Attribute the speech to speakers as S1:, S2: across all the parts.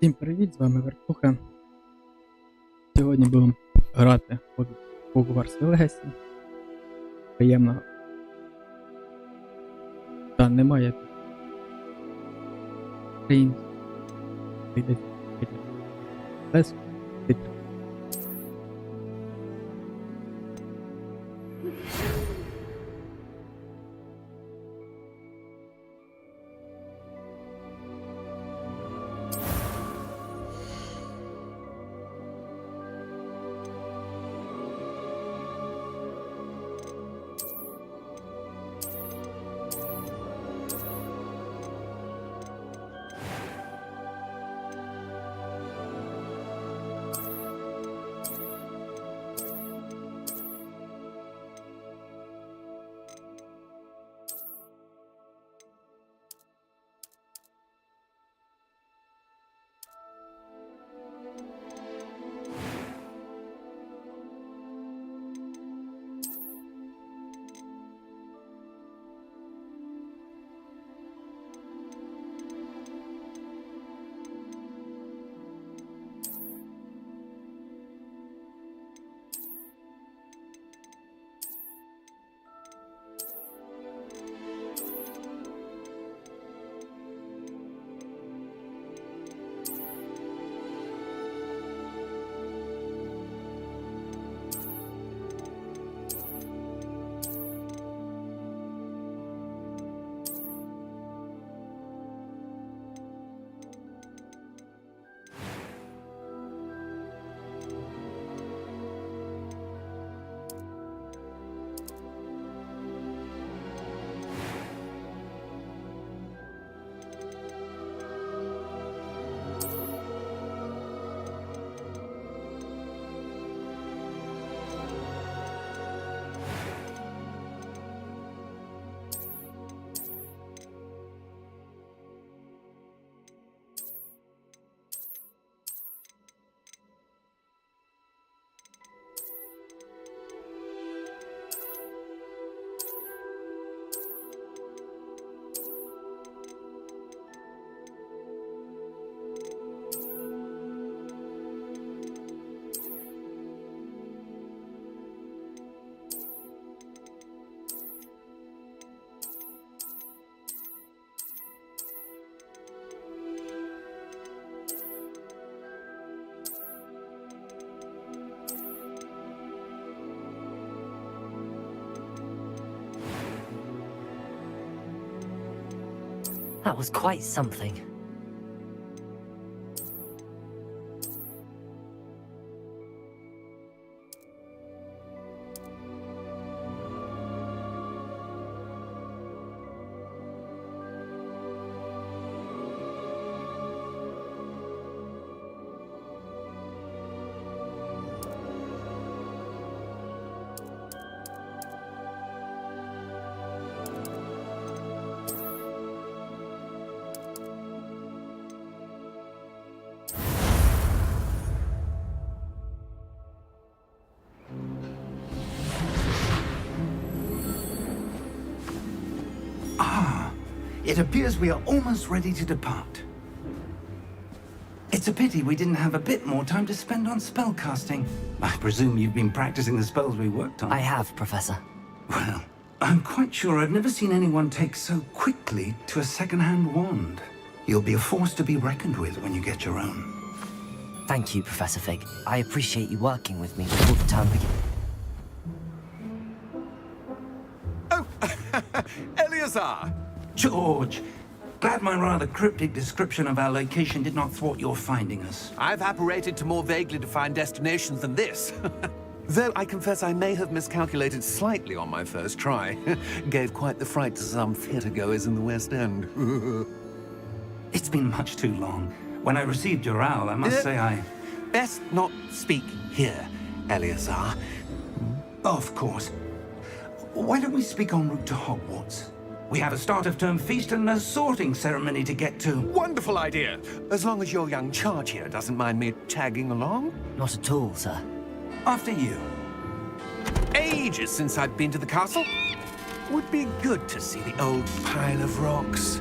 S1: Всім привіт, з вами Вертуха. Сьогодні будемо грати в Hogwarts. Приємного. Та немає тут українського. Прийдеться без титрів.
S2: That was quite something.
S3: It appears we are almost ready to depart. It's a pity we didn't have a bit more time to spend on spellcasting. I presume you've been practicing the spells we worked on.
S2: I have, Professor.
S3: Well, I'm quite sure I've never seen anyone take so quickly to a second-hand wand. You'll be a force to be reckoned with when you get your own.
S2: Thank you, Professor Fig. I appreciate you working with me before the term begins.
S4: Oh, Eleazar!
S3: George, glad my rather cryptic description of our location did not thwart your finding us.
S4: I've apparated to more vaguely defined destinations than this. Though I confess I may have miscalculated slightly on my first try. Gave quite the fright to some theatre-goers in the West End.
S3: It's been much too long. When I received your owl, I must say I...
S4: Best not speak here, Eleazar.
S3: Of course. Why don't we speak en route to Hogwarts? We have a start-of-term feast and a sorting ceremony to get to.
S4: Wonderful idea! As long as your young charge here doesn't mind me tagging along.
S2: Not at all, sir.
S3: After you.
S4: Ages since I've been to the castle. Would be good to see the old pile of rocks.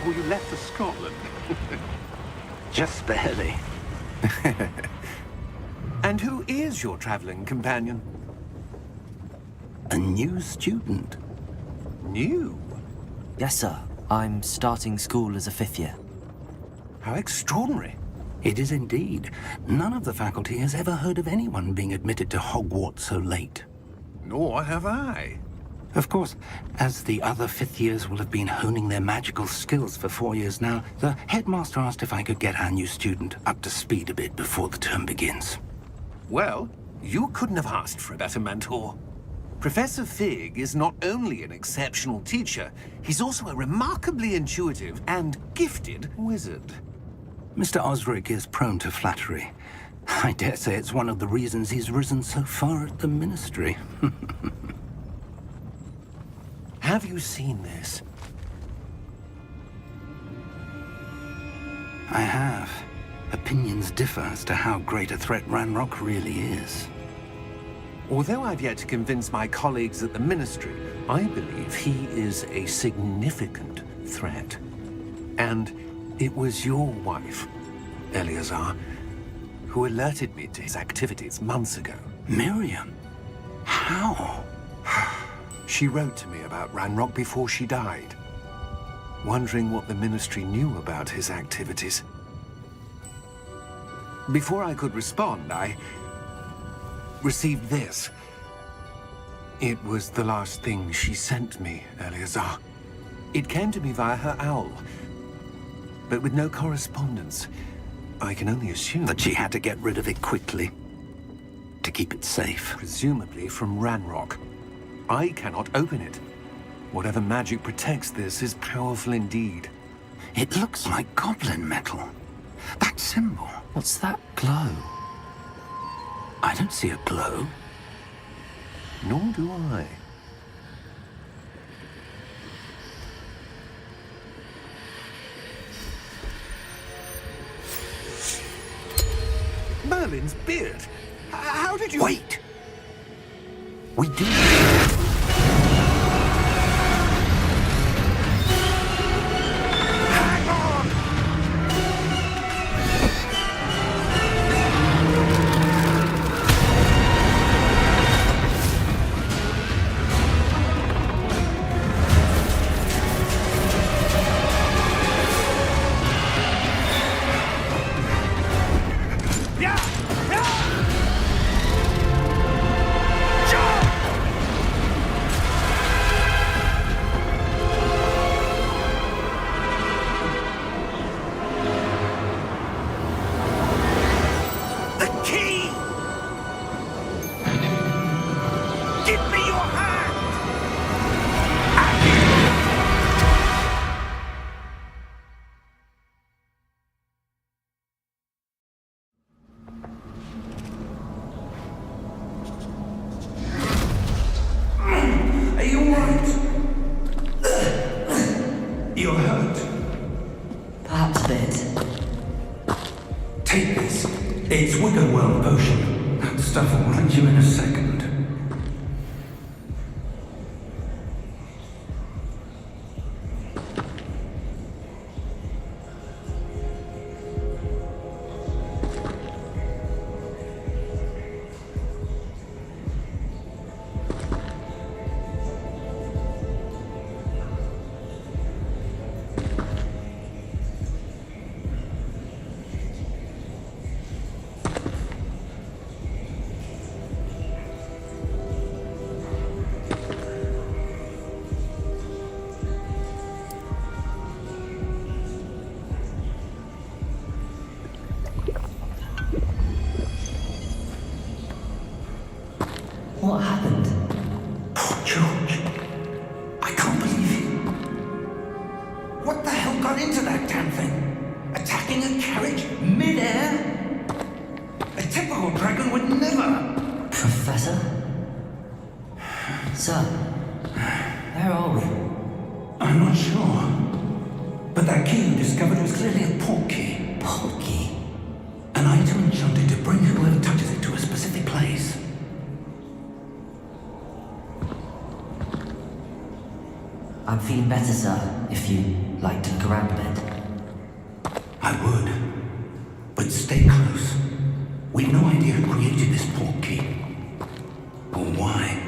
S4: before you left for Scotland.
S3: Just barely.
S4: And who is your traveling companion?
S3: A new student.
S4: New?
S2: Yes, sir. I'm starting school as a 5th year.
S4: How extraordinary.
S3: It is indeed. None of the faculty has ever heard of anyone being admitted to Hogwarts so late.
S4: Nor have I.
S3: Of course, as the other 5th years will have been honing their magical skills for 4 years now, the headmaster asked if I could get our new student up to speed a bit before the term begins.
S4: Well, you couldn't have asked for a better mentor. Professor Fig is not only an exceptional teacher, he's also a remarkably intuitive and gifted wizard.
S3: Mr. Osric is prone to flattery. I dare say it's one of the reasons he's risen so far at the ministry.
S4: Have you seen this?
S3: I have. Opinions differ as to how great a threat Ranrock really is.
S4: Although I've yet to convince my colleagues at the ministry, I believe he is a significant threat. And it was your wife, Eleazar, who alerted me to his activities months ago.
S3: Miriam? How?
S4: She wrote to me about Ranrock before she died, wondering what the ministry knew about his activities. Before I could respond, I received this. It was the last thing she sent me, Eleazar. It came to me via her owl, but with no correspondence. I can only assume
S3: That she had to get rid of it quickly, to keep it safe.
S4: presumably from Ranrock. I cannot open it. Whatever magic protects this is powerful indeed.
S3: It looks like goblin metal. That symbol.
S2: What's that glow?
S3: I don't see a glow.
S4: Nor do I. Merlin's beard. How did you...
S3: Wait! We do.
S4: Hang on! Yeah! The key! Give me your hand!
S3: Are you alright? You're hurt.
S5: Perhaps a bit.
S3: Take this. It's Wigger World potion. That stuff will right you in a second.
S5: What happened?
S3: Poor George. I can't believe it. What the hell got into that damn thing? Attacking a carriage mid-air? A typical dragon would never.
S5: Professor? Sir, where are we?
S3: I'm not sure. But that key you discovered was clearly a port key.
S5: Port key?
S3: An item enchanted to bring whoever touches it to a specific place.
S5: I'm feeling better, sir, if you'd like to look around a bit.
S3: I would. But stay close. We've no idea who created this portkey. Or why.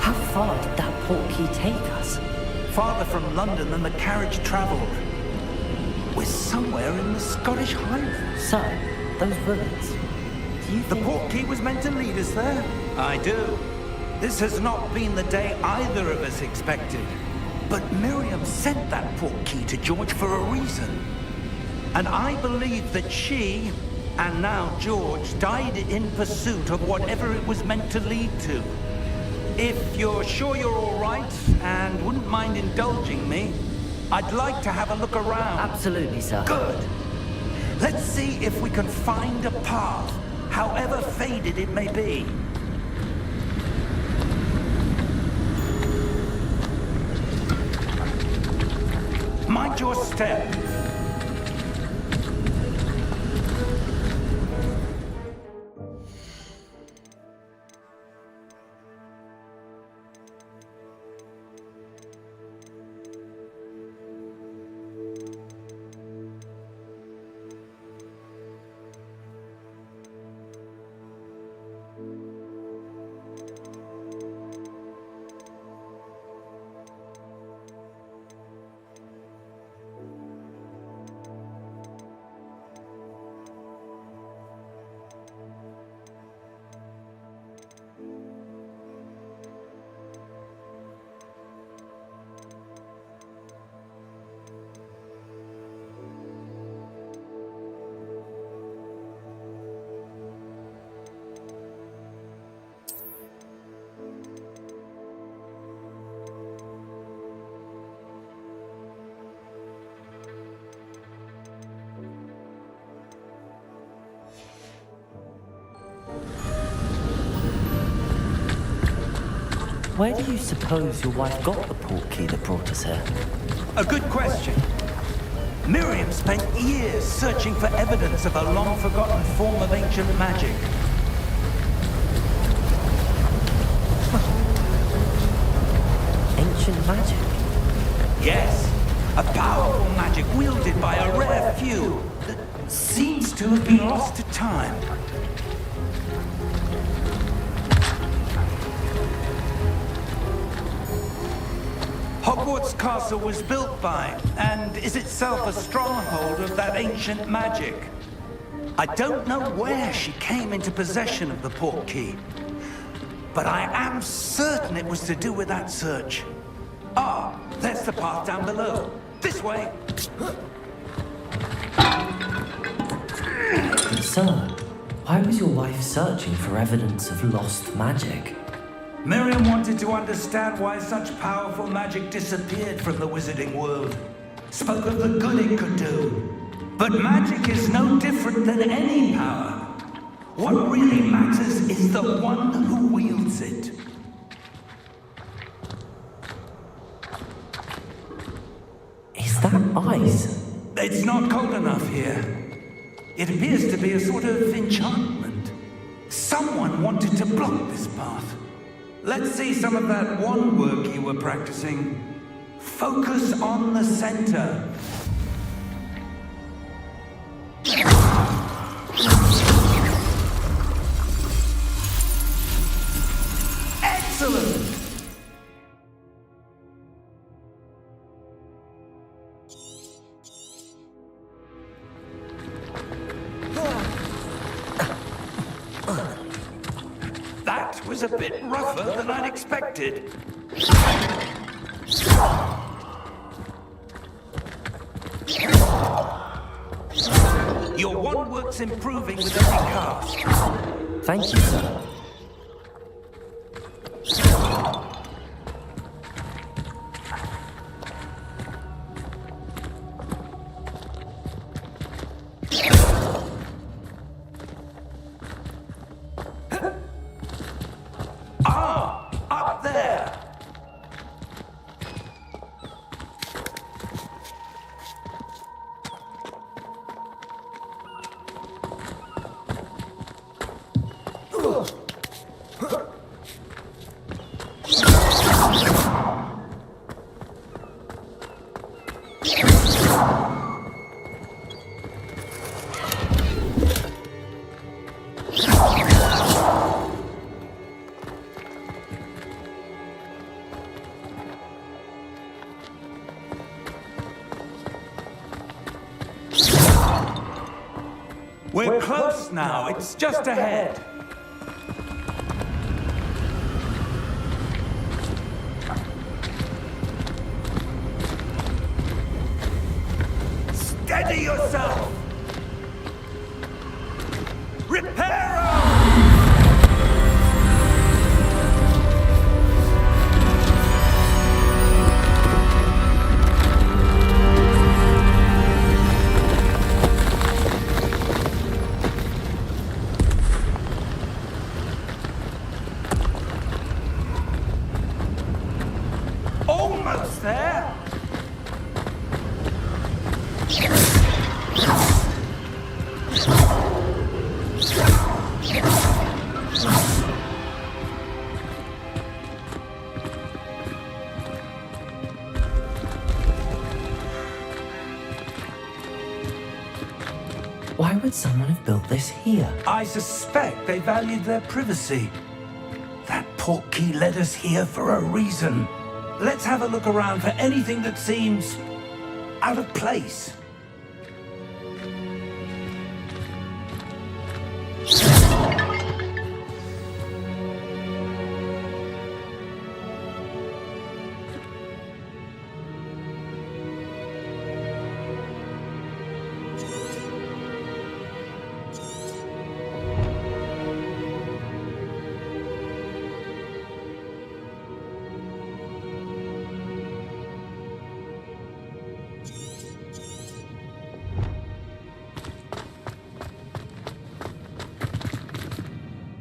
S5: How far did that portkey take us?
S3: Farther from London than the carriage travelled. We're somewhere in the Scottish Highlands.
S5: So, those ruins. Do you
S3: The
S5: think...
S3: portkey was meant to lead us there. I do. This has not been the day either of us expected. But Miriam sent that portkey to George for a reason. And I believe that she, and now George, died in pursuit of whatever it was meant to lead to. If you're sure you're all right and wouldn't mind indulging me, I'd like to have a look around.
S5: Absolutely, sir.
S3: Good. Let's see if we can find a path, however faded it may be. Mind your step.
S5: Where do you suppose your wife got the portkey that brought us here?
S3: A good question. Miriam spent years searching for evidence of a long-forgotten form of ancient magic.
S5: Ancient magic?
S3: Yes, a powerful magic wielded by a rare few that seems to have been lost to time. Hogwarts Castle was built by, and is itself a stronghold of that ancient magic. I don't know where she came into possession of the portkey, but I am certain it was to do with that search. Ah, there's the path down below. This way.
S5: Sir, why was your wife searching for evidence of lost magic?
S3: Miriam wanted to understand why such powerful magic disappeared from the wizarding world. Spoke of the good it could do. But magic is no different than any power. What really matters is the one who wields it.
S5: Is that ice?
S3: It's not cold enough here. It appears to be a sort of enchantment. Someone wanted to block this path. Let's see some of that wand work you were practicing. Focus on the center. Excellent! That was a bit rougher than I'd expected. Your wand work's improving with every cast.
S5: Thank you, sir.
S3: We're close now. It's just ahead. Steady yourself! Reparo! Almost there!
S5: Why would someone have built this here?
S3: I suspect they valued their privacy. That portkey led us here for a reason. Let's have a look around for anything that seems out of place.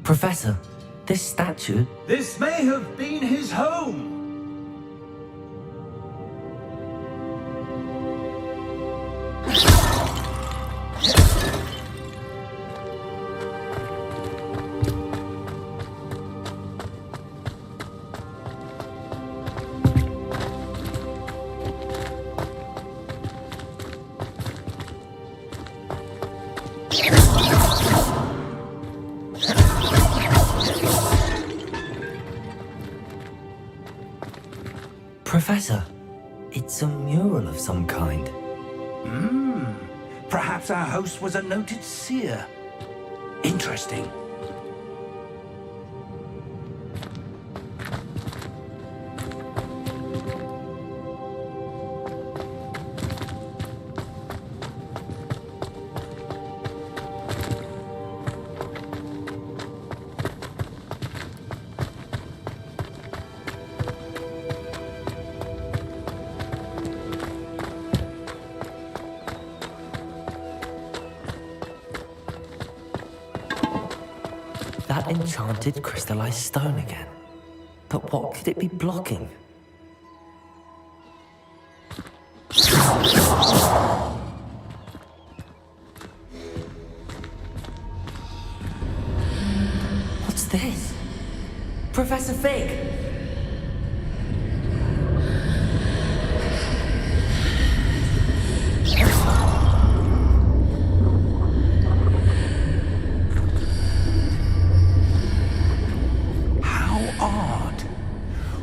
S5: Professor, this statue...
S3: This may have been his home.
S5: Professor, it's a mural of some kind.
S3: Perhaps our host was a noted seer. Interesting.
S5: That enchanted crystallized stone again. But what could it be blocking? What's this? Professor Fig!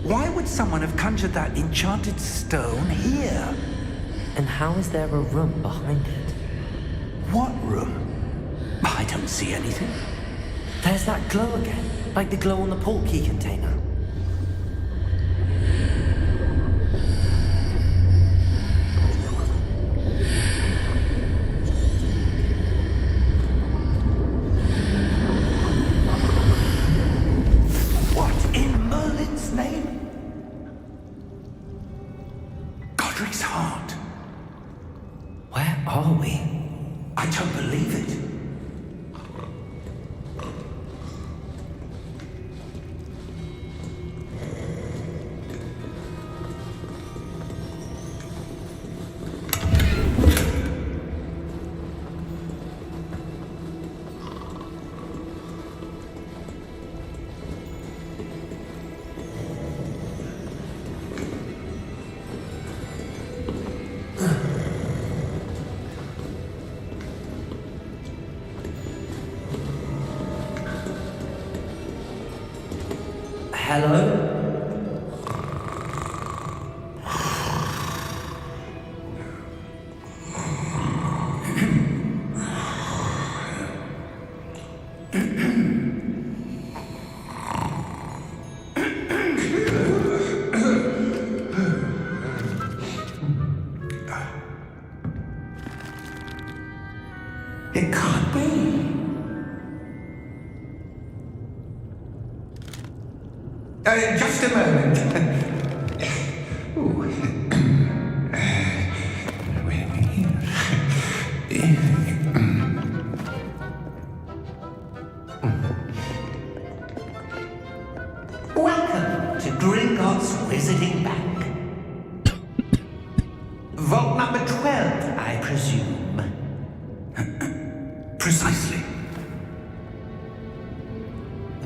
S3: Why would someone have conjured that enchanted stone here?
S5: And how is there a room behind it?
S3: What room? I don't see anything.
S5: There's that glow again, like the glow on the portkey container.
S3: What in Merlin's name? Godric's heart.
S5: Where are we?
S3: I don't believe it. Hello? It can't be. Just a moment. Ooh. Wait a minute. Welcome to Gringotts Wizarding Bank. Vault number 12, I presume. Precisely.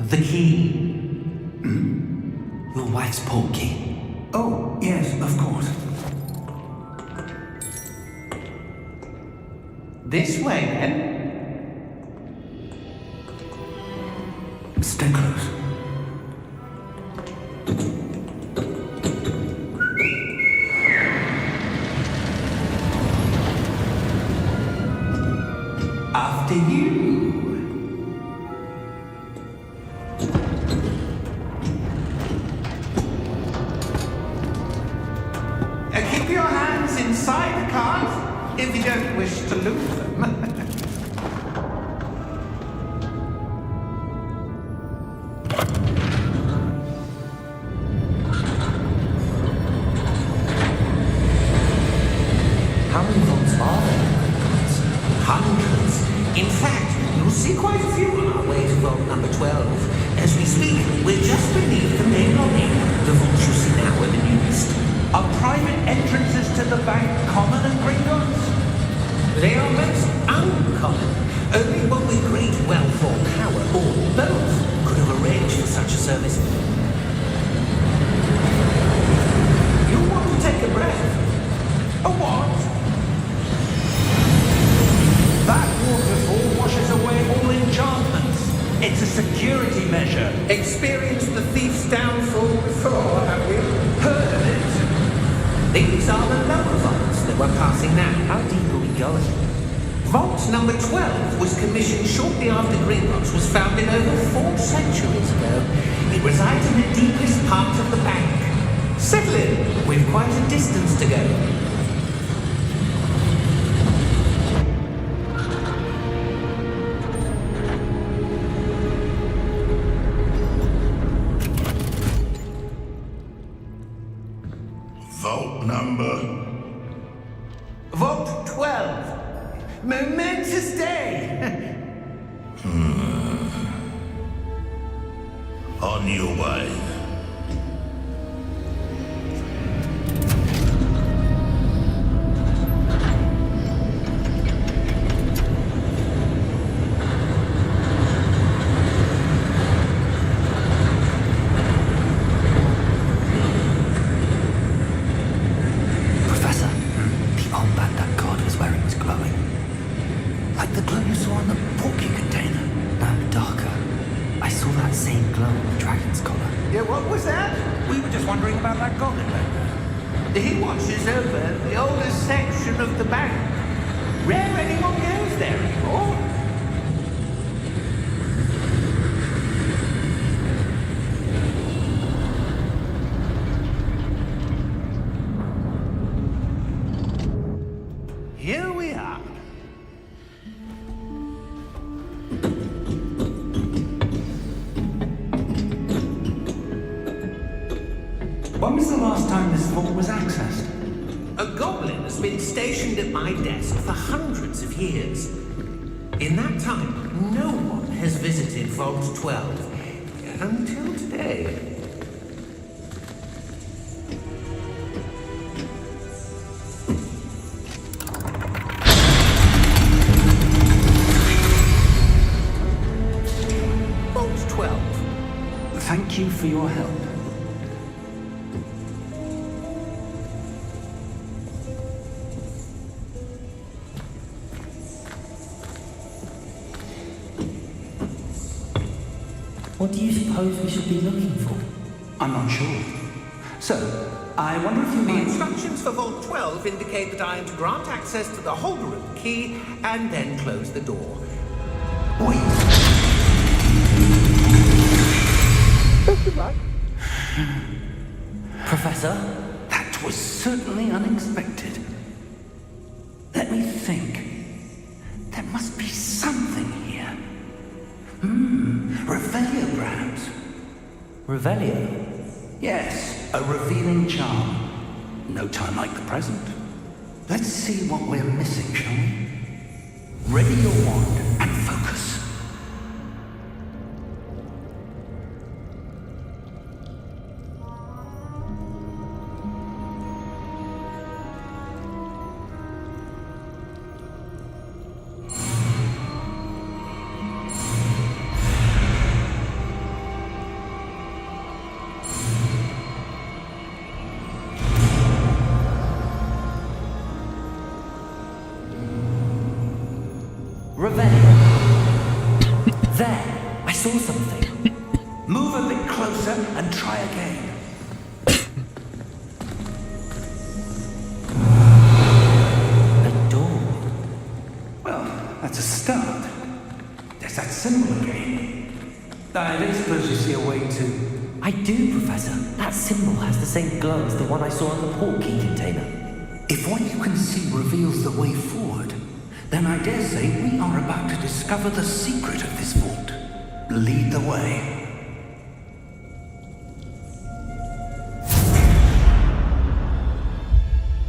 S3: The key.
S5: Your wife's portkey.
S3: Oh, yes, of course. This way, then. Stay close. After you. Keep your hands inside the cart if you don't wish to lose them.
S5: How many vaults are there?
S3: Hundreds. In fact, you'll see quite a few on our way to vault number 12. As we speak, we're just beneath the main lobby. The vaults you see now in the newest are private entrances to the bank, common and Gringotts. They are most uncommon. Only one with great wealth or power, or both, could have arranged for such a service. You'll want to take a breath. A what? That waterfall washes away all enchantments. It's a security measure. Experienced the thief's downfall before, have you? Heard of it? These are the lower vaults that we're passing now.
S5: How deep are we going?
S3: Vault number 12 was commissioned shortly after Gringotts was founded over 4 centuries ago. It resides in the deepest part of the bank. Settle in. We've quite a distance to go.
S6: Vault number.
S3: Vault 12. Momentous day.
S6: On your way.
S5: Professor, the armband that guard was wearing was glowing. Like the glow you saw on the porky container. No, darker. I saw that same glow on the dragon's collar.
S3: Yeah, what was that?
S7: We were just wondering about that goblin back there.
S3: He watches over the oldest section of the bank. Rare anyone goes there anymore. Here we are.
S7: When was the last time this vault was accessed?
S3: A goblin has been stationed at my desk for hundreds of years. In that time, no one has visited Vault 12 until today. Vault 12.
S7: Thank you for your help.
S5: What do you suppose we should be looking for?
S3: I'm not sure. So, I wonder if you
S8: The
S3: might...
S8: instructions for Vault 12 indicate that I am to grant access to the holder of the key and then close the door.
S3: Wait.
S5: Professor?
S3: That was certainly unexpected. Let me think. There must be something here. Revelio-grams.
S5: Revelio?
S3: Yes, a revealing charm. No time like the present. Let's see what we're missing, shall we? Ready your wand and focus.
S5: Revelio. There, I saw something.
S3: Move a bit closer and try again.
S5: A door.
S3: Well, that's a start. There's that symbol again. I don't suppose you see a way to...
S5: I do, Professor. That symbol has the same glow as the one I saw in the portkey container.
S3: If what you can see reveals the way forward, then I dare say we are about to discover the secret of this vault. Lead the way.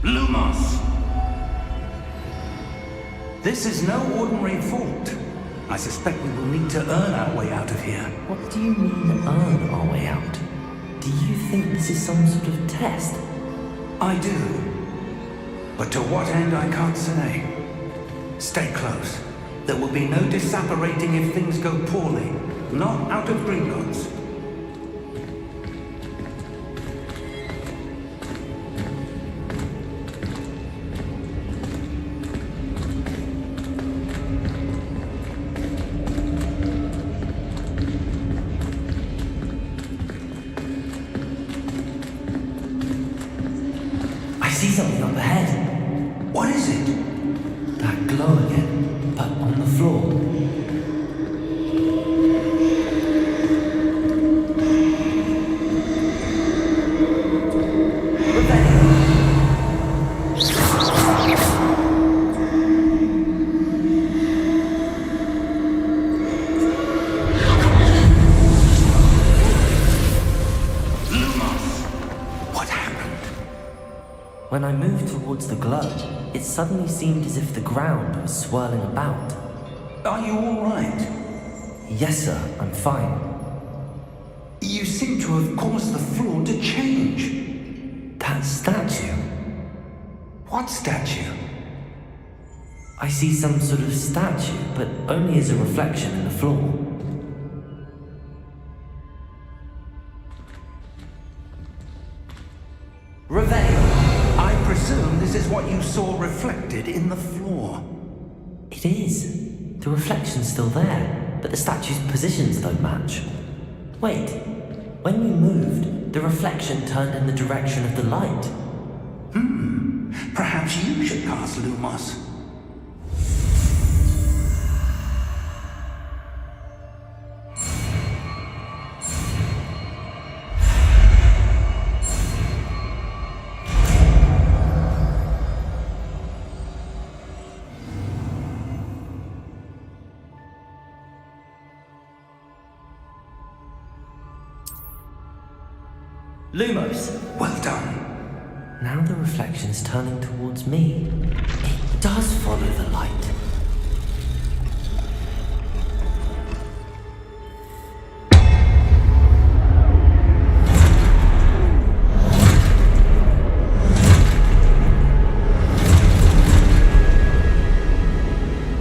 S3: Lumos! This is no ordinary vault. I suspect we will need to earn our way out of here.
S5: What do you mean, earn our way out? Do you think this is some sort of test?
S3: I do. But to what end I can't say. Stay close. There will be no disapparating if things go poorly. Not out of Gringotts.
S5: I see something up ahead.
S3: What is it?
S5: That glow again, but on the floor.
S3: What happened?
S5: When I moved towards the glow, it suddenly seemed as if the ground was swirling about.
S3: Are you all right?
S5: Yes, sir, I'm fine.
S3: You seem to have caused the floor to change.
S5: That statue.
S3: What statue?
S5: I see some sort of statue, but only as a reflection in the floor.
S3: Revelio. I presume this is what you saw reflected in the floor.
S5: It is. The reflection's still there, but the statue's positions don't match. Wait, when you moved, the reflection turned in the direction of the light.
S3: Perhaps you should cast Lumos.
S5: Lumos!
S3: Well done.
S5: Now the reflection's turning towards me. It does follow the light.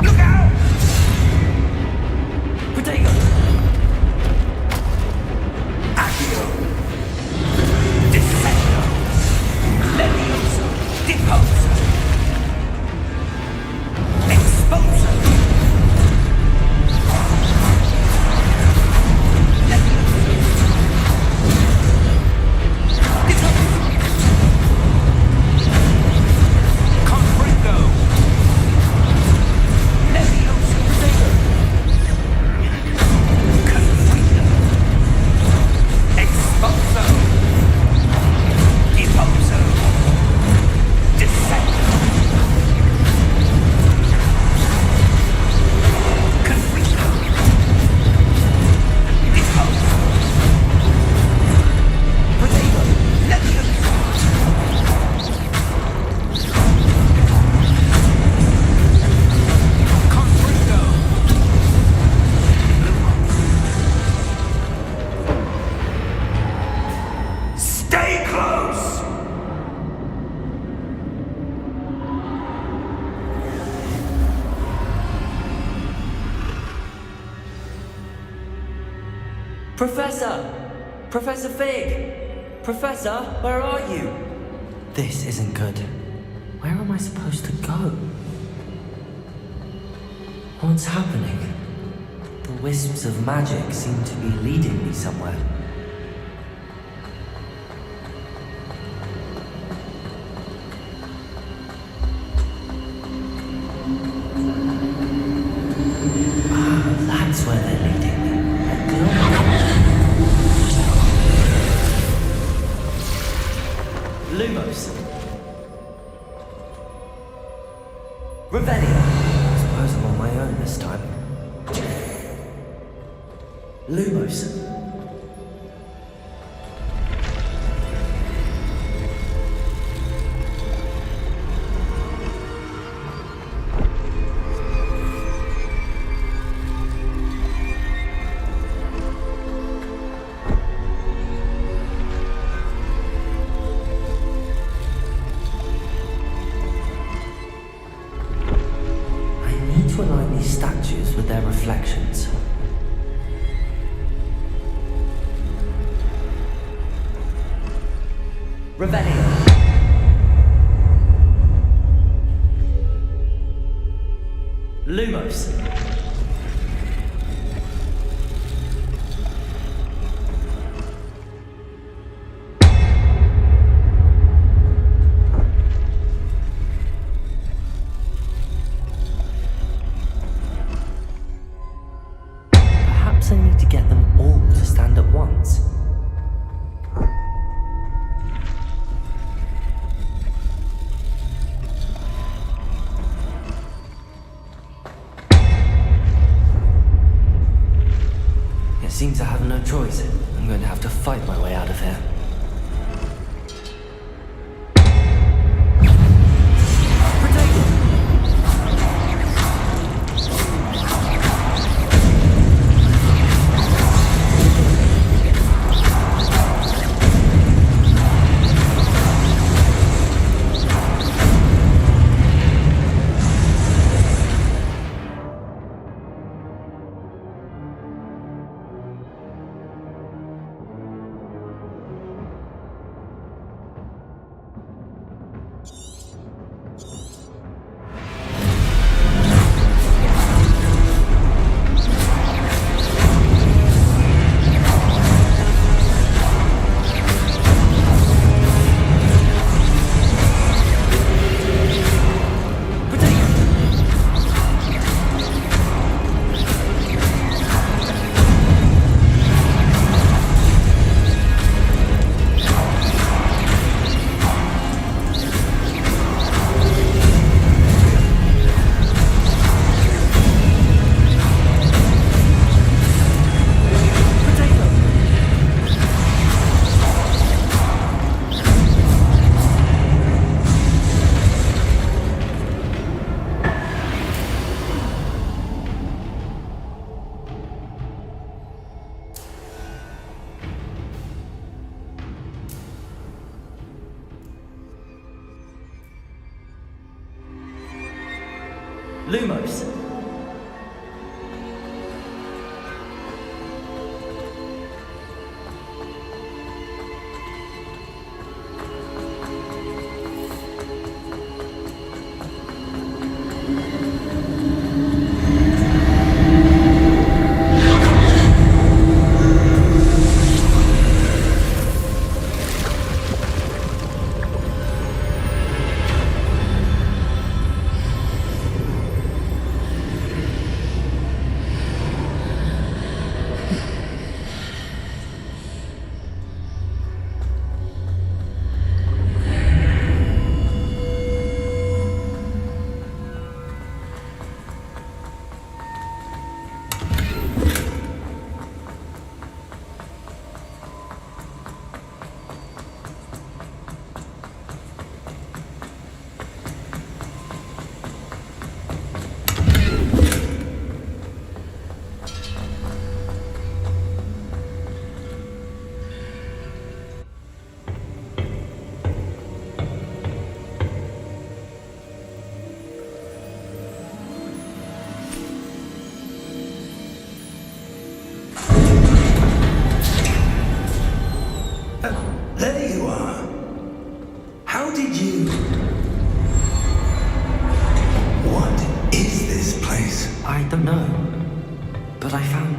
S3: Look out!
S5: Protego!
S3: Accio! Defendo! Levioso! Deposo! Expulso!
S5: Professor! Professor Fig! Professor, where are you? This isn't good. Where am I supposed to go? What's happening? The wisps of magic seem to be leading me somewhere. That's where they're leading me. A globe. Lumos. Revelio. Suppose I'm on my own this time. Lumos. To align these statues with their reflections. Revelio. Lumos. Perhaps I need to get them all to stand at once. It seems I have no choice. I'm going to have to fight my way out of here. Lumos.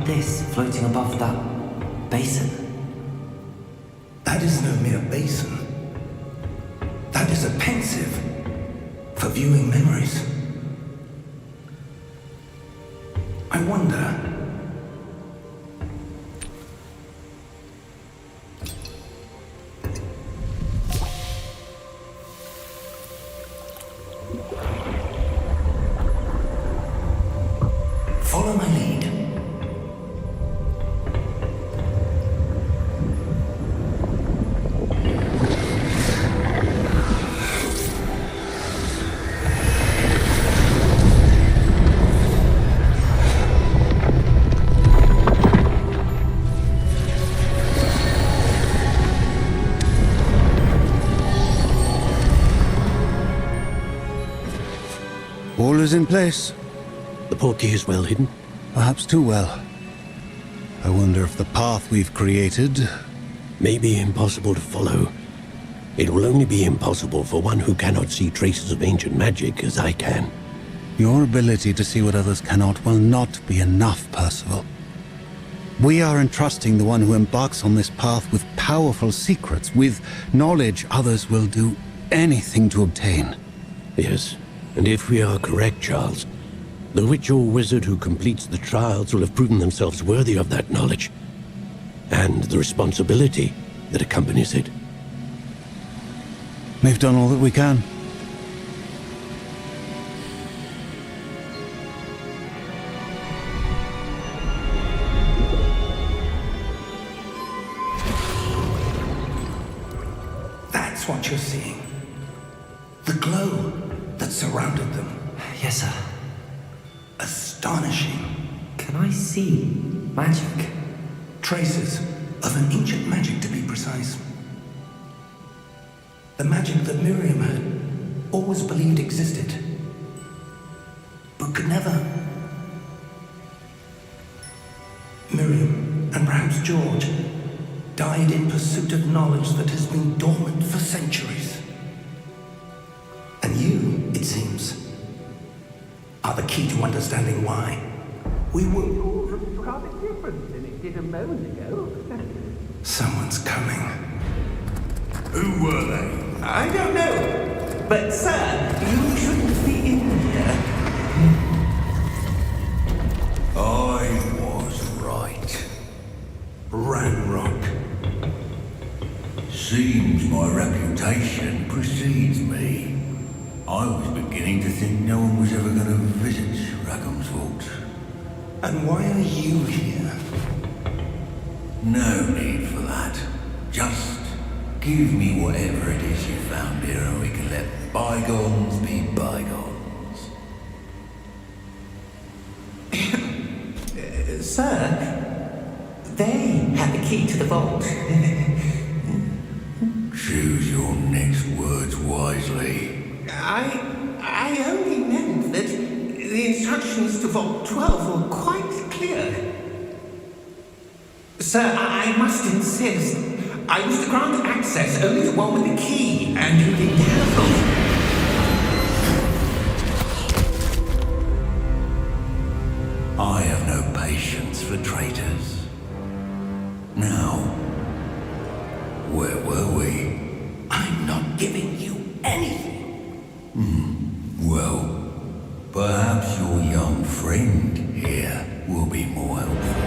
S5: this floating above that basin?
S3: That is no mere basin. That is a pensive for viewing memories. I wonder. Follow my lead.
S9: All is in place.
S10: The portkey is well hidden.
S9: Perhaps too well. I wonder if the path we've created...
S10: May be impossible to follow. It will only be impossible for one who cannot see traces of ancient magic as I can.
S9: Your ability to see what others cannot will not be enough, Percival. We are entrusting the one who embarks on this path with powerful secrets, with knowledge others will do anything to obtain.
S10: Yes, and if we are correct, Charles, the witch or wizard who completes the trials will have proven themselves worthy of that knowledge, and the responsibility that accompanies it.
S9: We've done all that we can.
S3: That's what you're seeing. The glow that surrounded them.
S5: Yes, sir.
S3: Astonishing.
S5: Can I see magic?
S3: Traces of an ancient magic, to be precise. The magic that Miriam had always believed existed, but could never. Miriam, and perhaps George, died in pursuit of knowledge that has been dormant for centuries. And you, it seems, are the key to understanding why. We were...
S8: rather different than it did a moment ago.
S3: Someone's coming.
S6: Who were they?
S8: I don't know. But, sir, you shouldn't be in here.
S3: I was right. Ranrock.
S6: Seems my reputation precedes me. I was beginning to think no one was ever going to visit Rackham's Vault.
S3: And why are you here?
S6: No need for that. Just give me whatever it is you found here and we can let bygones be bygones.
S8: Sir, they have the key to the vault.
S6: Choose your next words wisely.
S8: I only meant that the instructions to Vault 12 were quite clear. Sir, I must insist. I was to grant access only to one with the key, and you be careful.
S6: I have no patience for traitors. Now, where were we?
S3: I'm not giving you anything.
S6: Well, perhaps your young friend here will be more helpful.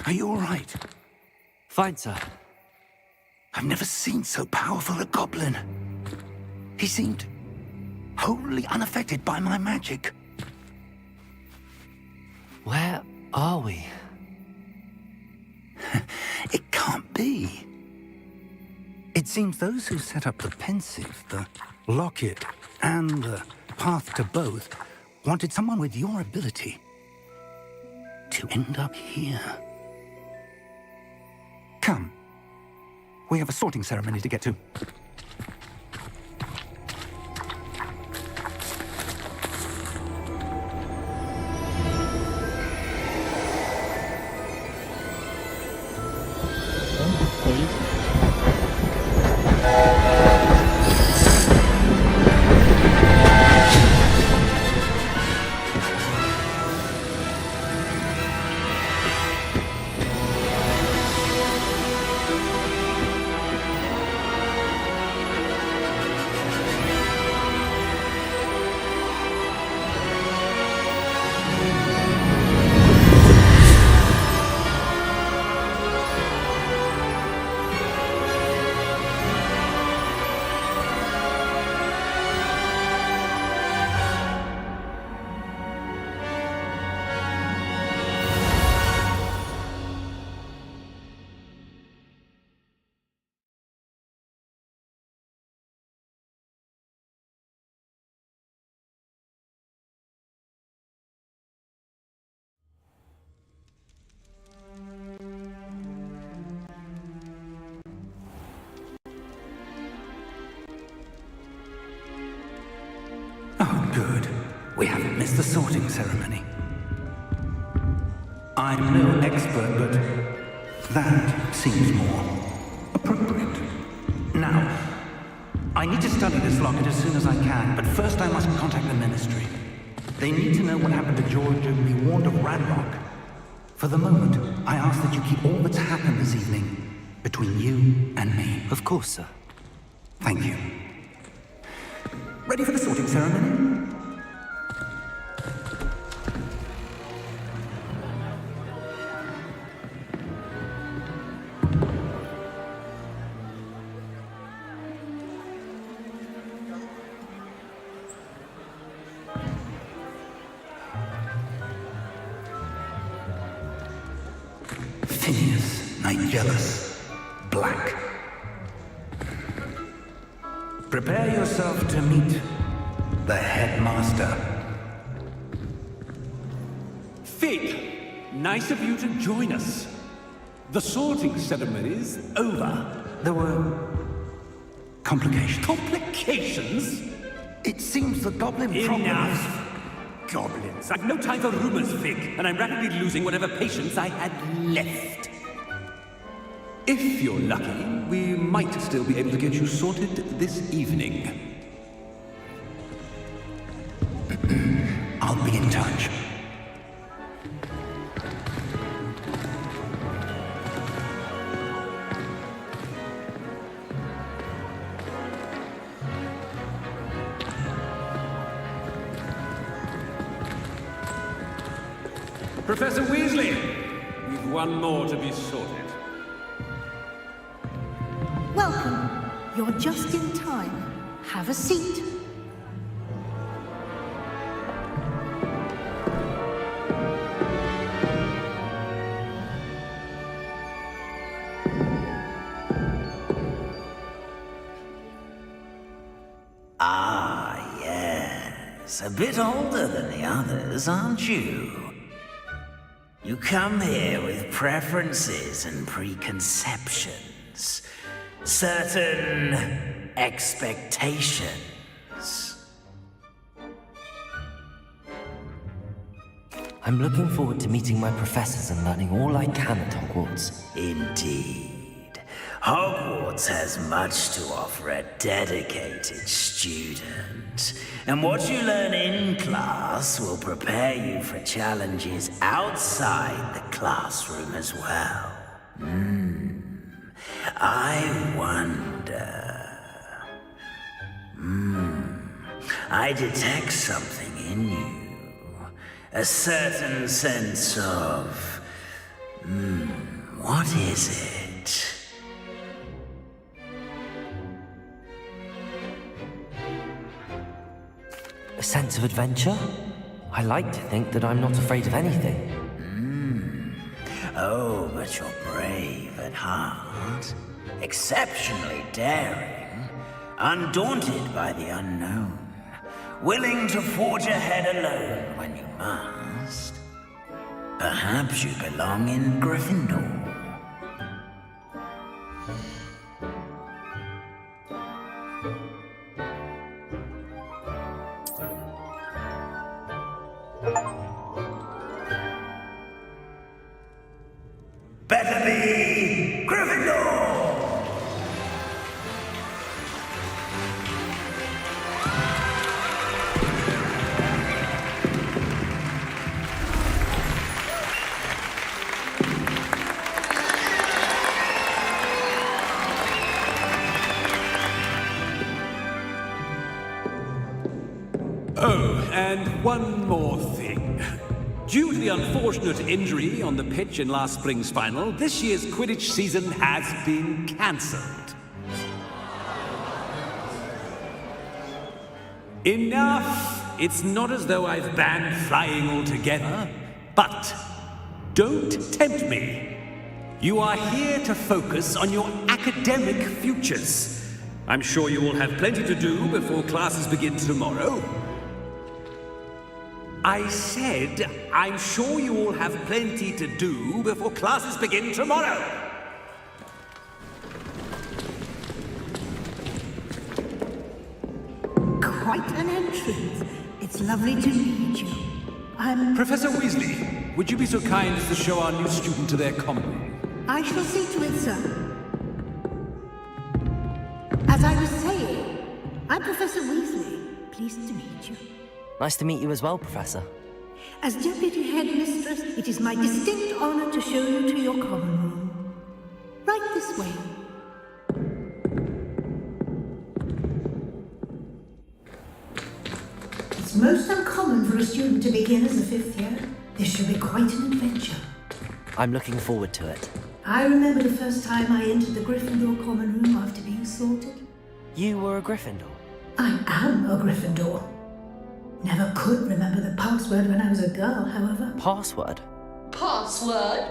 S3: Are you all right?
S2: Fine, sir.
S3: I've never seen so powerful a goblin. He seemed wholly unaffected by my magic.
S2: Where are we?
S3: It can't be. It seems those who set up the pensive, the locket, and the path to both wanted someone with your ability to end up here. Come. We have a sorting ceremony to get to. Oh, good. We haven't missed the sorting ceremony. I'm no expert, but that seems more appropriate. Now, I need to study this locket as soon as I can, but first I must contact the ministry. They need to know what happened to George and be warned of Radrock. For the moment, I ask that you keep all that's happened this evening between you and me.
S2: Of course, sir.
S3: Thank you. Ready for the sorting ceremony? Phineas, Nigellus, Black. Prepare yourself to meet the headmaster.
S7: Fig, nice of you to join us. The sorting ceremony's over.
S3: There were complications.
S7: Complications?
S3: It seems the goblin problem is...
S7: Enough! Goblins. I've no time for rumors, Fig, and I'm rapidly losing whatever patience I had left. If you're lucky, we might still be able to get you sorted this evening.
S3: I'll be in touch.
S7: Professor Weasley, we've one more to be sorted.
S11: Welcome. You're just in time. Have a seat.
S5: Ah, yes. A bit older than the others, aren't you? You come here with preferences and preconceptions. Certain expectations.
S2: I'm looking forward to meeting my professors and learning all I can at Hogwarts.
S5: Indeed. Hogwarts has much to offer a dedicated student. And what you learn in class will prepare you for challenges outside the classroom as well. I wonder... I detect something in you. A certain sense of...
S6: What is it?
S2: A sense of adventure? I like to think that I'm not afraid of anything.
S6: Oh, but you're brave at heart. Exceptionally daring. Undaunted by the unknown. Willing to forge ahead alone when you must. Perhaps you belong in Gryffindor. Better be Gryffindor!
S7: Oh, and one more thing. Due to the unfortunate injury on the pitch in last spring's final, this year's Quidditch season has been cancelled. Enough! It's not as though I've banned flying altogether, but don't tempt me. You are here to focus on your academic futures. I'm sure you will have plenty to do before classes begin tomorrow. I said, I'm sure you all have plenty to do before classes begin tomorrow.
S11: Quite an entrance. It's lovely to meet you. I'm...
S7: Professor Weasley, would you be so kind as to show our new student to their common room?
S11: I shall see to it, sir. As I was saying, I'm Professor Weasley. Pleased to meet you.
S2: Nice to meet you as well, Professor.
S11: As Deputy Headmistress, it is my distinct honor to show you to your common room. Right this way. It's most uncommon for a student to begin as a fifth year. This should be quite an adventure.
S2: I'm looking forward to it.
S11: I remember the first time I entered the Gryffindor common room after being sorted.
S2: You were a Gryffindor?
S11: I am a Gryffindor. Never could remember the password when I was a girl, however.
S2: Password?
S11: Password?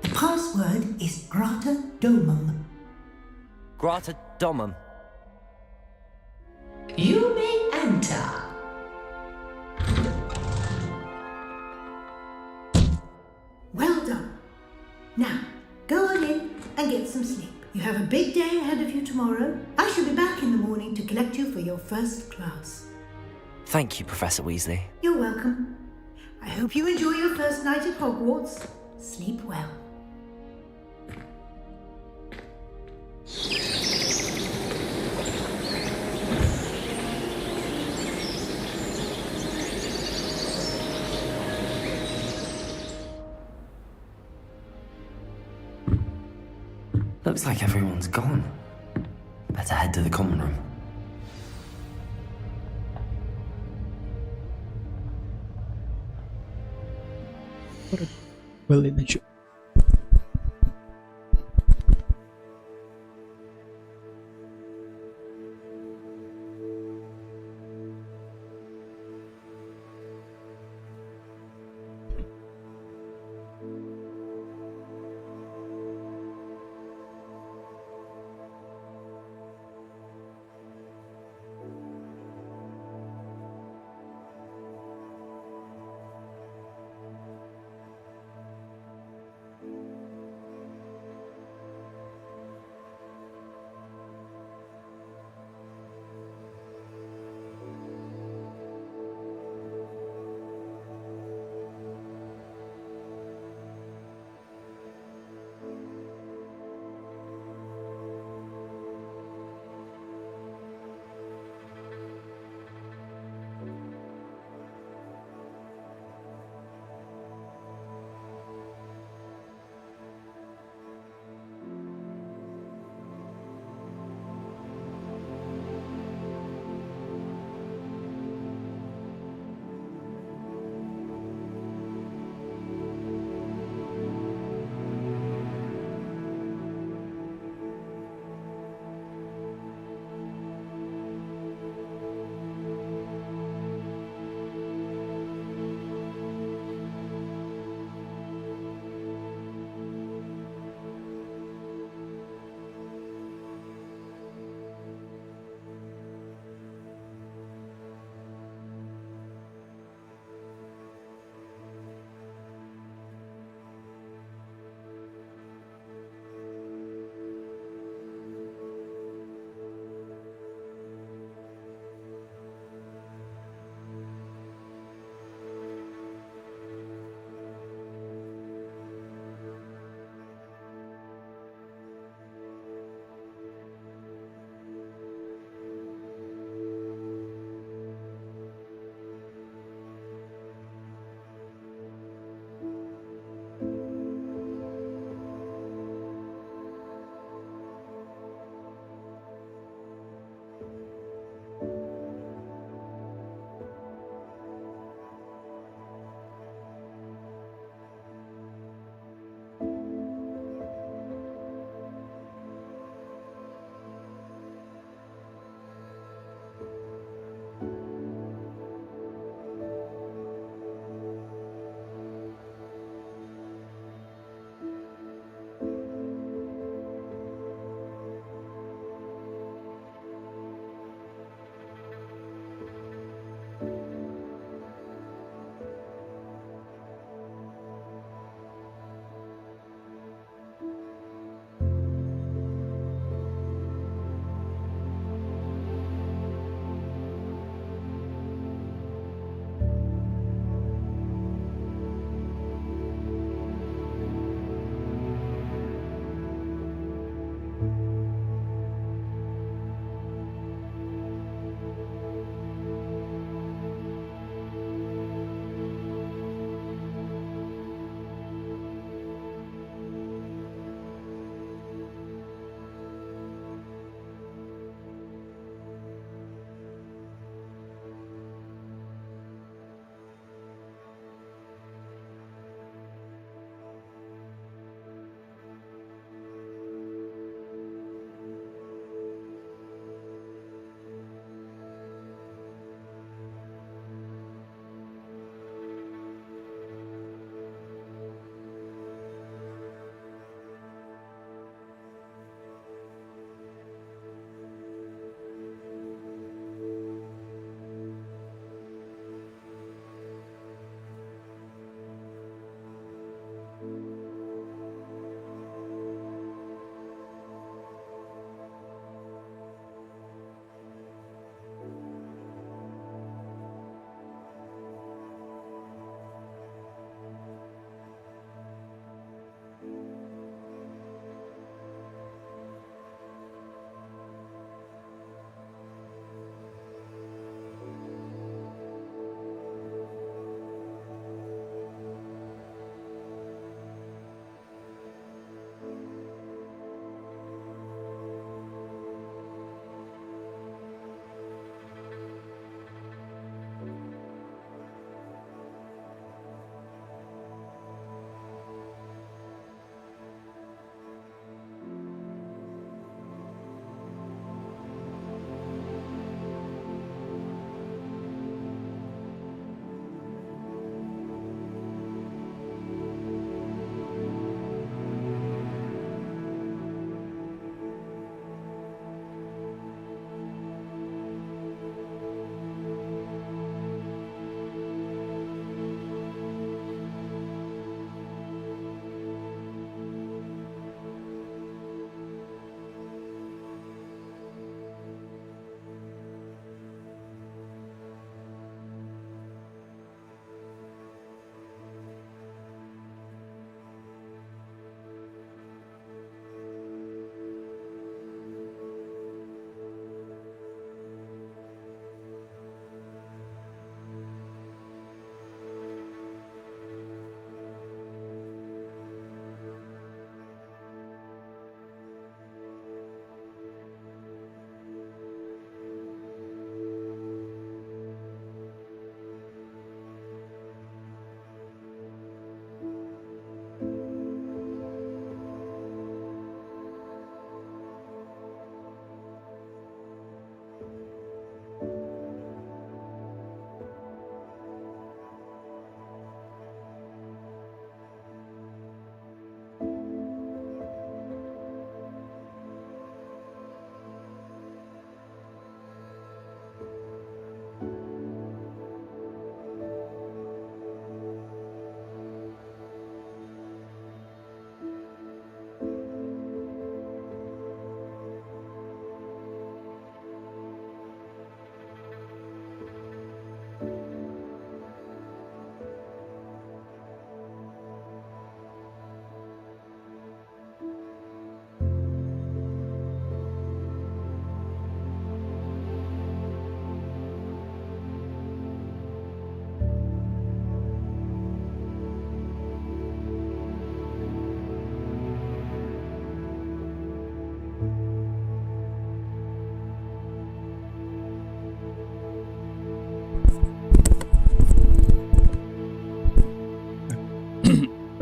S11: The password is Grata Domum.
S2: Grata Domum.
S11: You may enter. Well done. Now, go on in and get some sleep. You have a big day ahead of you tomorrow. I shall be back in the morning to collect you for your first class.
S2: Thank you, Professor Weasley.
S11: You're welcome. I hope you enjoy your first night at Hogwarts. Sleep well.
S2: Looks like everyone's gone. Better head to the common room.
S1: Хвилиночку.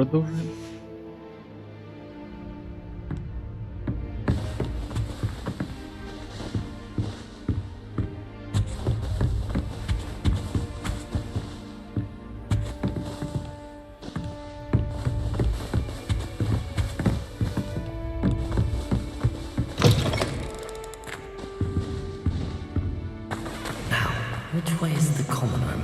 S1: продовжуємо.
S5: Which way is the common room?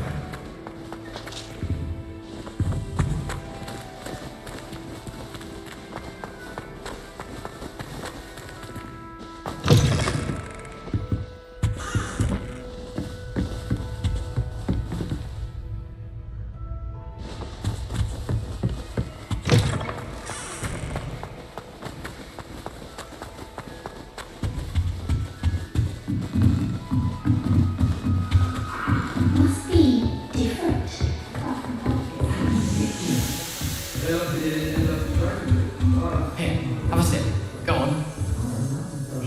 S12: Have a sip. Go on.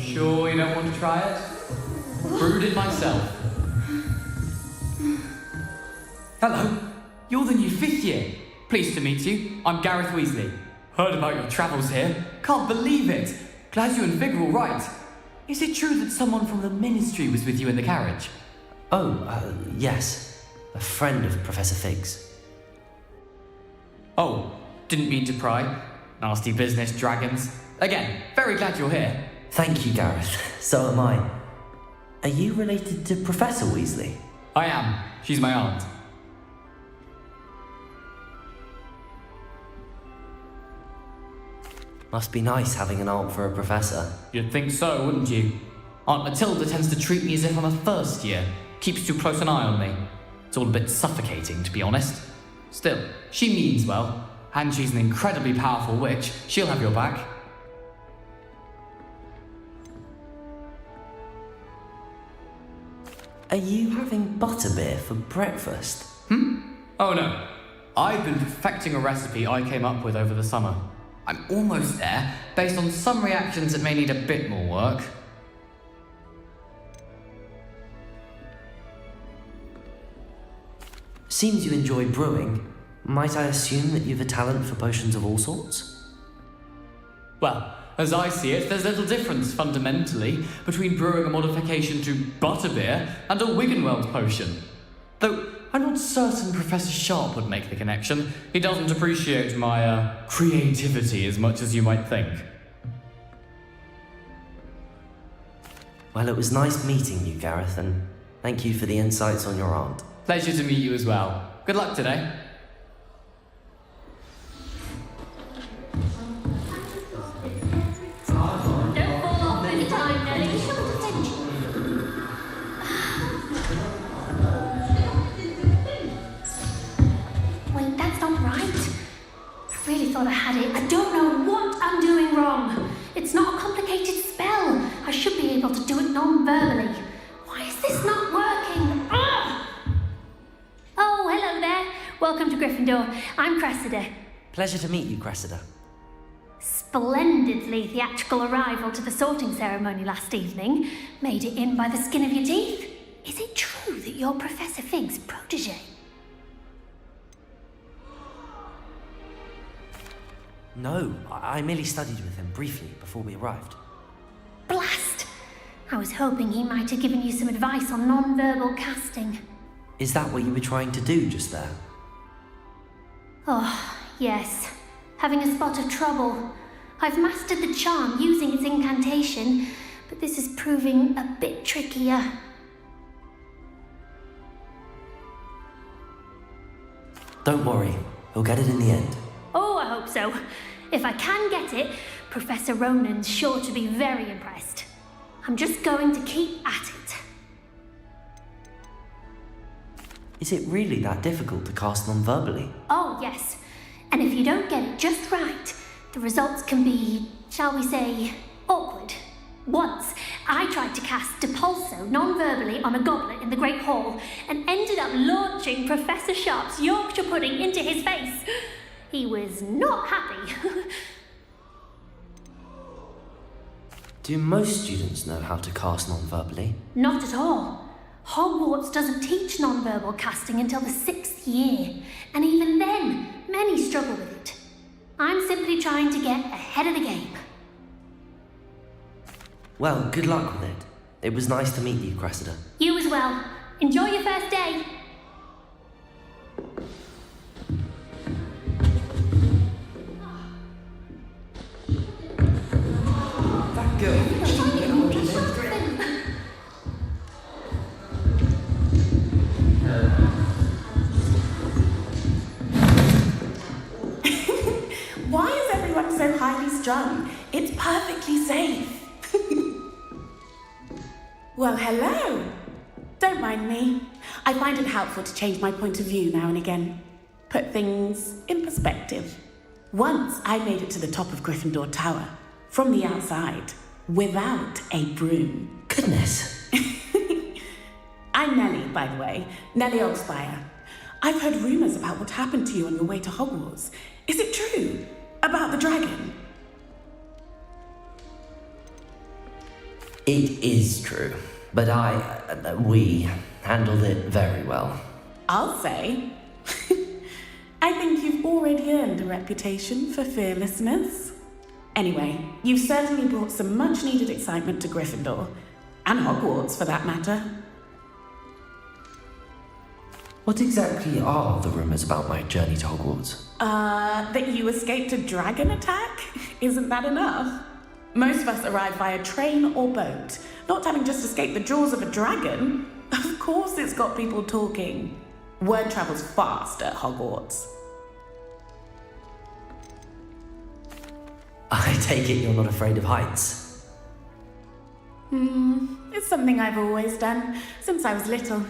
S12: Sure you don't want to try it? Brewed it myself. Hello. You're the new 5th year. Pleased to meet you. I'm Gareth Weasley. Heard about your travels here. Can't believe it. Glad you and Fig are all right. Is it true that someone from the ministry was with you in the carriage?
S5: Oh, yes. A friend of Professor Fig's.
S12: Oh, didn't mean to pry. Nasty business, dragons. Again, very glad you're here.
S5: Thank you, Gareth. So am I. Are you related to Professor Weasley?
S12: I am. She's my aunt.
S5: Must be nice having an aunt for a professor.
S12: You'd think so, wouldn't you? Aunt Matilda tends to treat me as if I'm a first year. Keeps too close an eye on me. It's all a bit suffocating, to be honest. Still, she means well. And she's an incredibly powerful witch. She'll have your back.
S5: Are you having butterbeer for breakfast?
S12: Oh no. I've been perfecting a recipe I came up with over the summer. I'm almost there, based on some reactions that may need a bit more work.
S5: Seems you enjoy brewing. Might I assume that you've a talent for potions of all sorts?
S12: Well, as I see it, there's little difference, fundamentally, between brewing a modification to butterbeer and a Wiggenweld potion. Though, I'm not certain Professor Sharp would make the connection. He doesn't appreciate my, creativity as much as you might think.
S5: Well, it was nice meeting you, Gareth, and thank you for the insights on your aunt.
S12: Pleasure to meet you as well. Good luck today.
S11: Wait, that's not right. I really thought I had it. I don't know what I'm doing wrong. It's not a complicated spell. I should be able to do it non-verbally. Why is this not working? Ugh! Oh, hello there. Welcome to Gryffindor. I'm Cressida.
S5: Pleasure to meet you, Cressida.
S11: Splendidly theatrical arrival to the sorting ceremony last evening. Made it in by the skin of your teeth. Is it true that you're Professor Fig's protege?
S5: No, I merely studied with him briefly before we arrived.
S11: Blast! I was hoping he might have given you some advice on non-verbal casting.
S5: Is that what you were trying to do just there?
S11: Oh, yes. Having a spot of trouble. I've mastered the charm using its incantation, but this is proving a bit trickier.
S5: Don't worry, we'll get it in the end.
S11: Oh, I hope so. If I can get it, Professor Ronan's sure to be very impressed. I'm just going to keep at it.
S5: Is it really that difficult to cast non-verbally?
S11: Oh, yes. And if you don't get it just right, the results can be, shall we say, awkward. Once, I tried to cast Depulso non-verbally on a goblet in the Great Hall and ended up launching Professor Sharp's Yorkshire pudding into his face. He was not happy.
S5: Do most students know how to cast non-verbally?
S11: Not at all. Hogwarts doesn't teach non-verbal casting until the 6th year, and even then, many struggle with it. I'm simply trying to get ahead of the game.
S2: Well, good luck with it. It was nice to meet you, Cressida.
S11: You as well. Enjoy your first day.
S7: That girl.
S13: Why is everyone so highly strung? It's perfectly safe. Well, hello. Don't mind me. I find it helpful to change my point of view now and again. Put things in perspective. Once I made it to the top of Gryffindor Tower, from the outside, without a broom.
S2: Goodness.
S13: I'm Nellie, by the way. Nellie Oxfire. I've heard rumours about what happened to you on your way to Hogwarts. Is it true? About the dragon?
S2: It is true, but we handled it very well.
S13: I'll say. I think you've already earned a reputation for fearlessness. Anyway, you've certainly brought some much-needed excitement to Gryffindor. And Hogwarts, for that matter.
S2: What exactly are the rumours about my journey to Hogwarts?
S13: That you escaped a dragon attack? Isn't that enough? Most of us arrive via train or boat, not having just escaped the jaws of a dragon. Of course it's got people talking. Word travels fast at Hogwarts.
S2: I take it you're not afraid of heights.
S13: It's something I've always done, since I was little.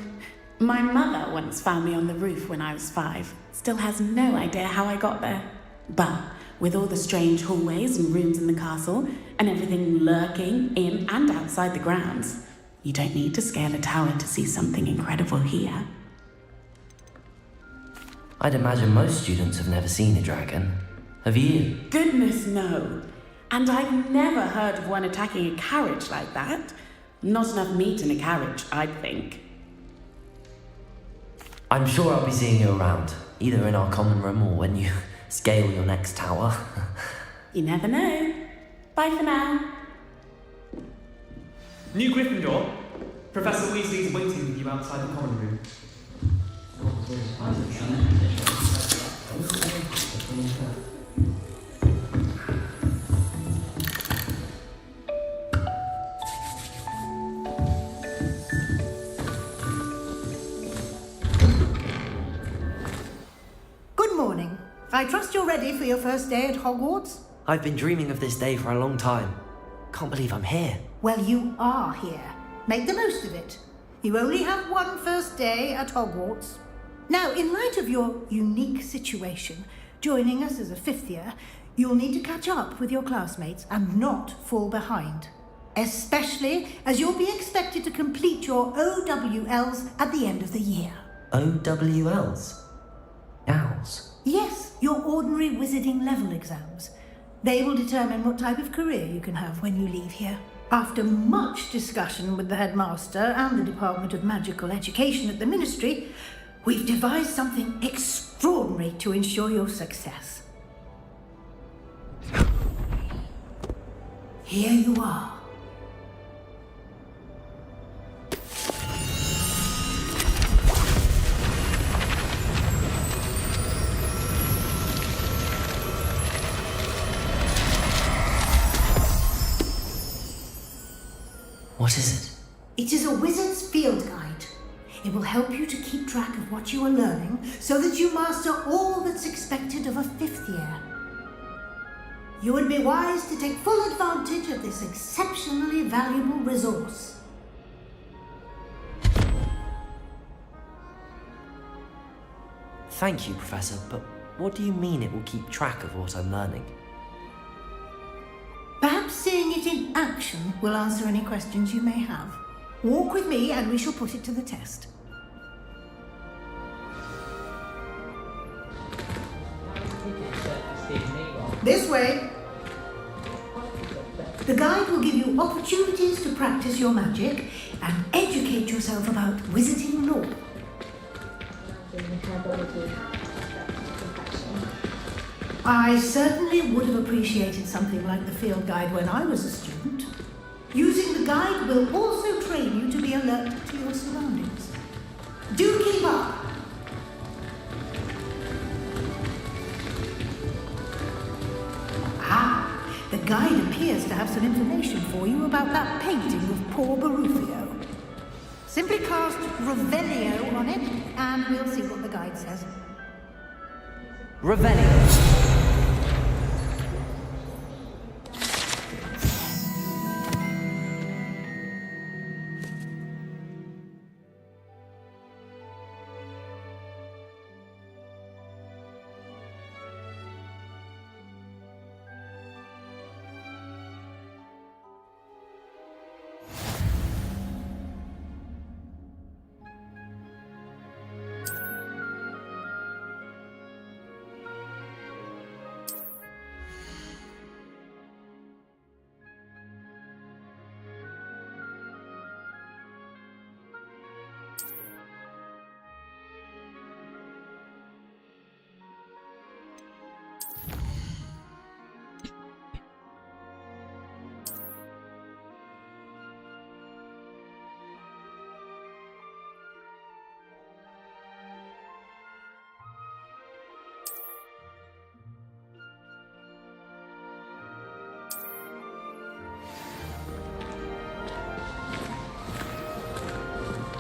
S13: My mother once found me on the roof when I was 5. Still has no idea how I got there. But with all the strange hallways and rooms in the castle, and everything lurking in and outside the grounds, you don't need to scale a tower to see something incredible here.
S2: I'd imagine most students have never seen a dragon. Have you?
S13: Goodness, no. And I've never heard of one attacking a carriage like that. Not enough meat in a carriage, I'd think.
S2: I'm sure I'll be seeing you around, either in our common room or when you scale your next tower.
S13: You never know. Bye for now.
S12: New Gryffindor, Professor Weasley is waiting with you outside the common room.
S14: Good morning. I trust you're ready for your first day at Hogwarts?
S2: I've been dreaming of this day for a long time. Can't believe I'm here.
S14: Well, you are here. Make the most of it. You only have one first day at Hogwarts. Now, in light of your unique situation, joining us as a 5th year, you'll need to catch up with your classmates and not fall behind. Especially as you'll be expected to complete your OWLs at the end of the year.
S2: OWLs? Owls?
S14: Yes, your ordinary wizarding level exams. They will determine what type of career you can have when you leave here. After much discussion with the headmaster and the Department of Magical Education at the Ministry, we've devised something extraordinary to ensure your success. Here you are.
S2: What is it?
S14: It is a wizard's field guide. It will help you to keep track of what you are learning so that you master all that's expected of a 5th year. You would be wise to take full advantage of this exceptionally valuable resource.
S2: Thank you, Professor, but what do you mean it will keep track of what I'm learning?
S14: Perhaps seeing it in action will answer any questions you may have. Walk with me and we shall put it to the test. This way. The guide will give you opportunities to practice your magic and educate yourself about wizarding lore. I certainly would have appreciated something like the field guide when I was a student. Using the guide will also train you to be alert to your surroundings. Do keep up! The guide appears to have some information for you about that painting of poor Barufio. Simply cast Revelio on it, and we'll see what the guide says.
S2: Revelio.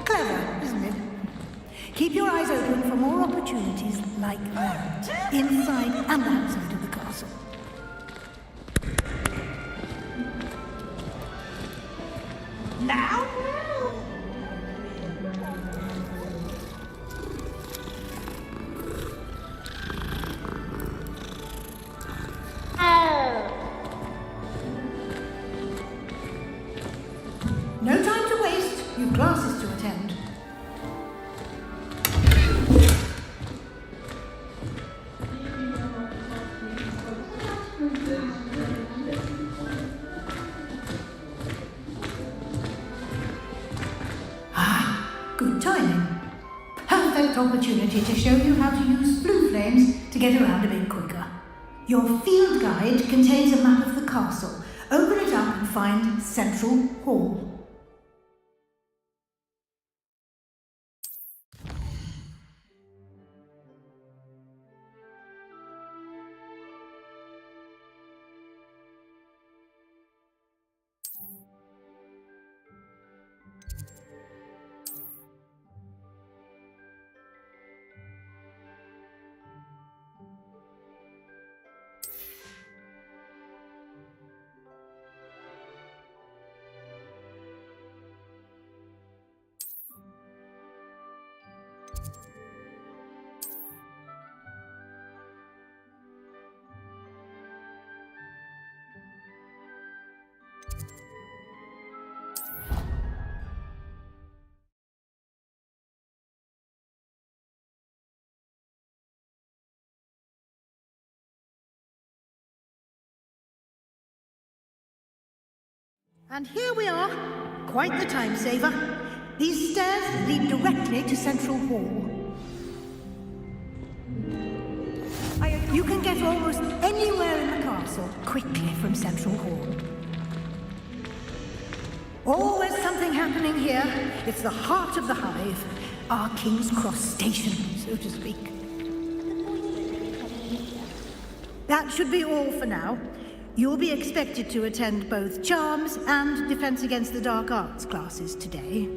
S14: Clever, isn't it? Keep your eyes open for more opportunities like that, inside and outside of the castle.
S8: Now?
S14: No time to waste. You've classes to attend. Good timing. Perfect opportunity to show you how to use blue flames to get around a bit quicker. Your field guide contains a map of the castle. Open it up and find Central Hall. And here we are. Quite the time saver. These stairs lead directly to Central Hall. You can get almost anywhere in the castle quickly from Central Hall. Always something happening here. It's the heart of the hive. Our King's Cross station, so to speak. That should be all for now. You'll be expected to attend both Charms and Defense Against the Dark Arts classes today.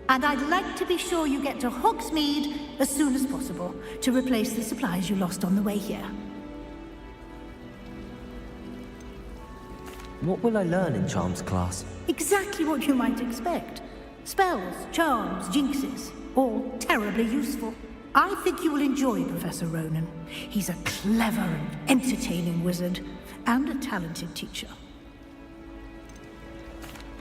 S14: And I'd like to be sure you get to Hogsmeade as soon as possible to replace the supplies you lost on the way here.
S2: What will I learn in Charms class?
S14: Exactly what you might expect. Spells, charms, jinxes, all terribly useful. I think you will enjoy Professor Ronan. He's a clever and entertaining wizard, and a talented teacher.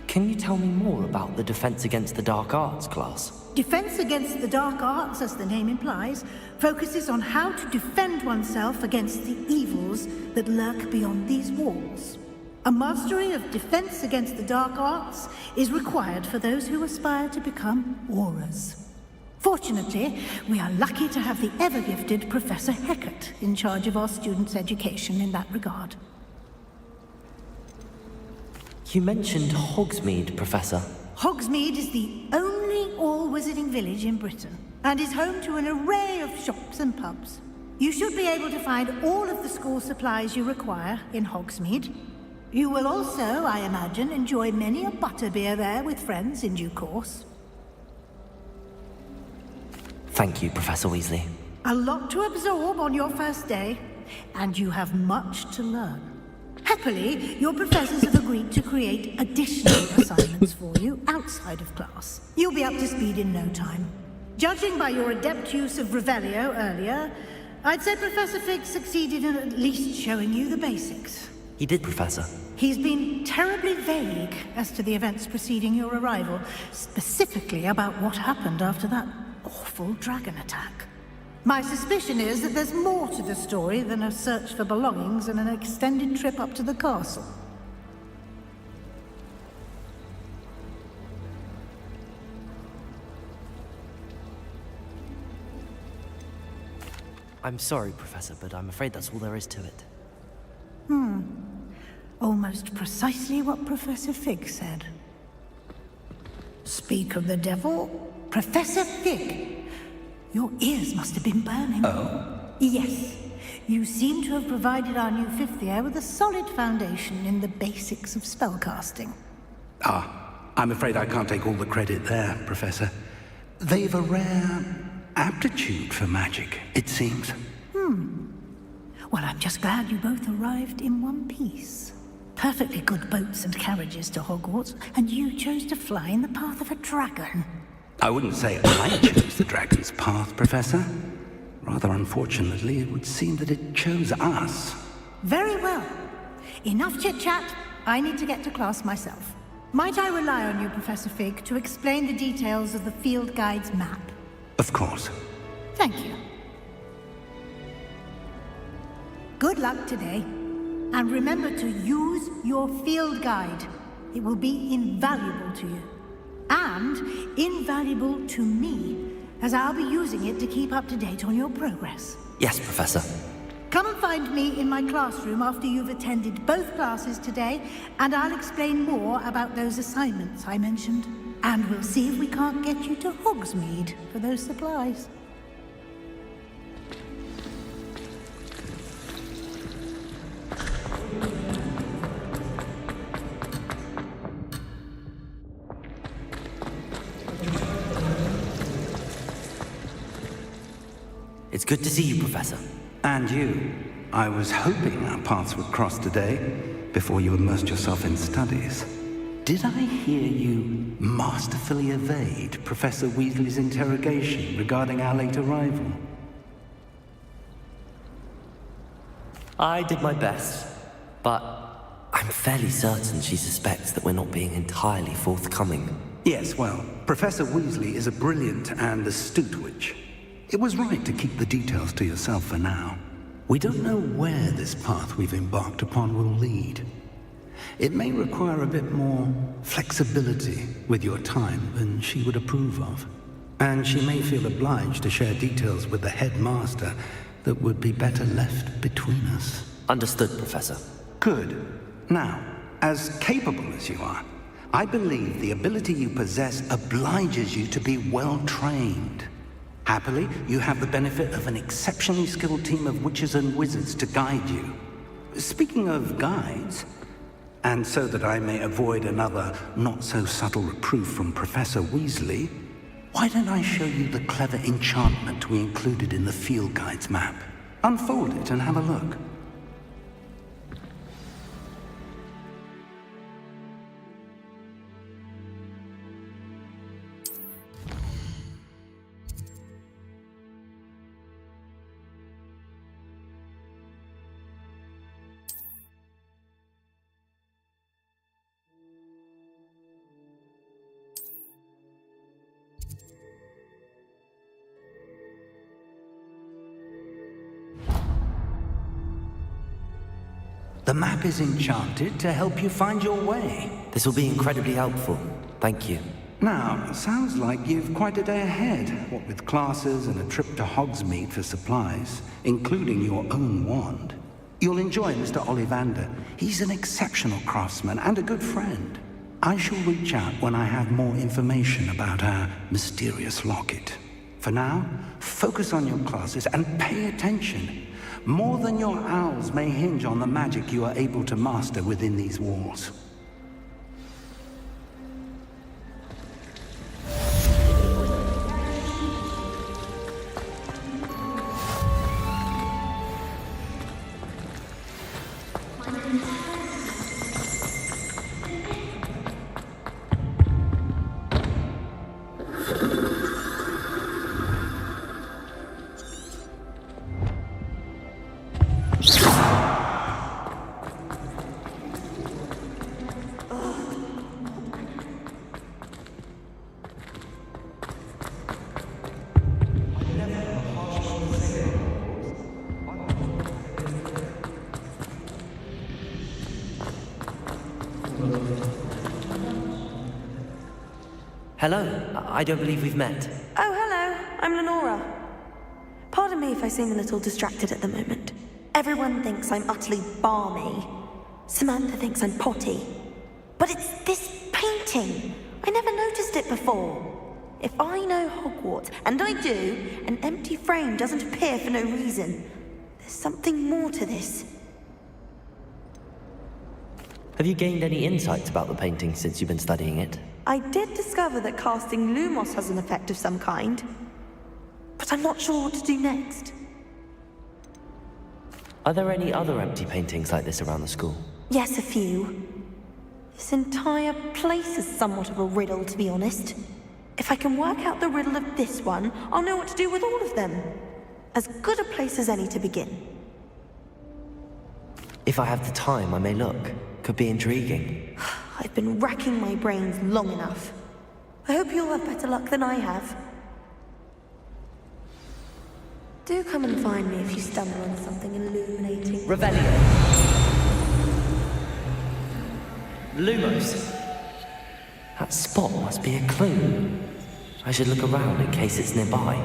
S2: Can you tell me more about the Defense Against the Dark Arts class?
S14: Defense Against the Dark Arts, as the name implies, focuses on how to defend oneself against the evils that lurk beyond these walls. A mastery of Defense Against the Dark Arts is required for those who aspire to become Aurors. Fortunately, we are lucky to have the ever-gifted Professor Heckert in charge of our students' education in that regard.
S2: You mentioned Hogsmeade, Professor.
S14: Hogsmeade is the only all-wizarding village in Britain and is home to an array of shops and pubs. You should be able to find all of the school supplies you require in Hogsmeade. You will also, I imagine, enjoy many a butterbeer there with friends in due course.
S2: Thank you, Professor Weasley.
S14: A lot to absorb on your first day, and you have much to learn. Happily, your professors have agreed to create additional assignments for you outside of class. You'll be up to speed in no time. Judging by your adept use of Revelio earlier, I'd say Professor Fig succeeded in at least showing you the basics.
S2: He did, Professor.
S14: He's been terribly vague as to the events preceding your arrival, specifically about what happened after that awful dragon attack. My suspicion is that there's more to the story than a search for belongings and an extended trip up to the castle.
S2: I'm sorry, Professor, but I'm afraid that's all there is to it.
S14: Almost precisely what Professor Fig said. Speak of the devil, Professor Fig. Your ears must have been burning.
S7: Oh?
S14: Yes. You seem to have provided our new fifth year with a solid foundation in the basics of spellcasting.
S15: I'm afraid I can't take all the credit there, Professor. They've a rare aptitude for magic, it seems.
S14: Well, I'm just glad you both arrived in one piece. Perfectly good boats and carriages to Hogwarts, and you chose to fly in the path of a dragon.
S15: I wouldn't say I chose the dragon's path, Professor. Rather unfortunately, it would seem that it chose us.
S14: Very well. Enough chit-chat. I need to get to class myself. Might I rely on you, Professor Fig, to explain the details of the field guide's map?
S15: Of course.
S14: Thank you. Good luck today. And remember to use your field guide. It will be invaluable to you. And invaluable to me, as I'll be using it to keep up to date on your progress.
S2: Yes, Professor.
S14: Come and find me in my classroom after you've attended both classes today, and I'll explain more about those assignments I mentioned. And we'll see if we can't get you to Hogsmeade for those supplies.
S2: It's good to see you, Professor.
S15: And you. I was hoping our paths would cross today, before you immersed yourself in studies. Did I hear you masterfully evade Professor Weasley's interrogation regarding our late arrival?
S2: I did my best, but I'm fairly certain she suspects that we're not being entirely forthcoming.
S15: Yes, well, Professor Weasley is a brilliant and astute witch. It was right to keep the details to yourself for now. We don't know where this path we've embarked upon will lead. It may require a bit more flexibility with your time than she would approve of. And she may feel obliged to share details with the headmaster that would be better left between us.
S2: Understood, Professor.
S15: Good. Now, as capable as you are, I believe the ability you possess obliges you to be well trained. Happily, you have the benefit of an exceptionally skilled team of witches and wizards to guide you. Speaking of guides, and so that I may avoid another not-so-subtle reproof from Professor Weasley, why don't I show you the clever enchantment we included in the field guide's map? Unfold it and have a look. The map is enchanted to help you find your way.
S2: This will be incredibly helpful. Thank you.
S15: Now, sounds like you've quite a day ahead, what with classes and a trip to Hogsmeade for supplies, including your own wand. You'll enjoy Mr. Ollivander. He's an exceptional craftsman and a good friend. I shall reach out when I have more information about our mysterious locket. For now, focus on your classes and pay attention. More than your owls may hinge on the magic you are able to master within these walls.
S2: Hello, I don't believe we've met.
S16: Oh, hello, I'm Lenora. Pardon me if I seem a little distracted at the moment. Everyone thinks I'm utterly balmy. Samantha thinks I'm potty. But it's this painting. I never noticed it before. If I know Hogwarts, and I do, an empty frame doesn't appear for no reason. There's something more to this.
S2: Have you gained any insights about the painting since you've been studying it?
S16: I did discover that casting Lumos has an effect of some kind, but I'm not sure what to do next.
S2: Are there any other empty paintings like this around the school?
S16: Yes, a few. This entire place is somewhat of a riddle, to be honest. If I can work out the riddle of this one, I'll know what to do with all of them. As good a place as any to begin.
S2: If I have the time, I may look. Could be intriguing.
S16: I've been racking my brains long enough. I hope you'll have better luck than I have. Do come and find me if you stumble on something illuminating.
S2: Revelio. Lumos. That spot must be a clue. I should look around in case it's nearby.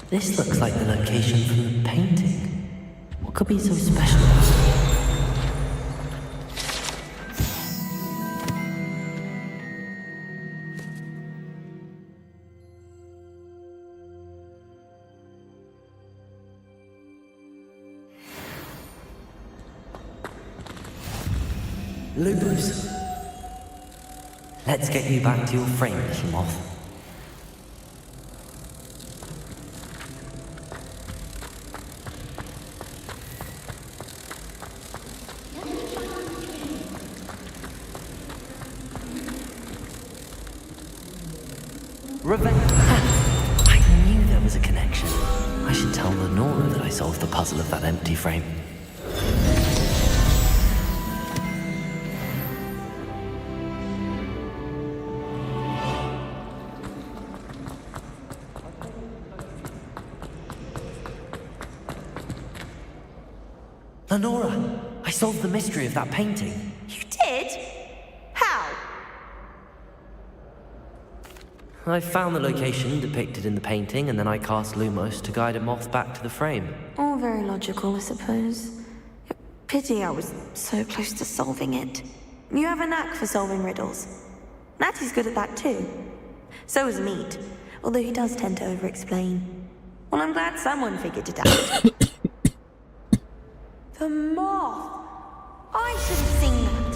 S2: This looks like the location from the painting. What could be so special? Lupus. Let's get you back to your frame, little moth. I knew there was a connection. I should tell Lenora that I solved the puzzle of that empty frame. Lenora, I solved the mystery of that painting.
S16: You did? How?
S2: I found the location depicted in the painting, and then I cast Lumos to guide a moth back to the frame.
S16: All very logical, I suppose. Pity I was so close to solving it. You have a knack for solving riddles. Natty's good at that too. So is Meat, although he does tend to over-explain. Well, I'm glad someone figured it out. The moth! I should have seen that.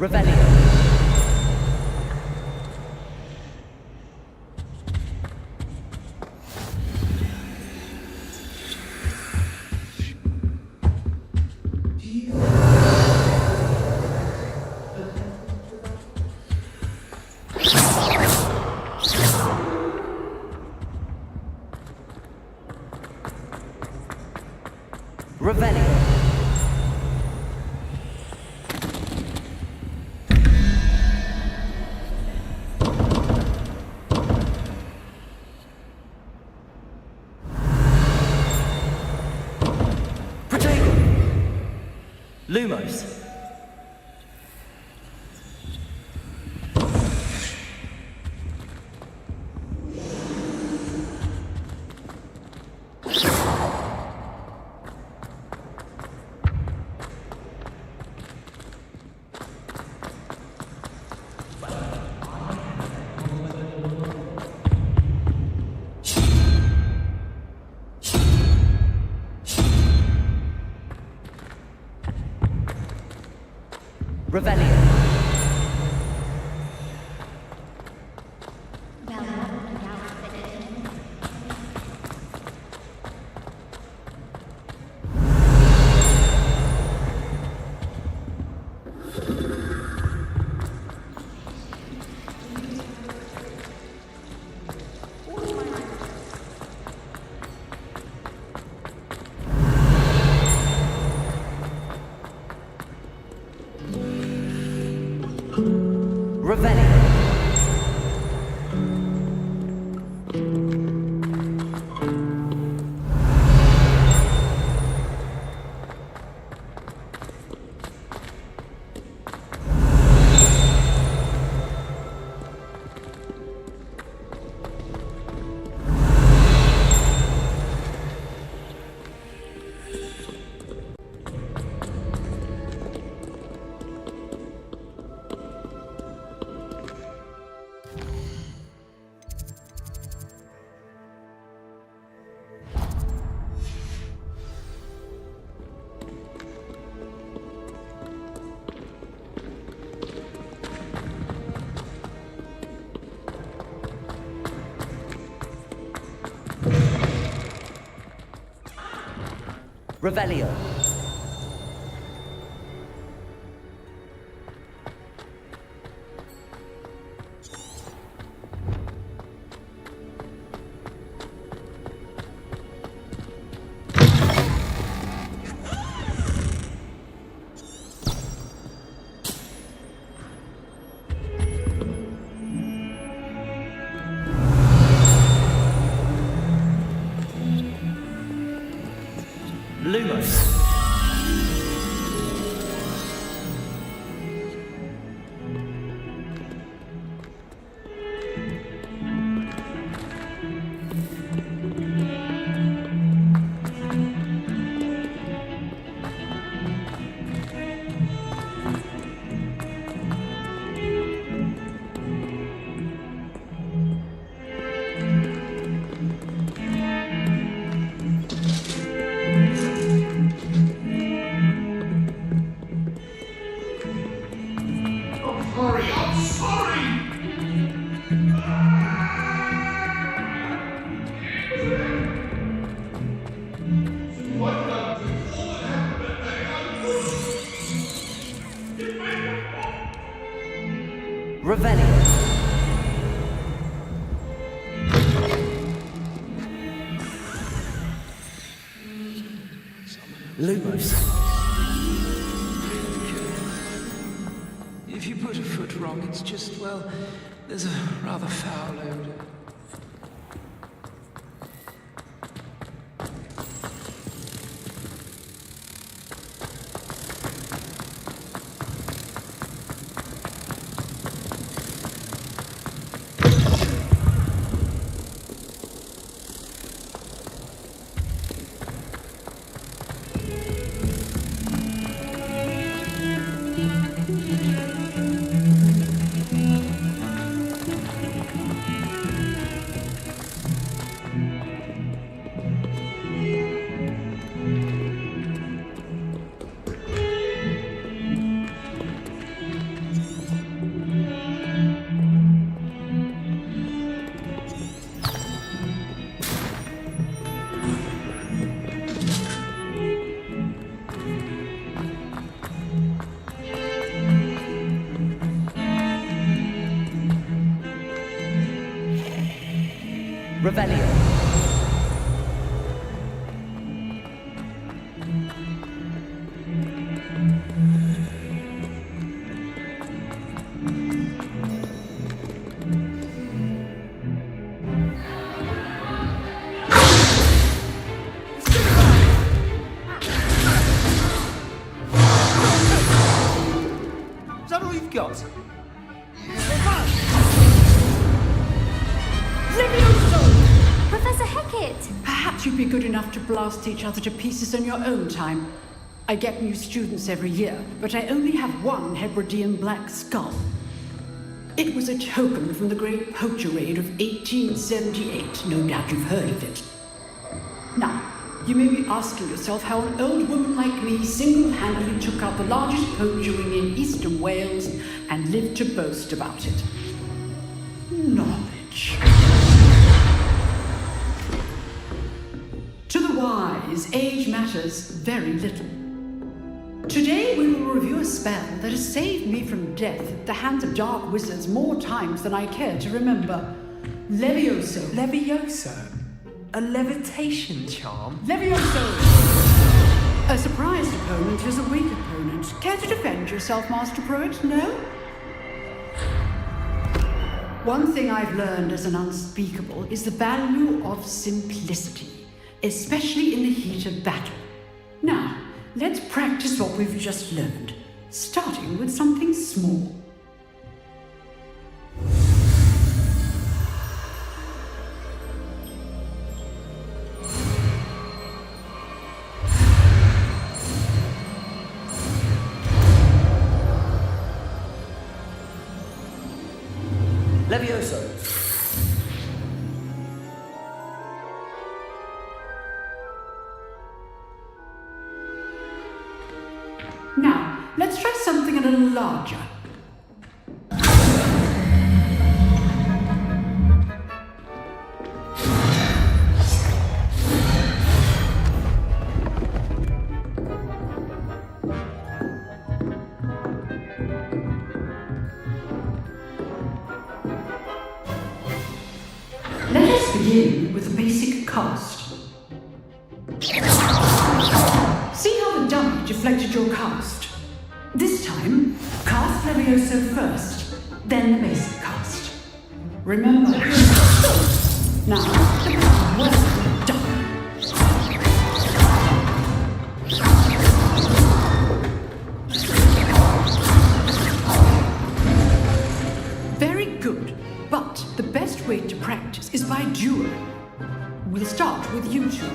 S2: Revelio. Revelio. Protego. Lumos. Revelio. Revelio. Revelio. Lumos. Revelio. Lumos.
S17: If you put a foot wrong, it's just, well, there's a rather foul odor.
S2: Revelio.
S3: Is that all you've got?
S11: Professor Hecat!
S18: Perhaps you'd be good enough to blast each other to pieces on your own time. I get new students every year, but I only have one Hebridean black skull. It was a token from the Great Poacher Raid of 1878. No doubt you've heard of it. Now, you may be asking yourself how an old woman like me single-handedly took out the largest poacher ring in eastern Wales and lived to boast about it. Knowledge. To the wise, age matters very little. Today we will review a spell that has saved me from death at the hands of dark wizards more times than I care to remember. Levioso.
S17: Levioso? A levitation charm?
S18: Levioso! A surprised opponent is a weak opponent. Care to defend yourself, Master Pruitt? No? One thing I've learned as an unspeakable is the value of simplicity, especially in the heat of battle. Now, let's practice what we've just learned, starting with something small.
S2: Levioso.
S18: Now, let's try something a little larger. Let us begin with a basic cast. See how the dummy deflected your cast? This time, cast Levioso first, then the basic cast. Remember, now, well done. Very good, but the best way to practice is by duel. We'll start with you two.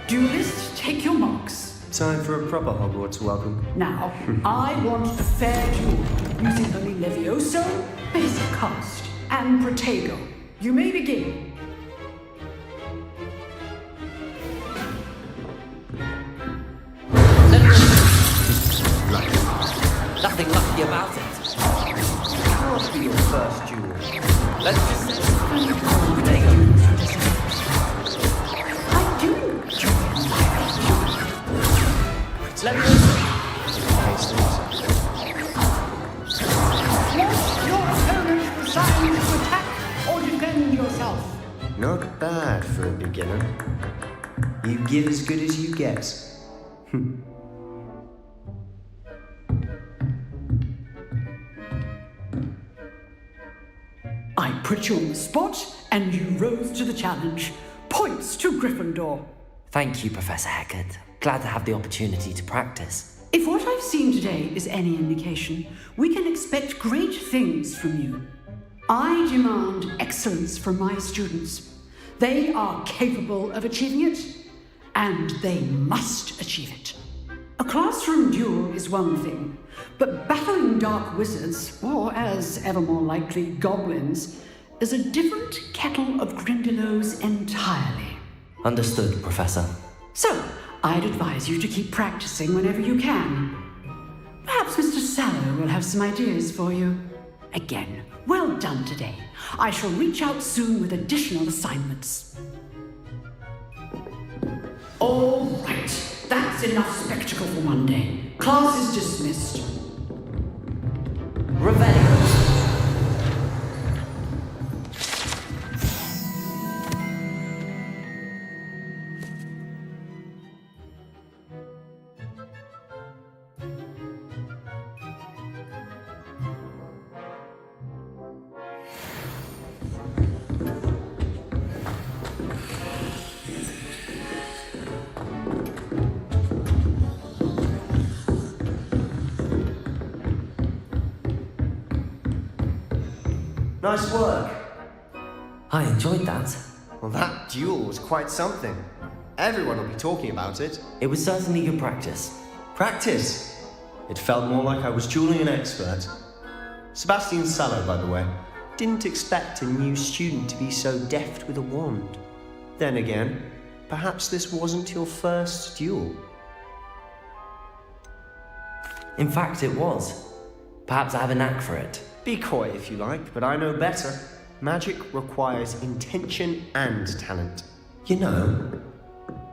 S18: Duelists, take your marks.
S19: Time for a proper Hogwarts welcome.
S18: Now, I want a fair duel, using only Levioso, basic cast, and Protego. You may begin.
S2: Nothing lucky about it.
S19: How must be your first duel?
S2: Let's just say
S18: I do enjoy Let your opponent decide to attack or defend yourself.
S19: Not bad for a beginner. You give as good as you get.
S18: I put you on the spot, and you rose to the challenge. Points to Gryffindor.
S2: Thank you, Professor Hecat. Glad to have the opportunity to practice.
S18: If what I've seen today is any indication, we can expect great things from you. I demand excellence from my students. They are capable of achieving it, and they must achieve it. A classroom duel is one thing, but battling dark wizards, or as ever more likely, goblins, is a different kettle of Grindylows entirely.
S2: Understood, Professor.
S18: So, I'd advise you to keep practicing whenever you can. Perhaps Mr. Sallow will have some ideas for you. Again, well done today. I shall reach out soon with additional assignments. All right, that's enough spectacle for one day. Class is dismissed.
S2: Revelio.
S19: Nice work.
S2: I enjoyed that.
S19: Well, that duel was quite something. Everyone will be talking about it.
S2: It was certainly good practice.
S19: Practice? It felt more like I was dueling an expert. Sebastian Sallow, by the way. Didn't expect a new student to be so deft with a wand. Then again, perhaps this wasn't your first duel.
S2: In fact, it was. Perhaps I have a knack for it.
S19: Be coy if you like, but I know better. Magic requires intention and talent. You know,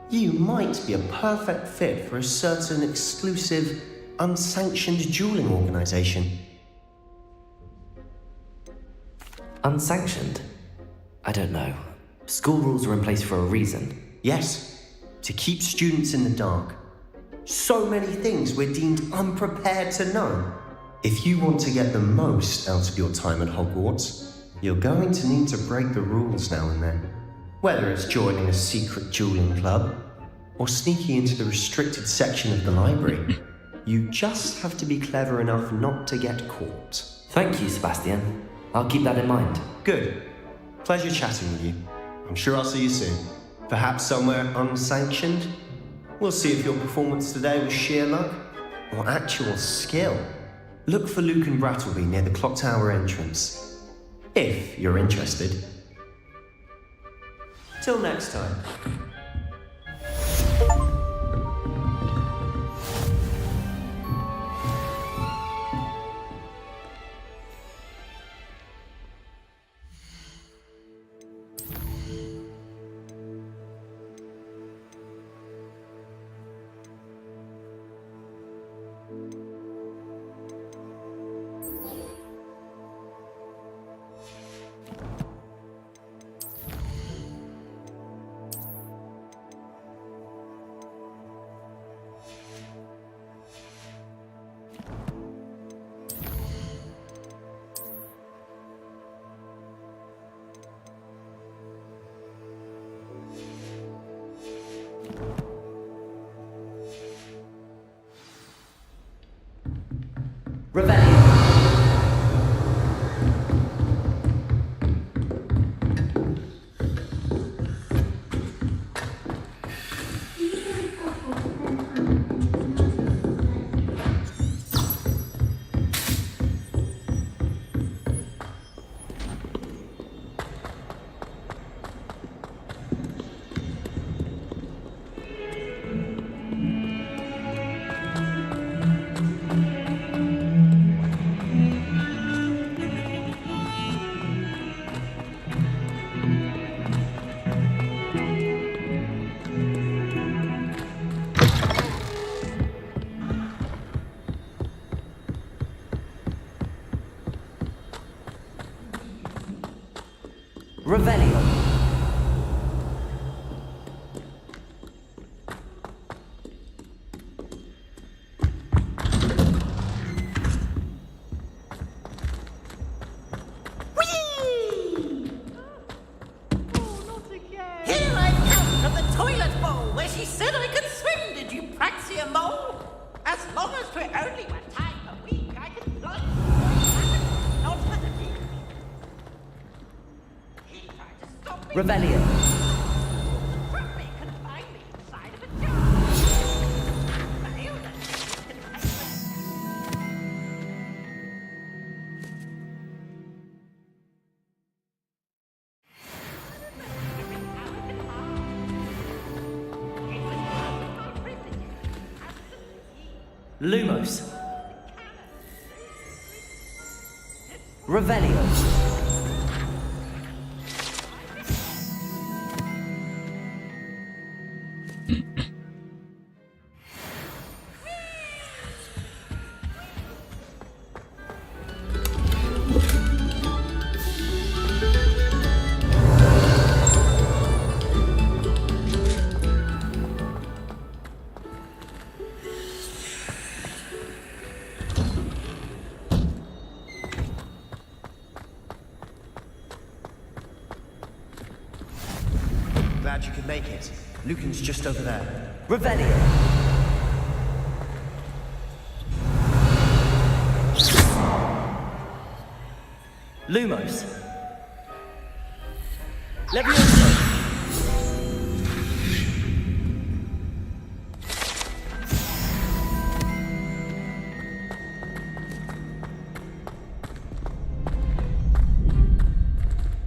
S19: you might be a perfect fit for a certain exclusive, unsanctioned dueling organization.
S2: Unsanctioned? I don't know. School rules are in place for a reason.
S19: Yes, to keep students in the dark. So many things we're deemed unprepared to know. If you want to get the most out of your time at Hogwarts, you're going to need to break the rules now and then. Whether it's joining a secret dueling club, or sneaking into the restricted section of the library, you just have to be clever enough not to get caught.
S2: Thank you, Sebastian. I'll keep that in mind.
S19: Good. Pleasure chatting with you. I'm sure I'll see you soon. Perhaps somewhere unsanctioned? We'll see if your performance today was sheer luck or actual skill. Look for Luke and Brattleby near the clock tower entrance. If you're interested. Till next time.
S2: Revelio! Revelio.
S8: Here I come from the toilet bowl where she said I could swim, did you praxia mole? As long as we're only one time a week, I can fly. Not for the deep. He tried to stop me.
S2: Revelio.
S8: Trap me, confine me inside of a jar. Failed at
S2: Lumos. Revelio.
S19: Glad you could make it. Lucan's just over there.
S2: Revelio. Lumos.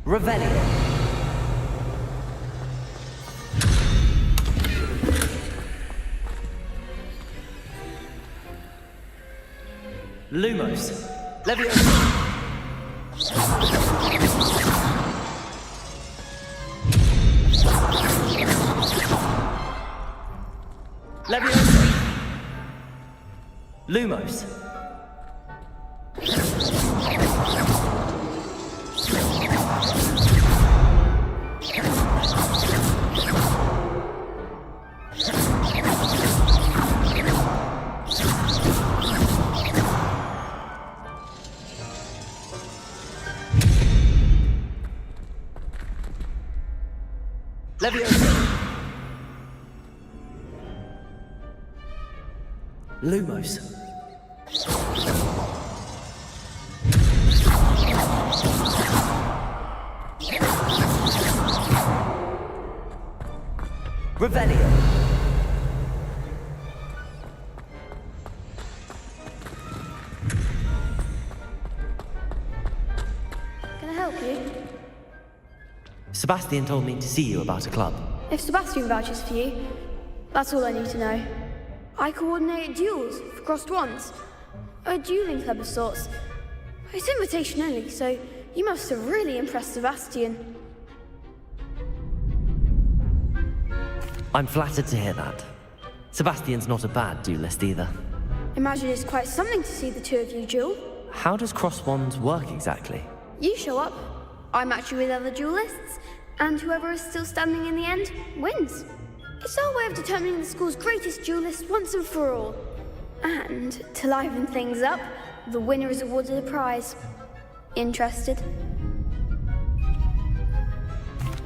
S2: Revelio. Lumos. Leviosa. Leviosa. Lumos. Leviosa. Lumos. Revelio.
S16: Can I help you?
S2: Sebastian told me to see you about a club.
S16: If Sebastian vouches for you, that's all I need to know. I coordinate duels for crossed ones. A dueling club of sorts. It's invitation only, so you must have really impressed Sebastian.
S2: I'm flattered to hear that. Sebastian's not a bad duelist either.
S16: Imagine it's quite something to see the two of you duel.
S2: How does cross wands work exactly?
S16: You show up, I match you with other duelists, and whoever is still standing in the end wins. It's our way of determining the school's greatest duelist once and for all. And to liven things up, the winner is awarded a prize. Interested?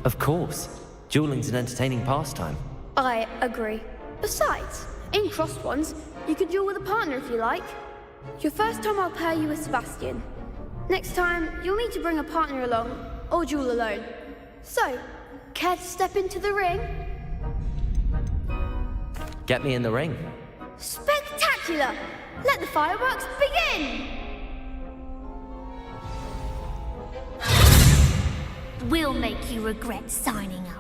S2: Of course. Dueling's an entertaining pastime.
S16: I agree. Besides, in crossed ones, you can duel with a partner if you like. Your first time I'll pair you with Sebastian. Next time, you'll need to bring a partner along, or duel alone. So, care to step into the ring?
S2: Get me in the ring.
S16: Spectacular! Let the fireworks begin!
S11: We'll make you regret signing up.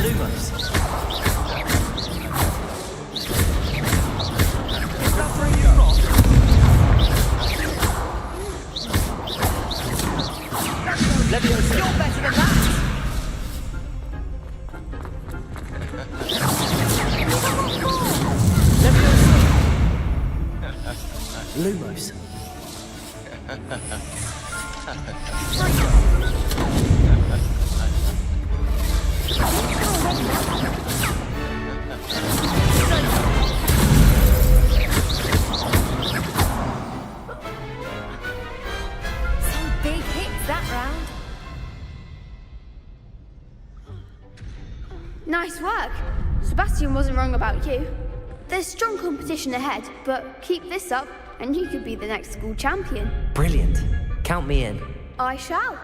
S2: Lumos. Leviosa. You're better than that. Leviosa. Lumos.
S16: Some big hits that round. Nice work. Sebastian wasn't wrong about you. There's strong competition ahead, but keep this up and you could be the next school champion.
S2: Brilliant. Count me in.
S16: I shall.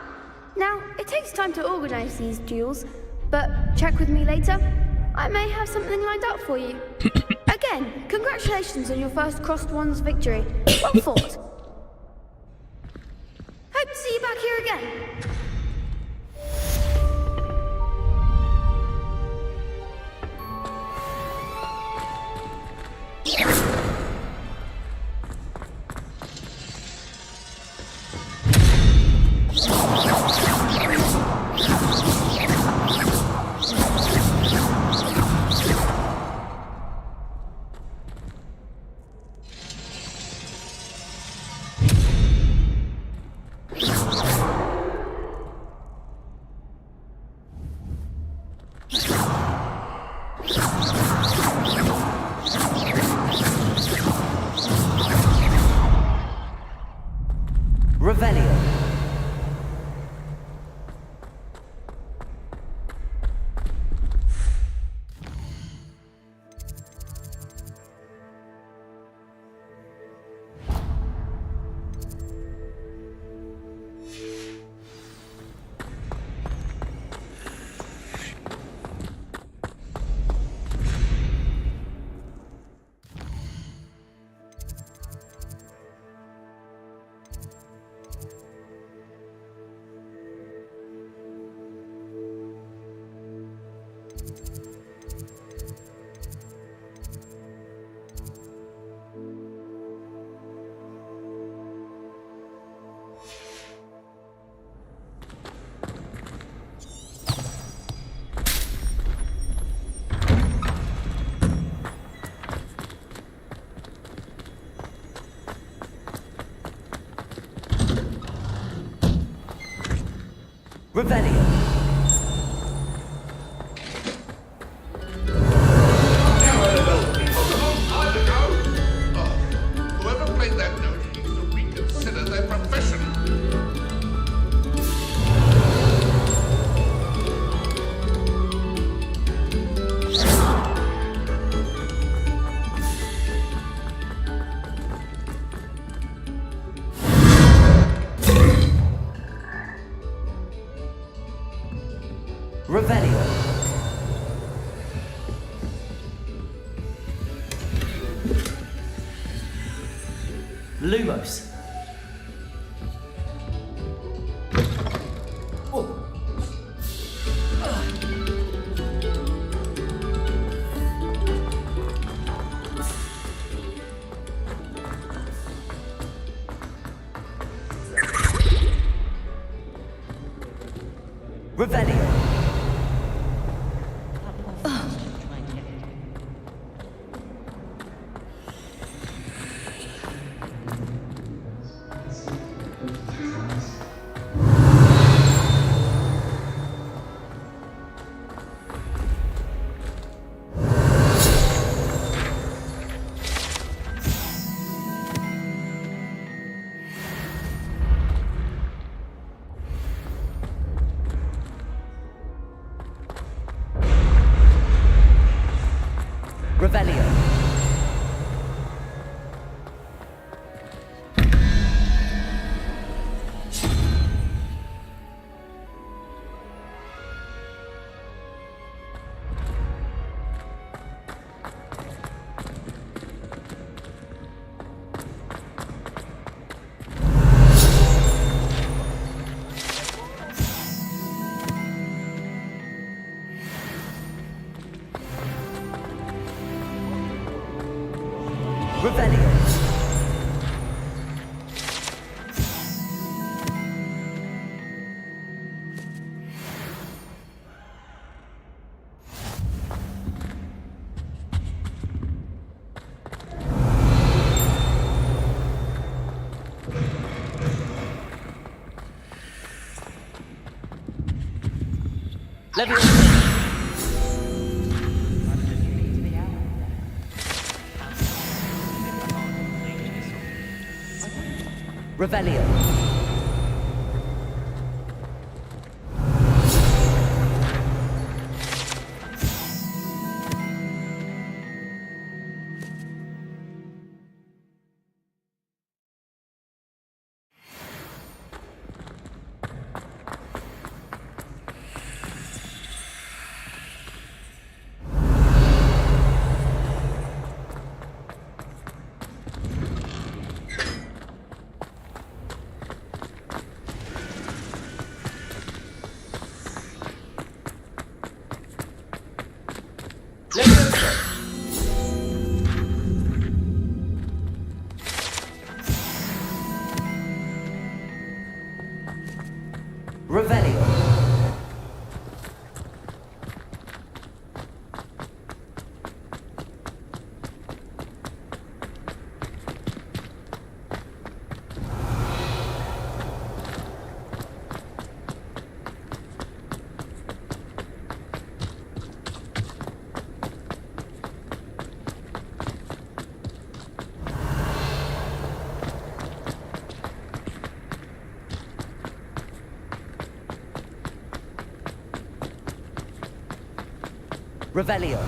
S16: Now, it takes time to organise these duels, but check with me later. I may have something lined up for you. Again, congratulations on your first crossed ones victory. Well fought. Hope to see you back here again.
S2: Revelio.
S20: Whoever played that note needs to reconsider their profession.
S2: Revelio. Lumos. Revelio. Revelio. Revelio. Revelio. Revelio. Revelio.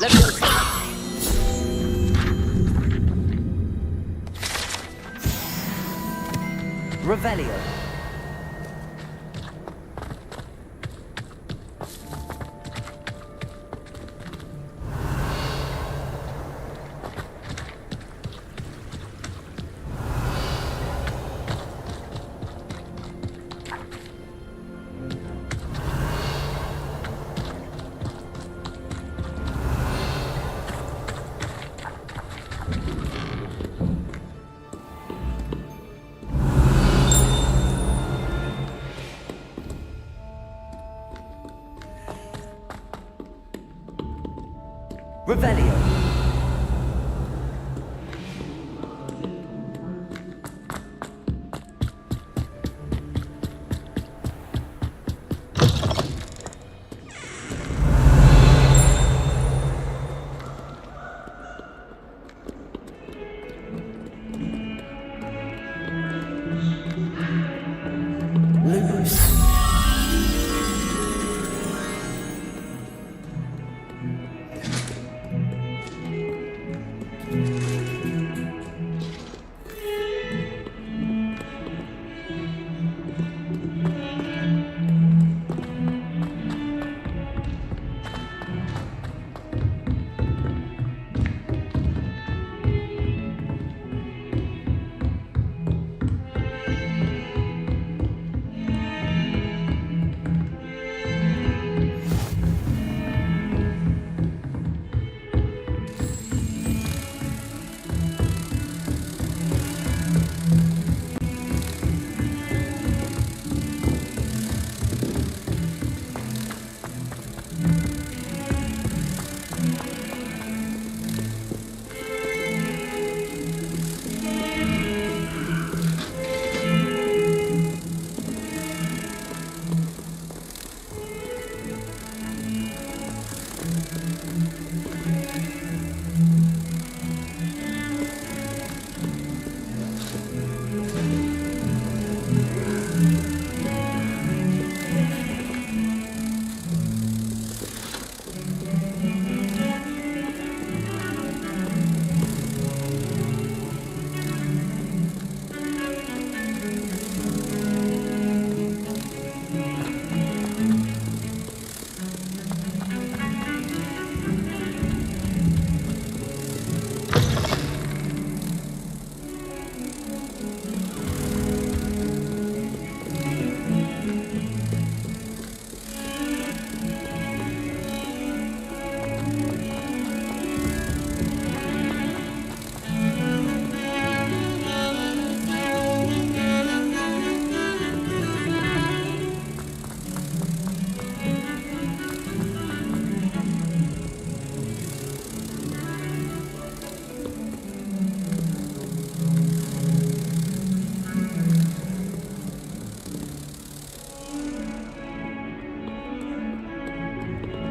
S2: Revelio. Revelio.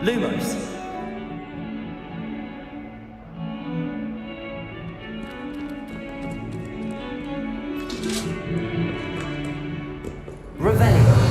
S2: Lumos. Revelio.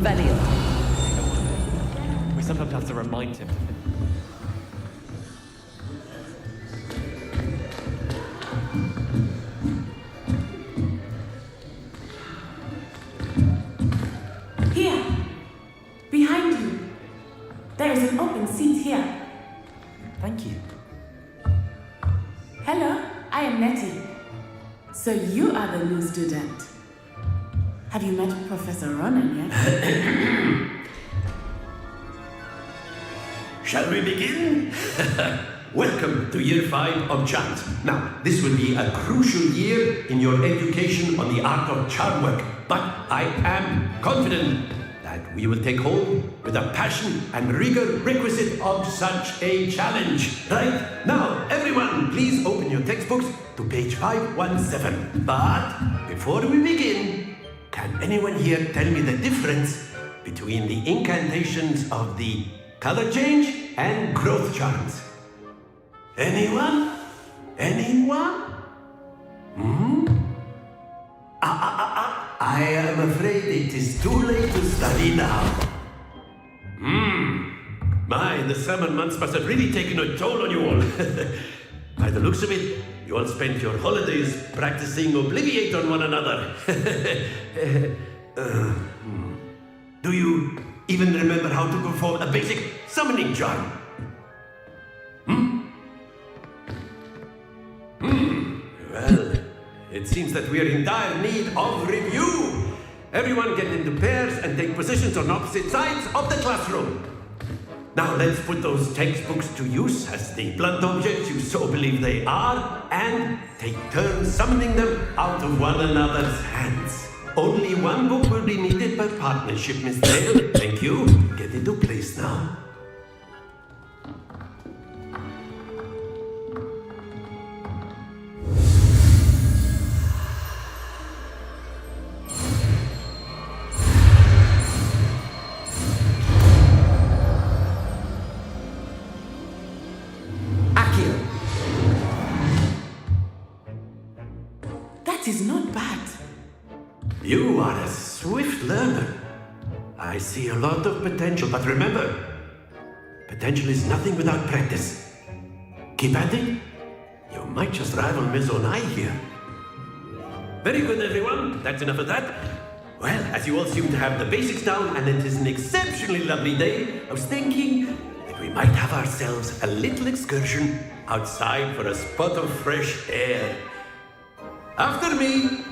S2: Revelio. We sometimes have to remind him.
S13: Here, behind you. There is an open seat here.
S2: Thank you.
S13: Hello, I am Nettie. So you are the new student. Have you met Professor Ronan yet?
S10: Shall we begin? Welcome to year 5 of Chant. Now, this will be a crucial year in your education on the art of charm work, but I am confident that we will take hold with the passion and rigor requisite of such a challenge. Right? Now, everyone, please open your textbooks to page 517. But before we begin, can anyone here tell me the difference between the incantations of the color change and growth charms? Anyone? Anyone? I am afraid it is too late to study now. My, the summer months must have really taken a toll on you all. By the looks of it, you all spent your holidays practicing Obliviate on one another. Do you even remember how to perform a basic summoning charm? Well, it seems that we are in dire need of review. Everyone get into pairs and take positions on opposite sides of the classroom. Now let's put those textbooks to use as the blunt objects you so believe they are, and take turns summoning them out of one another's hands. Only one book will be needed per partnership, Miss Dale. Thank you. Get into place now.
S13: That is not bad.
S10: You are a swift learner. I see a lot of potential, but remember, potential is nothing without practice. Keep at it. You might just rival Miss Onai here. Very good, everyone. That's enough of that. Well, as you all seem to have the basics down, and it is an exceptionally lovely day, I was thinking that we might have ourselves a little excursion outside for a spot of fresh air. After me.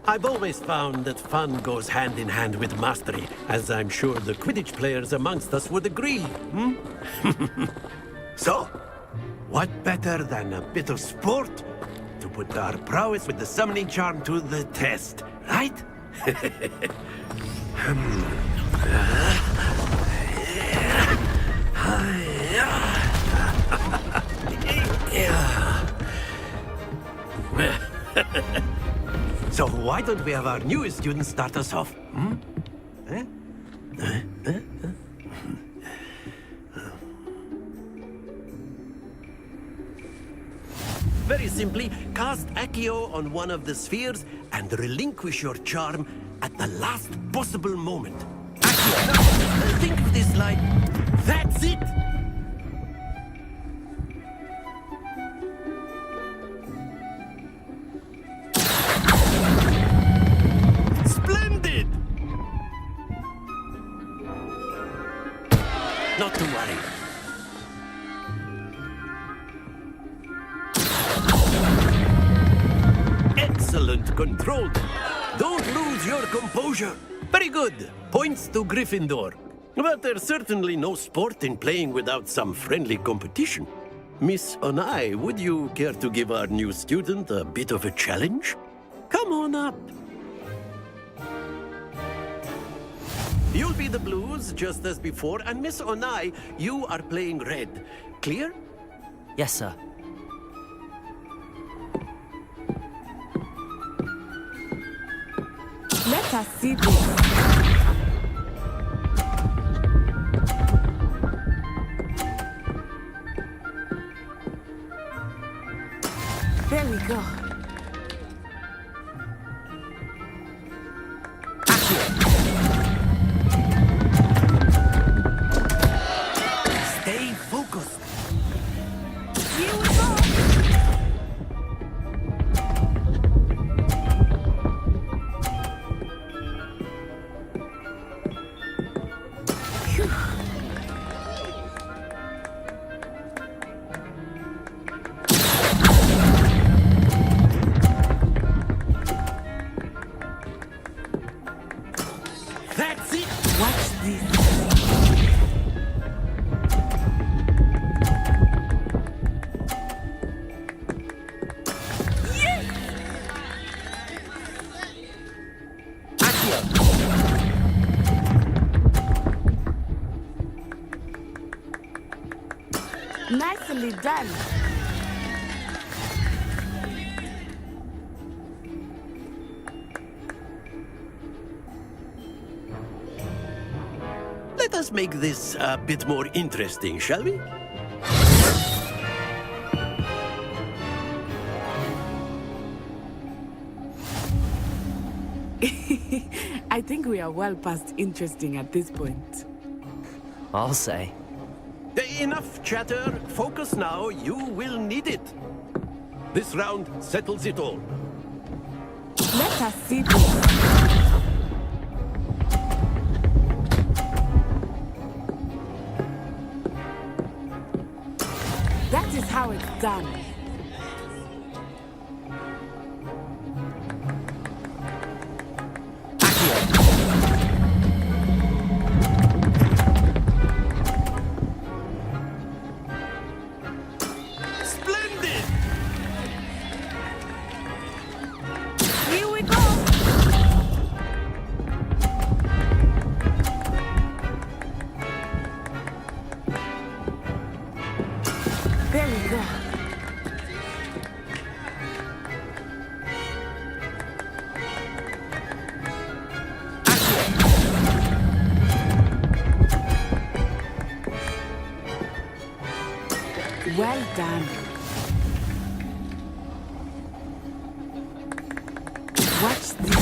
S10: I've always found that fun goes hand in hand with mastery, as I'm sure the Quidditch players amongst us would agree. So, what better than a bit of sport to put our prowess with the summoning charm to the test, right? So why don't we have our newest student start us off? Very simply, cast Accio on one of the spheres and relinquish your charm at the last possible moment. Accio, now, think of this like, that's it! Splendid! Not to worry. Excellent control. Don't lose your composure. Very good. Points to Gryffindor. But there's certainly no sport in playing without some friendly competition. Miss Onai, would you care to give our new student a bit of a challenge? Come on up. You'll be the blues, just as before, and Miss Onai, you are playing red. Clear?
S2: Yes, sir.
S13: Let us see this. There we go.
S10: Stay focused.
S13: Here we go.
S10: That's it.
S13: Watch this. Nicely done.
S10: Let us make this a bit more interesting, shall we?
S13: I think we are well past interesting at this point.
S19: I'll say.
S10: Enough chatter. Focus now. You will need it. This round settles it all.
S13: Let us see this. That is how it's done.
S10: Splendid!
S13: Here we go. There we go. Well done. Watch this.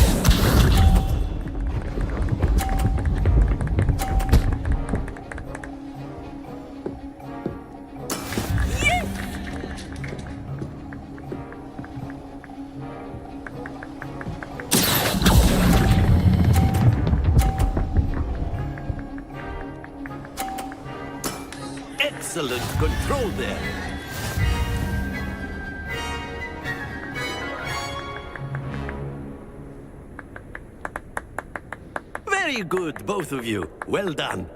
S10: Excellent control there. Very good, both of you. Well done.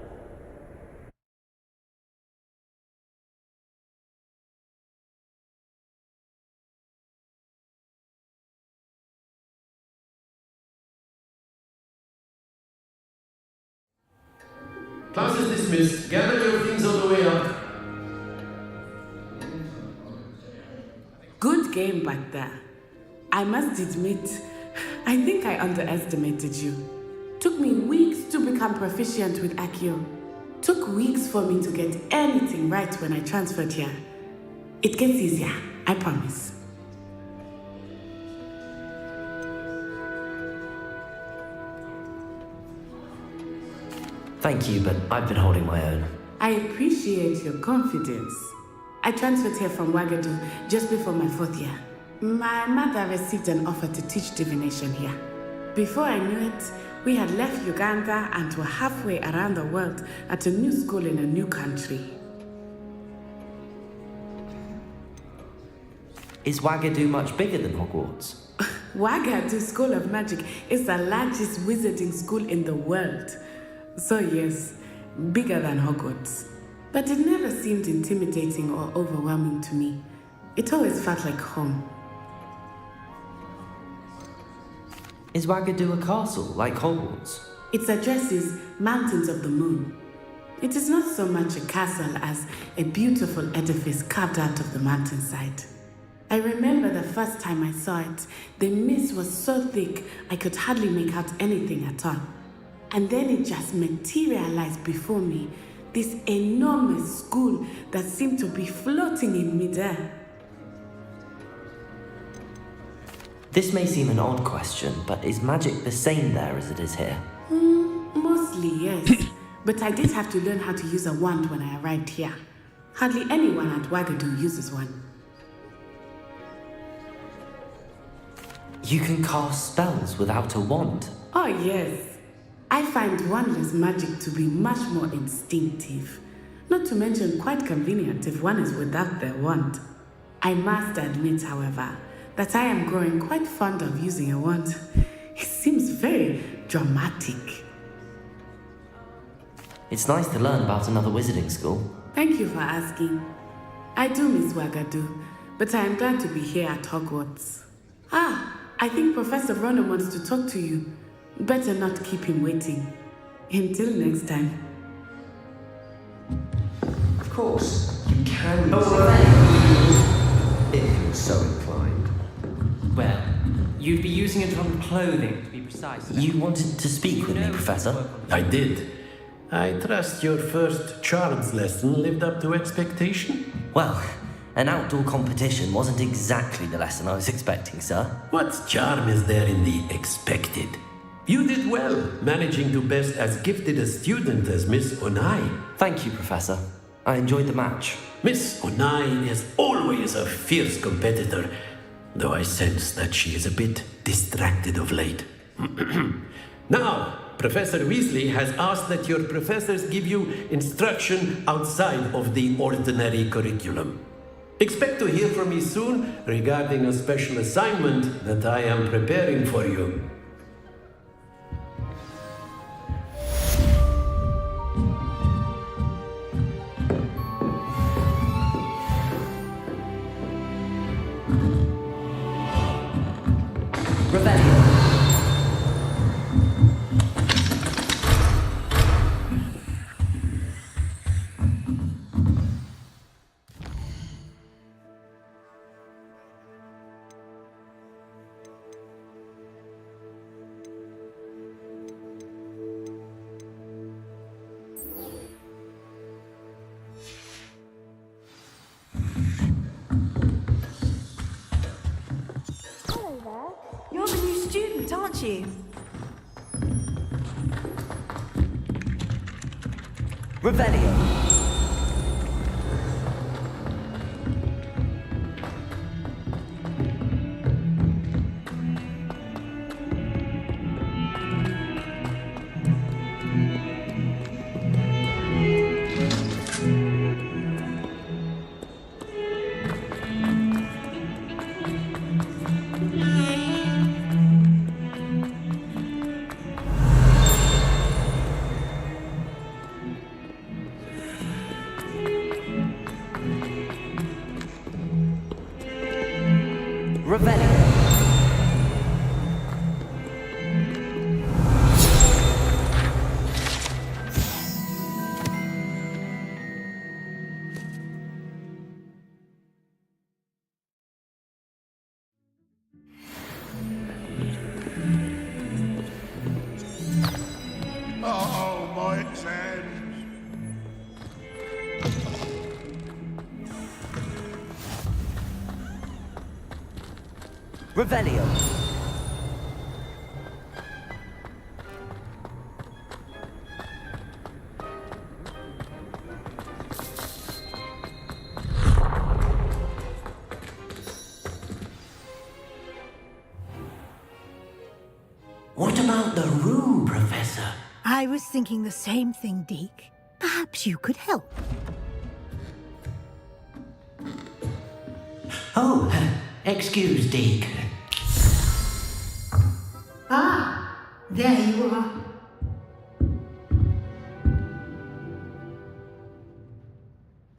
S12: Class is dismissed. Gather your things on the way up.
S13: Good game back there. I must admit, I think I underestimated you. Took me weeks to become proficient with Accio. Took weeks for me to get anything right when I transferred here. It gets easier, I promise.
S19: Thank you, but I've been holding my own.
S13: I appreciate your confidence. I transferred here from Wagadu just before my 4th year. My mother received an offer to teach divination here. Before I knew it, we had left Uganda and were halfway around the world at a new school in a new country.
S19: Is Wagadu much bigger than Hogwarts?
S13: Wagadu School of Magic is the largest wizarding school in the world. So yes, bigger than Hogwarts. But it never seemed intimidating or overwhelming to me. It always felt like home.
S19: Is Wagadu a castle, like Hogwarts?
S13: Its address is Mountains of the Moon. It is not so much a castle as a beautiful edifice carved out of the mountainside. I remember the first time I saw it, the mist was so thick I could hardly make out anything at all. And then it just materialized before me, this enormous school that seemed to be floating in midair.
S2: This may seem an odd question, but is magic the same there as it is here?
S13: Mostly, yes. But I did have to learn how to use a wand when I arrived here. Hardly anyone at Wagadu uses one.
S2: You can cast spells without a wand?
S13: Oh, yes. I find wandless magic to be much more instinctive. Not to mention quite convenient if one is without their wand. I must admit, however, that I am growing quite fond of using a wand. It seems very dramatic.
S2: It's nice to learn about another wizarding school.
S13: Thank you for asking. I do miss Wagadu, but I am glad to be here at Hogwarts. I think Professor Ronan wants to talk to you. Better not keep him waiting. Until next time.
S19: Of course, you can if you're so inclined.
S12: Well, you'd be using it on clothing, to be precise.
S2: You wanted to speak with me, Professor?
S10: I did. I trust your first charms lesson lived up to expectation?
S2: Well, an outdoor competition wasn't exactly the lesson I was expecting, sir.
S10: What charm is there in the expected? You did well, managing to best as gifted a student as Miss Onai.
S2: Thank you, Professor. I enjoyed the match.
S10: Miss Onai is always a fierce competitor, though I sense that she is a bit distracted of late. Now, Professor Weasley has asked that your professors give you instruction outside of the ordinary curriculum. Expect to hear from me soon regarding a special assignment that I am preparing for you.
S16: You're the new student, aren't you?
S2: Revelio.
S20: Oh, my exams.
S2: Revelio.
S6: What about the room, Professor?
S14: I was thinking the same thing, Deke. Perhaps you could help.
S6: Oh, excuse, Deke.
S14: Ah, there you are.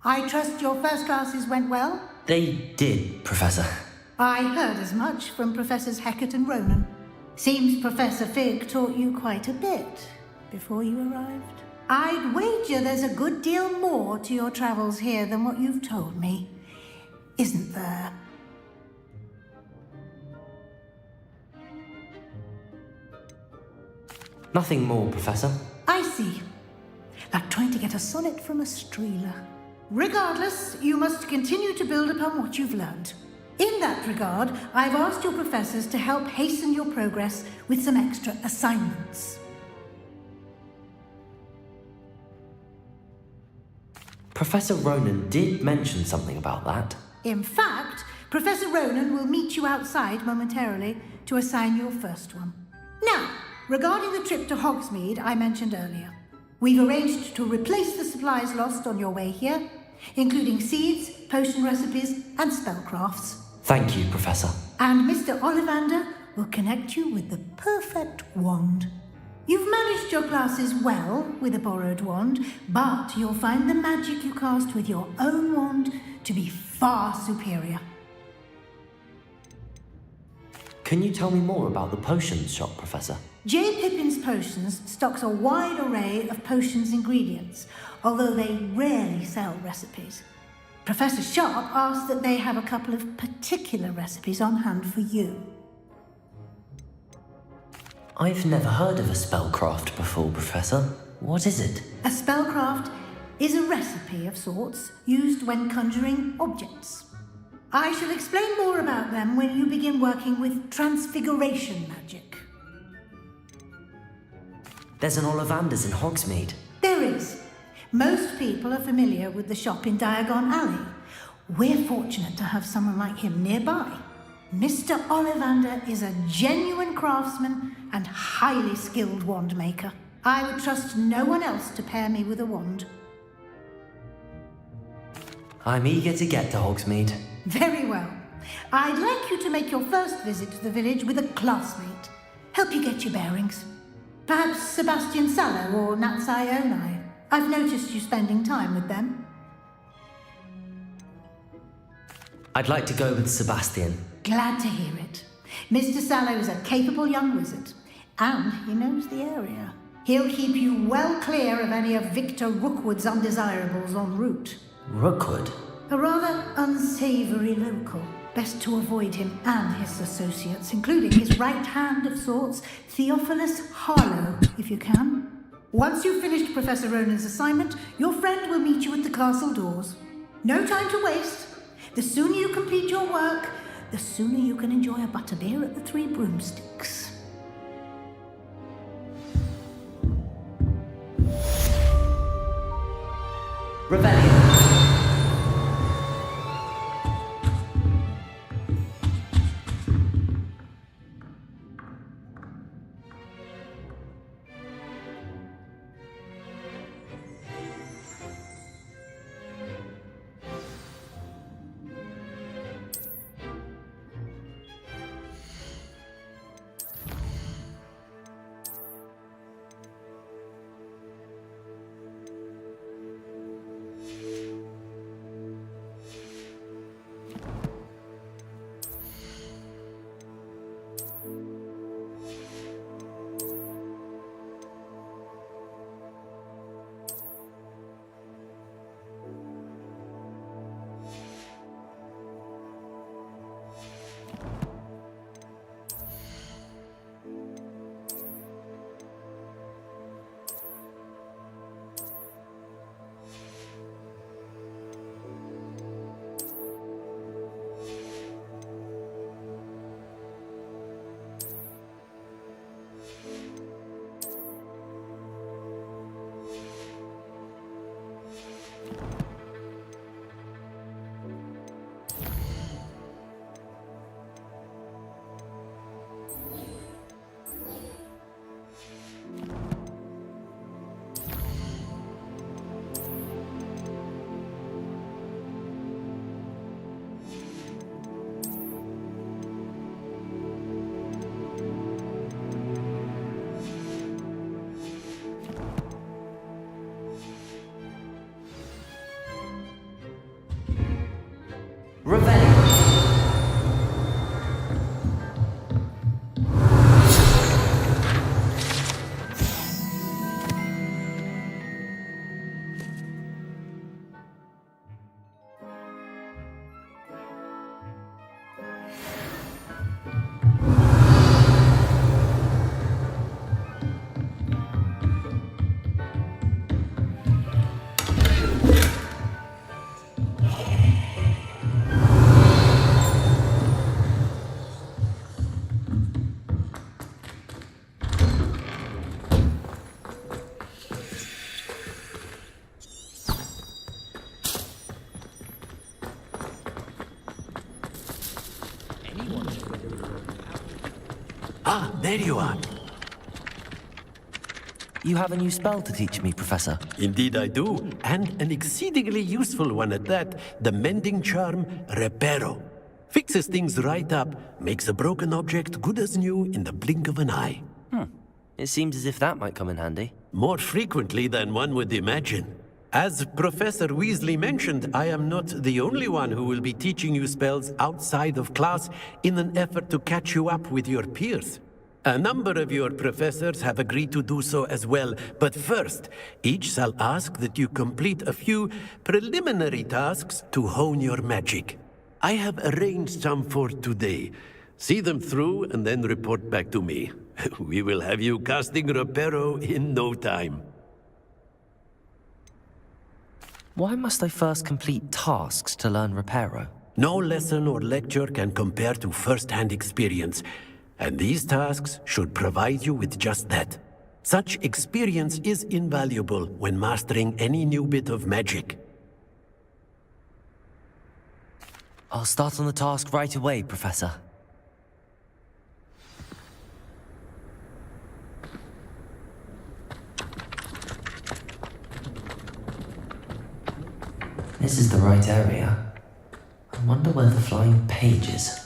S14: I trust your first classes went well?
S2: They did, Professor.
S14: I heard as much from Professors Hecat and Ronan. Seems Professor Fig taught you quite a bit before you arrived. I'd wager there's a good deal more to your travels here than what you've told me, isn't there?
S2: Nothing more, Professor.
S14: I see. Like trying to get a sonnet from a streeler. Regardless, you must continue to build upon what you've learned. In that regard, I've asked your professors to help hasten your progress with some extra assignments.
S2: Professor Ronan did mention something about that.
S14: In fact, Professor Ronan will meet you outside momentarily to assign your first one. Now, regarding the trip to Hogsmeade I mentioned earlier, we've arranged to replace the supplies lost on your way here, including seeds, potion recipes, and spellcrafts.
S2: Thank you, Professor.
S14: And Mr. Ollivander will connect you with the perfect wand. You've managed your classes well with a borrowed wand, but you'll find the magic you cast with your own wand to be far superior.
S2: Can you tell me more about the potions shop, Professor?
S14: J. Pippin's Potions stocks a wide array of potions ingredients, although they rarely sell recipes. Professor Sharp asked that they have a couple of particular recipes on hand for you.
S2: I've never heard of a spellcraft before, Professor. What is it?
S14: A spellcraft is a recipe of sorts used when conjuring objects. I shall explain more about them when you begin working with transfiguration magic.
S2: There's an Ollivander's in Hogsmeade.
S14: There is. Most people are familiar with the shop in Diagon Alley. We're fortunate to have someone like him nearby. Mr. Ollivander is a genuine craftsman and highly skilled wand maker. I would trust no one else to pair me with a wand.
S2: I'm eager to get to Hogsmeade.
S14: Very well. I'd like you to make your first visit to the village with a classmate. Help you get your bearings. Perhaps Sebastian Sallow or Natsai Onai. I've noticed you spending time with them.
S2: I'd like to go with Sebastian.
S14: Glad to hear it. Mr. Sallow is a capable young wizard, and he knows the area. He'll keep you well clear of any of Victor Rookwood's undesirables en route.
S2: Rookwood?
S14: A rather unsavoury local. Best to avoid him and his associates, including his right hand of sorts, Theophilus Harlow, if you can. Once you've finished Professor Ronan's assignment, your friend will meet you at the castle doors. No time to waste. The sooner you complete your work, the sooner you can enjoy a butterbeer at the Three Broomsticks.
S2: Rebellion.
S10: Ah, there you are.
S2: You have a new spell to teach me, Professor.
S10: Indeed I do, and an exceedingly useful one at that. The mending charm, Reparo. Fixes things right up, makes a broken object good as new in the blink of an eye.
S2: It seems as if that might come in handy.
S10: More frequently than one would imagine. As Professor Weasley mentioned, I am not the only one who will be teaching you spells outside of class in an effort to catch you up with your peers. A number of your professors have agreed to do so as well, but first, each shall ask that you complete a few preliminary tasks to hone your magic. I have arranged some for today. See them through and then report back to me. We will have you casting Reparo in no time.
S2: Why must I first complete tasks to learn Reparo?
S10: No lesson or lecture can compare to first-hand experience, and these tasks should provide you with just that. Such experience is invaluable when mastering any new bit of magic.
S2: I'll start on the task right away, Professor. This is the right area. I wonder where the flying page is.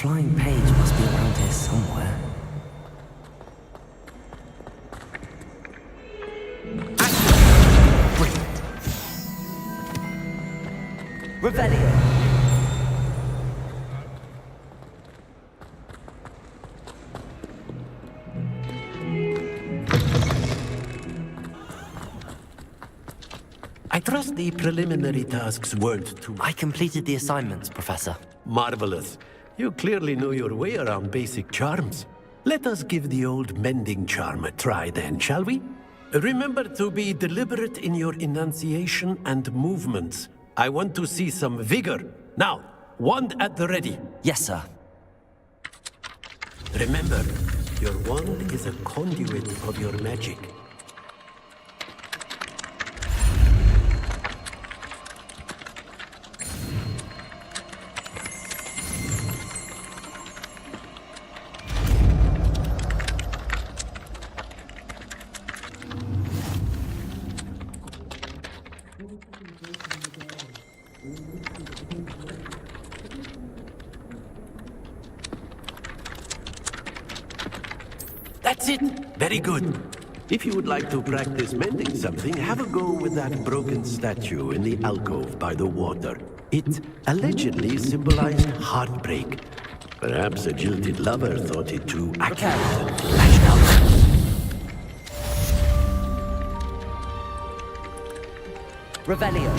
S2: Flying page must be around here somewhere. Brilliant. Revelio.
S10: I trust the preliminary tasks weren't too...
S2: I completed the assignments, Professor.
S10: Marvelous. You clearly know your way around basic charms. Let us give the old mending charm a try then, shall we? Remember to be deliberate in your enunciation and movements. I want to see some vigor. Now, wand at the ready.
S2: Yes, sir.
S10: Remember, your wand is a conduit of your magic. That's it! Very good. If you would like to practice mending something, have a go with that broken statue in the alcove by the water. It allegedly symbolized heartbreak. Perhaps a jilted lover thought it too accurate and lashed out.
S2: Revelio.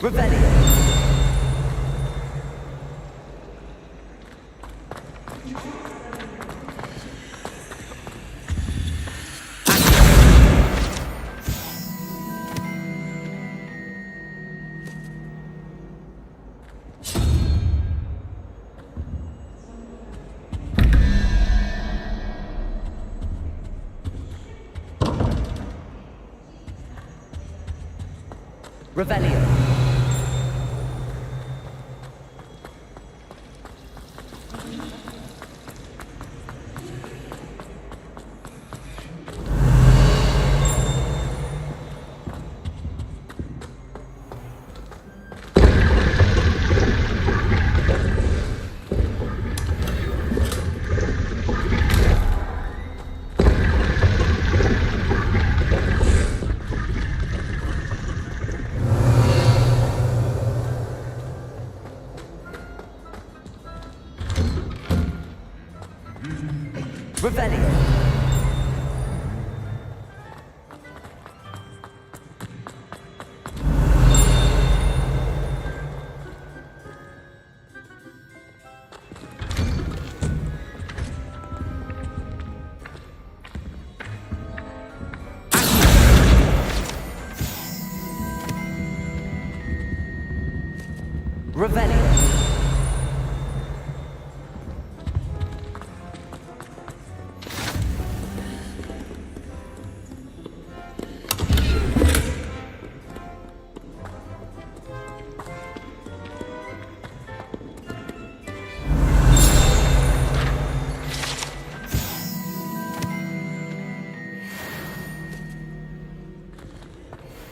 S2: Revelio. Revelio. Revelio.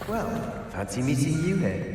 S19: Well, fancy meeting you here.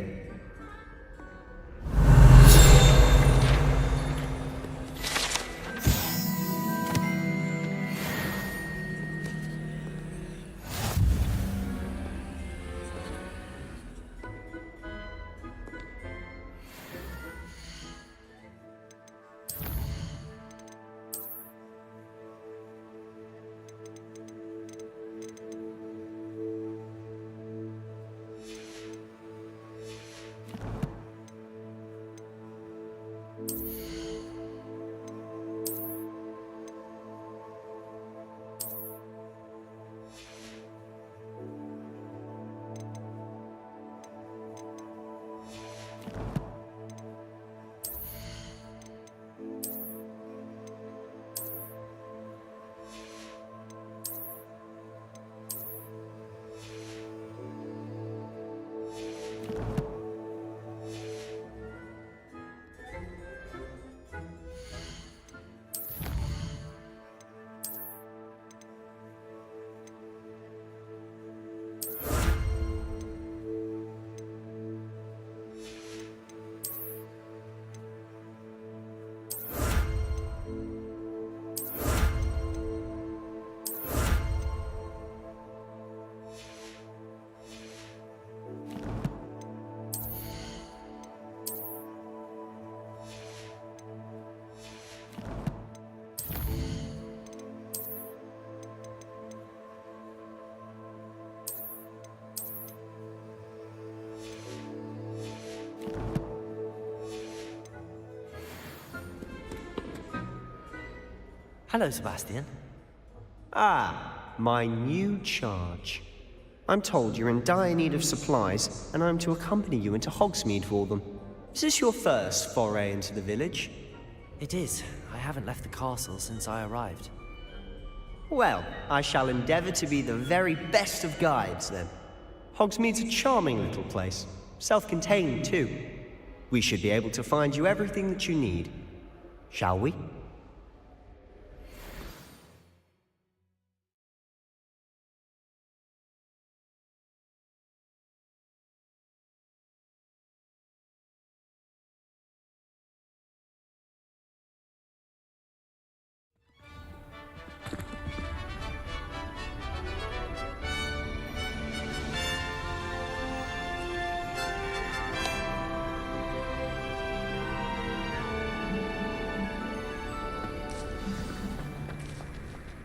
S19: Hello, Sebastian. Ah, my new charge. I'm told you're in dire need of supplies, and I'm to accompany you into Hogsmeade for them. Is this your first foray into the village?
S2: It is. I haven't left the castle since I arrived.
S19: Well, I shall endeavour to be the very best of guides, then. Hogsmeade's a charming little place. Self-contained, too. We should be able to find you everything that you need. Shall we?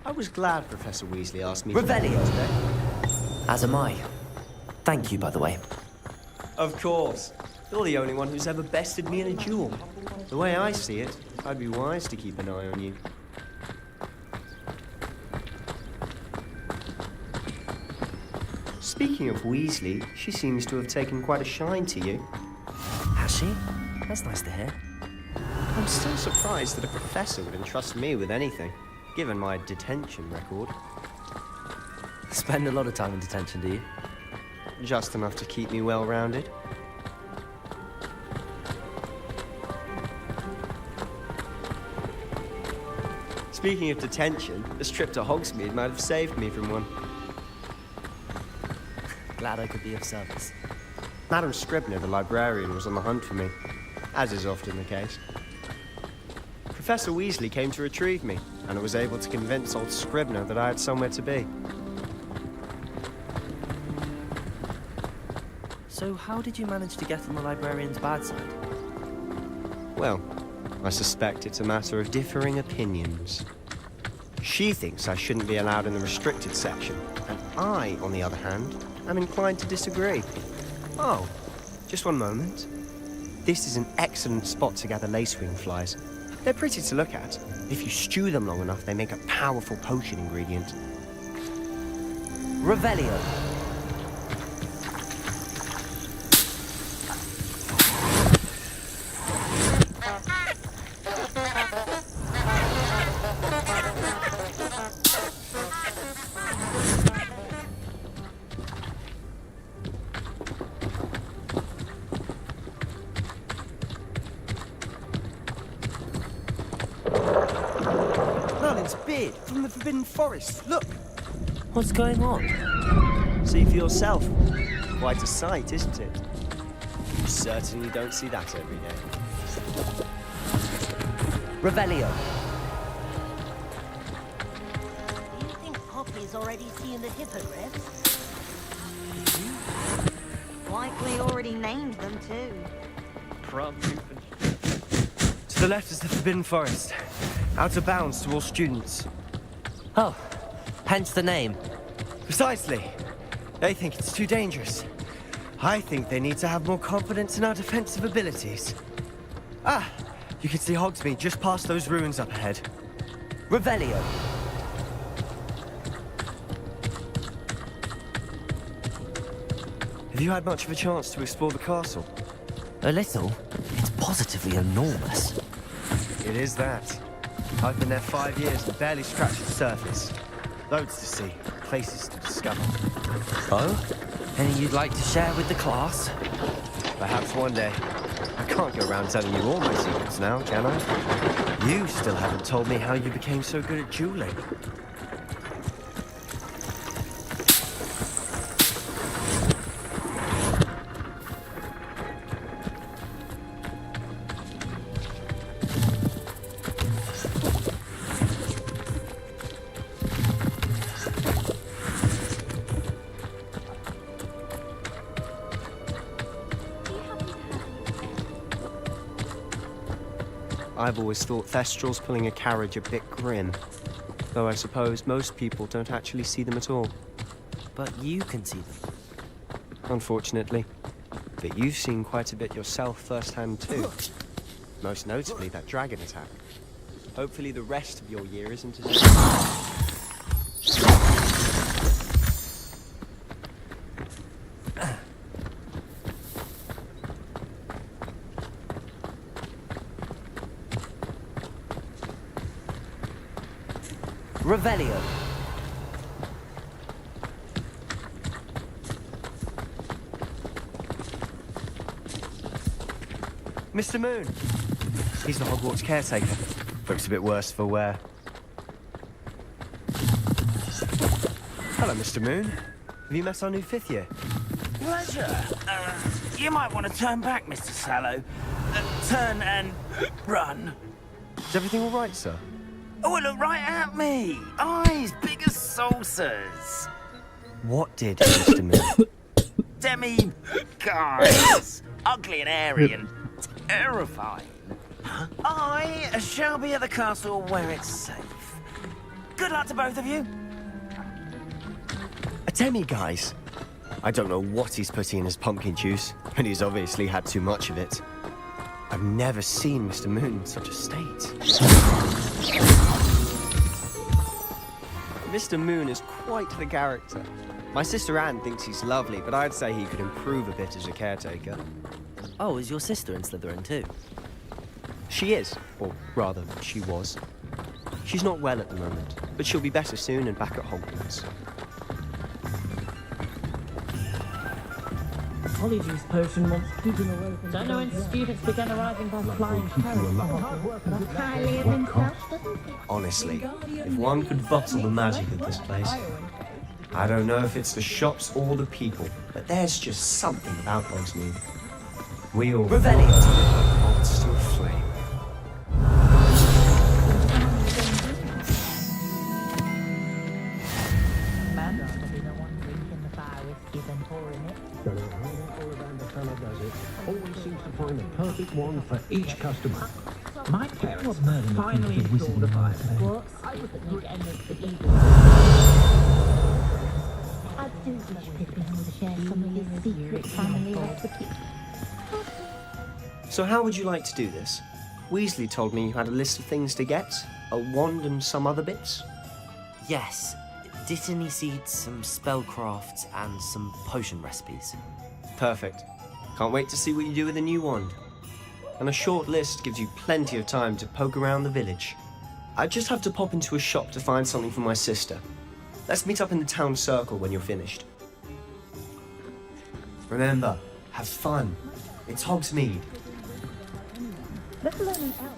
S19: I was glad Professor Weasley asked me
S2: Revelio
S19: today.
S2: As am I. Thank you, by the way.
S19: Of course. You're the only one who's ever bested me in a duel. The way I see it, I'd be wise to keep an eye on you. Speaking of Weasley, she seems to have taken quite a shine to you.
S5: Has she? That's nice to hear.
S19: I'm still surprised that a professor would entrust me with anything, given my detention record.
S5: Spend a lot of time in detention, do you?
S19: Just enough to keep me well-rounded. Speaking of detention, this trip to Hogsmeade might have saved me from one.
S5: Glad I could be of service.
S19: Madam Scribner, the librarian, was on the hunt for me, as is often the case. Professor Weasley came to retrieve me, and I was able to convince old Scribner that I had somewhere to be.
S5: So how did you manage to get on the librarian's bad side?
S19: Well, I suspect it's a matter of differing opinions. She thinks I shouldn't be allowed in the restricted section, and I, on the other hand, am inclined to disagree. Oh, just one moment. This is an excellent spot to gather lacewing flies. They're pretty to look at. If you stew them long enough, they make a powerful potion ingredient.
S5: Revelio.
S19: From the Forbidden Forest. Look!
S5: What's going on?
S19: See for yourself. Quite a sight, isn't it? You certainly don't see that every day.
S5: Revelio.
S8: Do you think Poppy's already seen the hippogriffs? Likely already named them too.
S19: To the left is the Forbidden Forest. Out of bounds to all students.
S5: Oh, hence the name.
S19: Precisely. They think it's too dangerous. I think they need to have more confidence in our defensive abilities. Ah, you can see Hogsmeade just past those ruins up ahead.
S5: Revelio.
S19: Have you had much of a chance to explore the castle?
S5: A little. It's positively enormous.
S19: It is that. I've been there 5 years and barely scratched the surface. Loads to see, places to discover.
S5: Oh? Any you'd like to share with the class?
S19: Perhaps one day. I can't go around telling you all my secrets now, can I? You still haven't told me how you became so good at dueling. I've always thought Thestrals pulling a carriage a bit grim, though I suppose most people don't actually see them at all.
S5: But you can see them.
S19: Unfortunately. But you've seen quite a bit yourself firsthand too. Most notably that dragon attack. Hopefully the rest of your year isn't as...
S5: Revelio.
S19: Mr. Moon. He's the Hogwarts caretaker. Looks a bit worse for wear. Hello, Mr. Moon. Have you met our new 5th year?
S6: Pleasure. You might want to turn back, Mr. Sallow. Turn and run.
S19: Is everything all right, sir?
S6: Oh, look right at me. Eyes big as saucers.
S19: What did, Mr. Moon?
S6: Demi guys. Ugly and airy and terrifying. I shall be at the castle where it's safe. Good luck to both of you.
S19: A demi-guise? I don't know what he's putting in his pumpkin juice, but he's obviously had too much of it. I've never seen Mr. Moon in such a state. Mr. Moon is quite the character. My sister Anne thinks he's lovely, but I'd say he could improve a bit as a caretaker.
S2: Oh, is your sister in Slytherin too?
S19: She is, or rather, she was. She's not well at the moment, but she'll be better soon and back at Hogwarts.
S8: Polyjuice juice potion wants keeping away from... Don't know when students began arriving by flying carrots. Highly of himself, doesn't he?
S19: Honestly, if one could bottle the magic of this place, I don't know if it's the shops or the people, but there's just something about Hogsmeade. We all moths to a flame.
S10: Don't know how that all-around the fellow does it. Always seems to find the perfect one for each customer.
S8: My parents finally installed a fireplace. I was at the end of the evil.
S11: I do wish Pippin would share some of his secret family recipes.
S19: So how would you like to do this? Weasley told me you had a list of things to get, a wand and some other bits.
S2: Yes. Dittany seeds, some spellcrafts, and some potion recipes.
S19: Perfect. Can't wait to see what you do with the new wand. And a short list gives you plenty of time to poke around the village. I just have to pop into a shop to find something for my sister. Let's meet up in the town circle when you're finished. Remember, have fun. It's Hogsmeade.
S11: Let's learn an elf.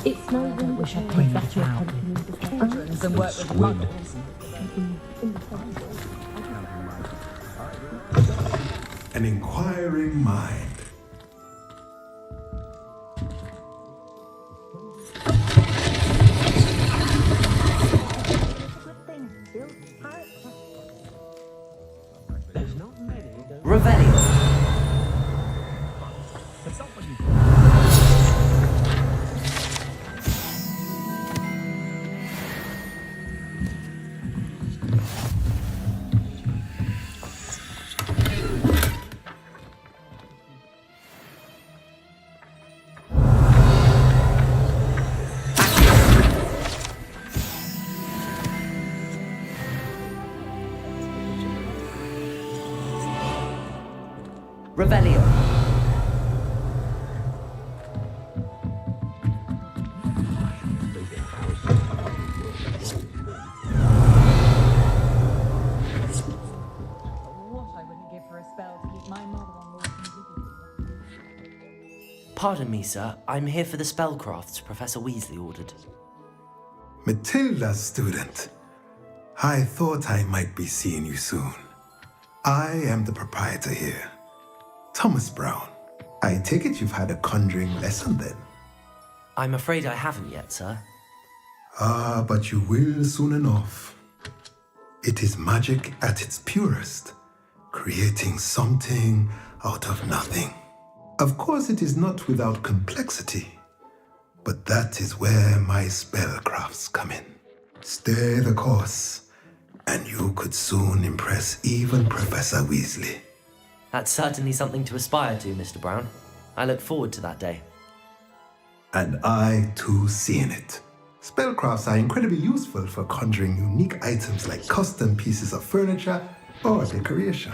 S11: It's no I wish I'd played that out with
S8: and work with mothers.
S20: An inquiring mind.
S2: Revelio. Revelio. Pardon me, sir. I'm here for the spellcrafts Professor Weasley ordered.
S20: Matilda's student. I thought I might be seeing you soon. I am the proprietor here, Thomas Brown. I take it you've had a conjuring lesson then?
S2: I'm afraid I haven't yet, sir.
S20: Ah, but you will soon enough. It is magic at its purest, creating something out of nothing. Of course, it is not without complexity, but that is where my spellcrafts come in. Stay the course, and you could soon impress even Professor Weasley.
S2: That's certainly something to aspire to, Mr. Brown. I look forward to that day.
S20: And I, too, seeing it. Spellcrafts are incredibly useful for conjuring unique items like custom pieces of furniture or decoration.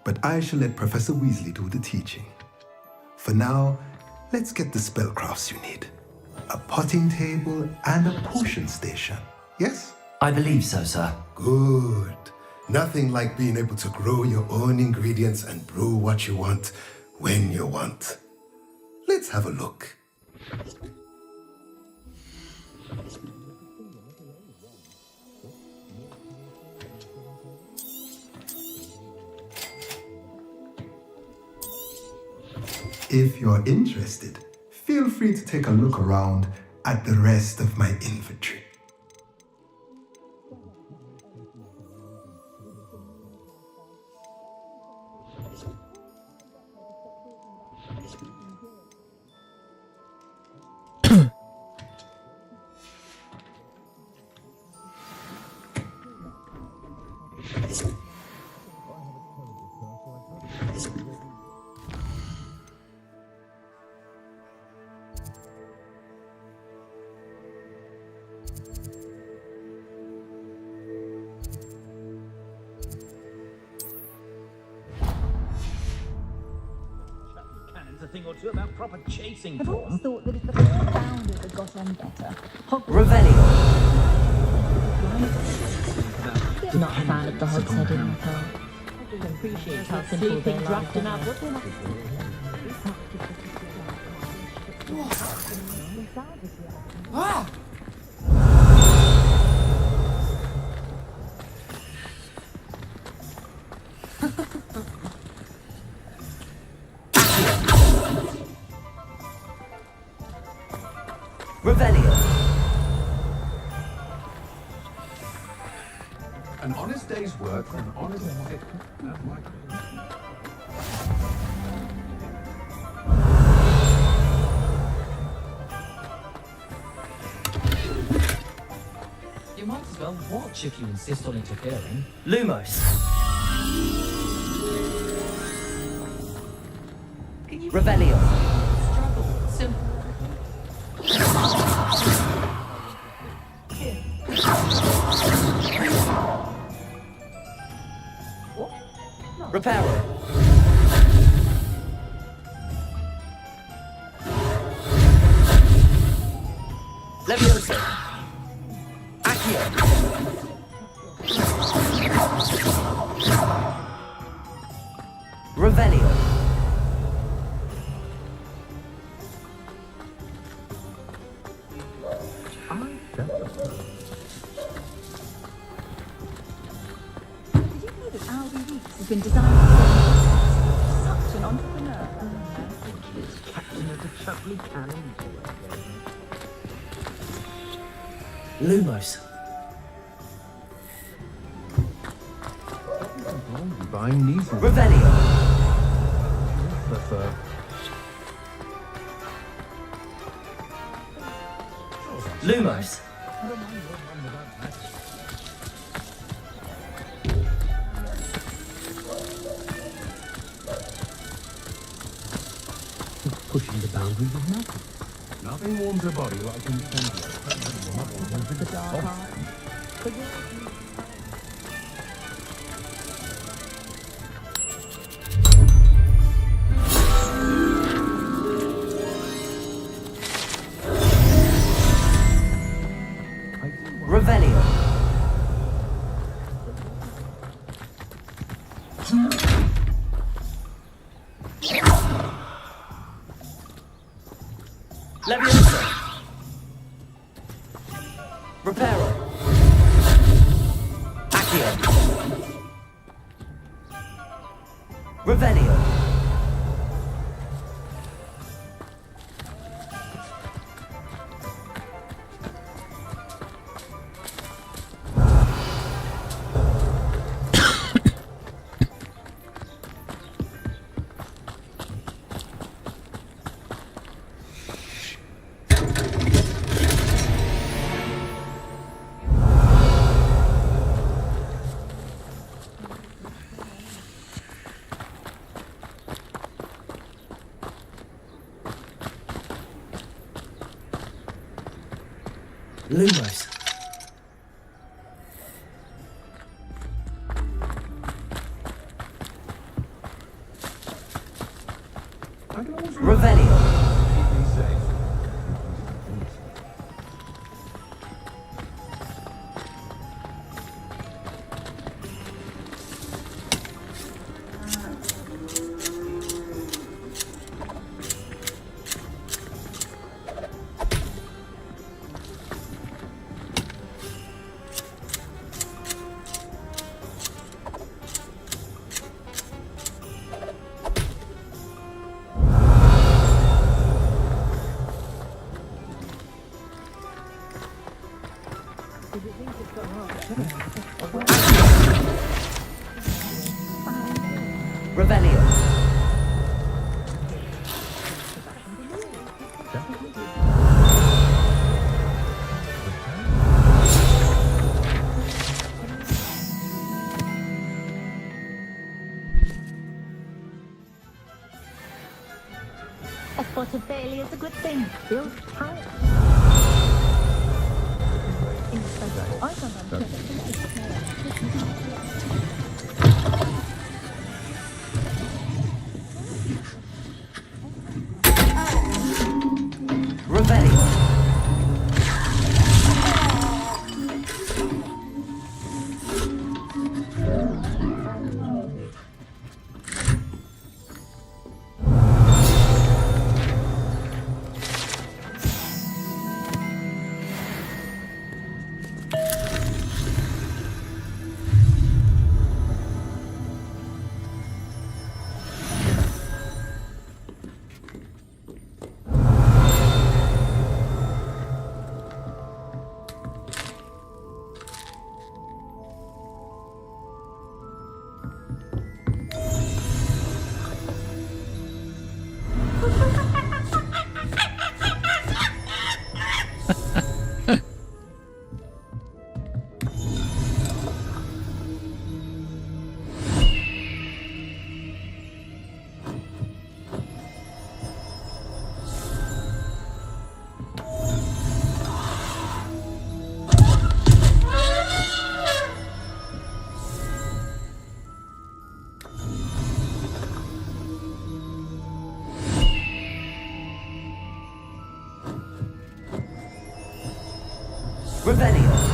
S20: But I shall let Professor Weasley do the teaching. For now, let's get the spellcrafts you need. A potting table and a potion station, yes?
S2: I believe so, sir.
S20: Good. Nothing like being able to grow your own ingredients and brew what you want when you want. Let's have a look. If you're interested, feel feel free to take a look around at the rest of my inventory.
S6: A thing or two about proper chasing
S21: I've
S6: form.
S21: always thought that if the founders had got on better,
S2: Revelio.
S21: Not a fan of the Hogshead in my car. I appreciate how simple their lives are.
S2: Revelio.
S4: An honest day's work for an honest day.
S22: You might as well watch if you insist on interfering.
S2: Lumos. Revelio.
S22: Simple.
S2: Reparo. Levioso. Accio. Revelio.
S21: Has been designed for such an entrepreneur.
S6: Captain of the Chuckley Cannon.
S2: Lumos.
S4: Buying these.
S2: Revelio.
S4: Prefer.
S2: Lumos.
S10: Pushing the boundaries of nothing.
S4: Nothing warms a body like incendio.
S21: The dark art.
S2: Revelio. Levioso. Reparo. Accio. Revelio. Lumos. Revelio.
S5: Revelio.
S21: A spot of failure is a good thing. Builds character. I sometimes
S5: Revelio. Revelio.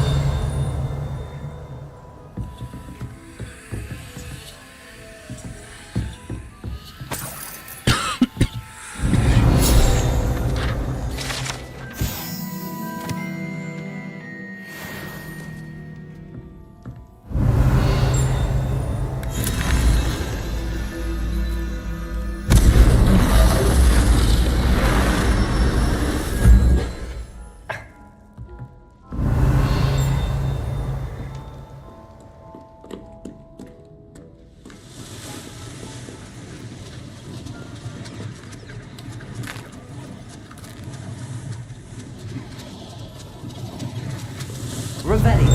S5: Revelio.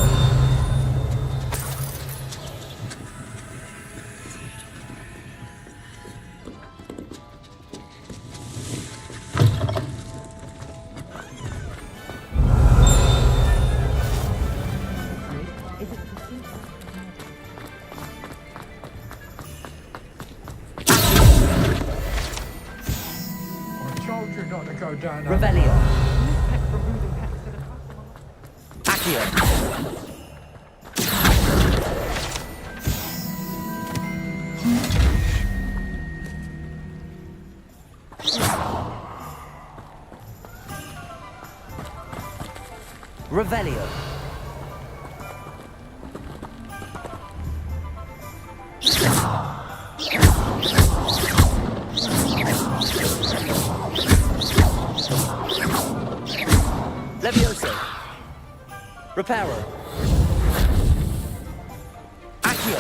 S1: I told you not to go down there.
S5: Revelio. Accio. Revelio. Levioso. Reparo. Accio.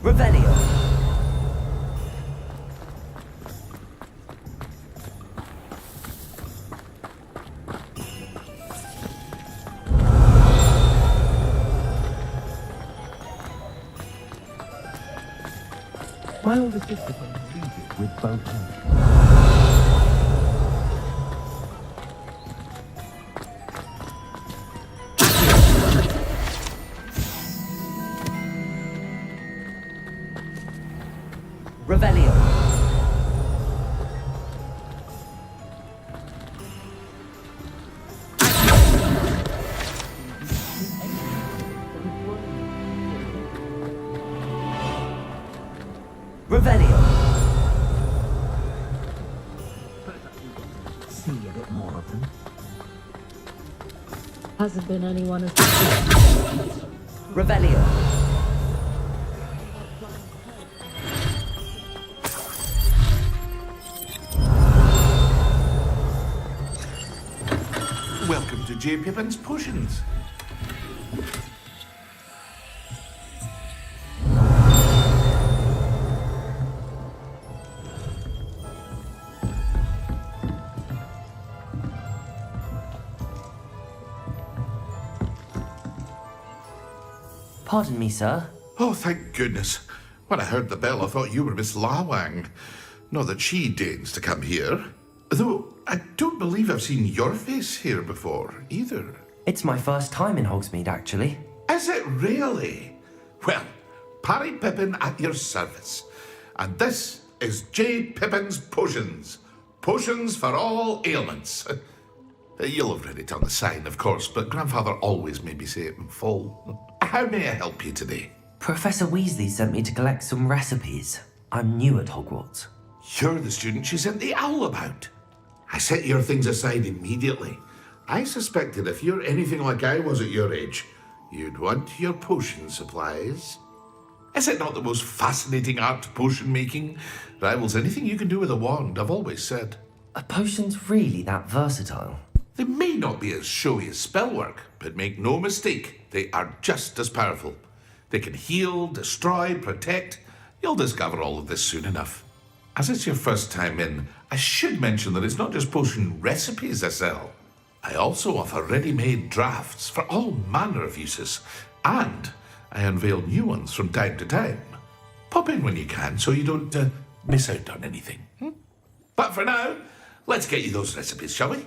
S5: Revelio.
S22: My older sister can read it with both hands.
S5: Revelio. Revelio.
S21: See a bit more of them. Hasn't been anyone as
S5: Revelio.
S1: J. Pippin's potions.
S2: Pardon me, sir.
S1: Oh, thank goodness. When I heard the bell, I thought you were Miss Lawang. Not that she deigns to come here. Though, I don't believe I've seen your face here before, either.
S2: It's my first time in Hogsmeade, actually.
S1: Is it really? Well, Parry Pippin at your service. And this is J. Pippin's Potions. Potions for all ailments. You'll have read it on the sign, of course, but Grandfather always made me say it in full. How may I help you today?
S2: Professor Weasley sent me to collect some recipes. I'm new at Hogwarts.
S1: You're the student she sent the owl about. I set your things aside immediately. I suspected if you're anything like I was at your age, you'd want your potion supplies. Is it not the most fascinating art, potion making? Rivals anything you can do with a wand, I've always said.
S2: Are potions really that versatile?
S1: They may not be as showy as spellwork, but make no mistake, they are just as powerful. They can heal, destroy, protect. You'll discover all of this soon enough. As it's your first time in, I should mention that it's not just potion recipes I sell. I also offer ready-made drafts for all manner of uses, and I unveil new ones from time to time. Pop in when you can so you don't miss out on anything. But for now, let's get you those recipes, shall we?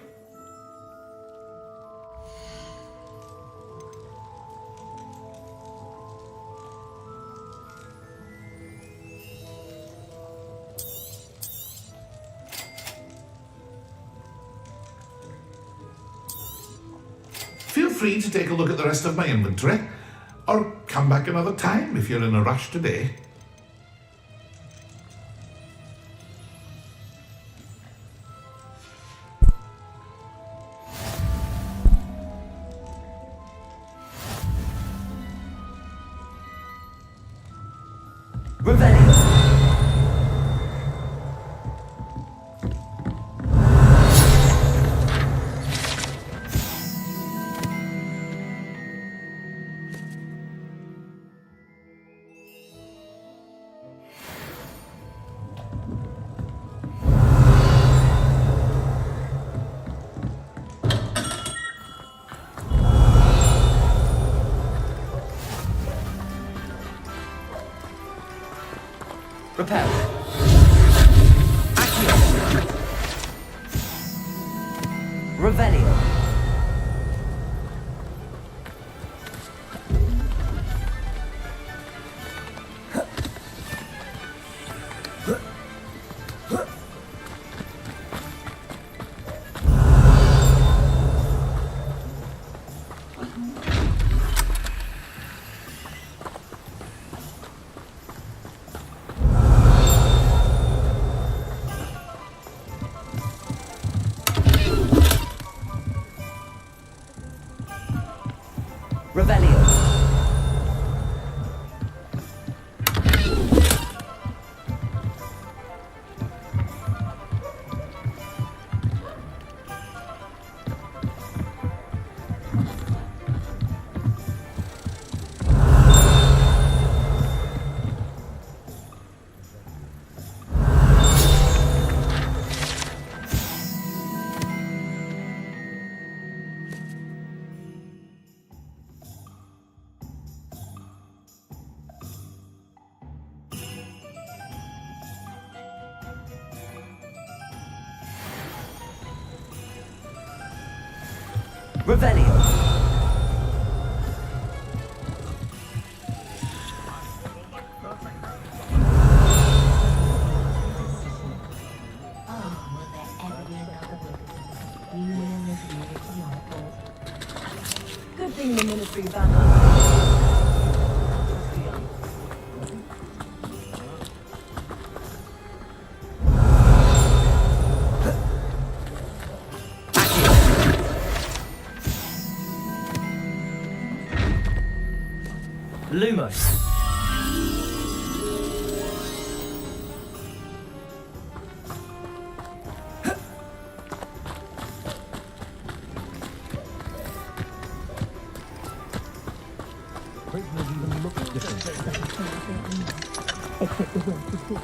S1: Feel free to take a look at the rest of my inventory, or come back another time if you're in a rush today.
S2: Repel. Accio. Revelio. Revelio.
S21: Good thing the ministry banned
S2: Lumos.
S21: Except the word to see.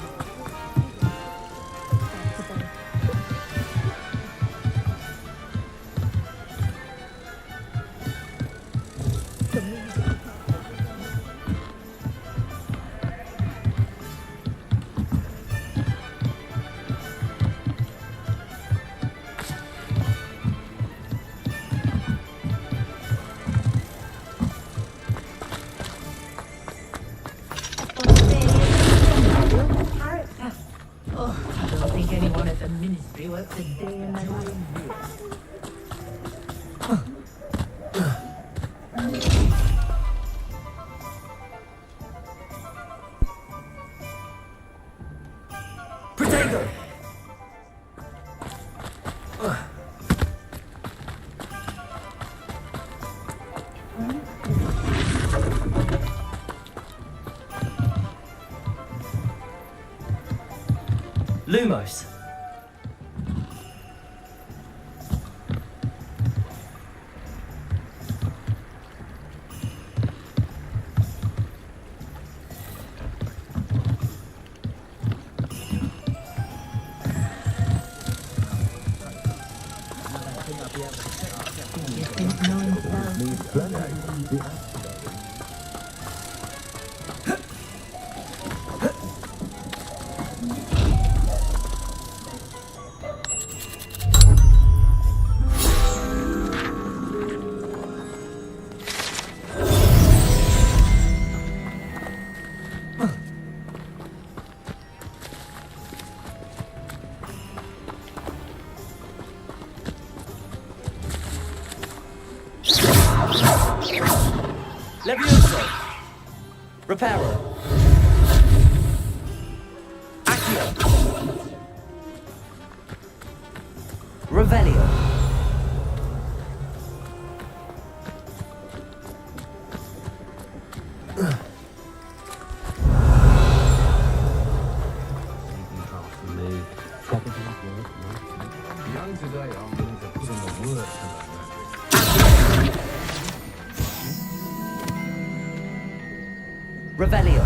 S2: Lumos. Levioso. Reparo. Accio. Revelio. Revelio.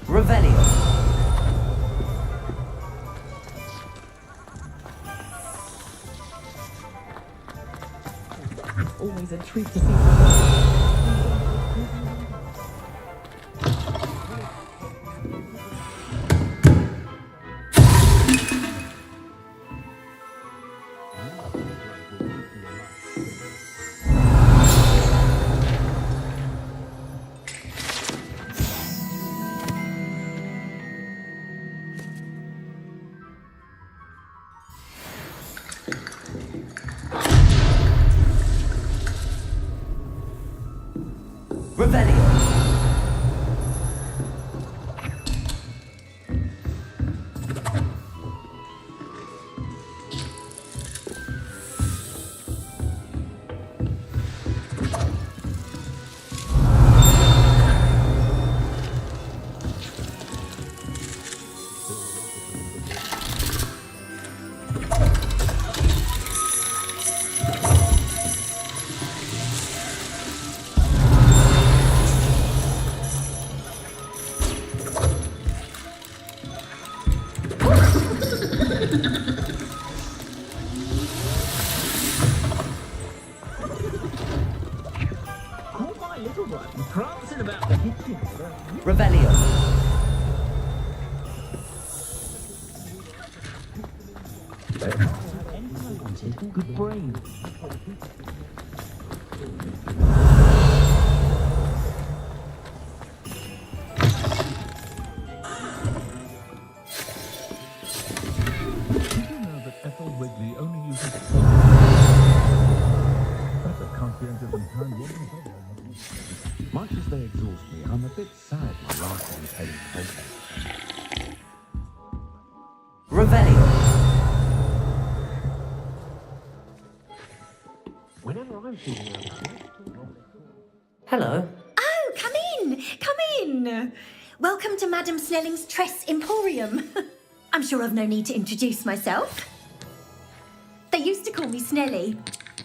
S2: Revelio.
S21: Always a treat to see.
S2: Revelio. Revelio.
S21: Good brain.
S22: Much as they exist
S2: Hello.
S7: Oh, come in! Come in! Welcome to Madame Snelling's Tress Emporium. I'm sure I've no need to introduce myself. They used to call me Snelly.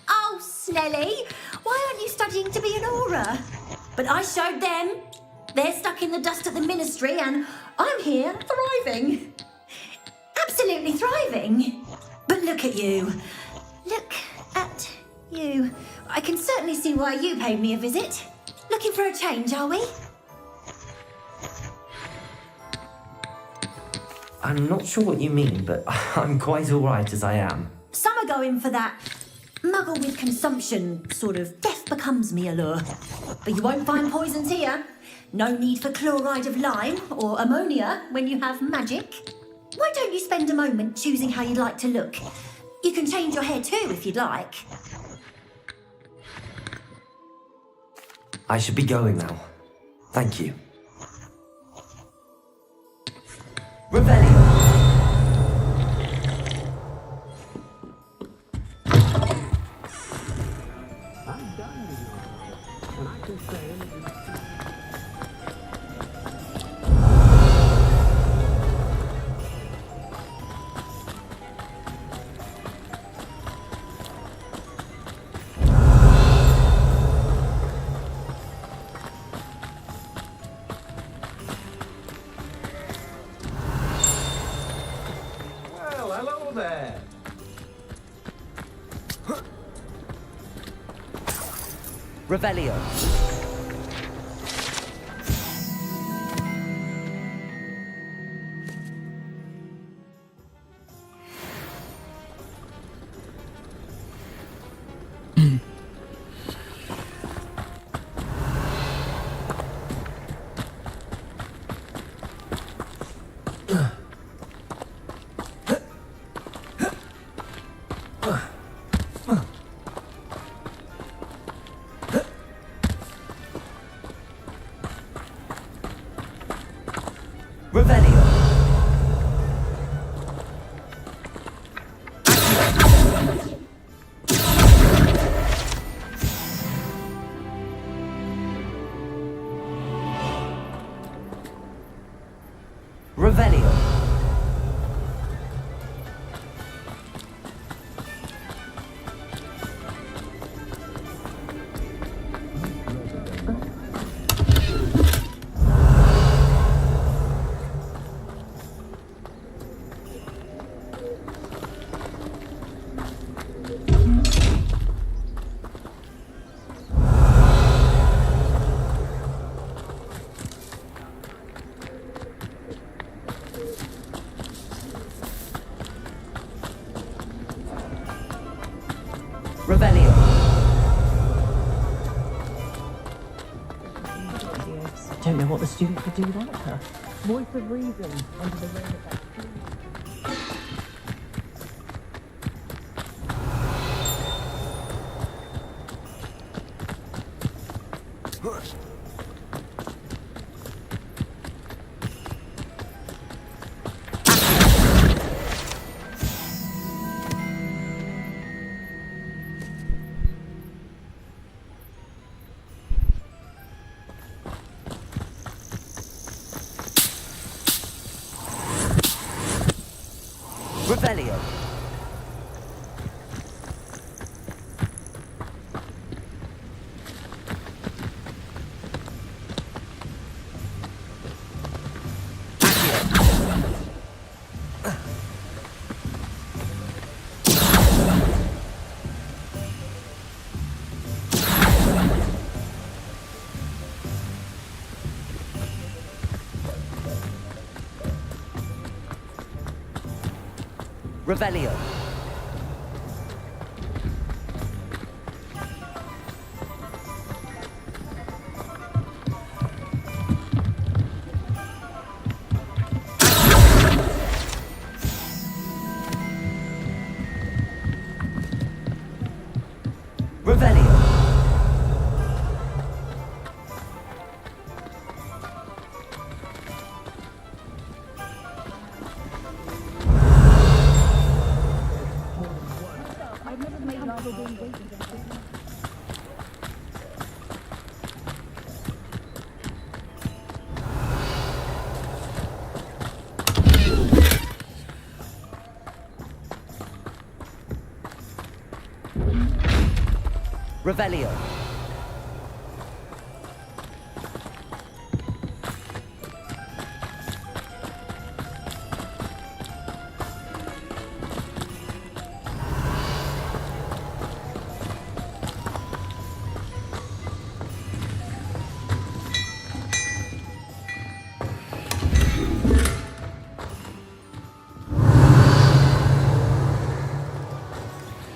S7: Oh, Snelly, why aren't you studying to be an aura? But I showed them. They're stuck in the dust at the ministry and I'm here thriving. Absolutely thriving. But look at you. Look at you. I can certainly see why you paid me a visit. Looking for a change, are we?
S2: I'm not sure what you mean, but I'm quite alright as I am.
S7: Some are going for that muggle with consumption, sort of death becomes me allure. But you won't find poisons here. No need for chloride of lime or ammonia when you have magic. Why don't you spend a moment choosing how you'd like to look? You can change your hair too if you'd like.
S2: I should be going now. Thank you. Rebellion! Revelio. Revelio. Revelio.
S21: Don't know what the student could do without her. Voice of reason under the reign of that tree.
S2: Revelio. Revelio. Revelio. Revelio.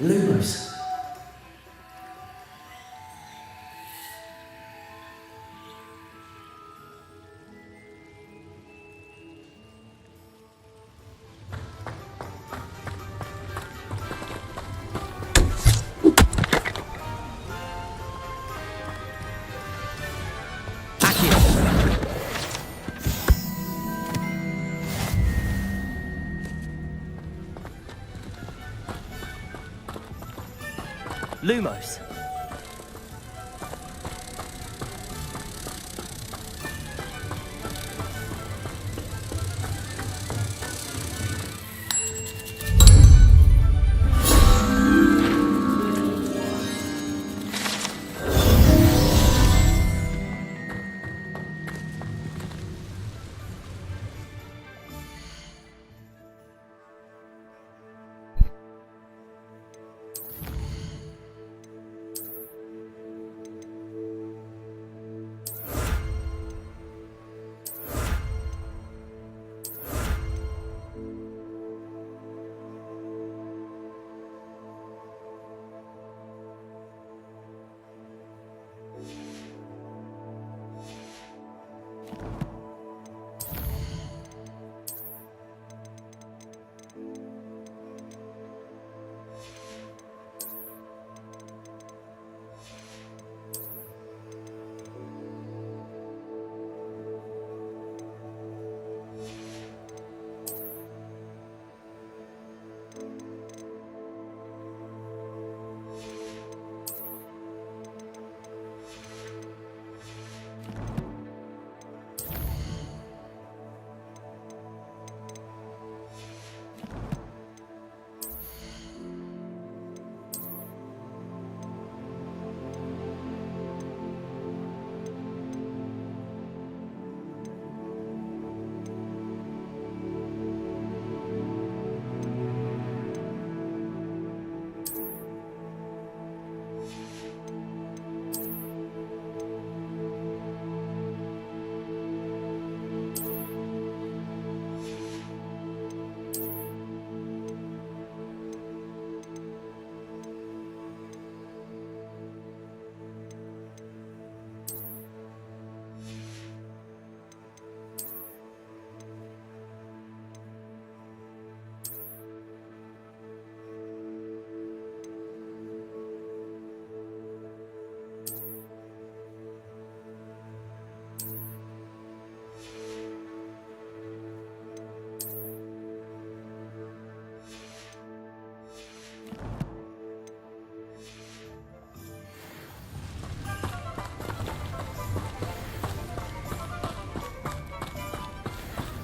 S2: Lumos. Lumos.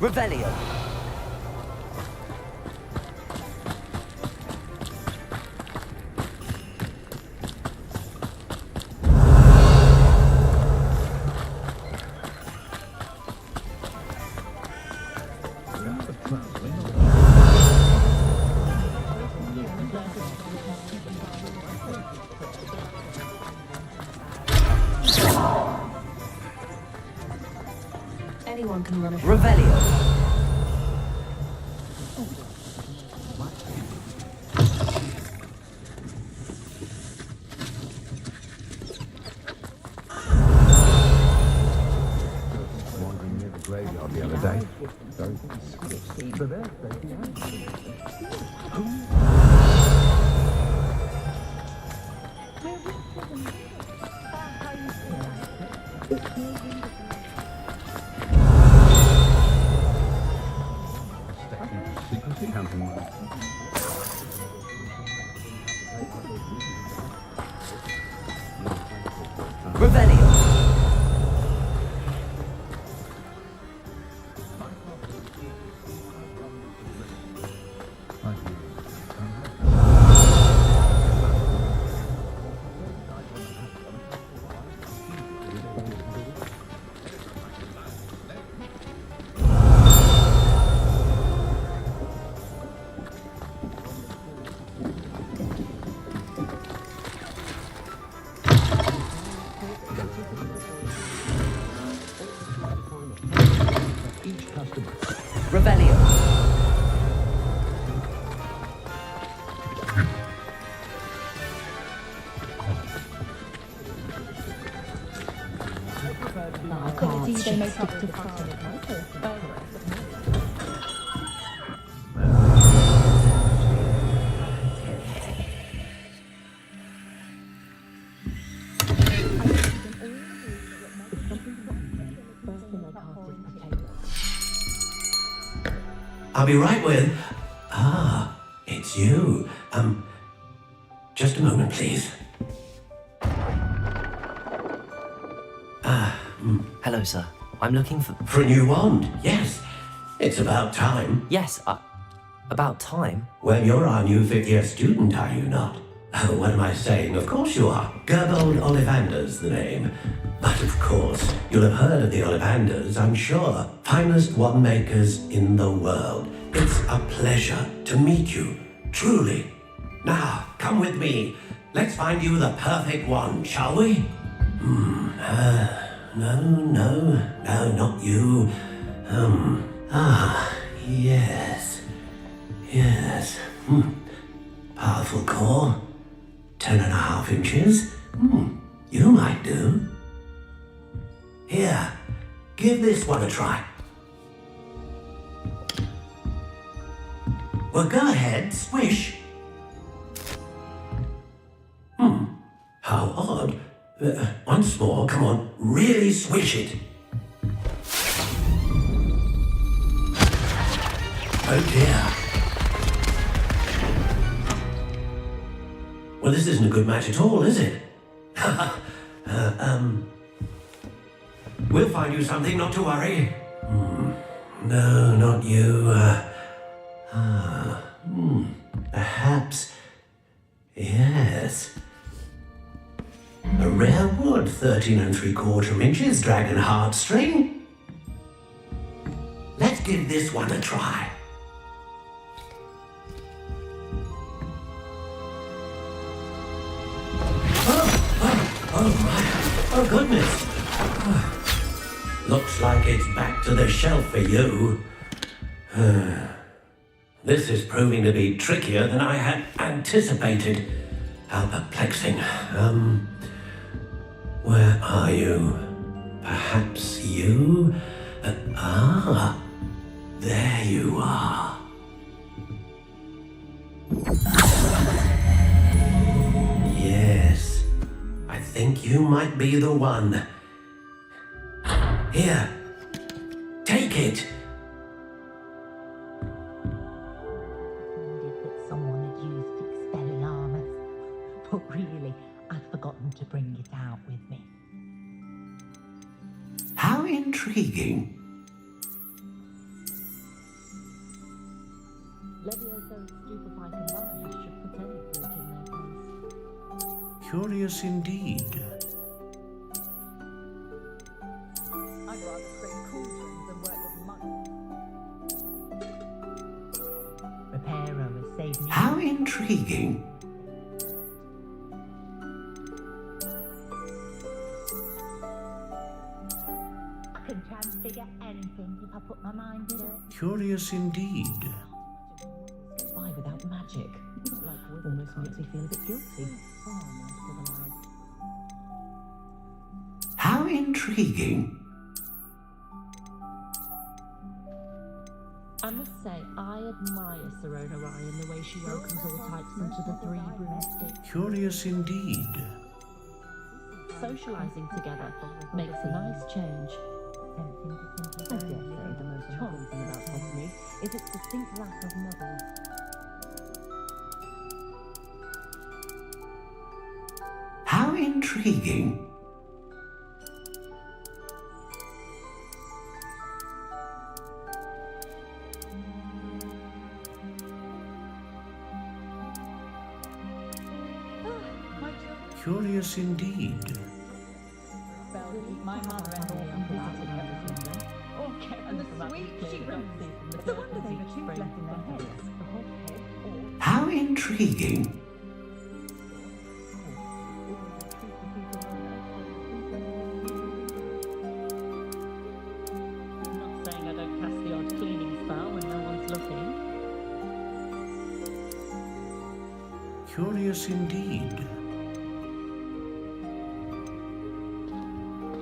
S2: Revelio.
S21: Anyone can run a
S2: Revelio.
S9: Wandering near the graveyard the other day.
S21: may stick to fire.
S10: I'll be right with... Ah, it's you. Just a moment, please.
S2: Hello, sir. I'm looking for...
S10: For a new wand, yes. It's about time.
S2: Yes, about time?
S10: Well, you're our new fifth-year student, are you not? Oh, what am I saying? Of course you are. Gerbold Ollivander's the name. But of course, you'll have heard of the Ollivanders, I'm sure. Finest wand makers in the world. It's a pleasure to meet you, truly. Now, come with me. Let's find you the perfect wand, shall we? No, not you. Yes. Powerful core. 10.5 inches. You might do. Here, give this one a try. Well, go ahead, swish. How odd. Once more, come on, really swish it. Oh dear. Well, this isn't a good match at all, is it? We'll find you something, not to worry. No, not you. Perhaps. Yes. A rare wood, 13 3/4 inches, dragon heartstring. Let's give this one a try. Oh my, oh goodness. Looks like it's back to the shelf for you. This is proving to be trickier than I had anticipated. How perplexing. Where are you? Perhaps you? There you are. Yes, I think you might be the one. Here, take it.
S21: That someone had used Expelliarmus, but really, I'd forgotten to bring it out with me.
S10: How intriguing.
S21: Levioso's stupefying combined should put any fruit in their place.
S1: Curious indeed.
S21: I'd rather create cauldrons than work with money. Reparo has saved me.
S10: How intriguing.
S21: I can transfigure anything if I put my mind to it.
S1: Curious indeed.
S21: Get by without magic. Not like almost makes me feel a bit guilty.
S10: How intriguing.
S21: I must say, I admire Serona Ryan the way she welcomes all types into the Three Broomsticks.
S1: Curious indeed.
S21: Socializing together makes a nice change. I dare say the most charming thing about Potney is its distinct lack of models.
S10: How intriguing.
S1: Curious indeed.
S21: My mother-in-law visited everything. Oh, and the sweet she brings. It's a wonder they've two left in their heads.
S10: How intriguing.
S21: Not saying I don't cast the odd cleaning spell when no one's looking.
S1: Curious indeed.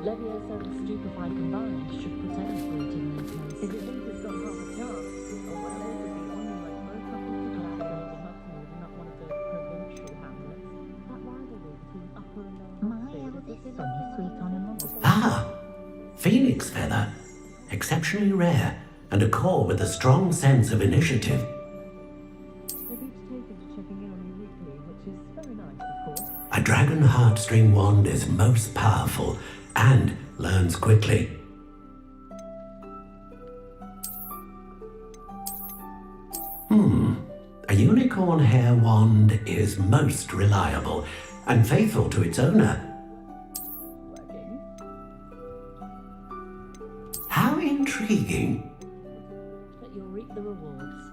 S21: Leviosa and Stupefy combined should pretend fruit in these cases. If it thinks it's got half a chance, or well, it would be only like most couples to get out of Huxley and not one of the provincial hamlets. That rivalry between upper and lower My eldest son is sweet on a mother.
S10: Ah! Phoenix feather. Exceptionally rare, and a core with a strong sense of initiative. A dragon heartstring wand is most powerful and learns quickly. A unicorn hair wand is most reliable and faithful to its owner. How intriguing.
S21: But you'll reap the rewards.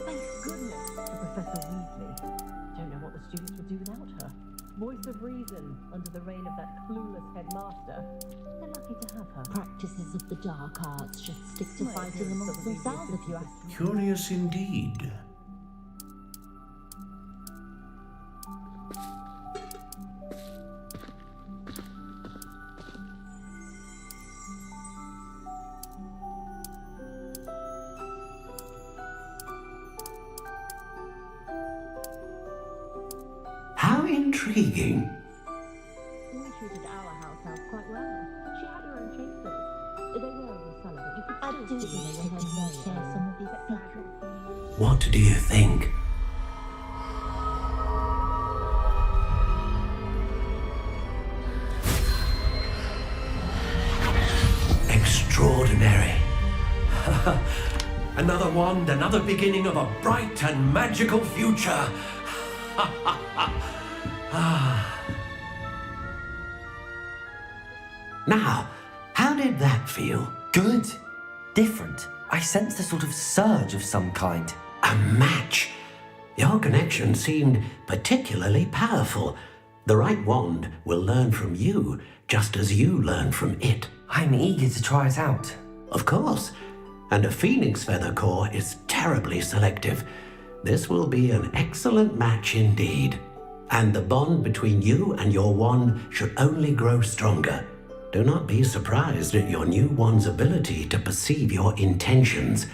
S21: Thank goodness for Professor Weasley. Don't know what the students would do without her. Voice of reason under the reign of that clueless headmaster. They're lucky to have her. Practices of the dark arts should stick to fighting amongst themselves, if you ask me.
S1: Curious indeed.
S10: How intriguing.
S21: We treated our house elf quite well. She had her own chambers. They were in the cellar, but you could I do still see think they you were should share some of his secrets.
S10: What do you think? Extraordinary. Another wand, another beginning of a bright and magical future. Now, how did that feel?
S2: Good. Different. I sensed a sort of surge of some kind.
S10: A match. Your connection seemed particularly powerful. The right wand will learn from you, just as you learn from it.
S2: I'm eager to try it out.
S10: Of course. And a phoenix feather core is terribly selective. This will be an excellent match indeed. And the bond between you and your wand should only grow stronger. Do not be surprised at your new wand's ability to perceive your intentions,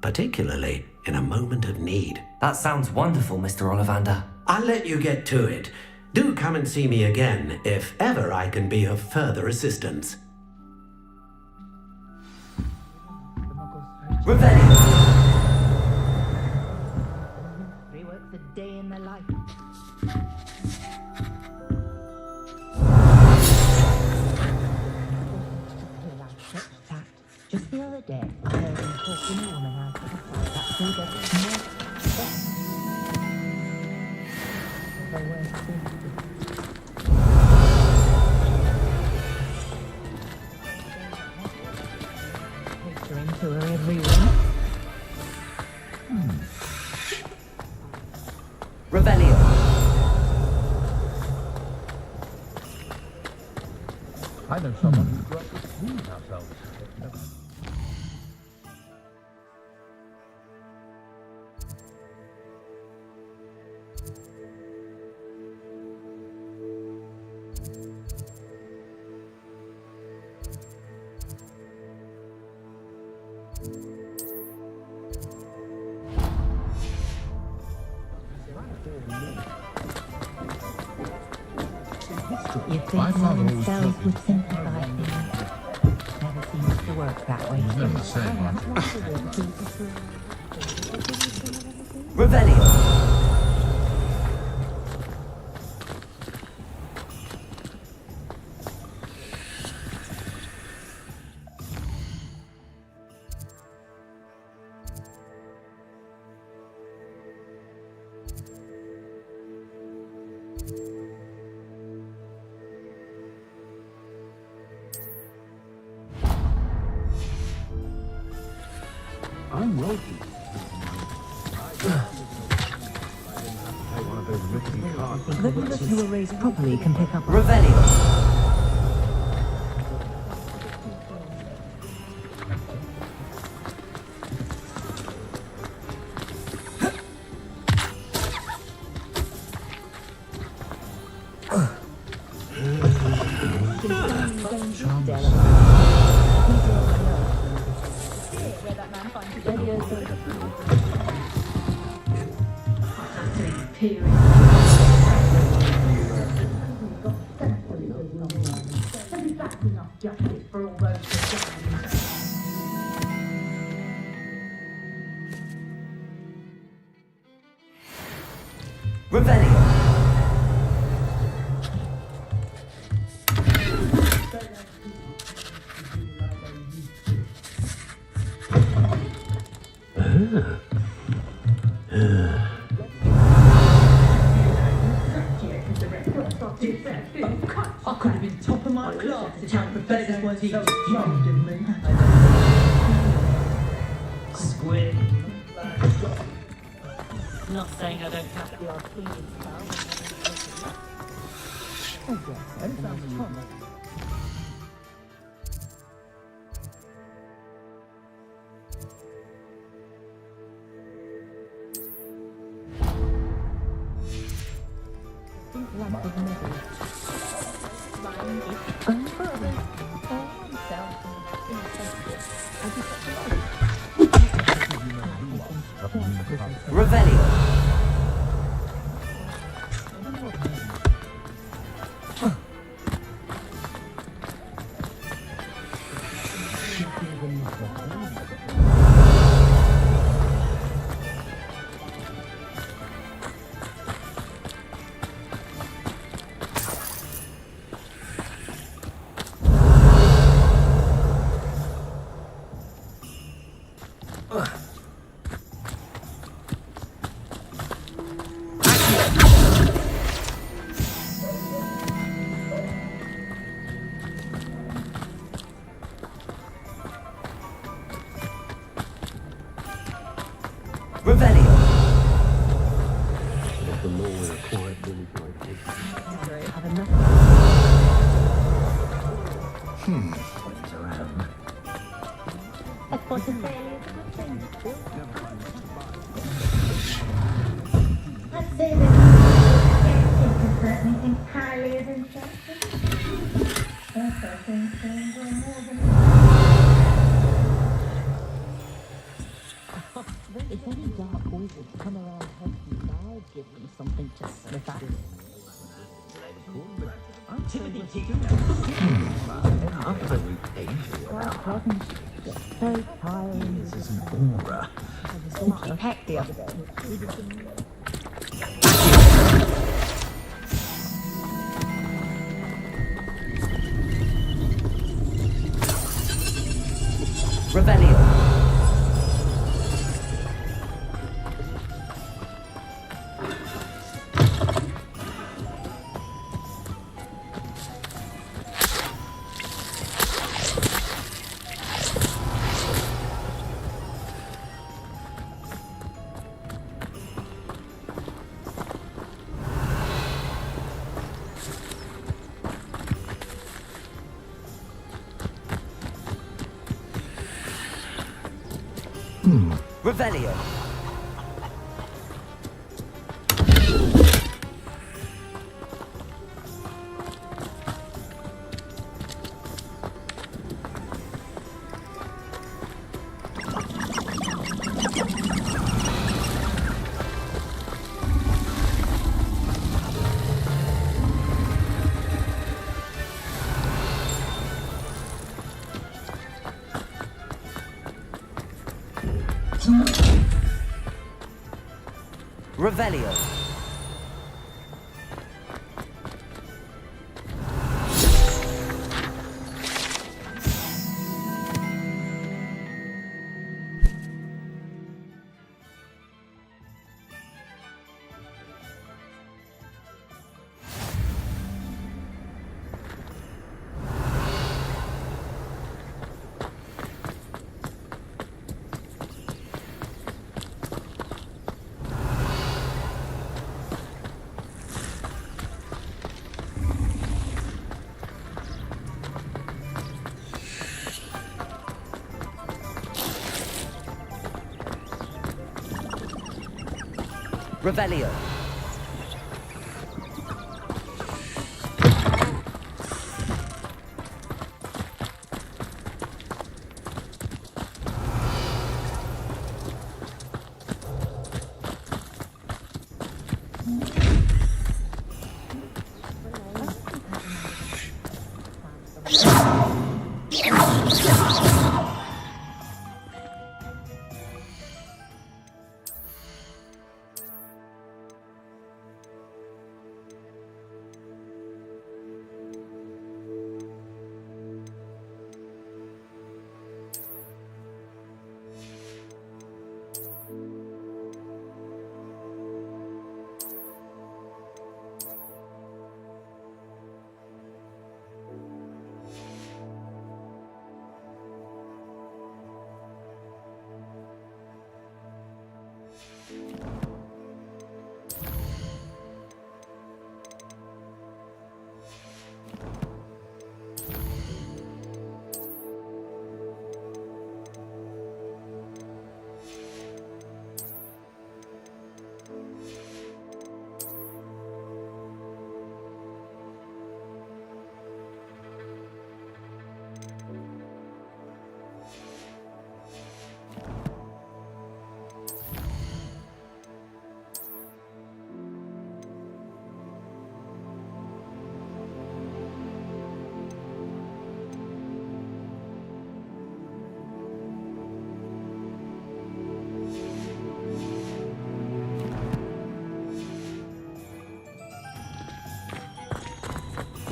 S10: particularly in a moment of need.
S2: That sounds wonderful, Mr. Ollivander.
S10: I'll let you get to it. Do come and see me again if ever I can be of further assistance.
S2: Revelio!
S21: 3 works a day in the life. Just the other day, I heard him talking to a woman out of the flat. That's who does it. They weren't picturing to her every week.
S2: Revelio!
S9: I know someone who grew up with twin households.
S21: You'd think no one else would simplify things. Never seems to work that way.
S9: Never the same,
S2: Revelio!
S9: I'm wealthy.
S21: Those of us who were raised properly can pick up.
S2: Revelio!
S3: I could have been top of my class if my professor was he jumped at me. Squid.
S21: Not saying I don't have the odd feelings, pal. That sounds fun. If any dark voices come around helping, I'll give them something to sniff at. Very tiring. This is an aura. I was going to pack the other day.
S2: Revelio. Revelio. Revelio. Revelio.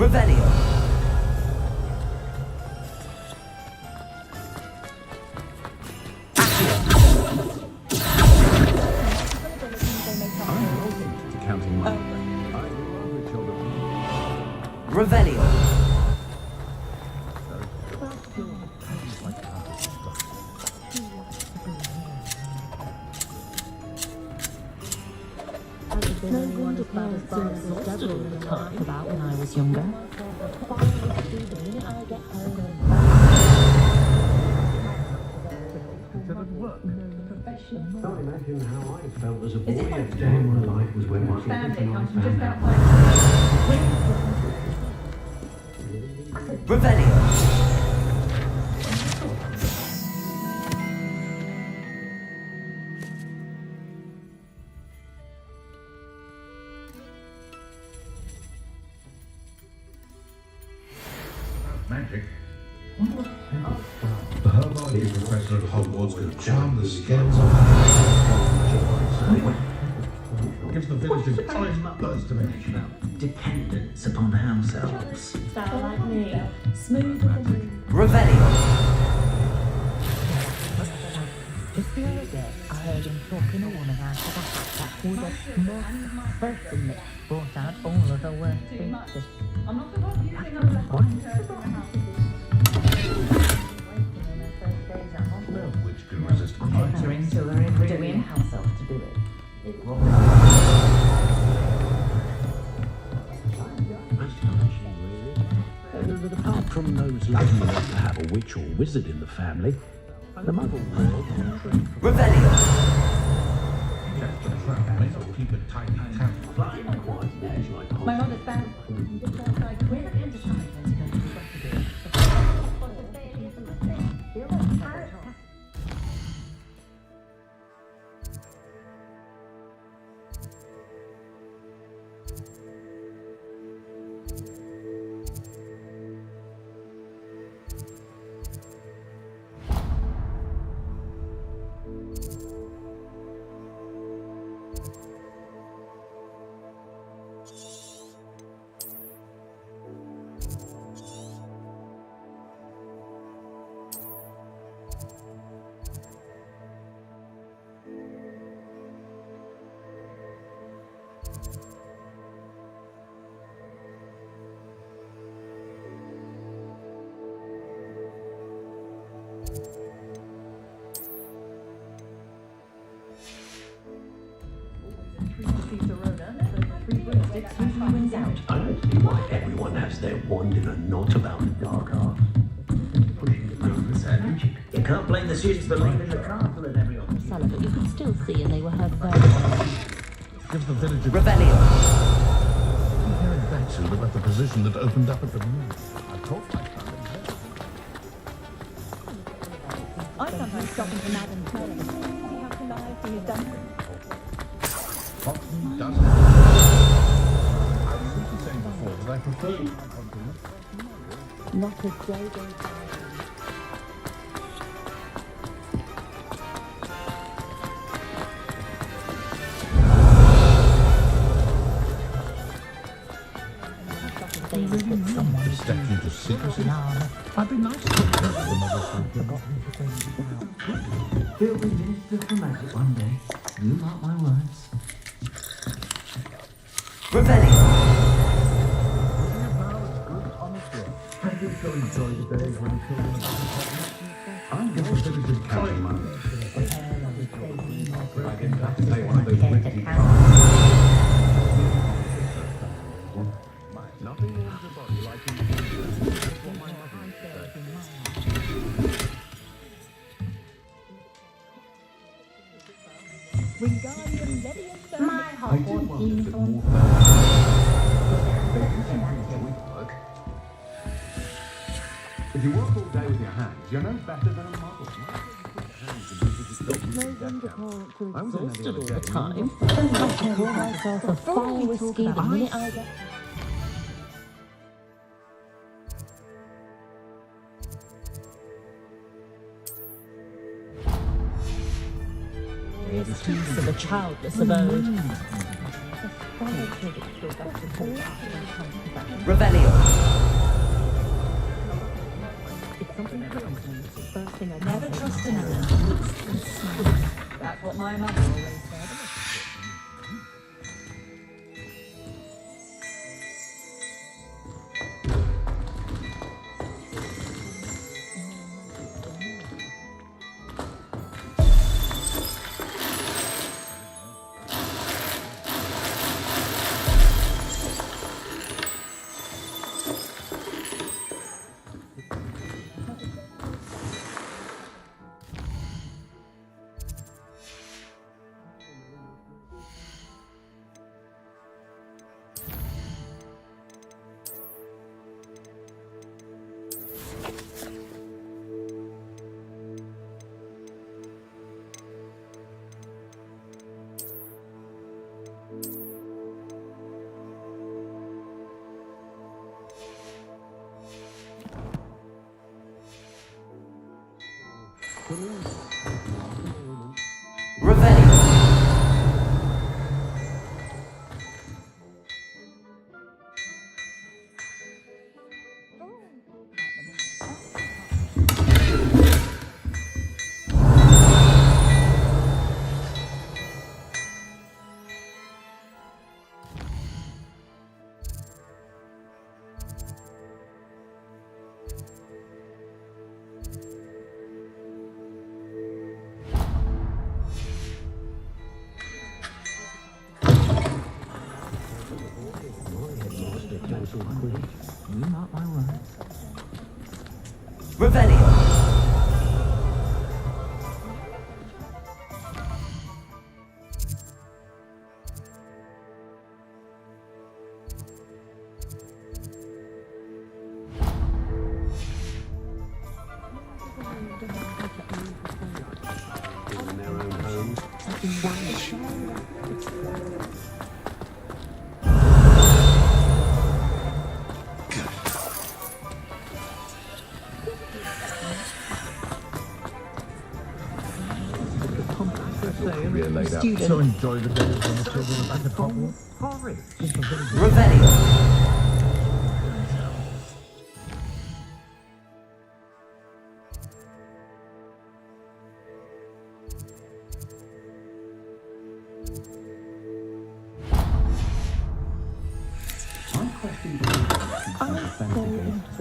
S5: Revelio.
S9: Counting money.
S5: Revelio.
S21: About when I was younger.
S9: Can't imagine how I felt as a boy. A day in my life was when my found out.
S5: Revelio.
S9: Magic. The Hermione professor at Hogwarts could charm the scales of gives the village a college burst of energy.
S6: Dependence upon house elves.
S21: Sound like me. Smooth.
S5: Revelio.
S21: Just the other day, I heard him talking to one of our staff that was a smart person that brought out all of the worst features. I'm not supposed to be using a
S9: Which can resist
S21: entering to her doing herself to do it.
S9: Apart from those lucky enough to have a witch or wizard in the family, the muggle world
S5: Revelio.
S9: keep it tight.
S21: My mother's back.
S9: I don't see why everyone has their wand in a knot about the dark arts.
S6: You can't blame the students for leaving the castle and everyone.
S21: Cellar, but you can still see, and they were heard very well.
S9: Gives the village a
S5: Revelio.
S9: I'm hearing back soon about the position that opened up at the moon. I thought I found it there.
S21: I sometimes stop into Madam's Melon. See how polite he has done.
S9: Foxy doesn't. I prefer not a day goes by. Step into secrecy. I'd be nice to he'll be minister for magic one day. You mark my words.
S5: Rebellion!
S9: I do so enjoy the days when children I'm going to visit County Monday. I didn't have to take one of those whiskey nothing warms a body like what my mother said.
S11: My Hogwarts uniform.
S9: If you work all day with your hands, you're no better than a model.
S21: No wonder parents are exhausted all the time. I can pour myself a fire whiskey the minute I get... Peace of a childless abode.
S5: Rebellion!
S21: It's something that happens. First thing I never trust anyone. That's what my mother always said.
S9: You mark my words.
S5: Rebellion!
S10: In their own homes.
S9: So enjoy the days when the children are back at Hogwarts.
S5: Rebellion!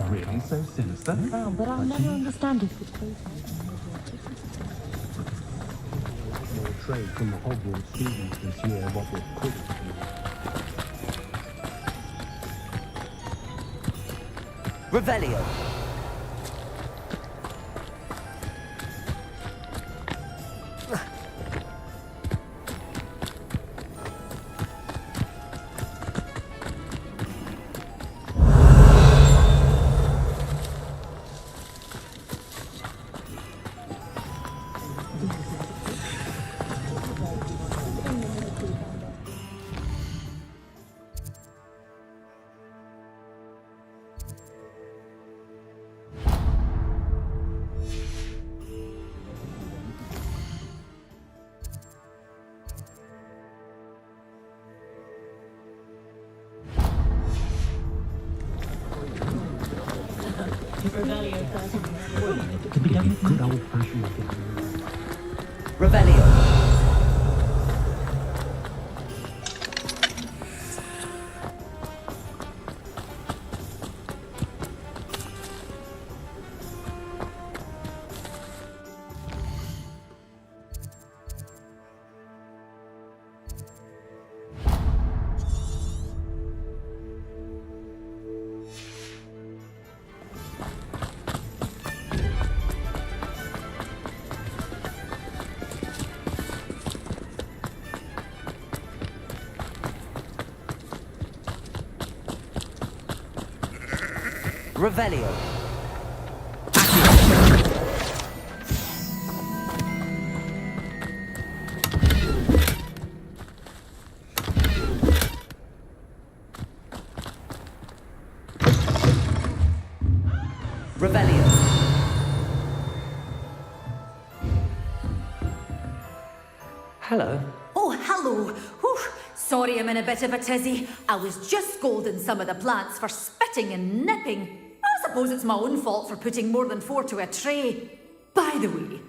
S9: Really so sinister?
S21: Oh, but I'll never understand it.
S9: More trade from the Hogwarts students this year, what with Quidditch.
S5: Rebellion!
S9: To begin with good old-fashioned
S2: Revelio. Revelio. Revelio. Hello.
S15: Oh, hello. Whew. Sorry I'm in a bit of a tizzy. I was just scolding some of the plants for spitting and nipping. I suppose it's my own fault for putting more than 4 to a tray. By the way,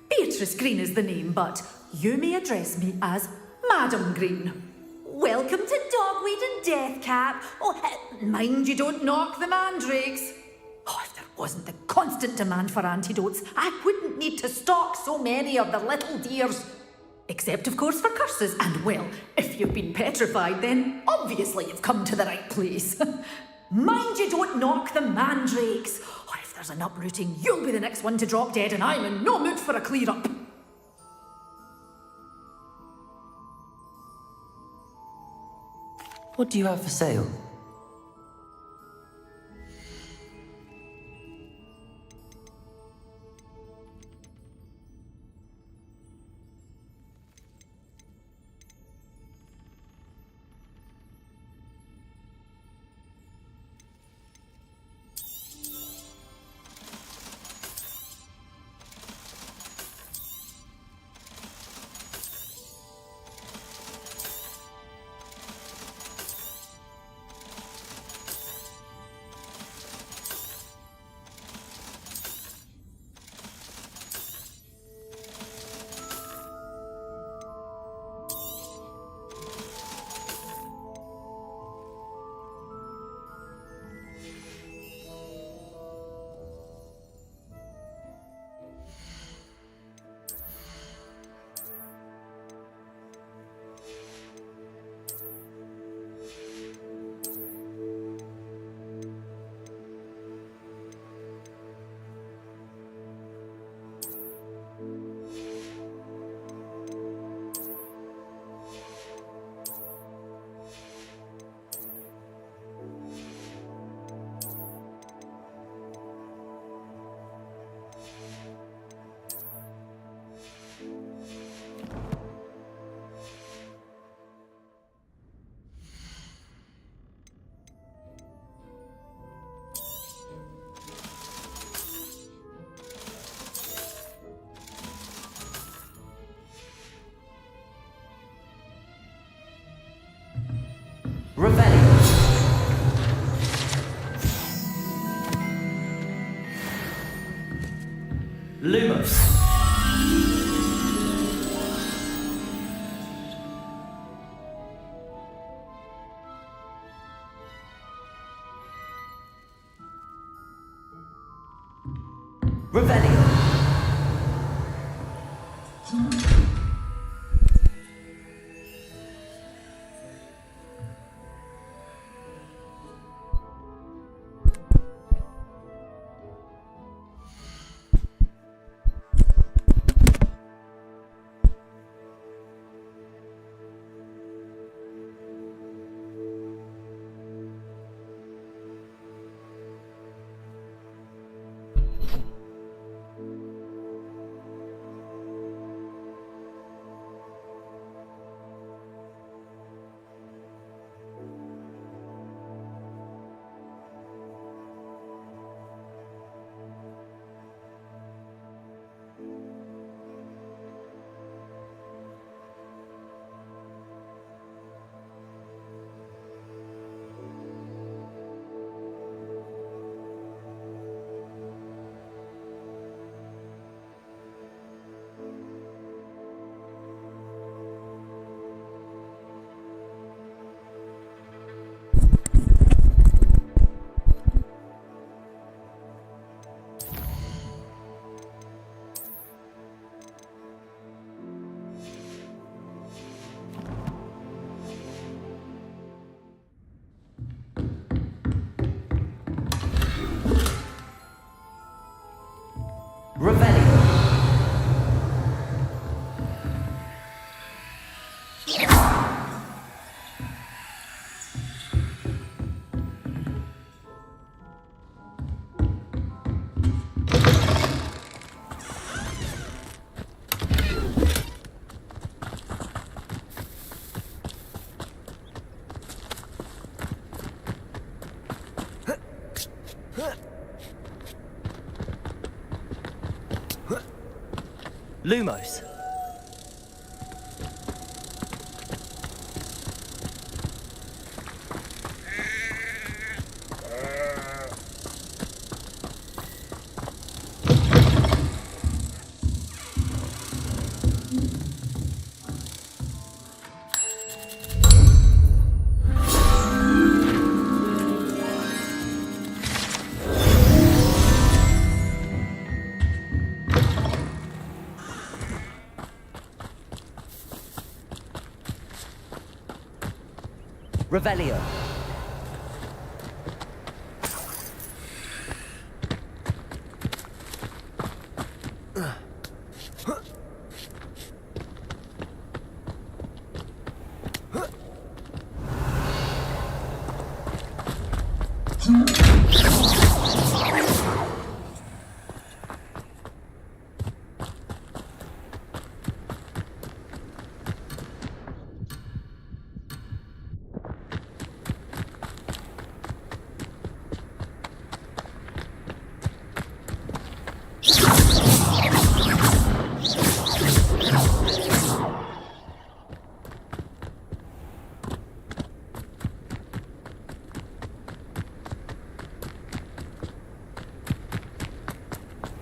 S15: Beatrice Green is the name, but you may address me as Madam Green. Welcome to Dogweed and Deathcap. Oh, mind you don't knock the mandrakes. Oh, if there wasn't the constant demand for antidotes, I wouldn't need to stock so many of the little dears. Except, of course, for curses. And, well, if you've been petrified, then obviously you've come to the right place. Mind you don't knock the mandrakes. Oh, if there's an uprooting, you'll be the next one to drop dead, and I'm in no mood for a clear-up.
S2: What do you have for sale? Revelio. Lumos. Revelio. Lumos. Revelio.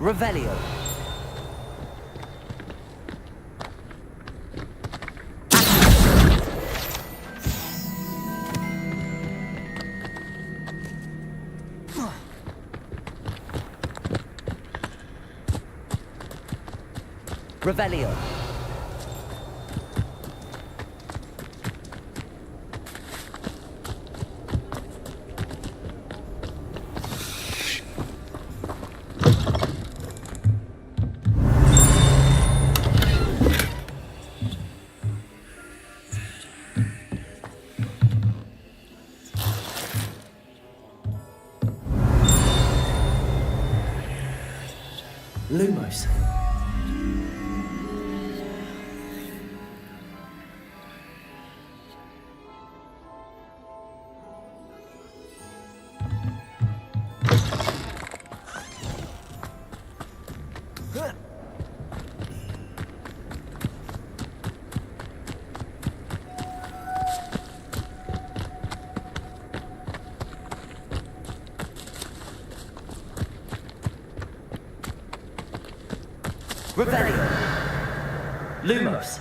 S2: Revelio. Revelio. Lumos. Revelio. Lumos.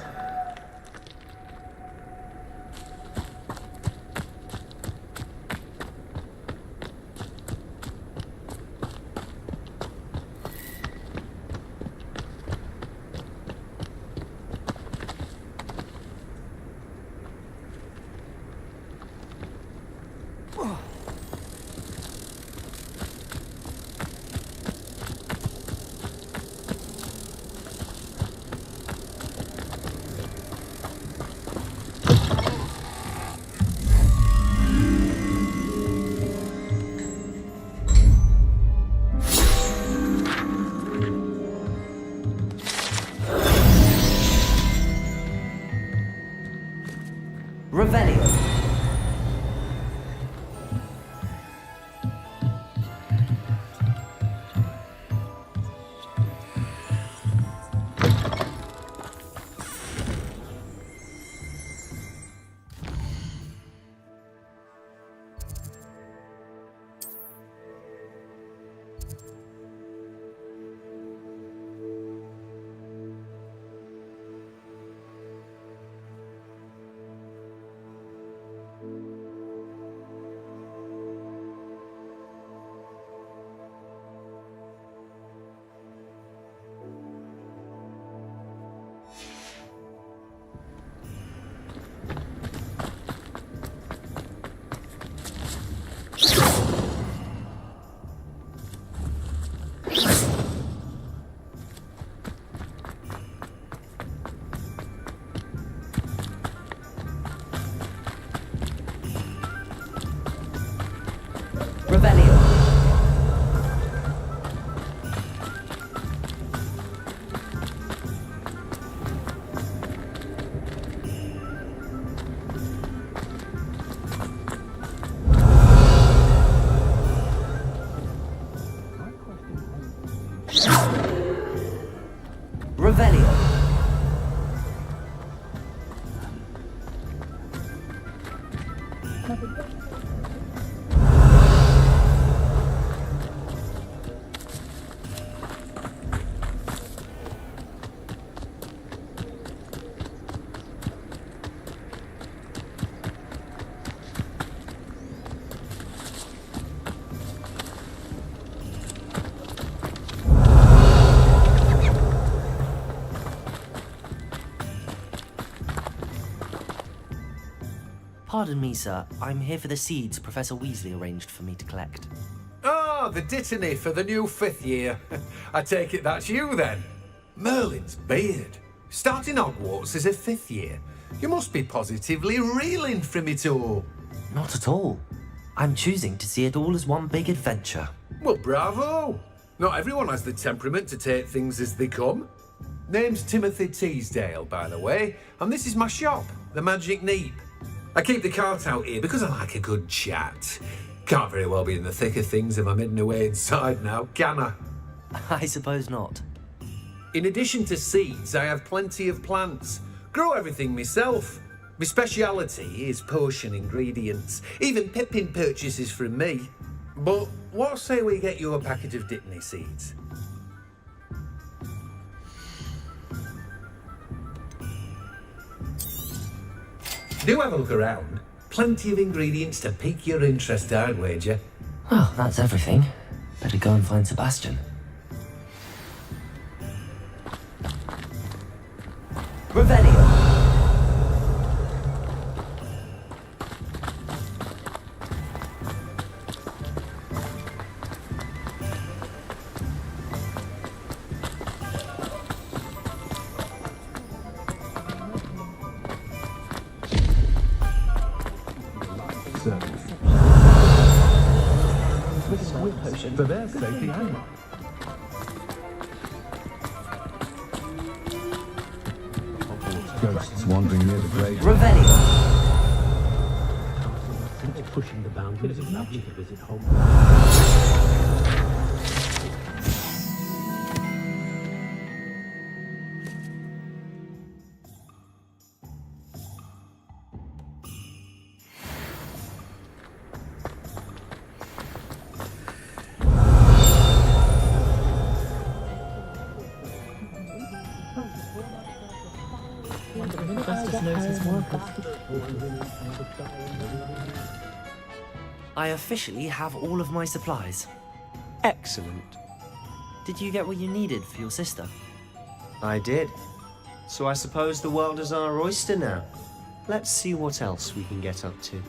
S2: Pardon me, sir. I'm here for the seeds Professor Weasley arranged for me to collect.
S4: Ah, the dittany for the new 5th year. I take it that's you then. Merlin's beard. Starting Hogwarts as a 5th year. You must be positively reeling from it all.
S2: Not at all. I'm choosing to see it all as one big adventure.
S4: Well, bravo. Not everyone has the temperament to take things as they come. Name's Timothy Teasdale, by the way, and this is my shop, the Magic Neep. I keep the cart out here because I like a good chat. Can't very well be in the thick of things if I'm heading away inside now, can I?
S2: I suppose not.
S4: In addition to seeds, I have plenty of plants. Grow everything myself. My speciality is potion ingredients. Even Pippin purchases from me. But what say we get you a packet of Dittany seeds? Do have a look around. Plenty of ingredients to pique your interest, I'd wager.
S2: Well, that's everything. Better go and find Sebastian. Revelio.
S9: For their safety and mine. Ghosts wandering near the grave.
S2: Revelio.
S9: Pushing the boundaries of magic to visit Hogwarts.
S2: I officially have all of my supplies.
S19: Excellent.
S2: Did you get what you needed for your sister?
S19: I did. So I suppose the world is our oyster now. Let's see what else we can get up to.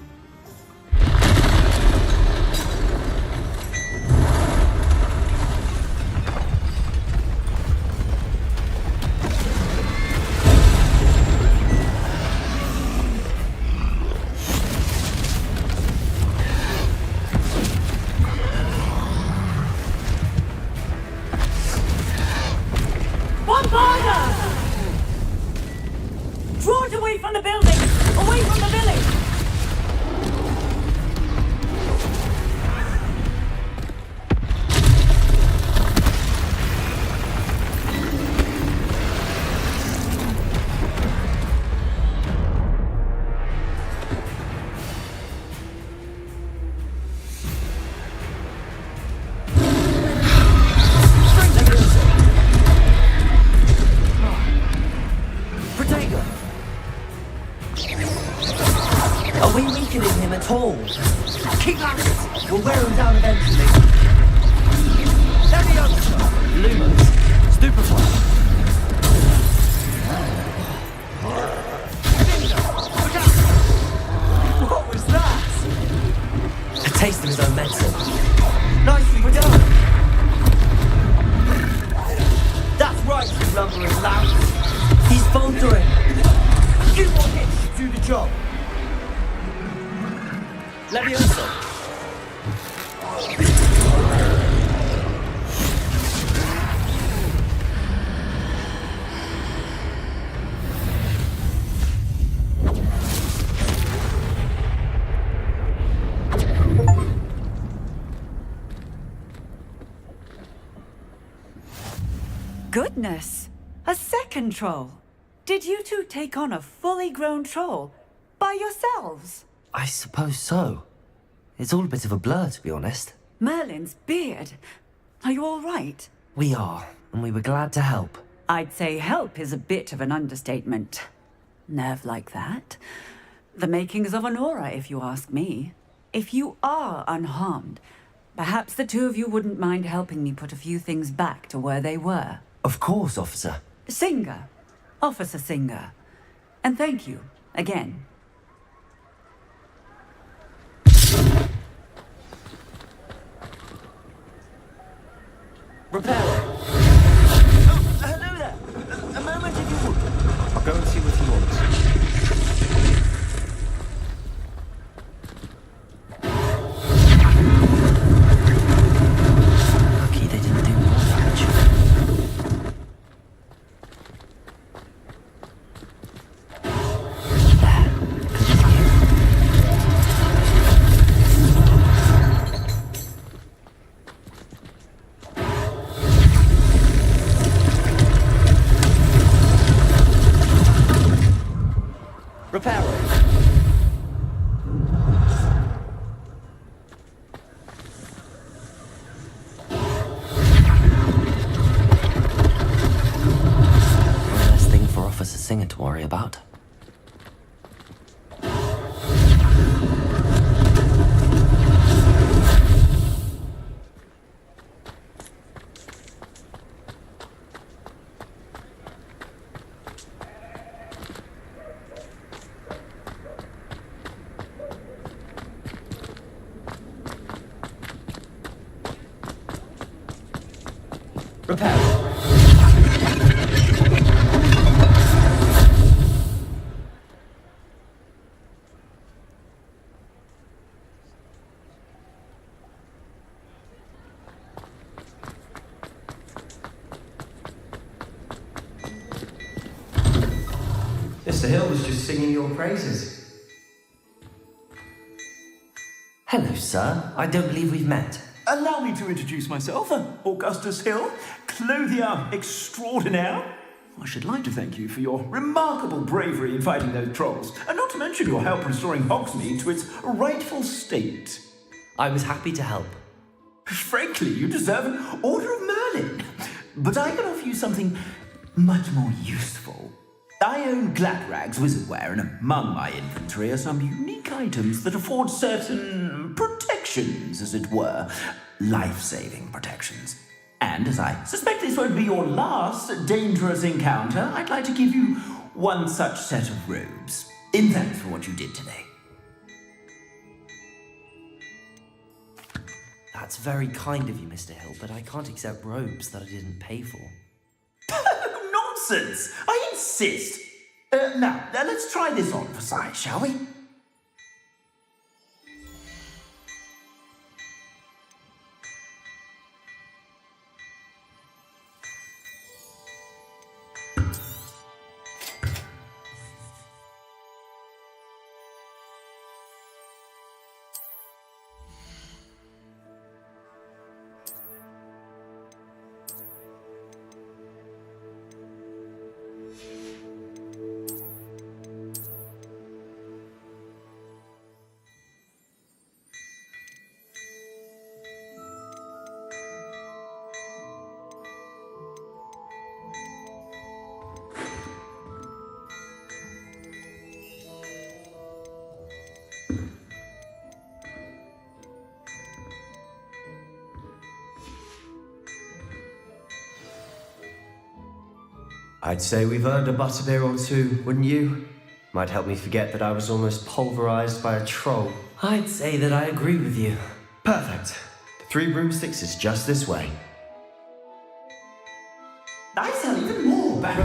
S2: Keep at it! We'll wear him down eventually. Leviosa! Lumos! Stupefy! What was that? A taste of his own medicine. Nicely done! That's right, you lumbering lout! He's faltering! You want him to do the job! Leviosa!
S17: Goodness! A second troll! Did you two take on a fully grown troll by yourselves?
S2: I suppose so. It's all a bit of a blur, to be honest.
S17: Merlin's beard. Are you all right?
S2: We are, and we were glad to help.
S17: I'd say help is a bit of an understatement. Nerve like that. The makings of an aura, if you ask me. If you are unharmed, perhaps the two of you wouldn't mind helping me put a few things back to where they were.
S2: Of course, officer.
S17: Singer. Officer Singer. And thank you, again.
S2: Repairer!
S6: Oh, hello there. A moment if you would.
S2: I'll go and see what he wants. Lucky they didn't do more damage. There. Good as new. Repairing. One less thing for Officer Singer to worry about. Repair.
S19: Mr. Hill was just singing your praises.
S2: Hello, sir. I don't believe we've met.
S13: Allow me to introduce myself, Augustus Hill, clothier extraordinaire. I should like to thank you for your remarkable bravery in fighting those trolls, and not to mention your help restoring Hogsmeade to its rightful state.
S2: I was happy to help.
S13: Frankly, you deserve an Order of Merlin. But I can offer you something much more useful. I own Gladrag's wizardware, and among my inventory are some unique items that afford certain protections, as it were. Life-saving protections. And as I suspect this won't be your last dangerous encounter, I'd like to give you one such set of robes, in thanks for what you did today.
S2: That's very kind of you, Mr. Hill, but I can't accept robes that I didn't pay for.
S13: Nonsense! I insist! Now, let's try this on for size, shall we?
S19: I'd say we've earned a butterbeer or two, wouldn't you? Might help me forget that I was almost pulverized by a troll.
S2: I'd say that I agree with you.
S19: Perfect. The 3 broomsticks is just this way.
S13: I sound even more back.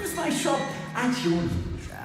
S13: Use my shop at your leisure.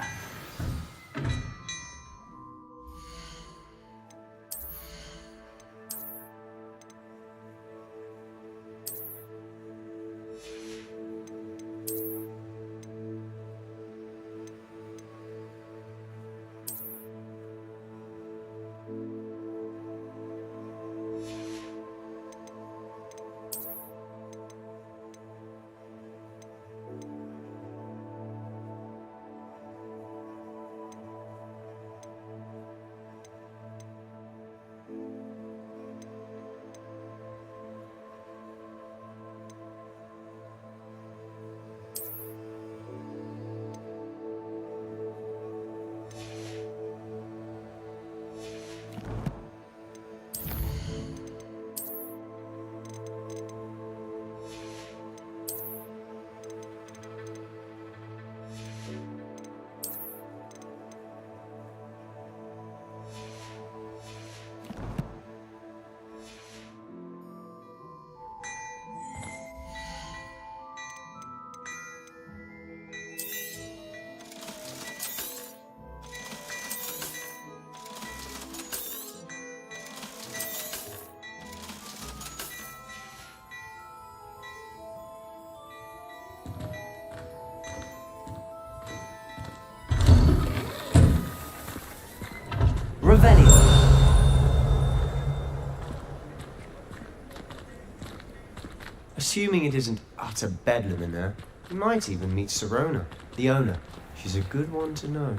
S19: Assuming it isn't utter bedlam in there, you might even meet Sirona, the owner. She's a good one to know.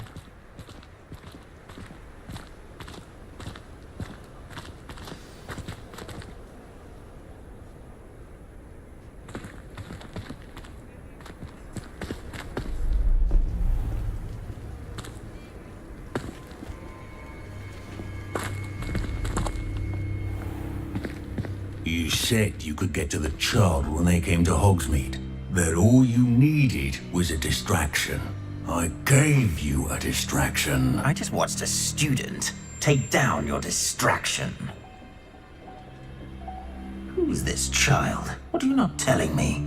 S12: You said you could get to the child when they came to Hogsmeade. That all you needed was a distraction. I gave you a distraction.
S6: I just watched a student take down your distraction. Who's this child? What are you not telling me?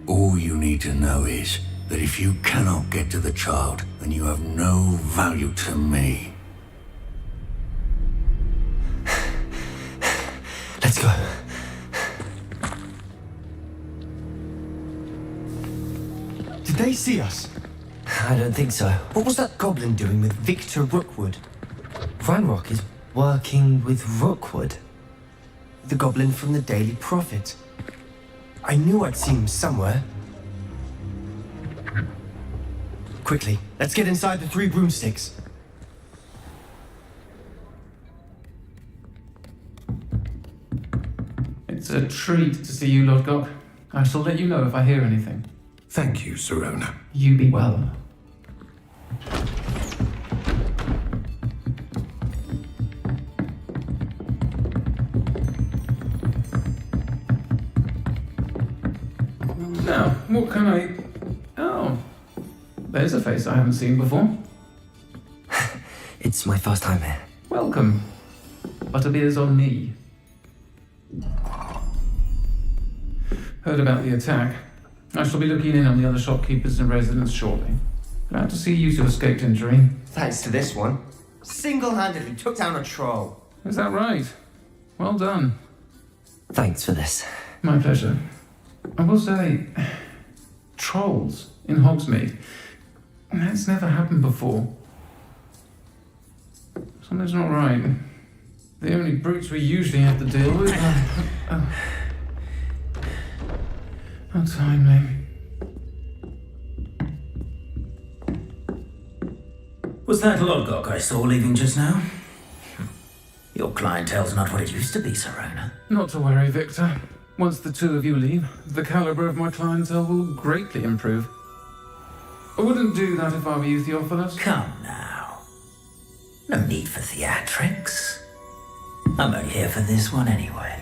S12: All you need to know is that if you cannot get to the child, then you have no value to me.
S5: Let's go.
S18: Did they see us?
S5: I don't think so. What was that goblin doing with Victor Rookwood? Ranrock is working with Rookwood, the goblin from the Daily Prophet. I knew I'd seen him somewhere. Quickly, let's get inside the 3 broomsticks.
S23: It's a treat to see you, Lord Gok. I shall let you know if I hear anything.
S1: Thank you, Sirona.
S23: You be well. Now, what can I... Oh, there's a face I haven't seen before.
S5: It's my first time here.
S23: Welcome. Butterbeer's on me. Heard about the attack. I shall be looking in on the other shopkeepers and residents shortly. Glad to see you two escaped injury.
S5: Thanks to this one. Single-handedly took down a troll.
S23: Is that right? Well done.
S5: Thanks for this.
S23: My pleasure. I will say, trolls in Hogsmeade. That's never happened before. Something's not right. The only brutes we usually have to deal with are... How timely.
S6: Was that Lodgok I saw leaving just now? Your clientele's not what it used to be, Sirona.
S23: Not to worry, Victor. Once the two of you leave, the caliber of my clientele will greatly improve. I wouldn't do that if I were you, Theophilus.
S6: Come now. No need for theatrics. I'm only here for this one anyway.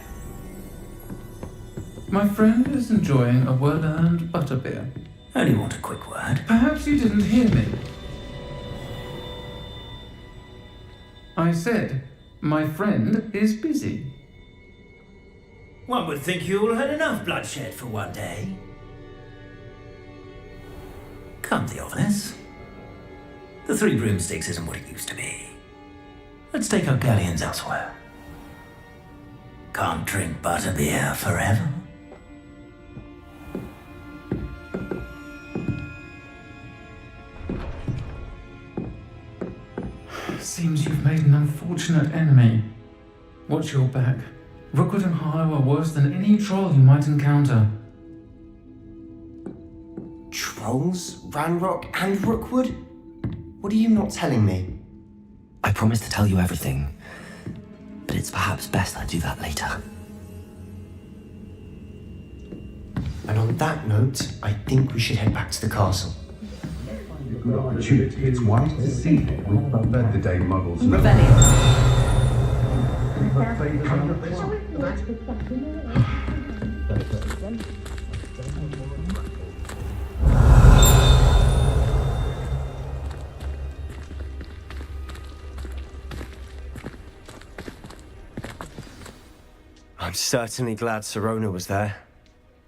S23: My friend is enjoying a well-earned butterbeer.
S6: Only want a quick word.
S23: Perhaps you didn't hear me. I said, my friend is busy.
S6: One would think you all had enough bloodshed for one day. Come, Theophilus. The 3 broomsticks isn't what it used to be. Let's take our galleons elsewhere. Can't drink butterbeer forever.
S23: Seems you've made an unfortunate enemy. Watch your back. Rookwood and Harlow are worse than any troll you might encounter.
S5: Trolls? Ranrock and Rookwood? What are you not telling me? I promised to tell you everything, but it's perhaps best I do that later. And on that note, I think we should head back to the castle.
S20: Good opportunity. It's wise to see it. Let the day muggles know.
S5: I'm certainly glad Sirona was there.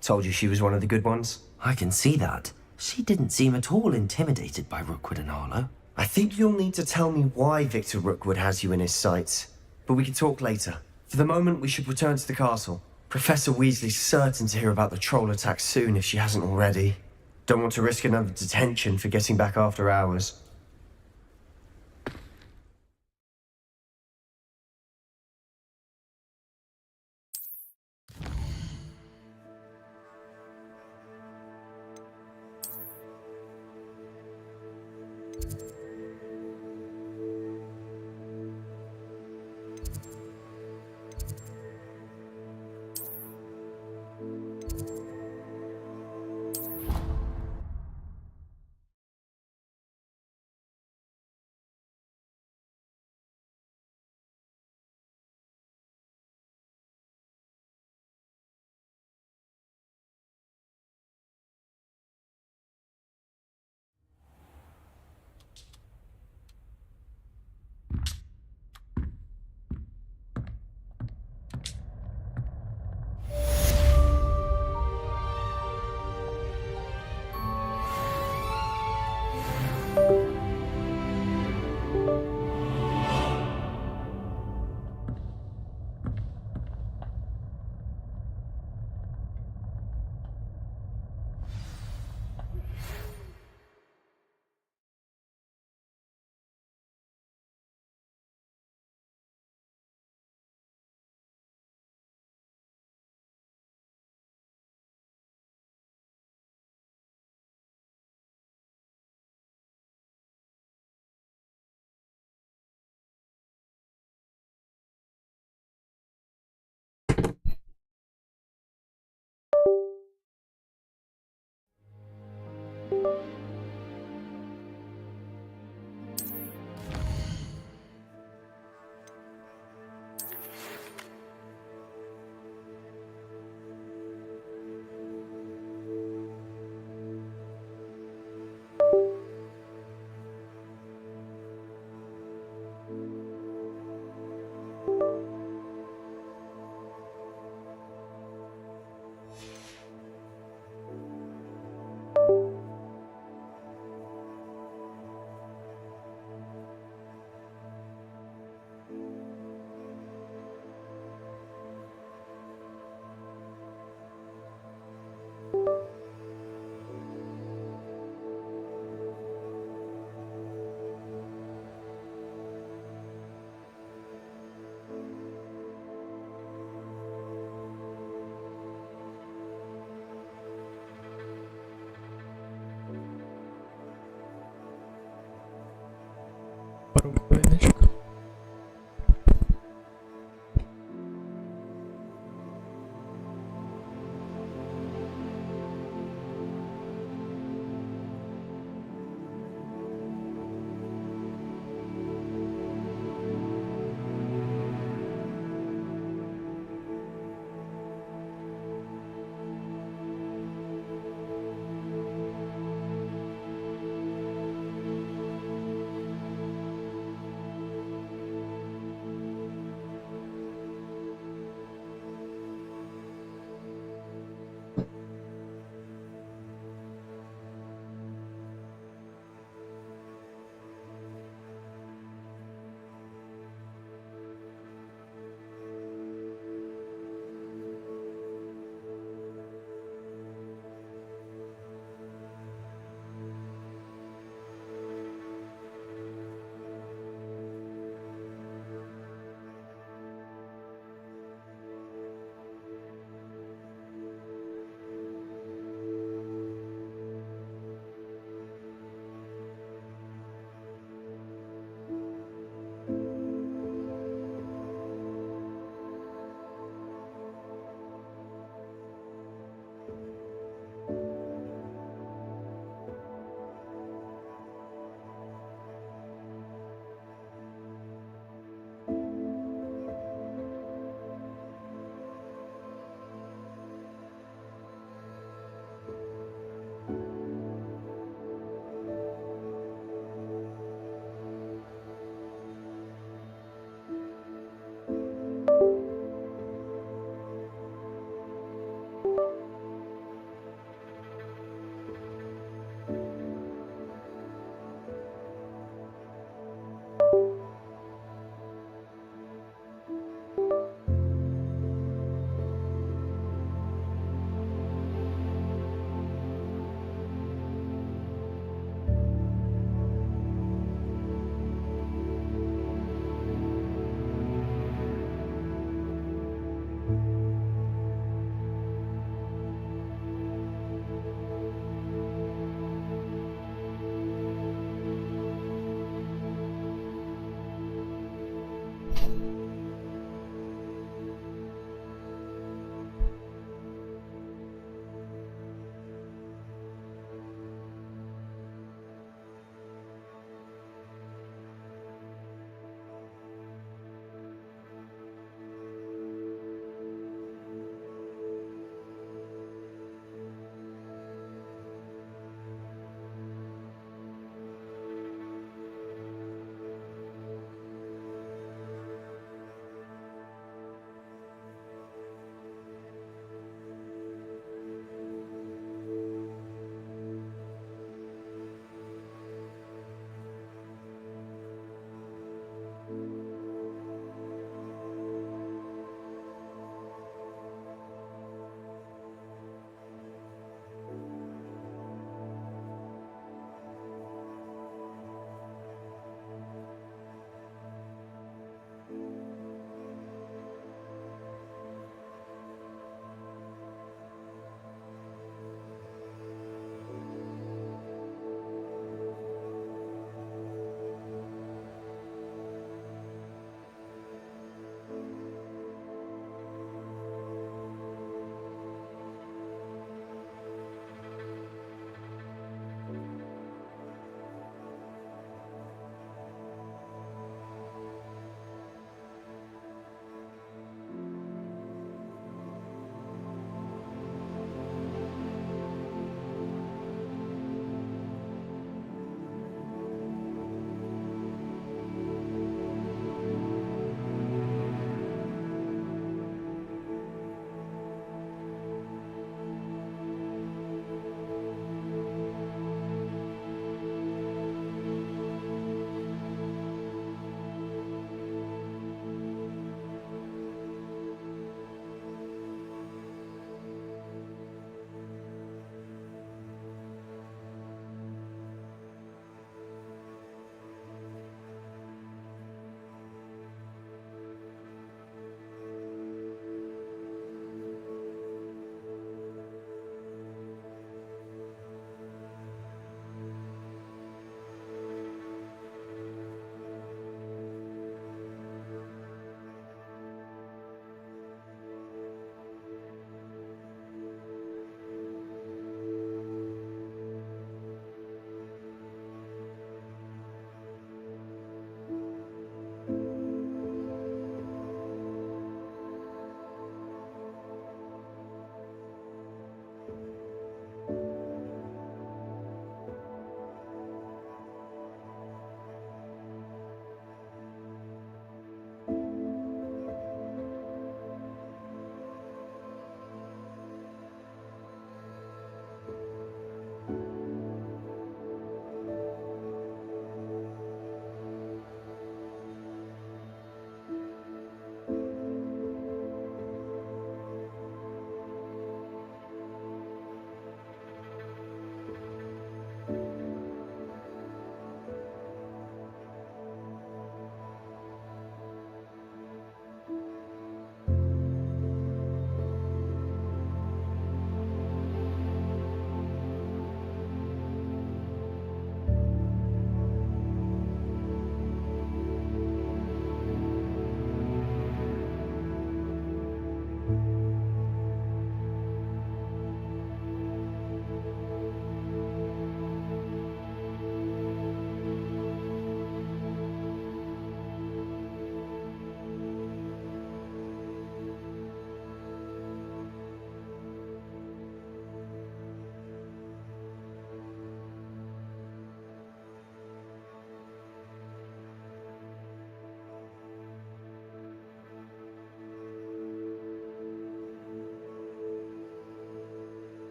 S5: Told you she was one of the good ones. I can see that. She didn't seem at all intimidated by Rookwood and Harlow. I think you'll need to tell me why Victor Rookwood has you in his sights. But we can talk later. For the moment, we should return to the castle. Professor Weasley's certain to hear about the troll attack soon if she hasn't already. Don't want to risk another detention for getting back after hours.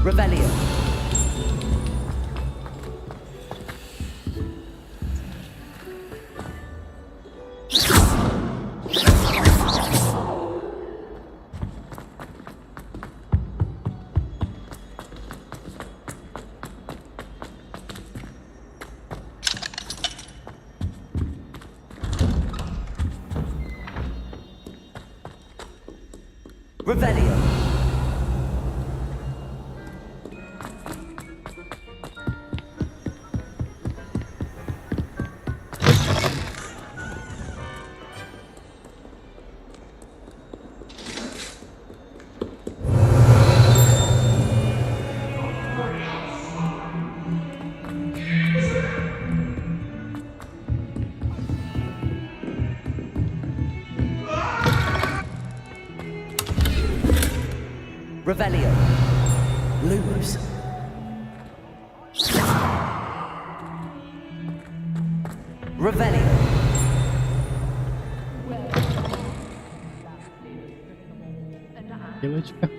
S2: Revelio. Revelio. Revelio. Lumos. Revelio.
S8: Девочка.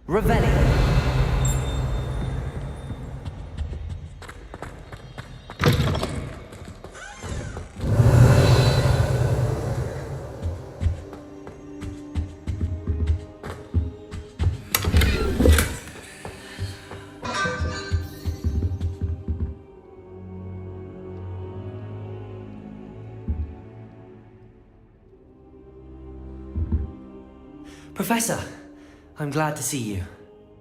S2: Revelio. Professor, I'm glad to see you.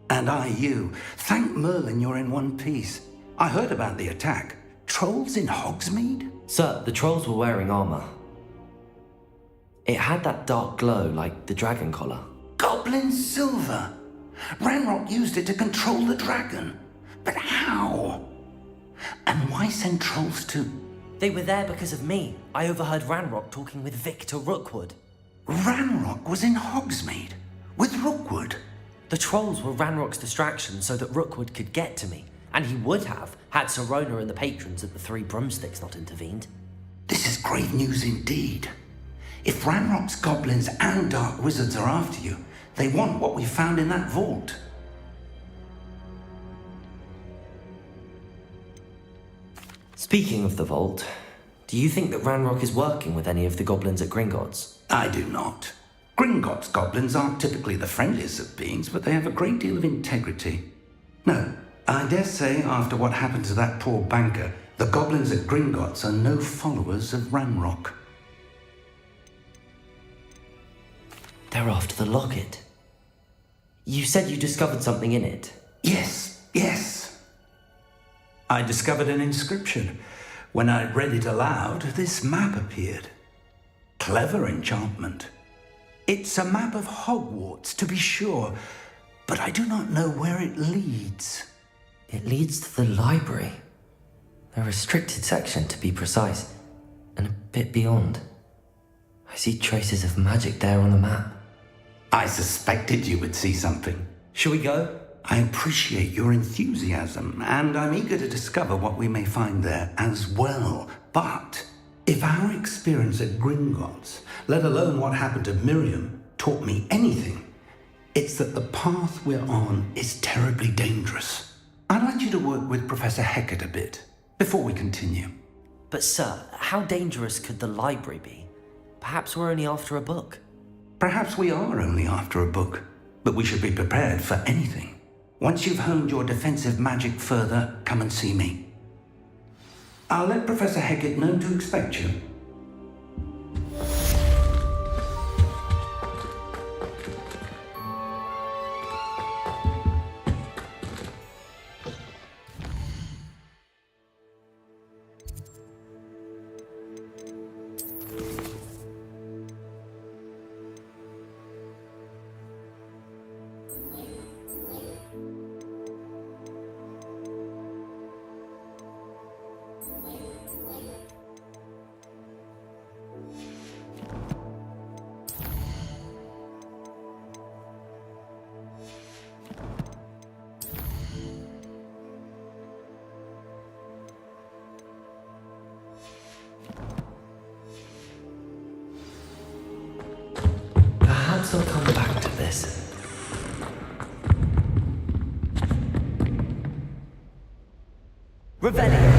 S6: And I you. Thank Merlin you're in one piece. I heard about the attack. Trolls in Hogsmeade?
S2: Sir, the trolls were wearing armor. It had that dark glow like the dragon collar.
S6: Goblin silver. Ranrock used it to control the dragon. But how? And why send trolls to...
S2: They were there because of me. I overheard Ranrock talking with Victor Rookwood.
S6: Ranrock was in Hogsmeade? With Rookwood?
S2: The trolls were Ranrock's distraction so that Rookwood could get to me. And he would have, had Sirona and the patrons at the Three Broomsticks not intervened.
S6: This is grave news indeed. If Ranrock's goblins and dark wizards are after you, they want what we found in that vault.
S2: Speaking of the vault, do you think that Ranrock is working with any of the goblins at Gringotts?
S6: I do not. Gringotts goblins aren't typically the friendliest of beings, but they have a great deal of integrity. No, I dare say after what happened to that poor banker, the goblins at Gringotts are no followers of Ranrock.
S2: They're after the locket. You said you discovered something in it.
S6: Yes. I discovered an inscription. When I read it aloud, this map appeared. Clever enchantment. It's a map of Hogwarts, to be sure, but I do not know where it leads.
S2: It leads to the library. A restricted section, to be precise, and a bit beyond. I see traces of magic there on the map.
S6: I suspected you would see something.
S2: Shall we go?
S8: I appreciate your enthusiasm, and I'm eager to discover what we may find there as well. But if our experience at Gringotts, let alone what happened to Miriam, taught me anything, it's that the path we're on is terribly dangerous. I'd like you to work with Professor Hecat a bit before we continue.
S2: But sir, how dangerous could the library be? Perhaps we're only after a book.
S8: Perhaps we are only after a book, but we should be prepared for anything. Once you've honed your defensive magic further, come and see me. I'll let Professor Hecat know to expect you.
S2: Perhaps I'll come back to this. Revelio!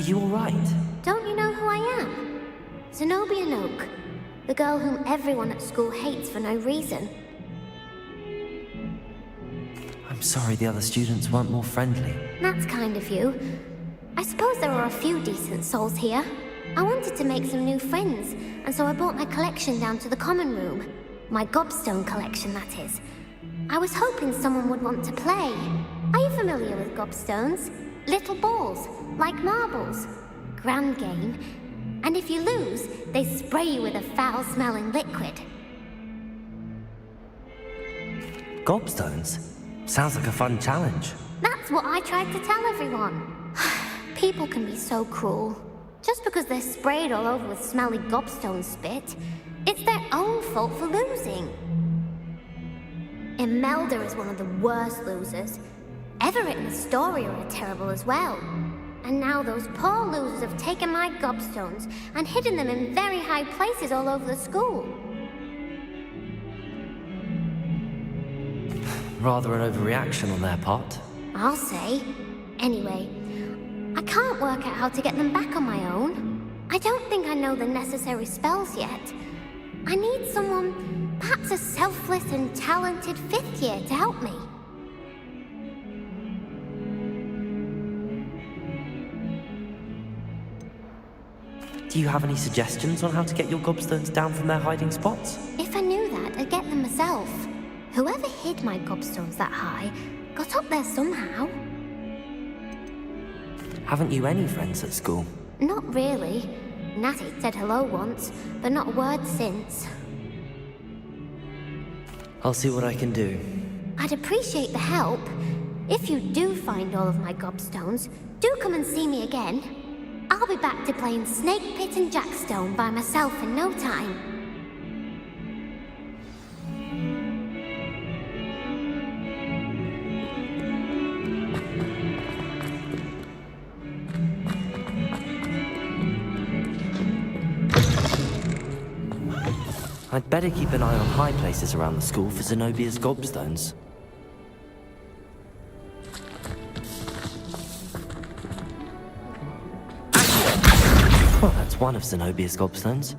S2: Are you alright?
S11: Don't you know who I am? Zenobia Noak, the girl whom everyone at school hates for no reason.
S2: I'm sorry the other students weren't more friendly.
S11: That's kind of you. I suppose there are a few decent souls here. I wanted to make some new friends, and so I brought my collection down to the common room. My gobstone collection, that is. I was hoping someone would want to play. Are you familiar with gobstones? Little balls, like marbles. Grand game. And if you lose, they spray you with a foul-smelling liquid.
S2: Gobstones? Sounds like a fun challenge.
S11: That's what I tried to tell everyone. People can be so cruel. Just because they're sprayed all over with smelly gobstone spit, it's their own fault for losing. Imelda is one of the worst losers. Everett and Astoria are terrible as well. And now those poor losers have taken my gobstones and hidden them in very high places all over the school.
S2: Rather an overreaction on their part.
S11: I'll say. Anyway, I can't work out how to get them back on my own. I don't think I know the necessary spells yet. I need someone, perhaps a selfless and talented fifth year to help me.
S2: Do you have any suggestions on how to get your gobstones down from their hiding spots?
S11: If I knew that, I'd get them myself. Whoever hid my gobstones that high got up there somehow.
S2: Haven't you any friends at school?
S11: Not really. Natty said hello once, but not a word since.
S2: I'll see what I can do.
S11: I'd appreciate the help. If you do find all of my gobstones, do come and see me again. I'll be back to playing Snake Pit and Jackstone by myself in no time.
S2: I'd better keep an eye on high places around the school for Zenobia's gobstones. Well, that's one of Zenobia's gobstones.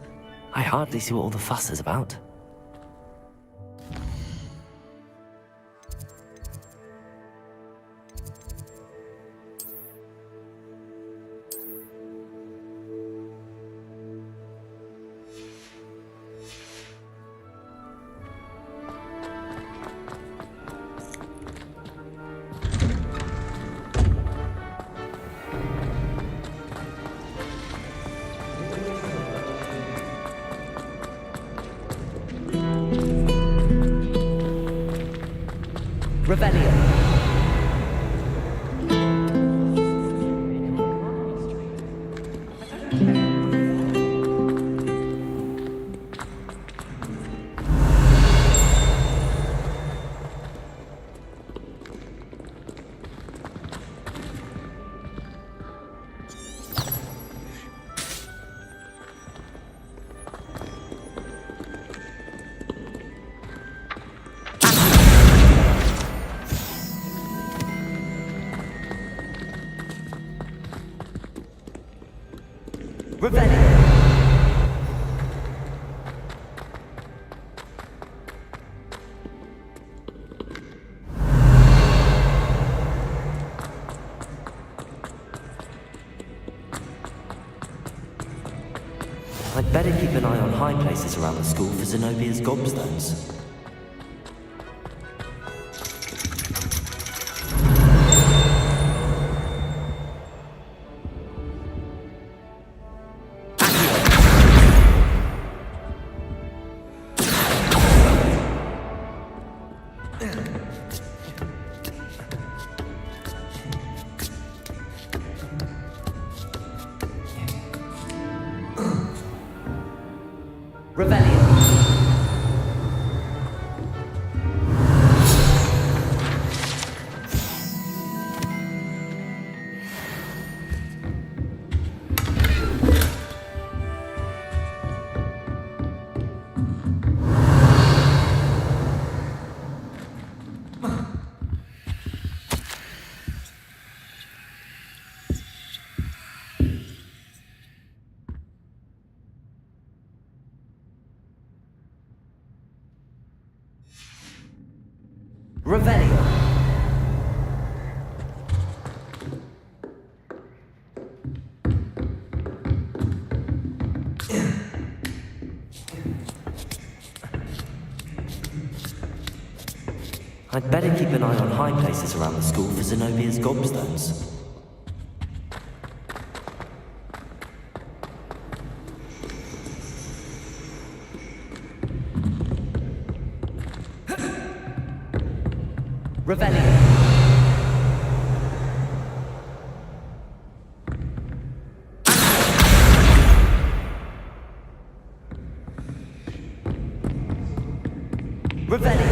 S2: I hardly see what all the fuss is about. Rebellion. I'd better keep an eye on high places around the school for Zenobia's gobstones. I'd better keep an eye on high places around the school for Zenobia's gobstones. Revelio. Revelio.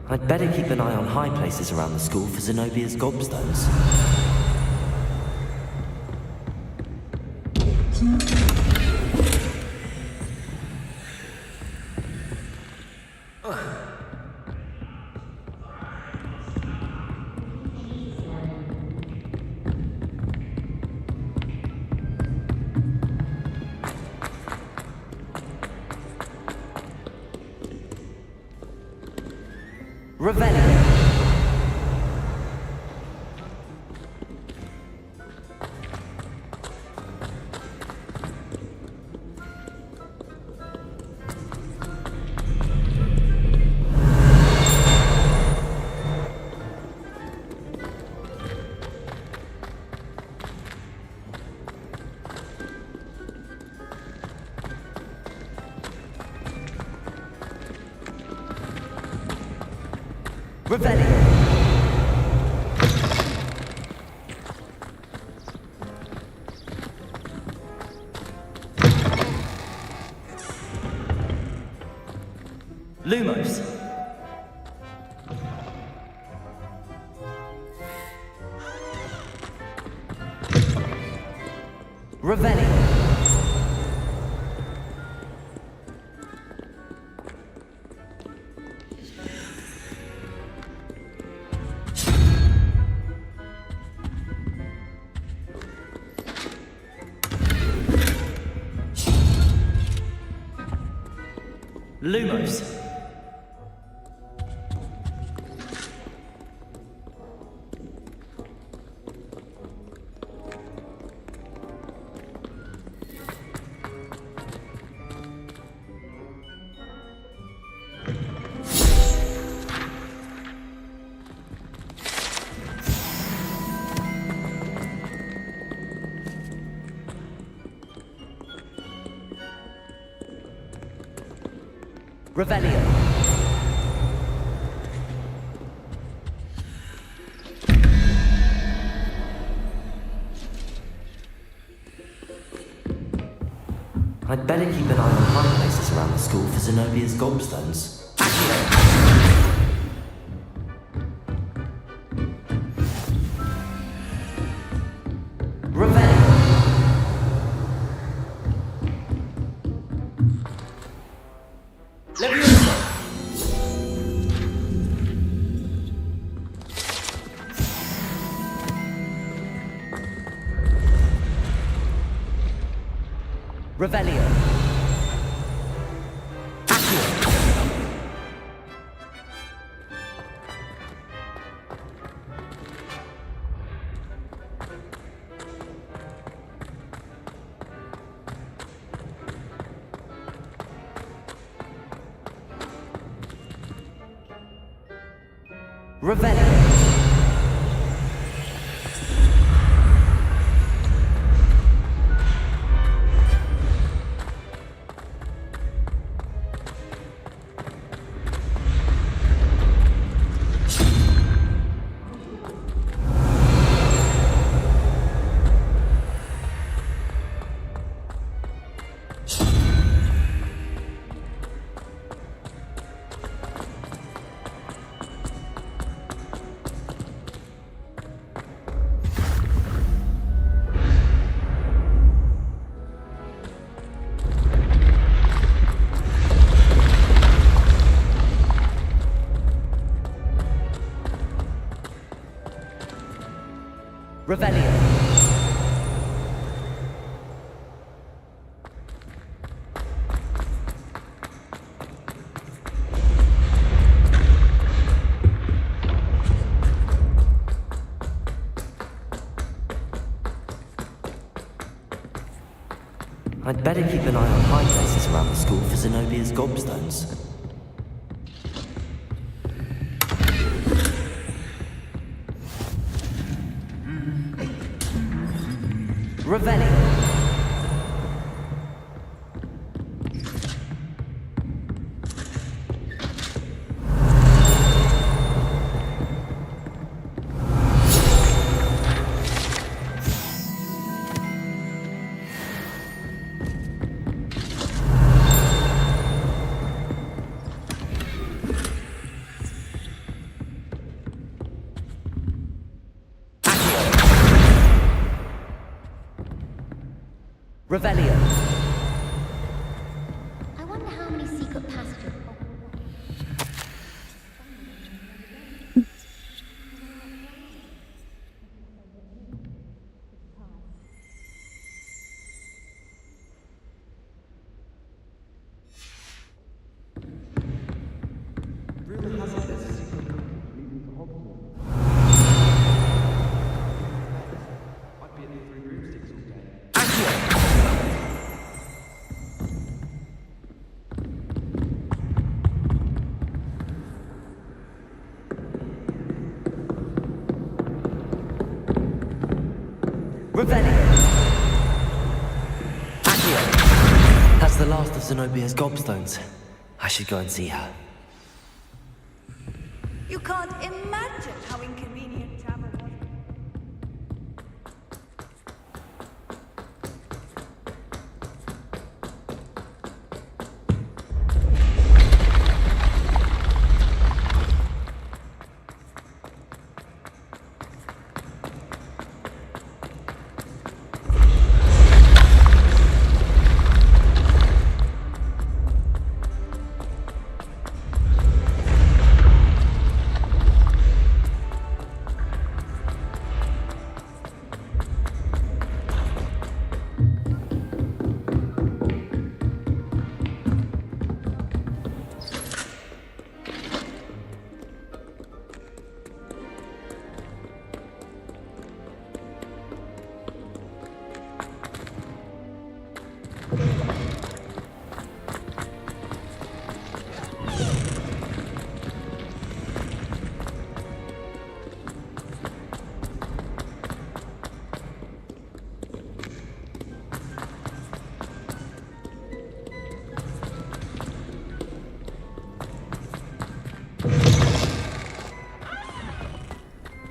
S2: I'd better keep an eye on high places around the school for Zenobia's gobstones. Revelio. Revelio. Lumos. Revelio. Lumos. Revelio. I'd better keep an eye on high places around the school for Zenobia's gobstones. Revelio. Revelio. Revelio. I'd better keep an eye on high places around the school for Zenobia's gobstones. Revelio. Revelio.
S11: I wonder how many secret passages.
S2: Rumor has it there's a secret That's the last of Zenobia's gobstones. I should go and see her.
S17: You can't imagine how inconvenient travel was.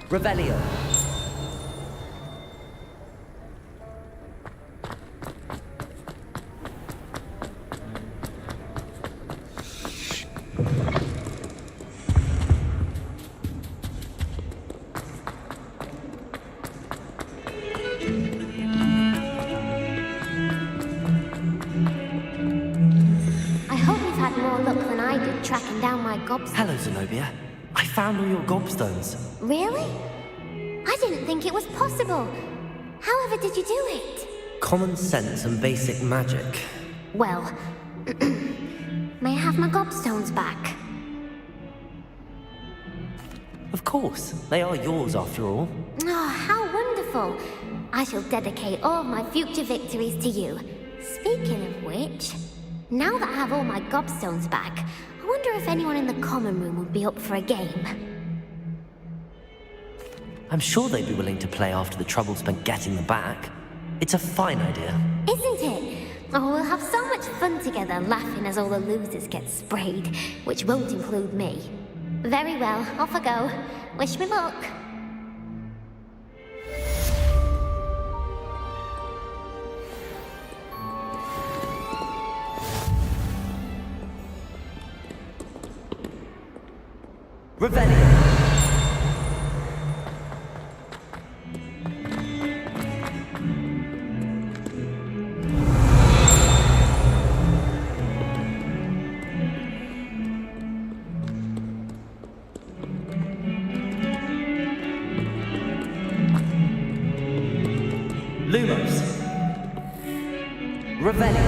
S2: Revelio.
S11: I hope you've had more luck than I did tracking down my gobstones.
S2: Hello, Zenobia. I found all your gobstones.
S11: Really? I didn't think it was possible. However did you do it?
S2: Common sense and basic magic.
S11: Well, may I have my gobstones back?
S2: Of course. They are yours after all.
S11: Oh, how wonderful. I shall dedicate all my future victories to you. Speaking of which, now that I have all my gobstones back, I wonder if anyone in the common room would be up for a game.
S2: I'm sure they'd be willing to play after the trouble spent getting them back. It's a fine idea.
S11: Isn't it? Oh, we'll have so much fun together laughing as all the losers get sprayed, which won't include me. Very well, off I go. Wish me luck.
S2: Revelio. Lumos. Revelio.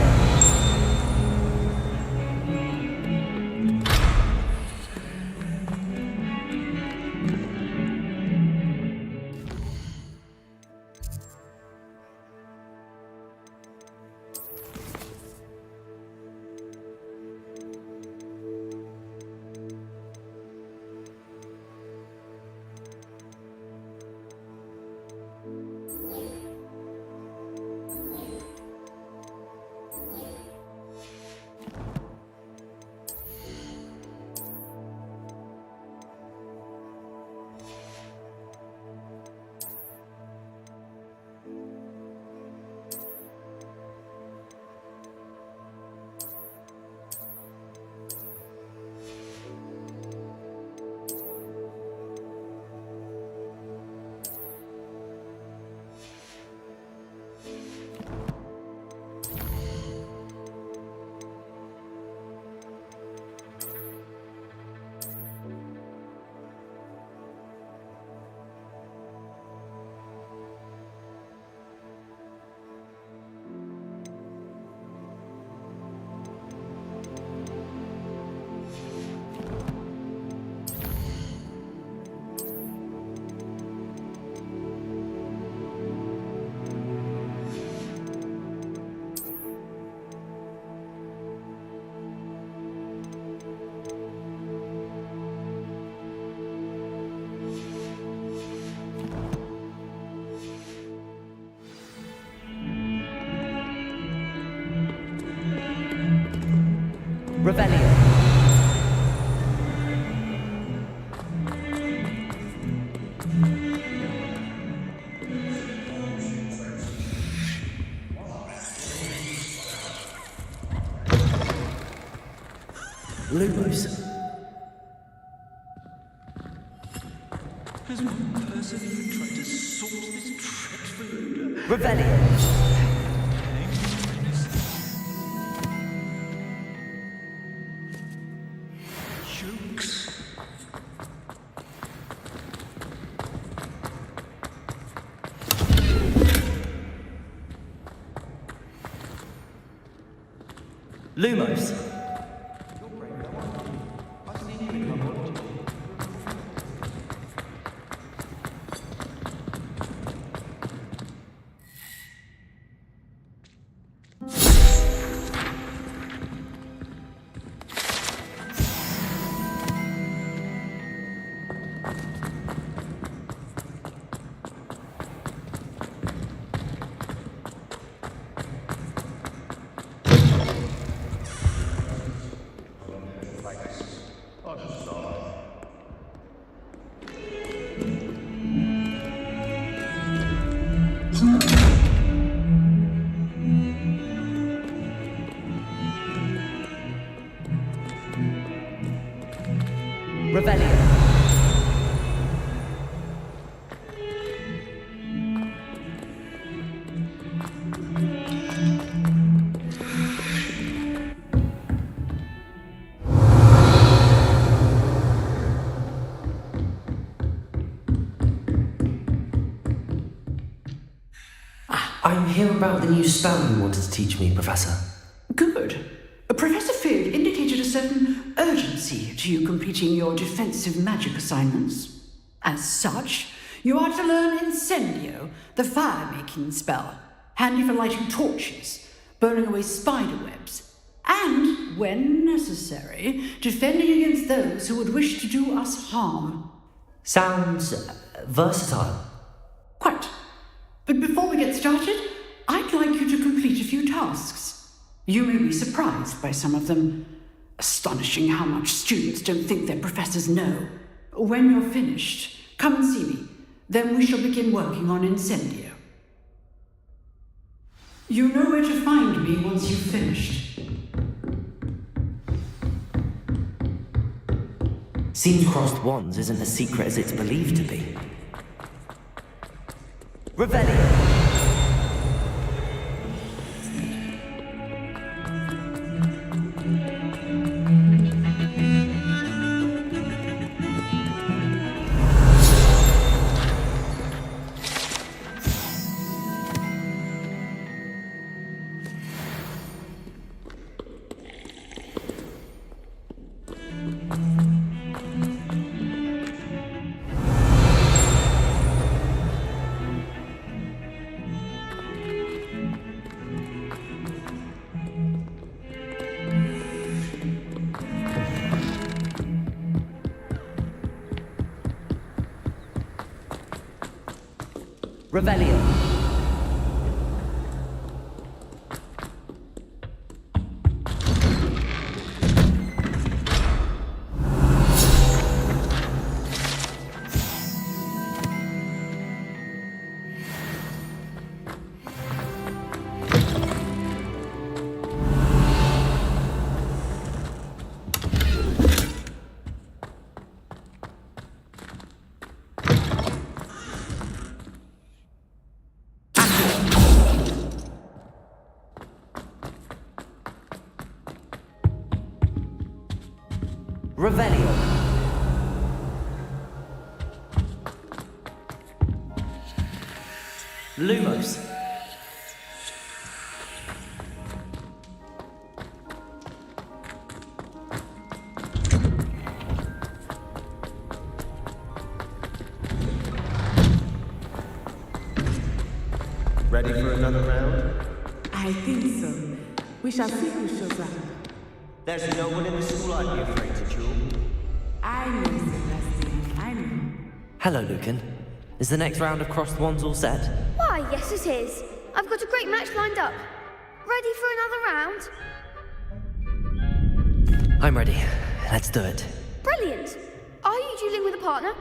S2: Revelio. Lumos.
S5: Has one person even tried to sort this dreadful odor?
S2: Revelio.
S5: Jokes.
S2: Lumos. Revelio. I'm here about the new spell you wanted to teach me, Professor.
S14: Good. Professor Fig indicated a certain urgency to you completing your defensive magic assignments. As such, you are to learn Incendio, the fire-making spell, handy for lighting torches, burning away spider webs, and, when necessary, defending against those who would wish to do us harm.
S2: Sounds versatile.
S14: Quite. But before we get started, I'd like you to complete a few tasks. You may be surprised by some of them. Astonishing how much students don't think their professors know. When you're finished, come and see me. Then we shall begin working on Incendio. You know where to find me once you've finished.
S2: Seems crossed wands isn't as secret as it's believed to be. Revelio. Revelio. Revelio. Lumos.
S19: Ready for another round?
S16: I think so. We shall see who shows up.
S19: There's no one in the school I'd be afraid to duel.
S16: I know, Sebastian. I know.
S2: Hello, Lucan. Is the next round of crossed wands all set?
S22: Why, yes it is. I've got a great match lined up. Ready for another round?
S2: I'm ready. Let's do it.
S3: Brilliant! Are you dealing with a partner?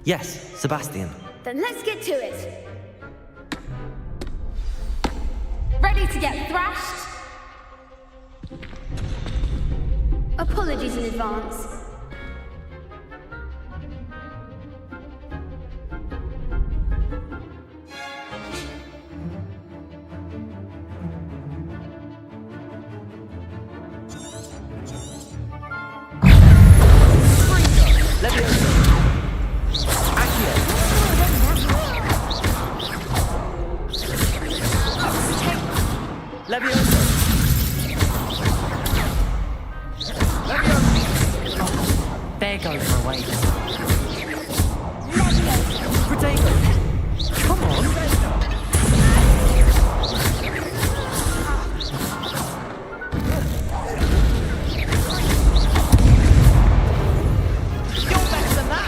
S2: Yes, Sebastian.
S3: Then let's get to it.
S11: Ready to get thrashed?
S3: Apologies in advance.
S2: There goes my weight. Potato! Come on!
S15: You're better than that!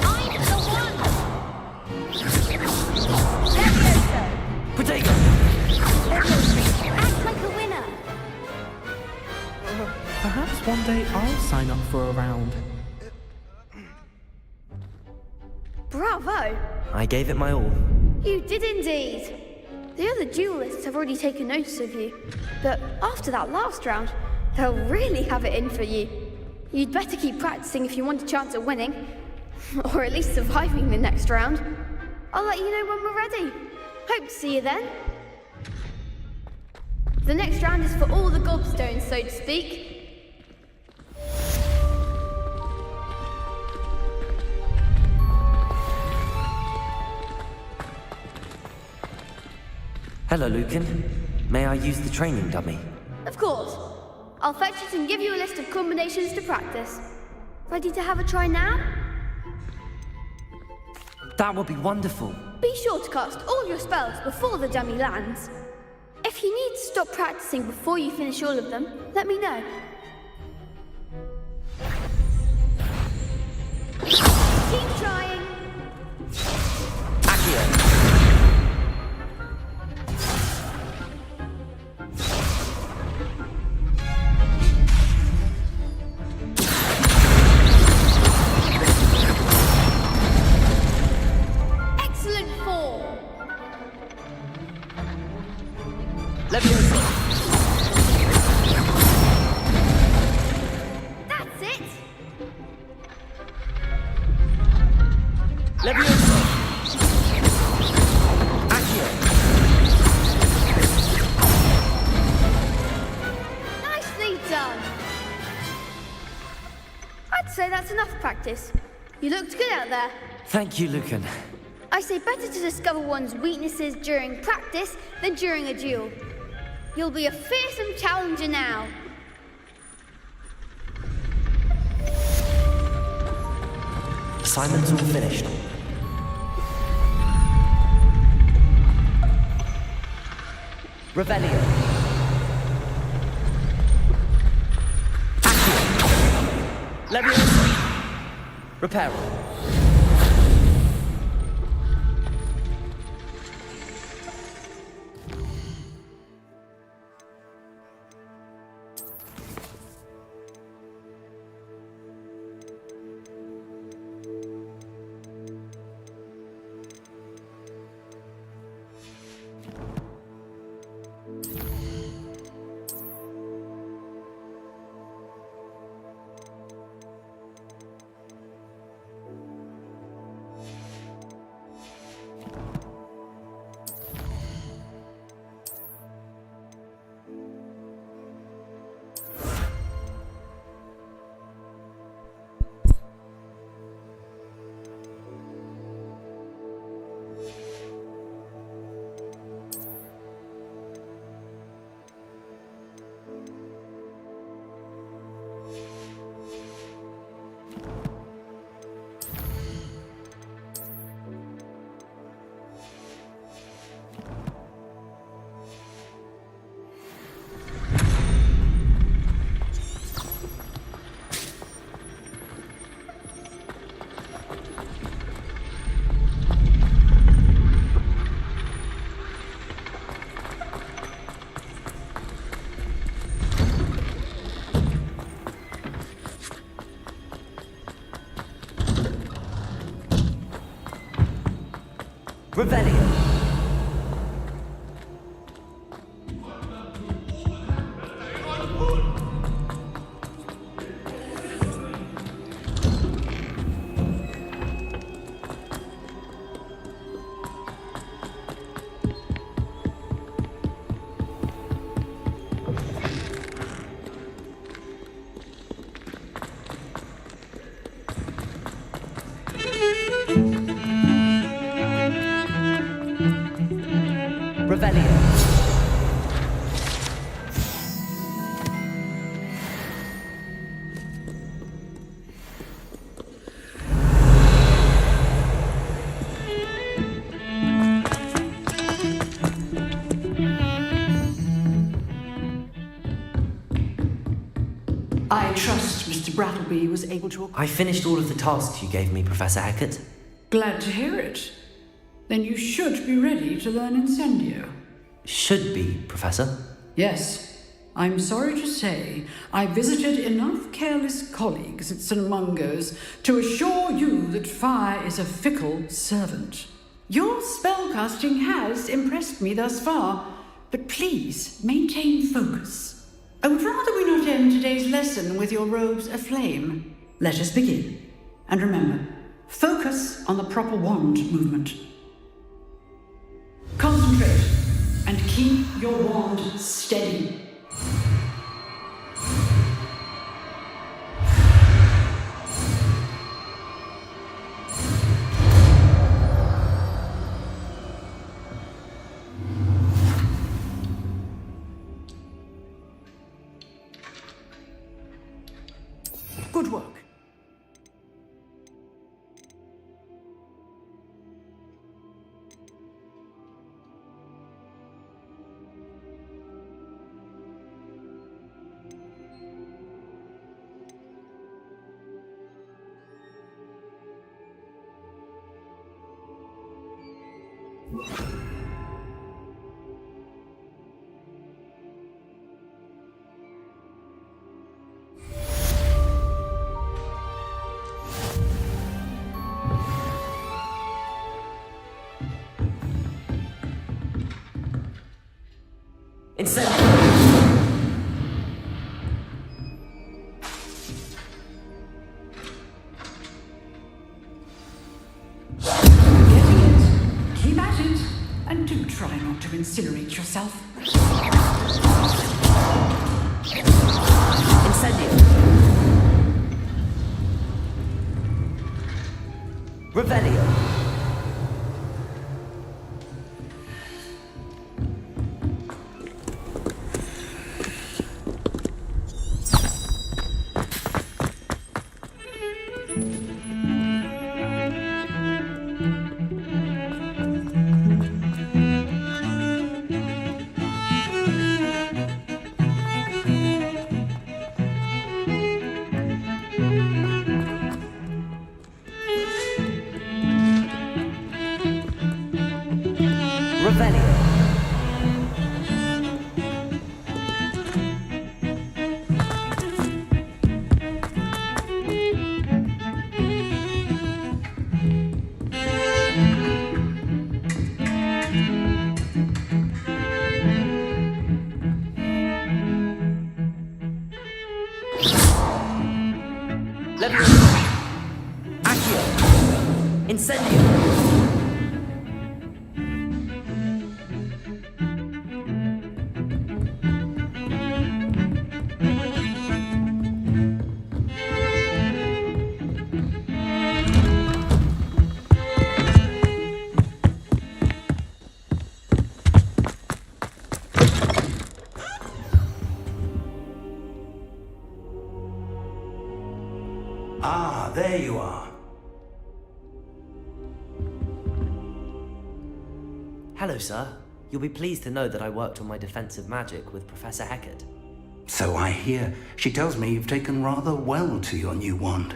S15: I'm the one!
S2: Potato!
S3: Act like a winner.
S7: Perhaps one day I'll sign up for a round.
S3: Bravo!
S2: I gave it my all.
S3: You did indeed. The other duelists have already taken notice of you, but after that last round, they'll really have it in for you. You'd better keep practicing if you want a chance at winning, or at least surviving the next round. I'll let you know when we're ready. Hope to see you then. The next round is for all the gobstones, so to speak.
S2: Hello, Lucan. May I use the training dummy?
S3: Of course. I'll fetch it and give you a list of combinations to practice. Ready to have a try now?
S2: That would be wonderful.
S3: Be sure to cast all your spells before the dummy lands. If you need to stop practicing before you finish all of them, let me know. Keep trying.
S2: Accio.
S3: Excellent form.
S2: Leviosa.
S3: That's it.
S2: Leviosa. Accio.
S3: Nicely done. I'd say that's enough practice. You looked good out there.
S2: Thank you, Lucan.
S3: I say better to discover one's weaknesses during practice than during a duel. You'll be a fearsome challenger now.
S2: Assignment's all finished. Revelio. Accio. Leviosa. Reparo. Revelio. Revelio.
S14: I trust Mr. Brattleby was able to...
S2: I finished all of the tasks you gave me, Professor Hackett.
S14: Glad to hear it. Then you should be ready to learn Incendio.
S2: Should be, Professor.
S14: Yes. I'm sorry to say, I visited enough careless colleagues at St. Mungo's to assure you that fire is a fickle servant. Your spellcasting has impressed me thus far, but please maintain focus. I would rather we not end today's lesson with your robes aflame. Let us begin. And remember, focus on the proper wand movement. Concentrate and keep your wand steady. Good work. Keep at it, and do try not to incinerate yourself.
S2: Incendio. Revelio.
S8: Ah, there you are.
S2: Hello, sir. You'll be pleased to know that I worked on my defensive magic with Professor Hackett.
S8: So I hear. She tells me you've taken rather well to your new wand.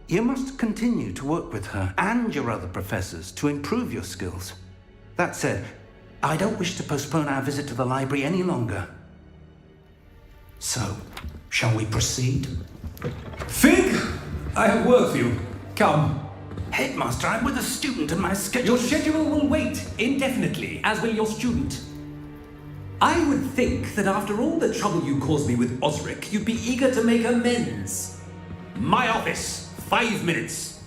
S8: You must continue to work with her and your other professors to improve your skills. That said, I don't wish to postpone our visit to the library any longer. So, shall we proceed?
S18: Fig! I have work for you. Come.
S8: Headmaster, I'm with a student and my schedule...
S4: Your schedule will wait indefinitely, as will your student. I would think that after all the trouble you caused me with Osric, you'd be eager to make amends. My office, 5 minutes.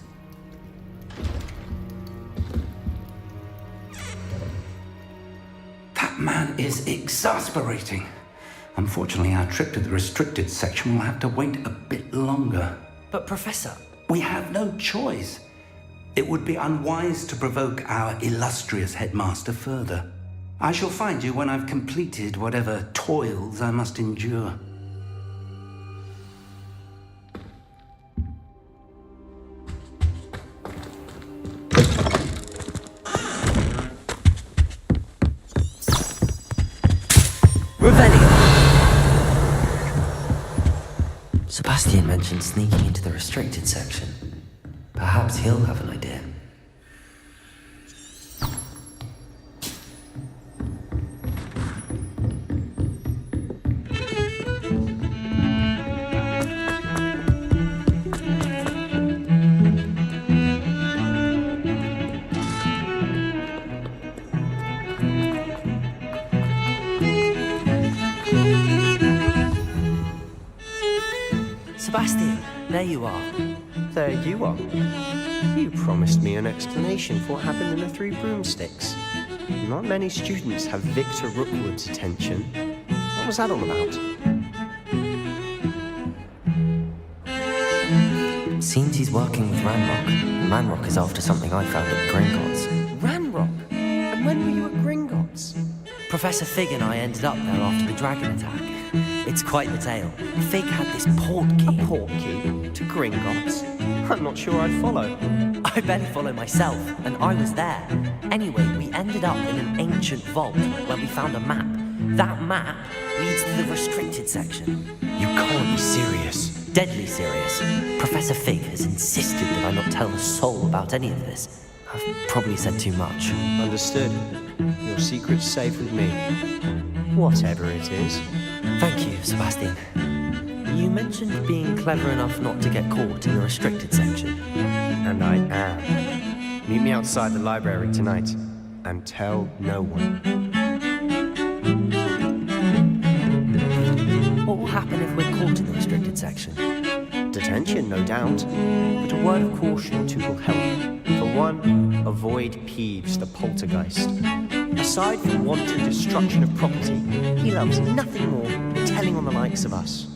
S8: That man is exasperating. Unfortunately, our trip to the restricted section will have to wait a bit longer.
S2: But Professor...
S8: We have no choice. It would be unwise to provoke our illustrious headmaster further. I shall find you when I've completed whatever toils I must endure.
S2: Sebastian mentioned sneaking into the restricted section. Perhaps he'll have an idea. Sebastian, there you are.
S19: There you are. You promised me an explanation for what happened in the Three Broomsticks. Not many students have Victor Rookwood's attention. What was that all about?
S2: Seems he's working with Ranrock. Ranrock is after something I found at Gringotts.
S19: Ranrock? And when were you at Gringotts?
S2: Professor Fig and I ended up there after the dragon attack. It's quite the tale. Fig had this port key.
S19: A port key? To Gringotts? I'm not sure I'd follow.
S2: I better follow myself, and I was there. Anyway, we ended up in an ancient vault where we found a map. That map leads to the restricted section.
S19: You can't be serious.
S2: Deadly serious. Professor Fig has insisted that I not tell a soul about any of this. I've probably said too much.
S19: Understood. Your secret's safe with me. Whatever it is.
S2: Thank you, Sebastian. You mentioned being clever enough not to get caught in the restricted section.
S19: And I am. Meet me outside the library tonight, and tell no one.
S2: What will happen if we're caught in the restricted section?
S19: Detention, no doubt. But a word of caution or two will help. For one, avoid Peeves, the poltergeist. Aside from wanton destruction of property, he loves nothing more than telling on the likes of us.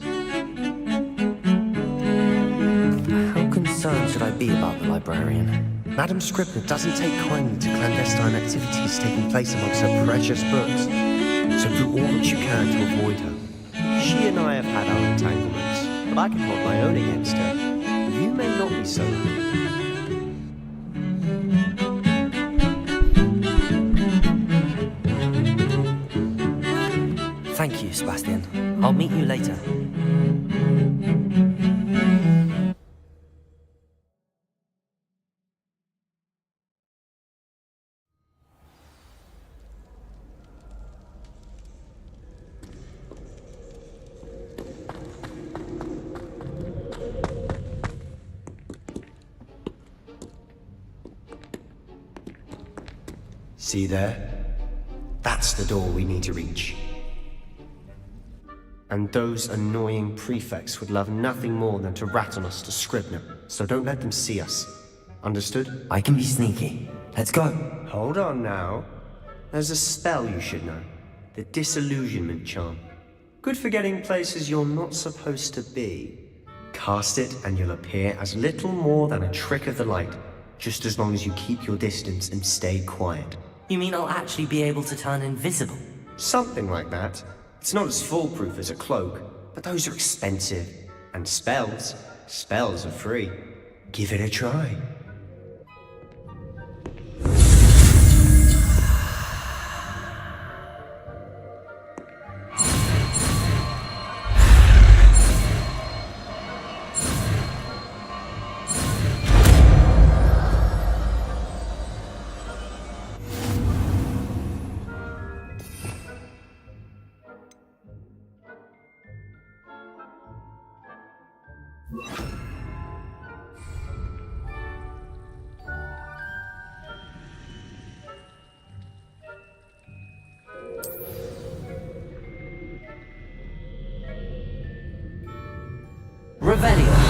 S2: How concerned should I be about the librarian?
S19: Madam Scribner doesn't take kindly to clandestine activities taking place amongst her precious books, so do all that you can to avoid her. She and I have had our entanglements, but I can hold my own against her. You may not be so.
S2: Thank you, Sebastian. I'll meet you later.
S19: See there? That's the door we need to reach. And those annoying prefects would love nothing more than to rat on us to Scribner, so don't let them see us. Understood?
S2: I can be sneaky. Let's go.
S19: Hold on now. There's a spell you should know. The Disillusionment Charm. Good for getting places you're not supposed to be. Cast it and you'll appear as little more than a trick of the light, just as long as you keep your distance and stay quiet.
S2: You mean I'll actually be able to turn invisible?
S19: Something like that. It's not as foolproof as a cloak, but those are expensive. And spells are free. Give it a try.
S2: Revelio.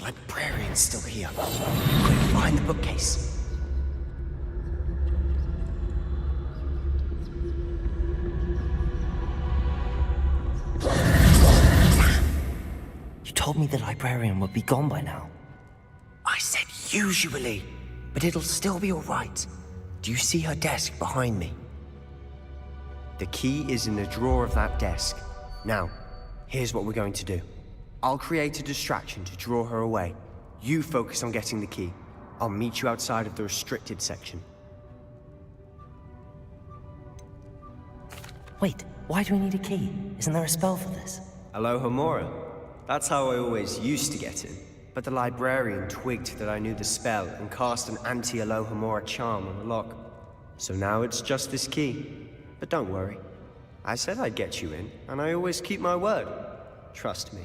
S5: Librarian's still here. Quick, behind the bookcase.
S2: You told me the librarian would be gone by now.
S5: I said usually, but it'll still be all right. Do you see her desk behind me? The key is in the drawer of that desk. Now, here's what we're going to do. I'll create a distraction to draw her away. You focus on getting the key. I'll meet you outside of the restricted section.
S2: Wait, why do we need a key? Isn't there a spell for this?
S5: Alohomora. That's how I always used to get in. But the librarian twigged that I knew the spell and cast an anti-Alohomora charm on the lock.
S19: So now it's just this key. But don't worry. I said I'd get you in, and I always keep my word. Trust me.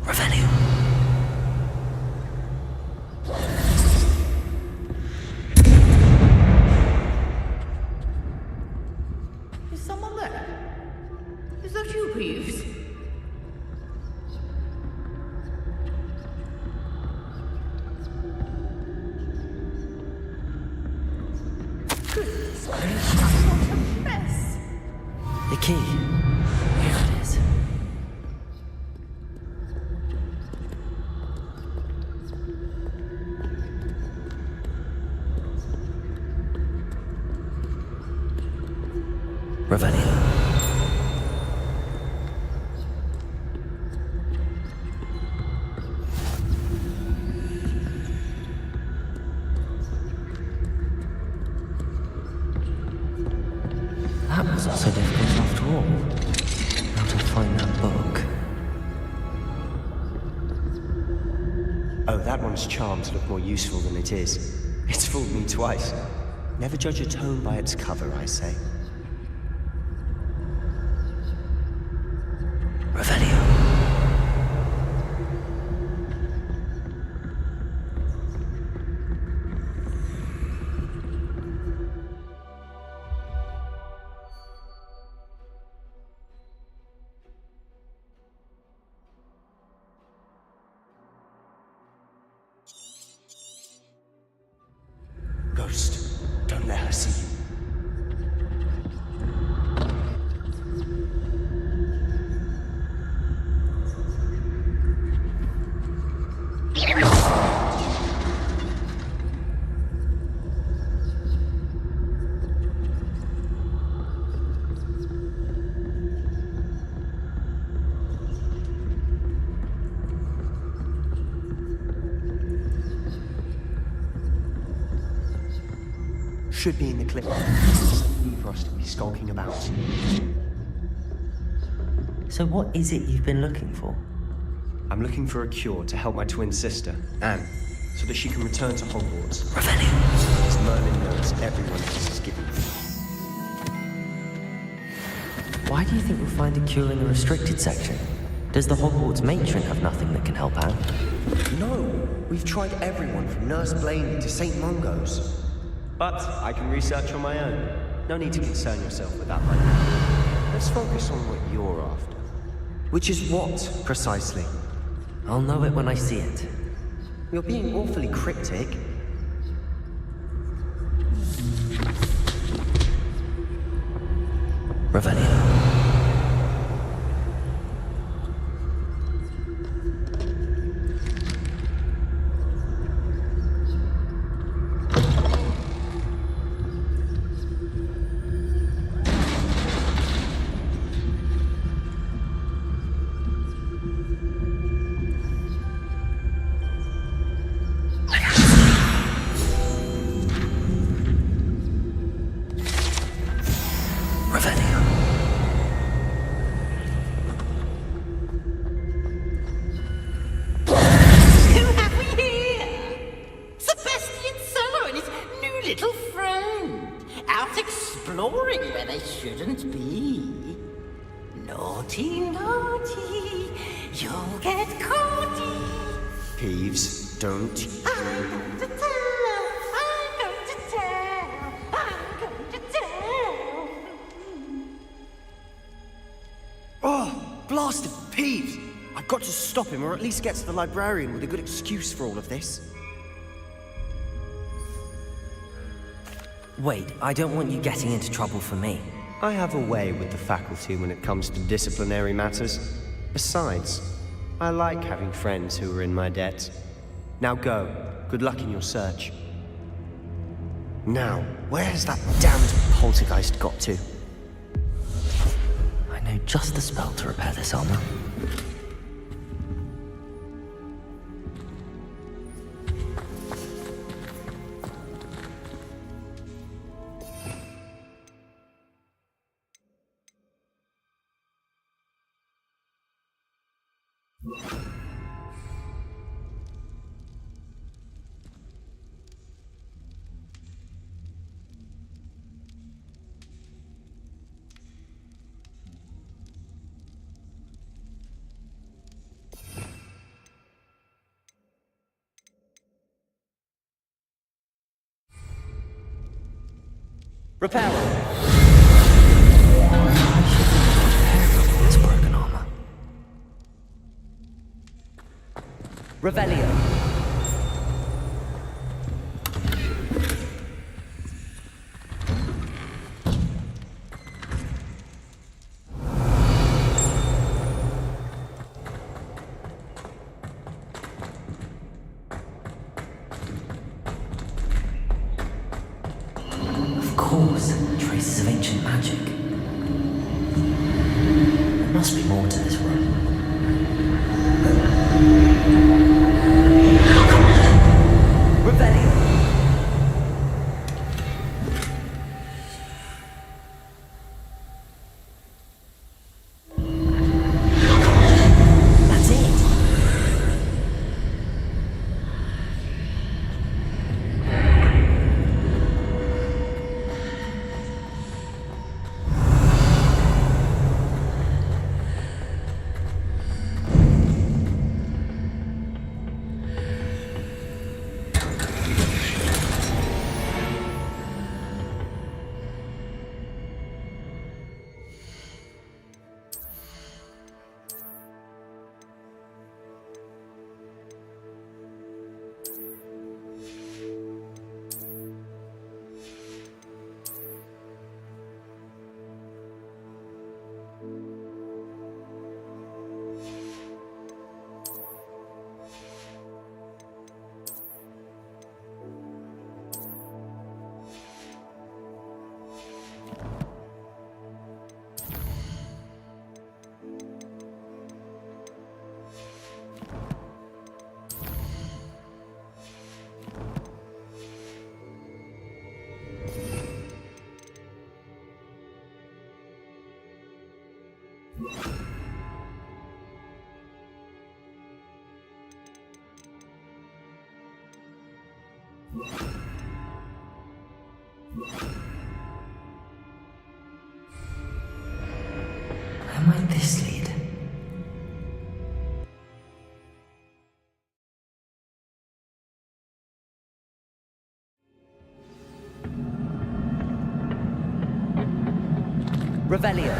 S2: Revenue.
S14: Is someone there? Is that you, Peeves? Goodness gracious, what a mess!
S2: The key. Here it is. Revenue. That wasn't so difficult after all. How to find that book?
S19: Oh, that one's charmed to look more useful than it is. It's fooled me twice. Never judge a tome by its cover, I say.
S2: Revenue.
S19: Ghost, don't let her see you. Should be in the clip. Something for us to be skulking about.
S2: So what is it you've been looking for?
S19: I'm looking for a cure to help my twin sister, Anne, so that she can return to Hogwarts.
S2: Revenue.
S19: As Merlin knows, everyone else is given.
S2: Why do you think we'll find a cure in the restricted section? Does the Hogwarts matron have nothing that can help out?
S19: No, we've tried everyone from Nurse Blaney to St. Mungo's. But I can research on my own. No need to concern yourself with that right now. Let's focus on what you're after. Which is what, precisely?
S2: I'll know it when I see it.
S19: You're being awfully cryptic.
S2: Revenue.
S19: Peeves, don't.
S11: I'm going to tell. I'm going to tell. I'm going to tell.
S19: Oh, blasted Peeves! I've got to stop him, or at least get to the librarian with a good excuse for all of this.
S2: Wait, I don't want you getting into trouble for me.
S19: I have a way with the faculty when it comes to disciplinary matters. Besides, I like having friends who are in my debt. Now go. Good luck in your search. Now, where has that damned poltergeist got to?
S2: I know just the spell to repair this armor. Repair.
S5: It's broken armor.
S2: Revelio.
S5: Of course, traces of ancient magic. There must be more to this room.
S2: Revelio. That's it.
S5: Where might this lead?
S2: Revelio.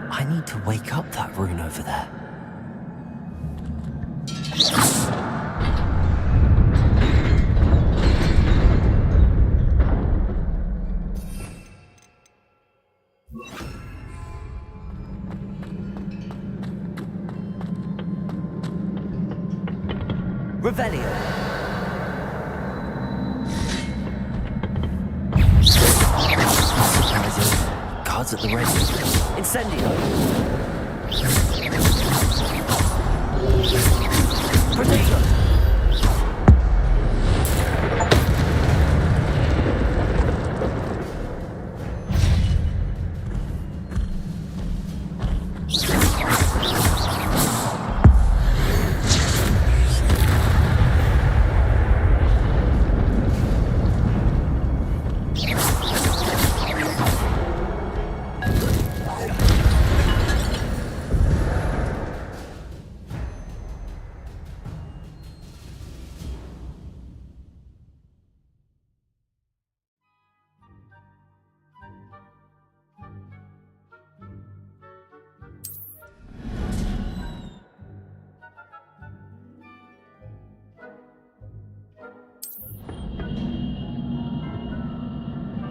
S5: I need to wake up that rune over there.
S2: Revelio.
S5: Guards at the ready.
S2: Incendio. Protego.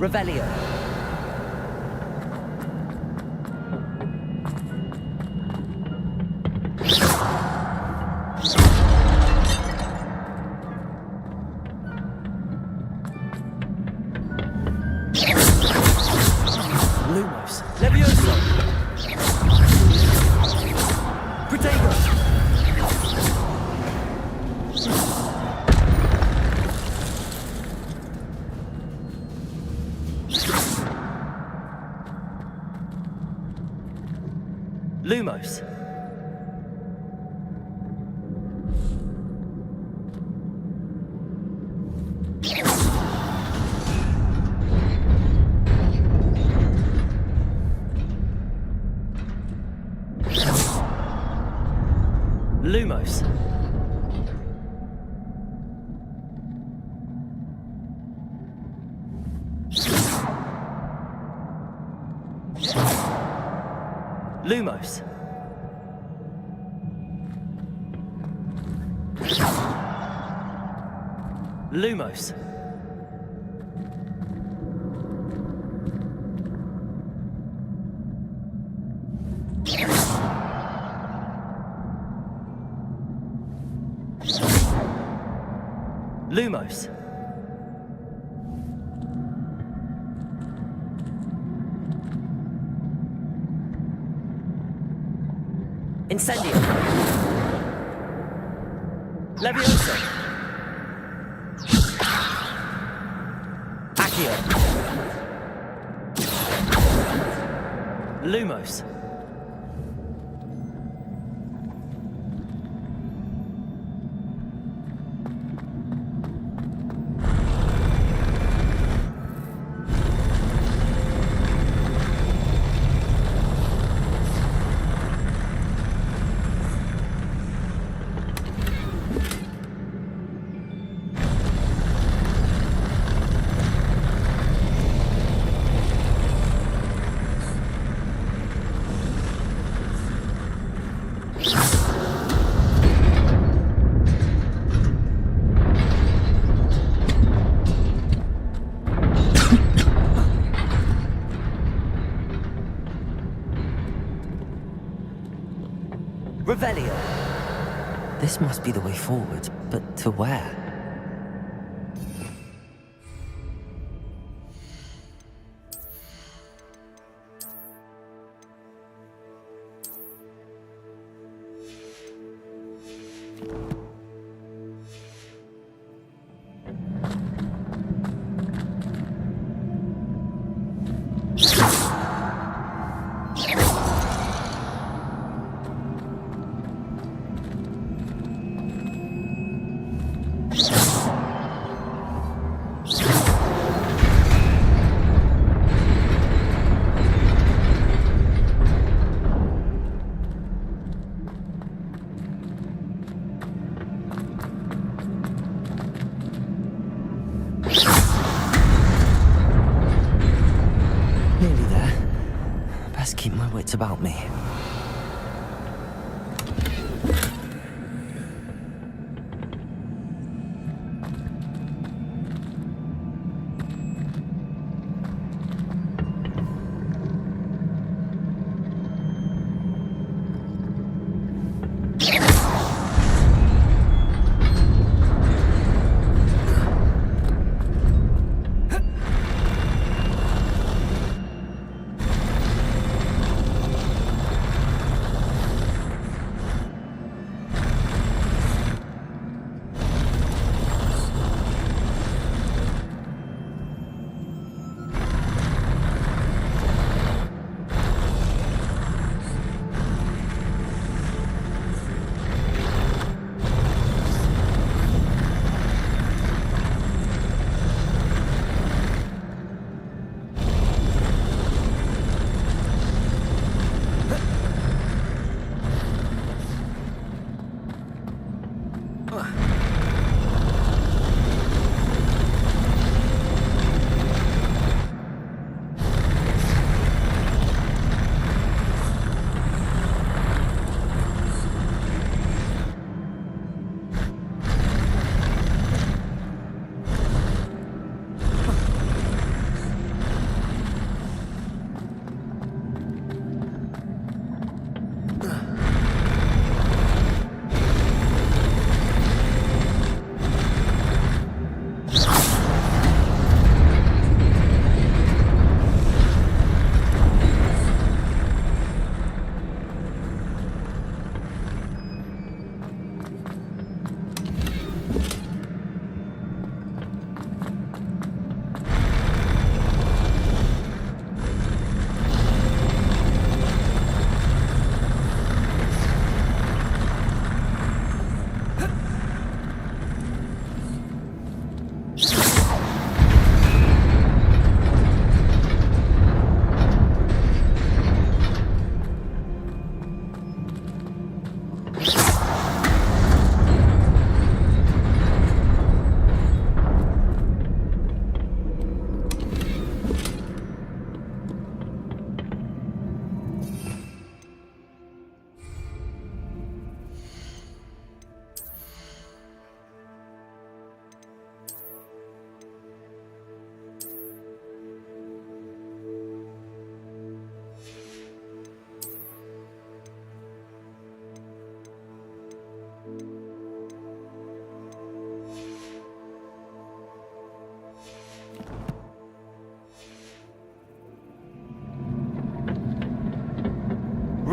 S2: Revelio. Lumos. Levioso. Protego. Lumos. Lumos. Lumos. Lumos. Lumos. Incendio. Levioso. Accio. Lumos. Revelio. This must be the way forward, but to where? About me.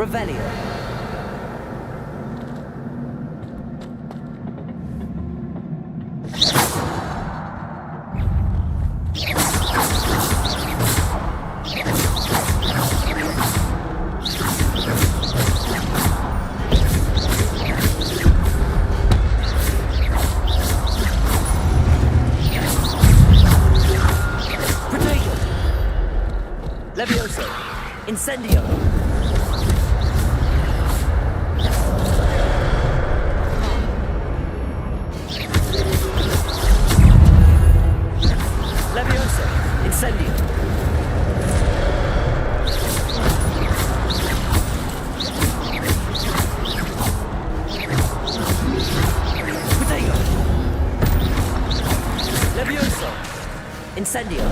S2: Revelio. Levioso. Incendio. Levioso. Incendio. Protego. Levioso. Incendio.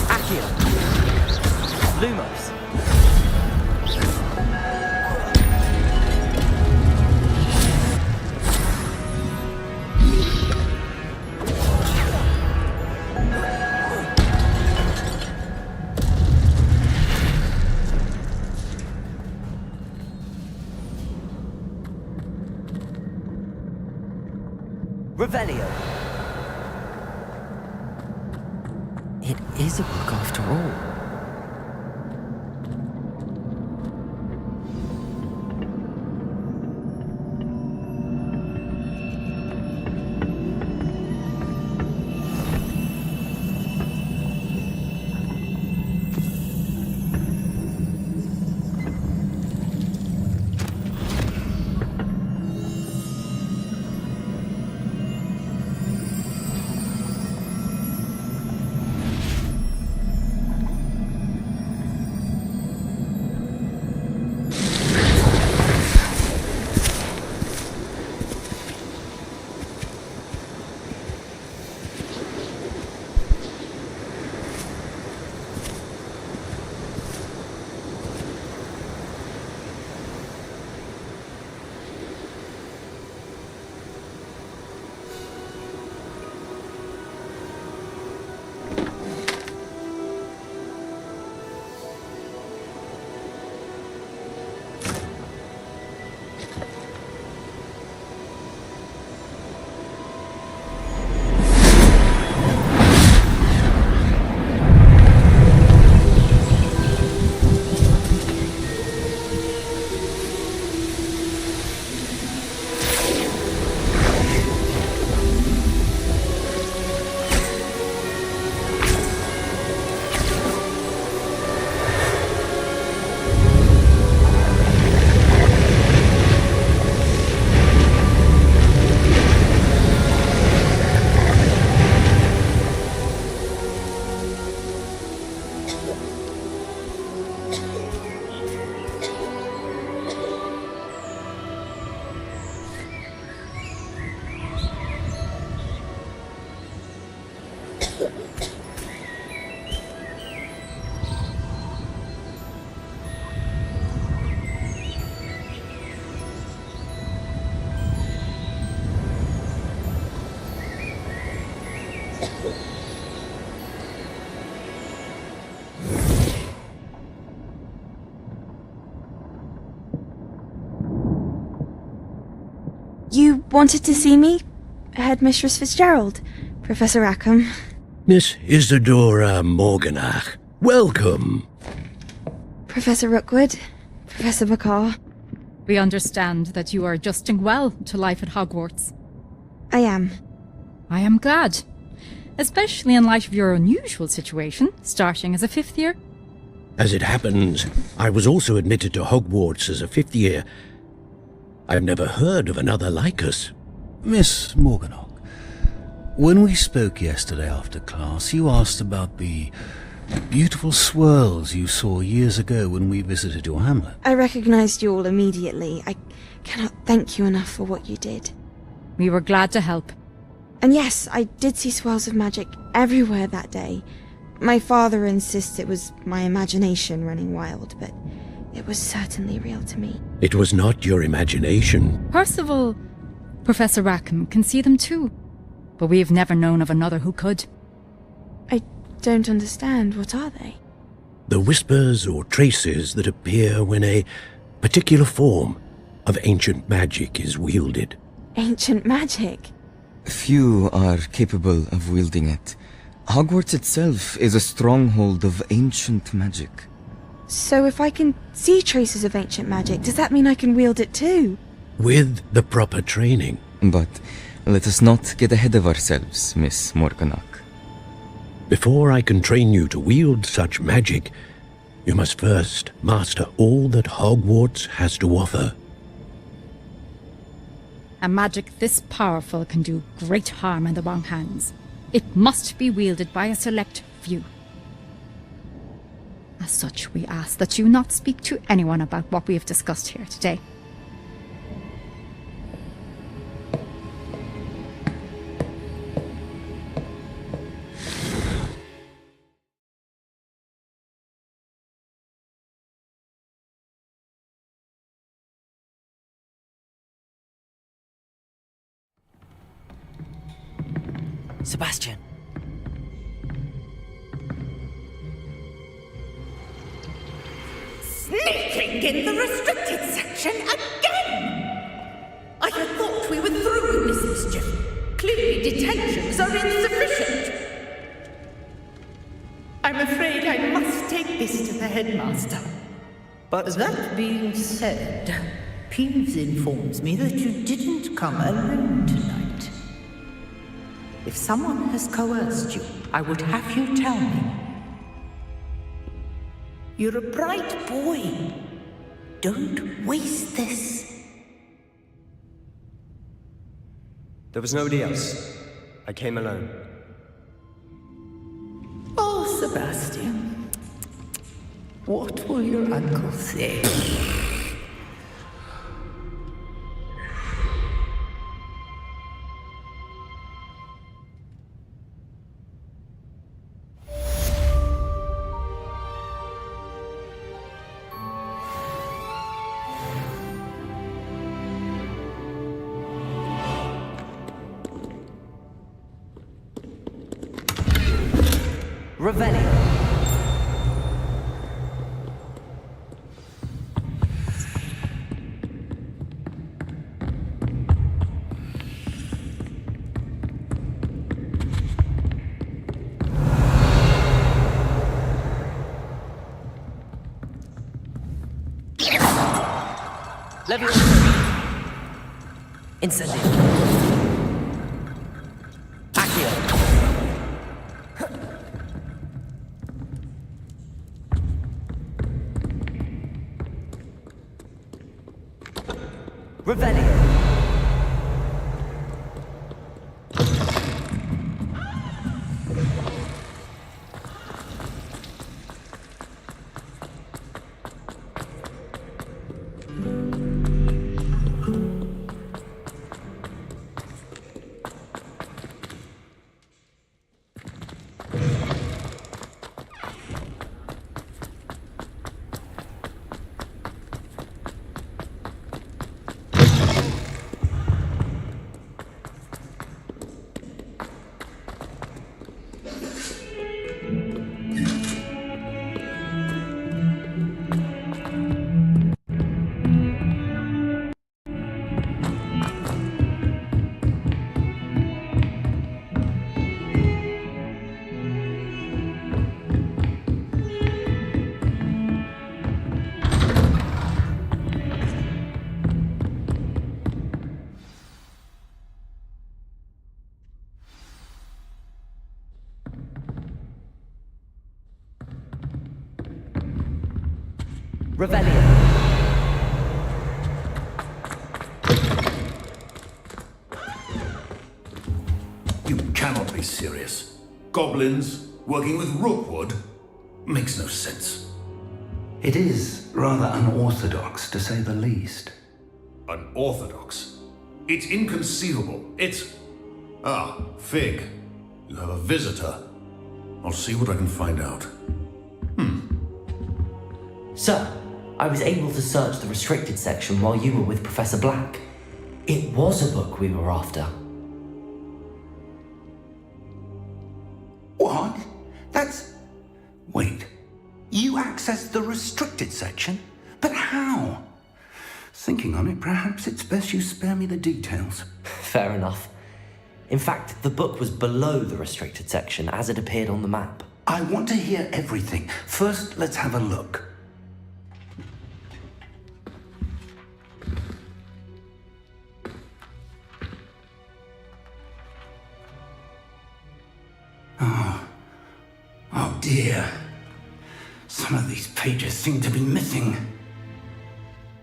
S2: Accio. Lumos. Revelio. It is a book after all.
S9: You wanted to see me? Headmistress Fitzgerald, Professor Rackham.
S12: Miss Isadora Morganach, welcome.
S9: Professor Rookwood, Professor Bakar.
S10: We understand that you are adjusting well to life at Hogwarts.
S9: I am.
S10: I am glad. Especially in light of your unusual situation, starting as a 5th year.
S12: As it happens, I was also admitted to Hogwarts as a 5th year. I've never heard of another like us.
S21: Miss Morganach, when we spoke yesterday after class, you asked about the beautiful swirls you saw years ago when we visited your hamlet.
S9: I recognized you all immediately. I cannot thank you enough for what you did.
S10: We were glad to help.
S9: And yes, I did see swirls of magic everywhere that day. My father insists it was my imagination running wild, but it was certainly real to me.
S12: It was not your imagination.
S10: Percival, Professor Rackham can see them too, but we have never known of another who could.
S9: I don't understand. What are they?
S21: The whispers or traces that appear when a particular form of ancient magic is wielded.
S9: Ancient magic?
S1: Few are capable of wielding it. Hogwarts itself is a stronghold of ancient magic.
S9: So if I can see traces of ancient magic, does that mean I can wield it too?
S21: With the proper training.
S1: But let us not get ahead of ourselves, Miss Morganach.
S21: Before I can train you to wield such magic, you must first master all that Hogwarts has to offer.
S10: A magic this powerful can do great harm in the wrong hands. It must be wielded by a select few. As such, we ask that you not speak to anyone about what we have discussed here today.
S2: Sebastian.
S15: Sneaking in the restricted section again! I had thought we were through with this mischief. Clearly detentions are insufficient. I'm afraid I must take this to the headmaster.
S13: But that being said, Peeves informs me that you didn't come alone tonight. If someone has coerced you, I would have you tell me. You're a bright boy. Don't waste this.
S19: There was nobody else. I came alone.
S13: Oh, Sebastian. What will your uncle say?
S2: Revelio. Leviosa. Incendio. Accio. Revelio. Revelio.
S12: You cannot be serious. Goblins working with rookwood makes no sense.
S8: It is rather unorthodox, to say the least.
S12: Unorthodox? It's inconceivable. It's... Ah, Fig. You have a visitor. I'll see what I can find out.
S2: Sir, I was able to search the restricted section while you were with Professor Black. It was a book we were after.
S8: What? That's... Wait. You access the restricted section? But how? Thinking on it, perhaps it's best you spare me the details.
S2: Fair enough. In fact, the book was below the restricted section as it appeared on the map.
S8: I want to hear everything. First, let's have a look. Oh dear. Some of these pages seem to be missing.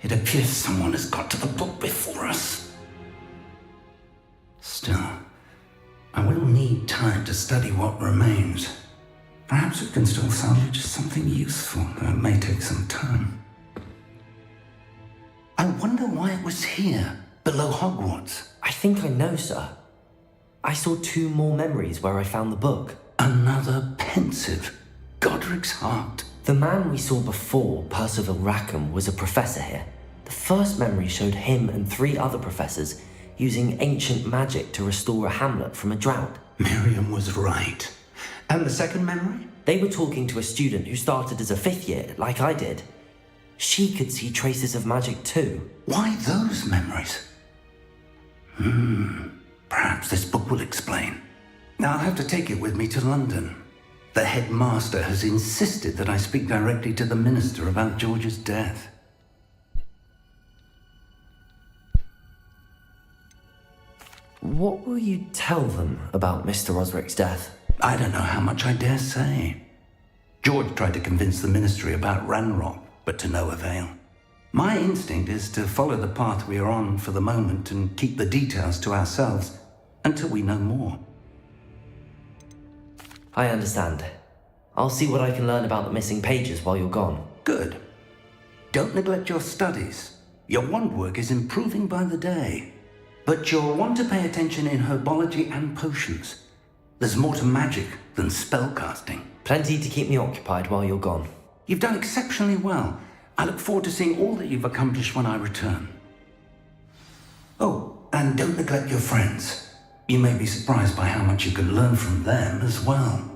S8: It appears someone has got to the book before us. Still, I will need time to study what remains. Perhaps we can still salvage something useful, though it may take some time. I wonder why it was here, below Hogwarts.
S2: I think I know, sir. I saw 2 more memories where I found the book.
S8: Another pensive Godric's heart.
S2: The man we saw before, Percival Rackham, was a professor here. The first memory showed him and 3 other professors using ancient magic to restore a hamlet from a drought.
S8: Miriam was right. And the second memory?
S2: They were talking to a student who started as a 5th year, like I did. She could see traces of magic too.
S8: Why those memories? Perhaps this book will explain. Now I'll have to take it with me to London. The headmaster has insisted that I speak directly to the minister about George's death.
S2: What will you tell them about Mr. Osric's death?
S8: I don't know how much I dare say. George tried to convince the ministry about Ranrock, but to no avail. My instinct is to follow the path we are on for the moment and keep the details to ourselves until we know more.
S2: I understand. I'll see what I can learn about the missing pages while you're gone.
S8: Good. Don't neglect your studies. Your wand work is improving by the day. But you'll want to pay attention in herbology and potions. There's more to magic than spellcasting.
S2: Plenty to keep me occupied while you're gone.
S8: You've done exceptionally well. I look forward to seeing all that you've accomplished when I return. Oh, and don't neglect your friends. You may be surprised by how much you can learn from them as well.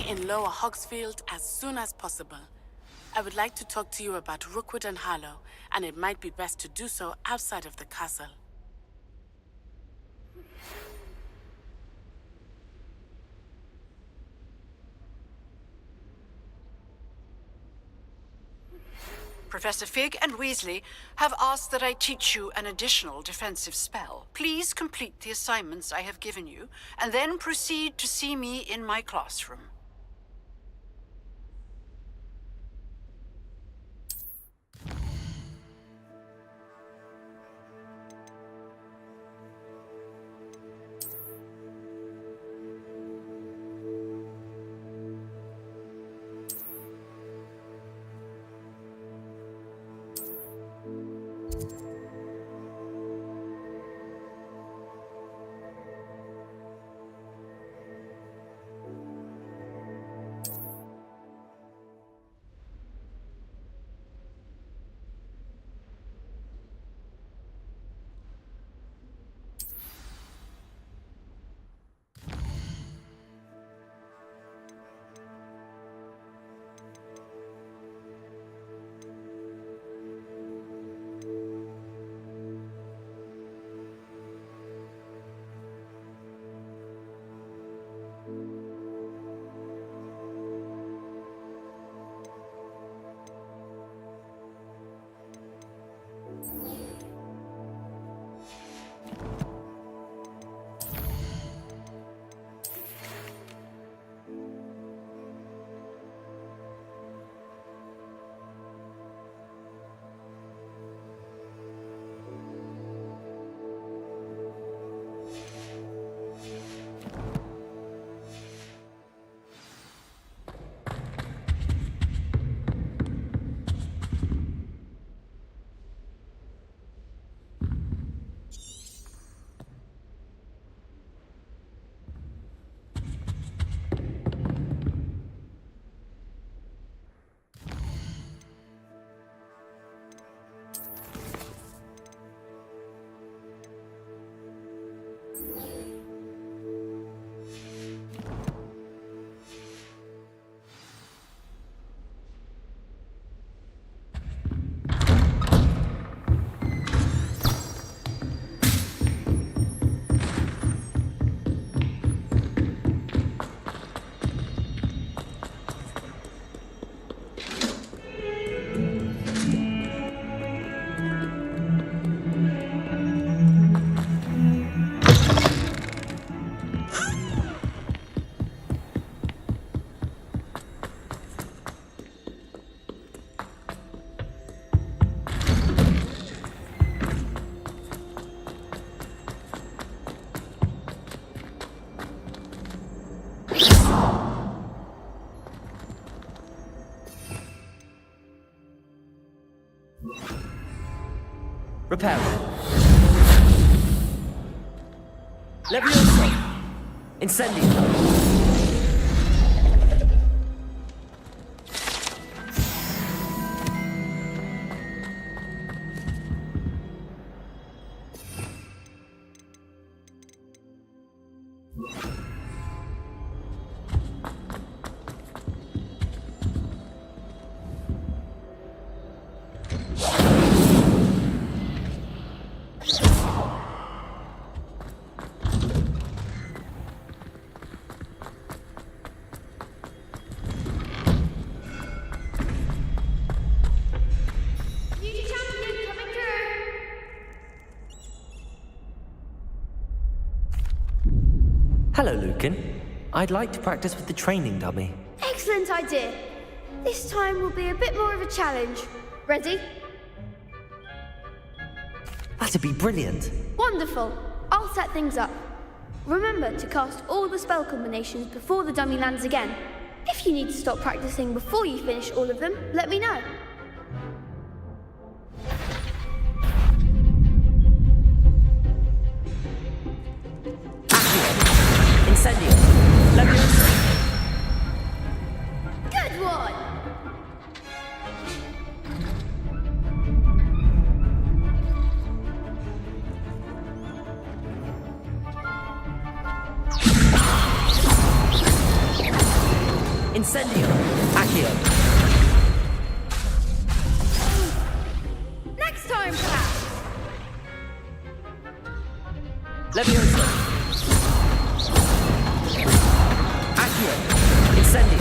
S6: In Lower Hogsfield as soon as possible. I would like to talk to you about Rookwood and Harlow, and it might be best to do so outside of the castle.
S14: Professor Fig and Weasley have asked that I teach you an additional defensive spell. Please complete the assignments I have given you, and then proceed to see me in my classroom.
S2: Repairing. Levioso. Incendio. Hello, Lucan. I'd like to practice with the training dummy.
S3: Excellent idea. This time will be a bit more of a challenge. Ready?
S2: That'd be brilliant.
S3: Wonderful. I'll set things up. Remember to cast all the spell combinations before the dummy lands again. If you need to stop practicing before you finish all of them, let me know.
S2: Incendio. Levioso.
S3: Good one!
S2: Incendio. Accio.
S3: Next time, perhaps!
S2: Levioso. Accio. Incendio.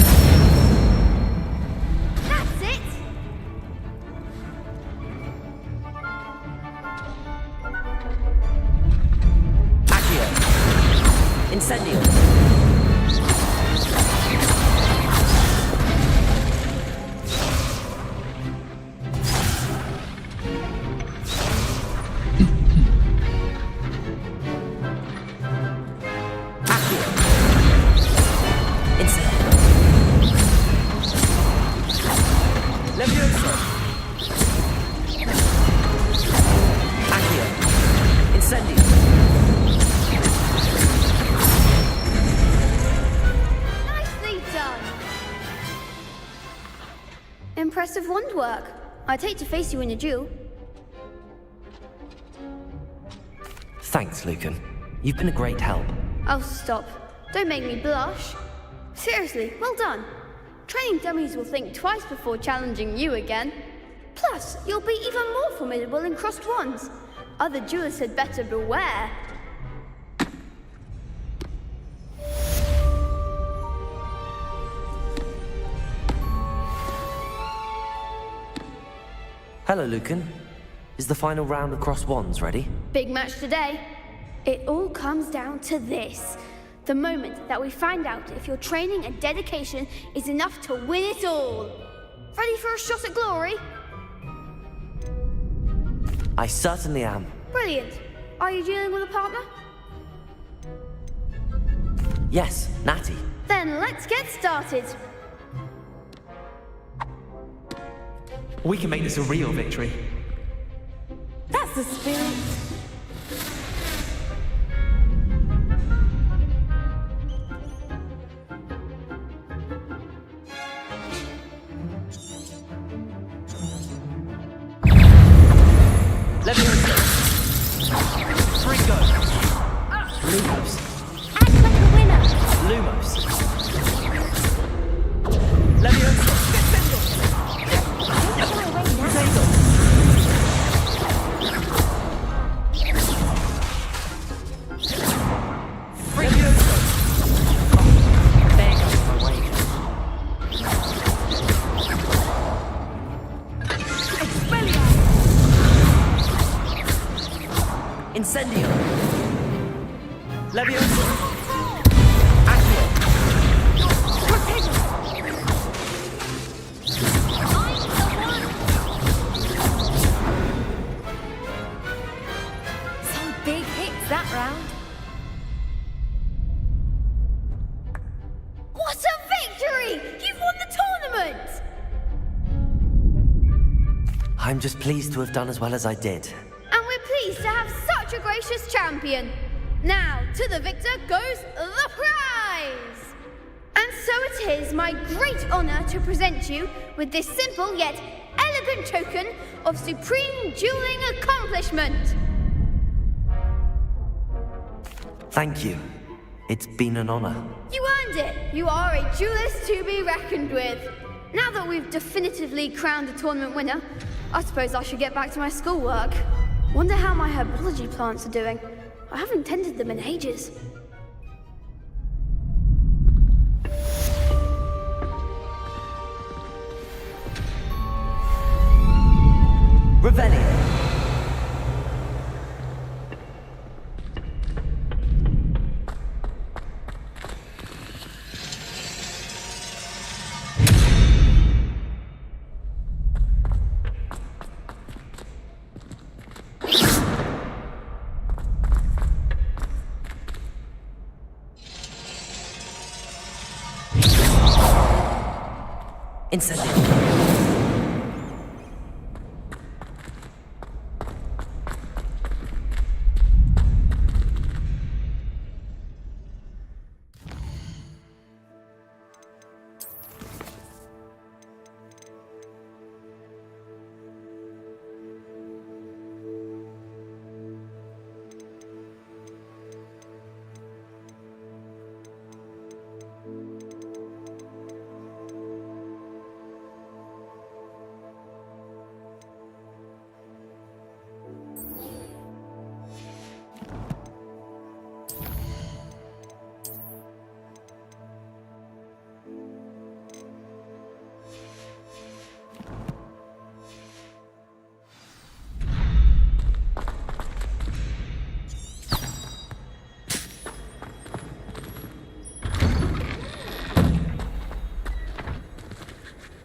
S3: That's it!
S2: Accio. Incendio. Levioso. Accio. Incendio.
S3: Nicely done! Impressive wand work. I'd hate to face you in a duel.
S2: Thanks, Lucan. You've been a great help.
S3: Oh, stop. Don't make me blush. Seriously, well done. Training dummies will think twice before challenging you again. Plus, you'll be even more formidable in crossed wands. Other duelists had better beware.
S2: Hello, Lucan. Is the final round of cross wands ready?
S3: Big match today. It all comes down to this. The moment that we find out if your training and dedication is enough to win it all. Ready for a shot at glory?
S2: I certainly am.
S3: Brilliant. Are you dealing with a partner?
S2: Yes, Natty.
S3: Then let's get started.
S4: We can make this a real victory.
S15: That's the spirit.
S2: Levioso. Fringo. Lumos.
S11: Act like a winner.
S2: Lumos. Levioso. Incendio!
S5: Leviosa!
S15: Some big hits that round.
S3: What a victory! You've won the tournament!
S2: I'm just pleased to have done as well as I did.
S3: And we're pleased to have such a gracious champion. Now, to the victor goes the prize! And so it is my great honour to present you with this simple yet elegant token of supreme dueling accomplishment.
S2: Thank you. It's been an honour.
S3: You earned it. You are a duelist to be reckoned with. Now that we've definitively crowned a tournament winner, I suppose I should get back to my schoolwork. Wonder how my herbology plants are doing. I haven't tended them in ages.
S2: Revelio. Incendio.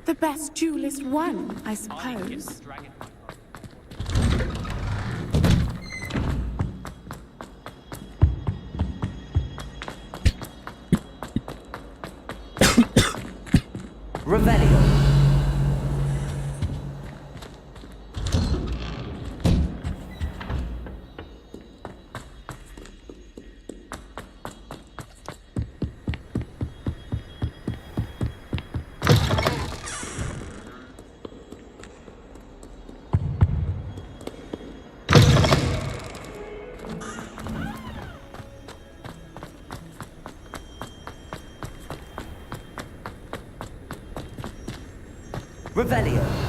S6: The best duelist won, I suppose.
S2: Revelio. Revelio.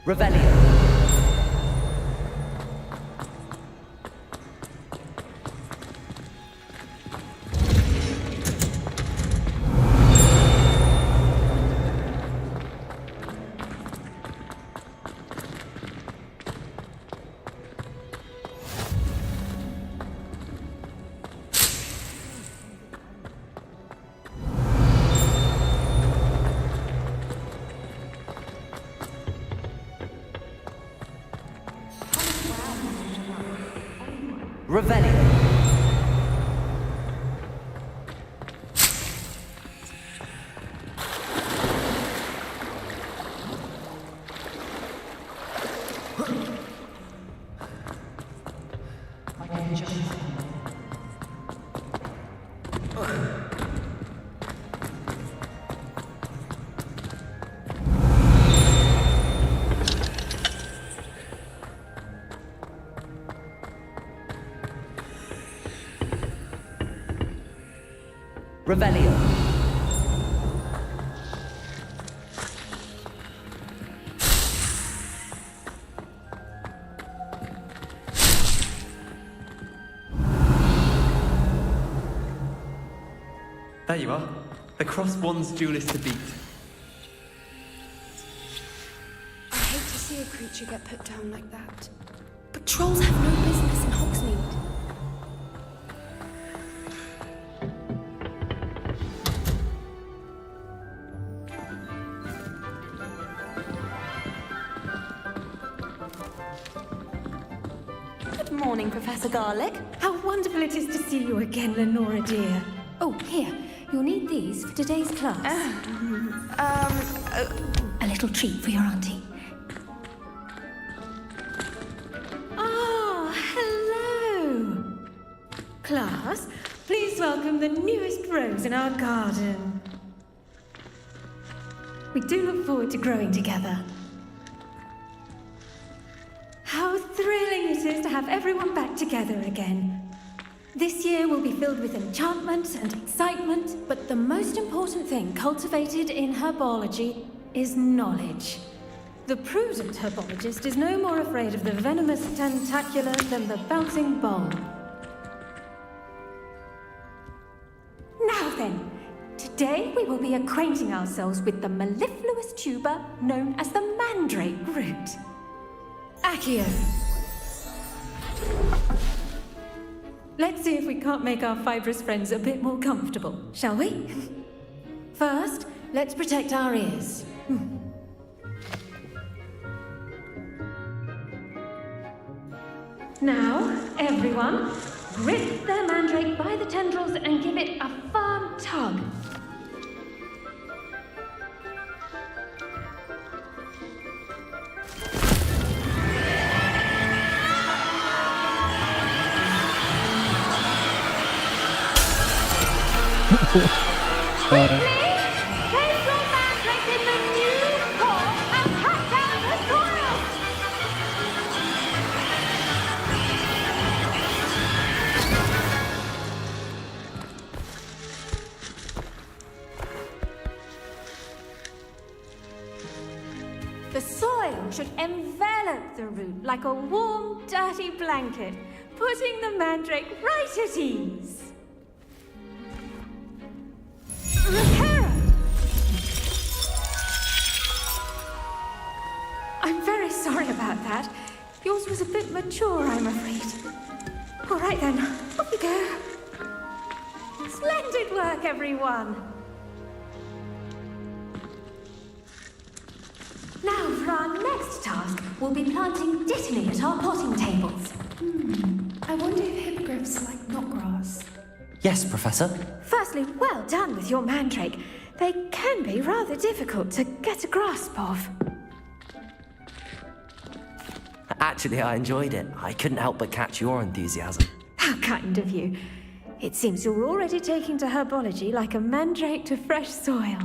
S2: Revelio. Revelio. Revelio.
S17: There you are. The cross one's duelist to beat.
S3: I hate to see a creature get put down like that. But trolls have no business in Hogsmeade.
S20: Good morning, Professor Garlic. How wonderful it is to see you again, Lenora dear. Oh, here. You'll need these for today's class.
S11: A little treat for your auntie.
S20: Ah, hello. Class, please welcome the newest rose in our garden. We do look forward to growing together. How thrilling it is to have everyone back together again. This year will be filled with enchantment and excitement, but the most important thing cultivated in herbology is knowledge. The prudent herbologist is no more afraid of the venomous tentacular than the bouncing bulb. Now then, today we will be acquainting ourselves with the mellifluous tuber known as the mandrake root. Accio. Let's see if we can't make our fibrous friends a bit more comfortable, shall we? First, let's protect our ears. Now, everyone, grip their mandrake by the tendrils and give it a firm tug. The soil should envelop the root like a warm, dirty blanket, putting the mandrake right at ease. Reparo! I'm very sorry about that. Yours was a bit mature, I'm afraid. All right then, off you go. Splendid work, everyone. Now, for our next task, we'll be planting dittany at our potting tables.
S3: I wonder if hippogriffs like knotgrass.
S2: Yes, Professor.
S20: Firstly, well done with your mandrake. They can be rather difficult to get a grasp of.
S2: Actually, I enjoyed it. I couldn't help but catch your enthusiasm.
S20: How kind of you. It seems you're already taking to herbology like a mandrake to fresh soil.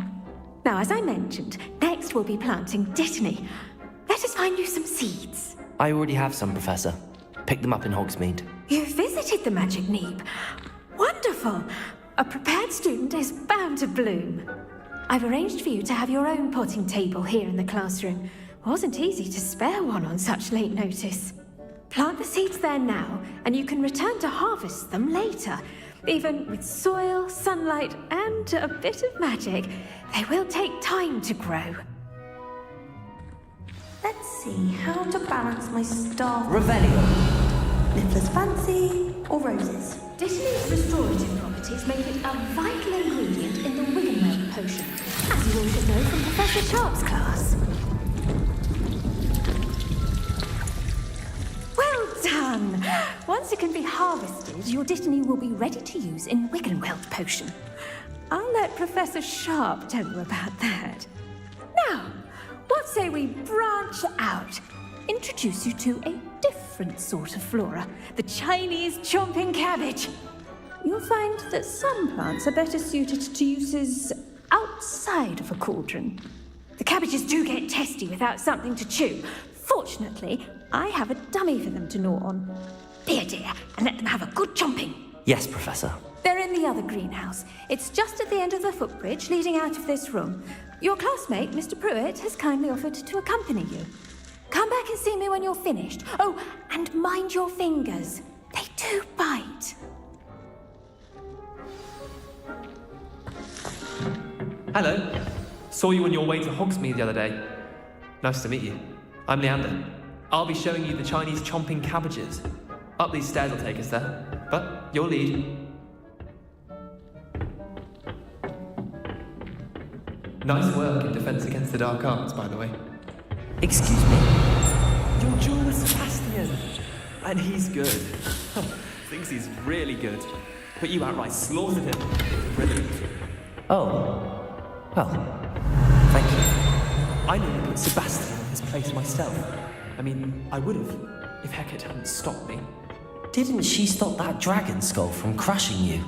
S20: Now, as I mentioned, next we'll be planting dittany. Let us find you some seeds.
S2: I already have some, Professor. Picked them up in Hogsmeade.
S20: You visited the Magic Neep. Wonderful! A prepared student is bound to bloom. I've arranged for you to have your own potting table here in the classroom. Wasn't easy to spare one on such late notice. Plant the seeds there now, and you can return to harvest them later. Even with soil, sunlight, and a bit of magic, they will take time to grow.
S11: Let's see how to balance my staff.
S2: Revelio.
S11: Niffler's fancy or roses?
S20: Dittany's restorative properties make it a vital ingredient in the Wiggenweld potion, as you all should know from Professor Sharp's class. Well done! Once it can be harvested, your dittany will be ready to use in Wiggenweld potion. I'll let Professor Sharp tell you about that. Now, what say we branch out? Introduce you to a different sort of flora, the Chinese chomping cabbage. You'll find that some plants are better suited to uses outside of a cauldron. The cabbages do get testy without something to chew. Fortunately, I have a dummy for them to gnaw on. Be a dear and let them have a good chomping.
S2: Yes, Professor.
S20: They're in the the other greenhouse. It's just at the end of the footbridge leading out of this room. Your classmate, Mr. Pruitt, has kindly offered to accompany you. Come back and see me when you're finished. Oh, and mind your fingers. They do bite.
S17: Hello. Saw you on your way to Hogsmeade the other day. Nice to meet you. I'm Leander. I'll be showing you the Chinese chomping cabbages. Up these stairs will take us there. But your lead. Nice work in Defense Against the Dark Arts, by the way.
S2: Excuse me?
S17: Your jeweler Sebastian. And he's good. Thinks he's really good. But you outright slaughtered him. Brilliant.
S2: Oh. Well, thank you.
S17: I nearly put Sebastian in his place myself. I mean, I would have, if Hecate hadn't stopped me.
S2: Didn't she stop that dragon skull from crushing you?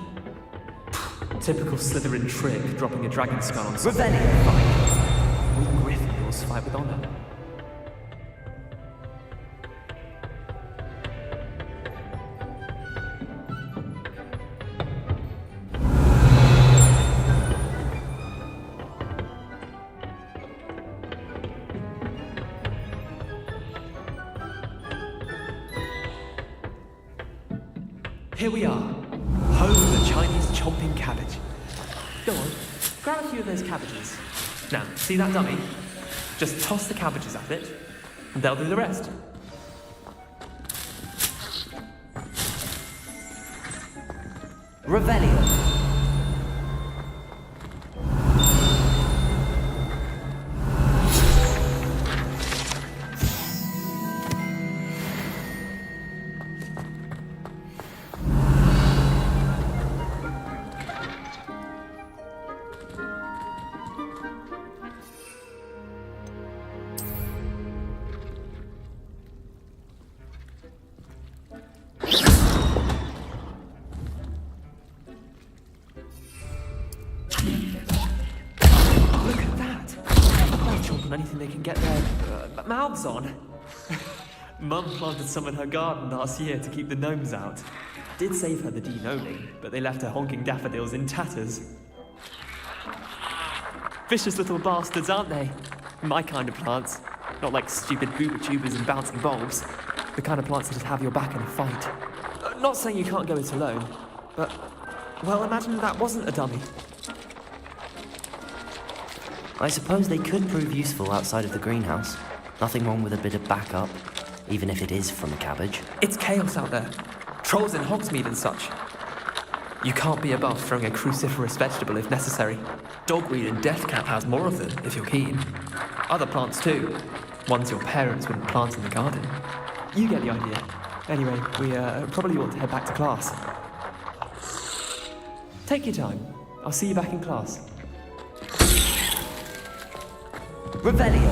S17: Typical Slytherin trick, dropping a dragon skull on someone.
S2: Revelio.
S17: Fine. We Gryffindors fight with honor. Here we are, home of the Chinese chomping cabbage. Go on, grab a few of those cabbages. Now, see that dummy? Just toss the cabbages at it, and they'll do the rest.
S2: Revelio.
S17: Anything they can get their mouths on. Mum planted some in her garden last year to keep the gnomes out. Did save her the de-gnoming, but they left her honking daffodils in tatters. Vicious little bastards, aren't they? My kind of plants. Not like stupid booba tubers and bouncing bulbs. The kind of plants that just have your back in a fight. Not saying you can't go it alone, but, well, imagine that wasn't a dummy.
S2: I suppose they could prove useful outside of the greenhouse. Nothing wrong with a bit of backup, even if it is from a cabbage.
S17: It's chaos out there. Trolls in Hogsmeade and such. You can't be above throwing a cruciferous vegetable if necessary. Dogweed and deathcap has more of them, if you're keen. Other plants too. Ones your parents wouldn't plant in the garden. You get the idea. Anyway, we probably ought to head back to class. Take your time. I'll see you back in class.
S2: Revelio.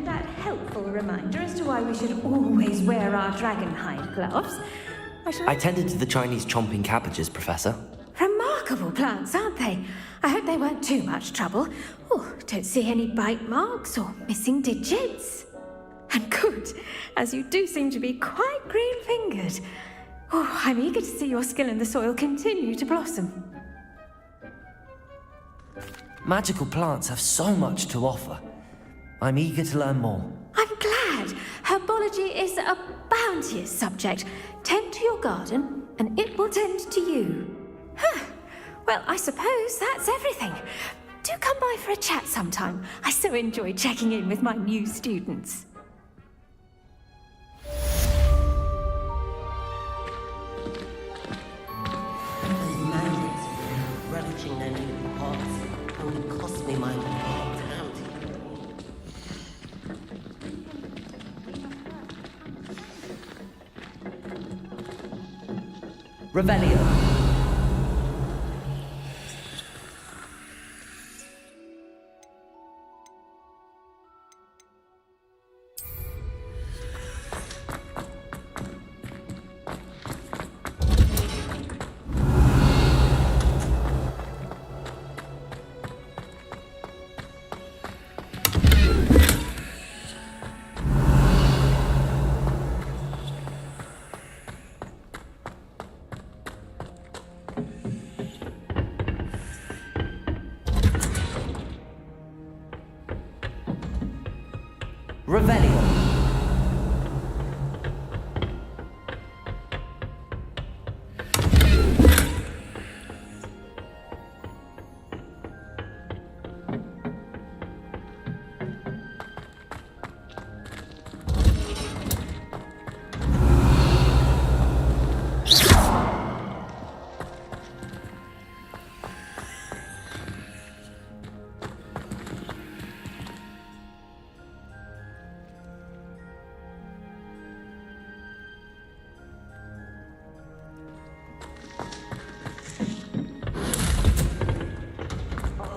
S20: That helpful reminder as to why we should always wear our dragonhide gloves.
S2: I tended to the Chinese chomping cabbages, Professor.
S20: Remarkable plants, aren't they? I hope they weren't too much trouble. Oh, don't see any bite marks or missing digits. And good, as you do seem to be quite green-fingered. Oh, I'm eager to see your skill in the soil continue to blossom.
S2: Magical plants have so much to offer. I'm eager to learn more.
S20: I'm glad. Herbology is a bounteous subject. Tend to your garden, and it will tend to you. Huh. Well, I suppose that's everything. Do come by for a chat sometime. I so enjoy checking in with my new students.
S16: Relishing their new pots only cost me my mortality.
S2: Revelio. Revelio.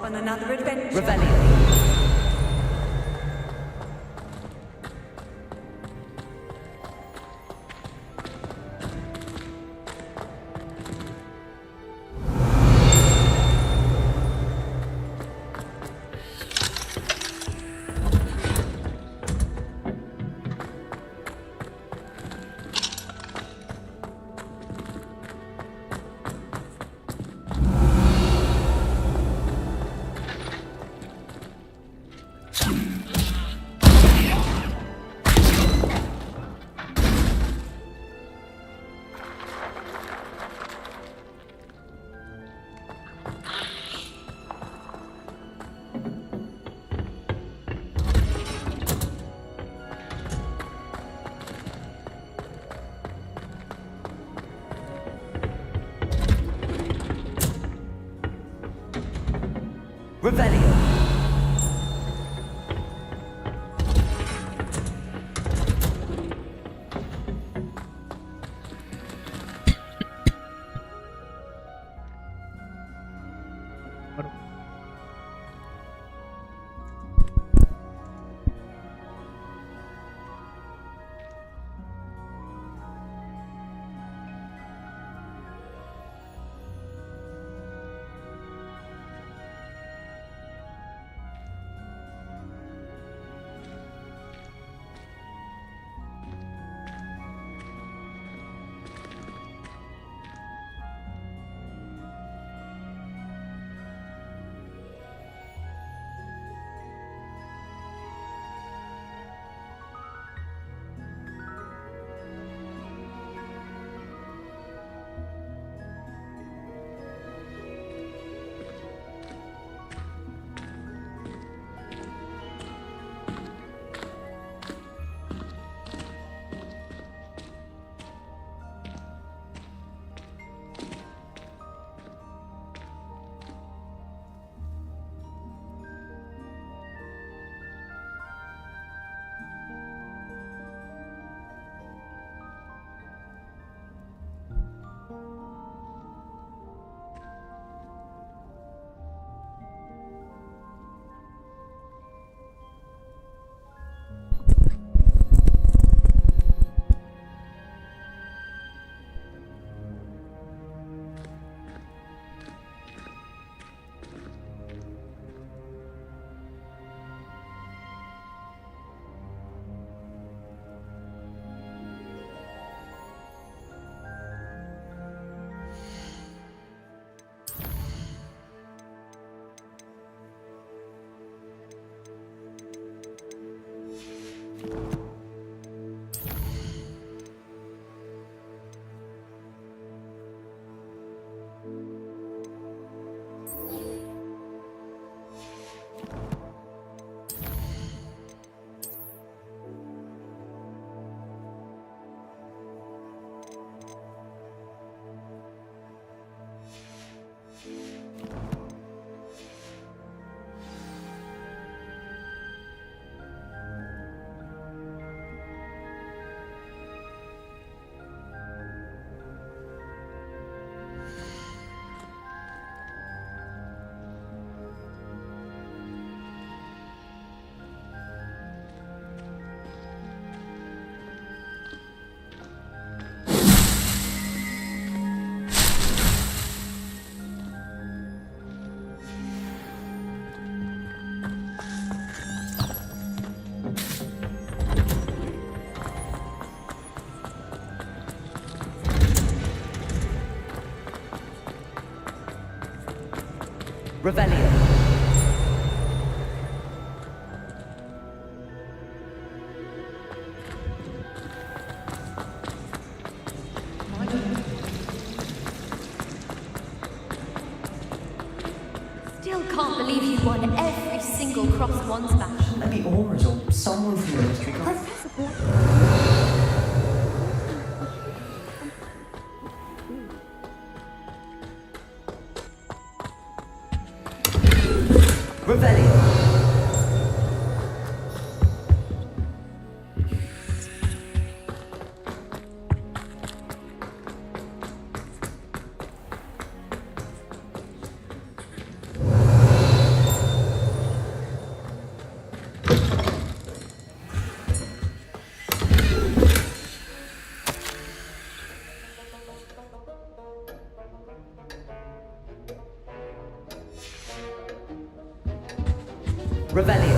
S15: On another adventure.
S2: Revelio. Revelio. Revelio.
S11: can't believe you won every single cross ones match.
S2: Maybe Aura's or someone from the ministry got... Revelio. Revelio.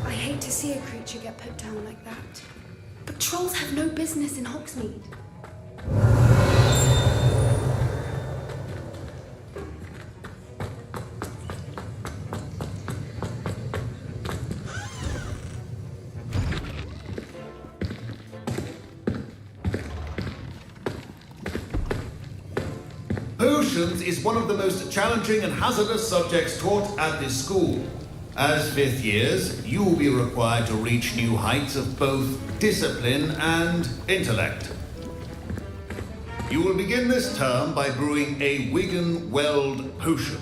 S3: I hate to see a creature get put down like that. But trolls have no business in Hogsmeade.
S12: Potions is one of the most challenging and hazardous subjects taught at this school. As fifth years, you will be required to reach new heights of both discipline and intellect. You will begin this term by brewing a Wigan-Weld potion.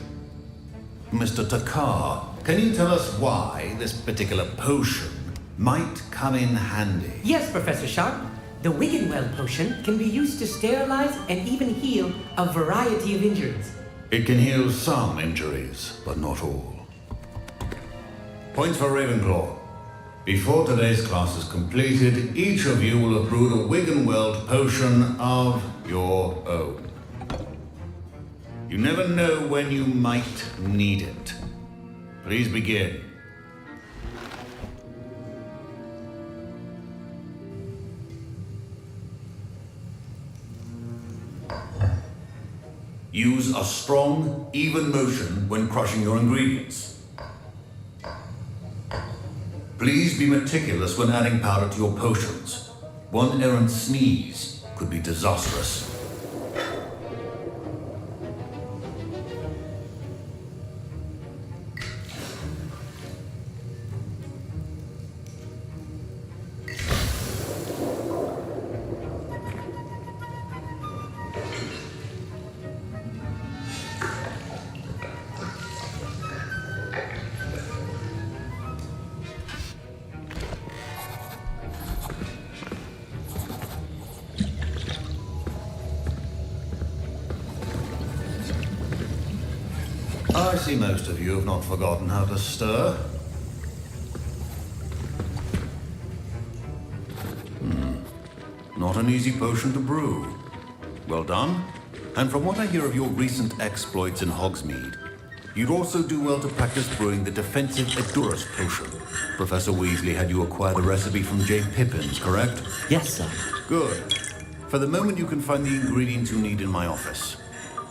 S12: Mr. Takar, can you tell us why this particular potion might come in handy?
S7: Yes, Professor Sharp. The Wigan-Weld potion can be used to sterilize and even heal a variety of injuries.
S12: It can heal some injuries, but not all. Points for Ravenclaw. Before today's class is completed, each of you will have brewed a Wigan-Weld potion of your own. You never know when you might need it. Please begin. Use a strong, even motion when crushing your ingredients. Please be meticulous when adding powder to your potions. One errant sneeze could be disastrous. I see most of you have not forgotten how to stir. Not an easy potion to brew. Well done. And from what I hear of your recent exploits in Hogsmeade, you'd also do well to practice brewing the defensive Edurus potion. Professor Weasley had you acquire the recipe from J. Pippins, correct?
S2: Yes, sir.
S12: Good. For the moment, you can find the ingredients you need in my office.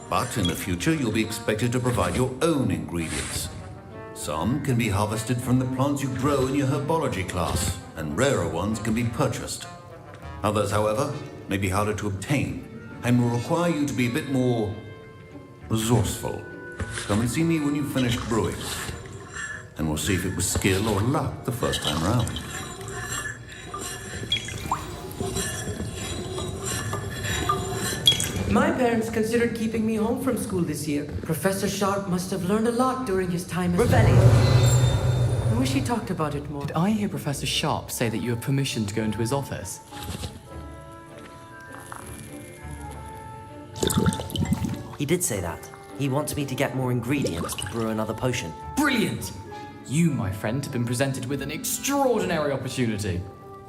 S12: But in the future, you'll be expected to provide your own ingredients. Some can be harvested from the plants you grow in your herbology class, and rarer ones can be purchased. Others, however, may be harder to obtain, and will require you to be a bit more resourceful. Come and see me when you've finished brewing, and we'll see if it was skill or luck the first time round.
S7: My parents considered keeping me home from school this year. Professor Sharp must have learned a lot during his time as...
S2: Revelio.
S7: I wish he talked about it more.
S17: Did I hear Professor Sharp say that you have permission to go into his office?
S2: He did say that. He wants me to get more ingredients to brew another potion.
S17: Brilliant! You, my friend, have been presented with an extraordinary opportunity.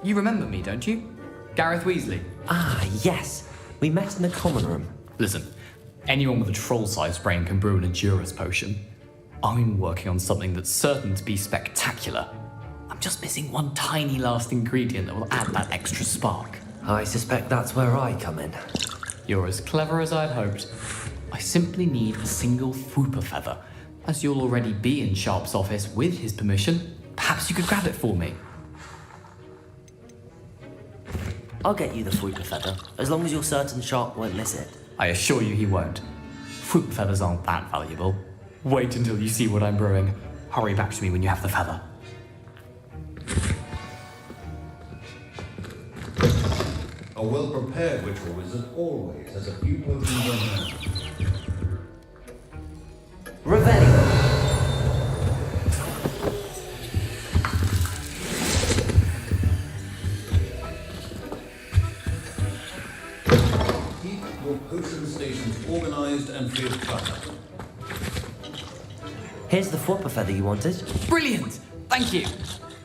S17: You remember me, don't you? Gareth Weasley.
S2: Ah, yes. We met in the common room.
S17: Listen, anyone with a troll-sized brain can brew an Edurus potion. I'm working on something that's certain to be spectacular. I'm just missing one tiny last ingredient that will add that extra spark.
S2: I suspect that's where I come in.
S18: You're as clever as I'd hoped. I simply need a single Fwooper feather. As you'll already be in Sharp's office with his permission, perhaps you could grab it for me.
S2: I'll get you the Fwooper feather, as long as you're certain Sharp won't miss it.
S18: I assure you he won't. Fwooper feathers aren't that valuable. Wait until you see what I'm brewing. Hurry back to me when you have the feather.
S12: A well-prepared ritual wizard always has a few potions on hand.
S2: Revelio!
S12: Keep your potion stations organized and free of clutter.
S2: Here's the Fwooper feather you wanted.
S18: Brilliant! Thank you!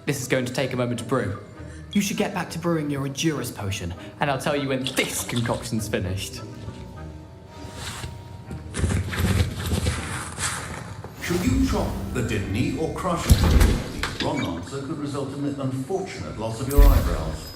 S18: This is going to take a moment to brew. You should get back to brewing your Endurus potion, and I'll tell you when this concoction's finished.
S12: Should you chop the Didney or crush it? The wrong answer could result in the unfortunate loss of your eyebrows.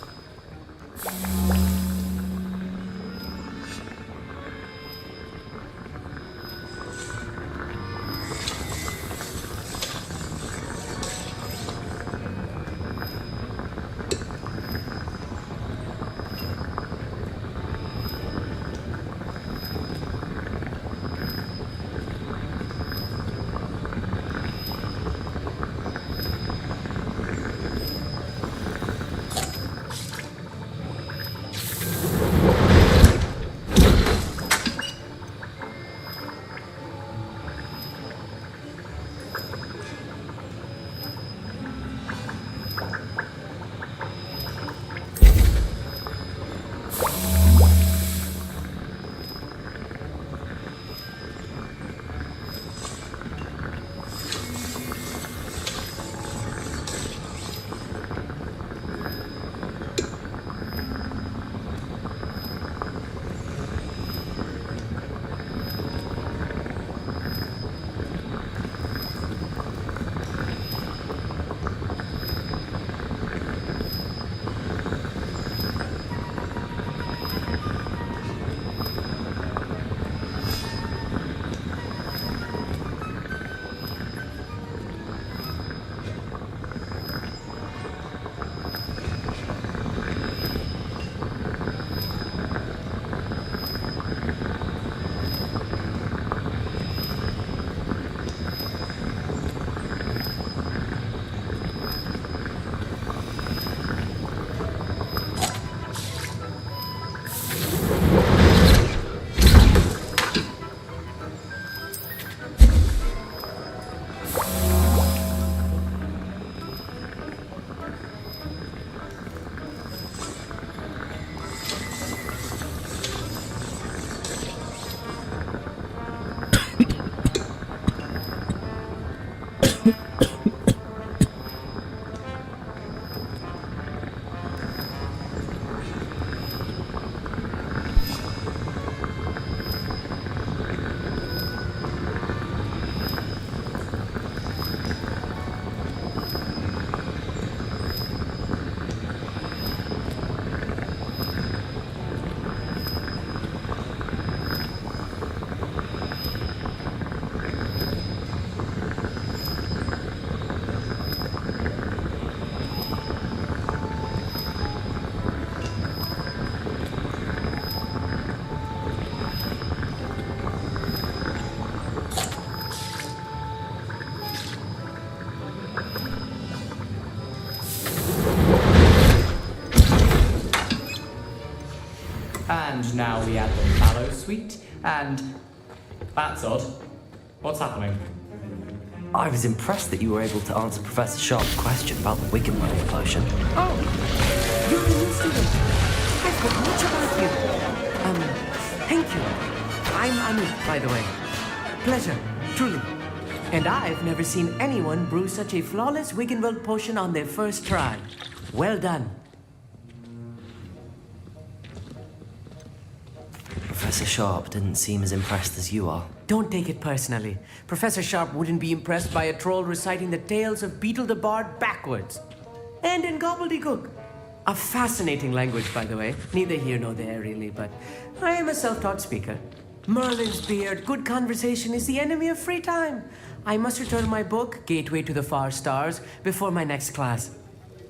S18: And now we add the fallow suite, and that's odd. What's happening?
S2: I was impressed that you were able to answer Professor Sharp's question about the Wiggenweld potion.
S7: Oh, you're the new student. I've heard much about you. Thank you. I'm Anu, by the way. Pleasure, truly. And I've never seen anyone brew such a flawless Wiggenweld potion on their first try. Well done.
S2: Professor Sharp didn't seem as impressed as you are.
S7: Don't take it personally. Professor Sharp wouldn't be impressed by a troll reciting the tales of Beetle the Bard backwards. And in gobbledygook. A fascinating language, by the way. Neither here nor there, really, but I am a self-taught speaker. Merlin's beard, good conversation is the enemy of free time. I must return my book, Gateway to the Far Stars, before my next class.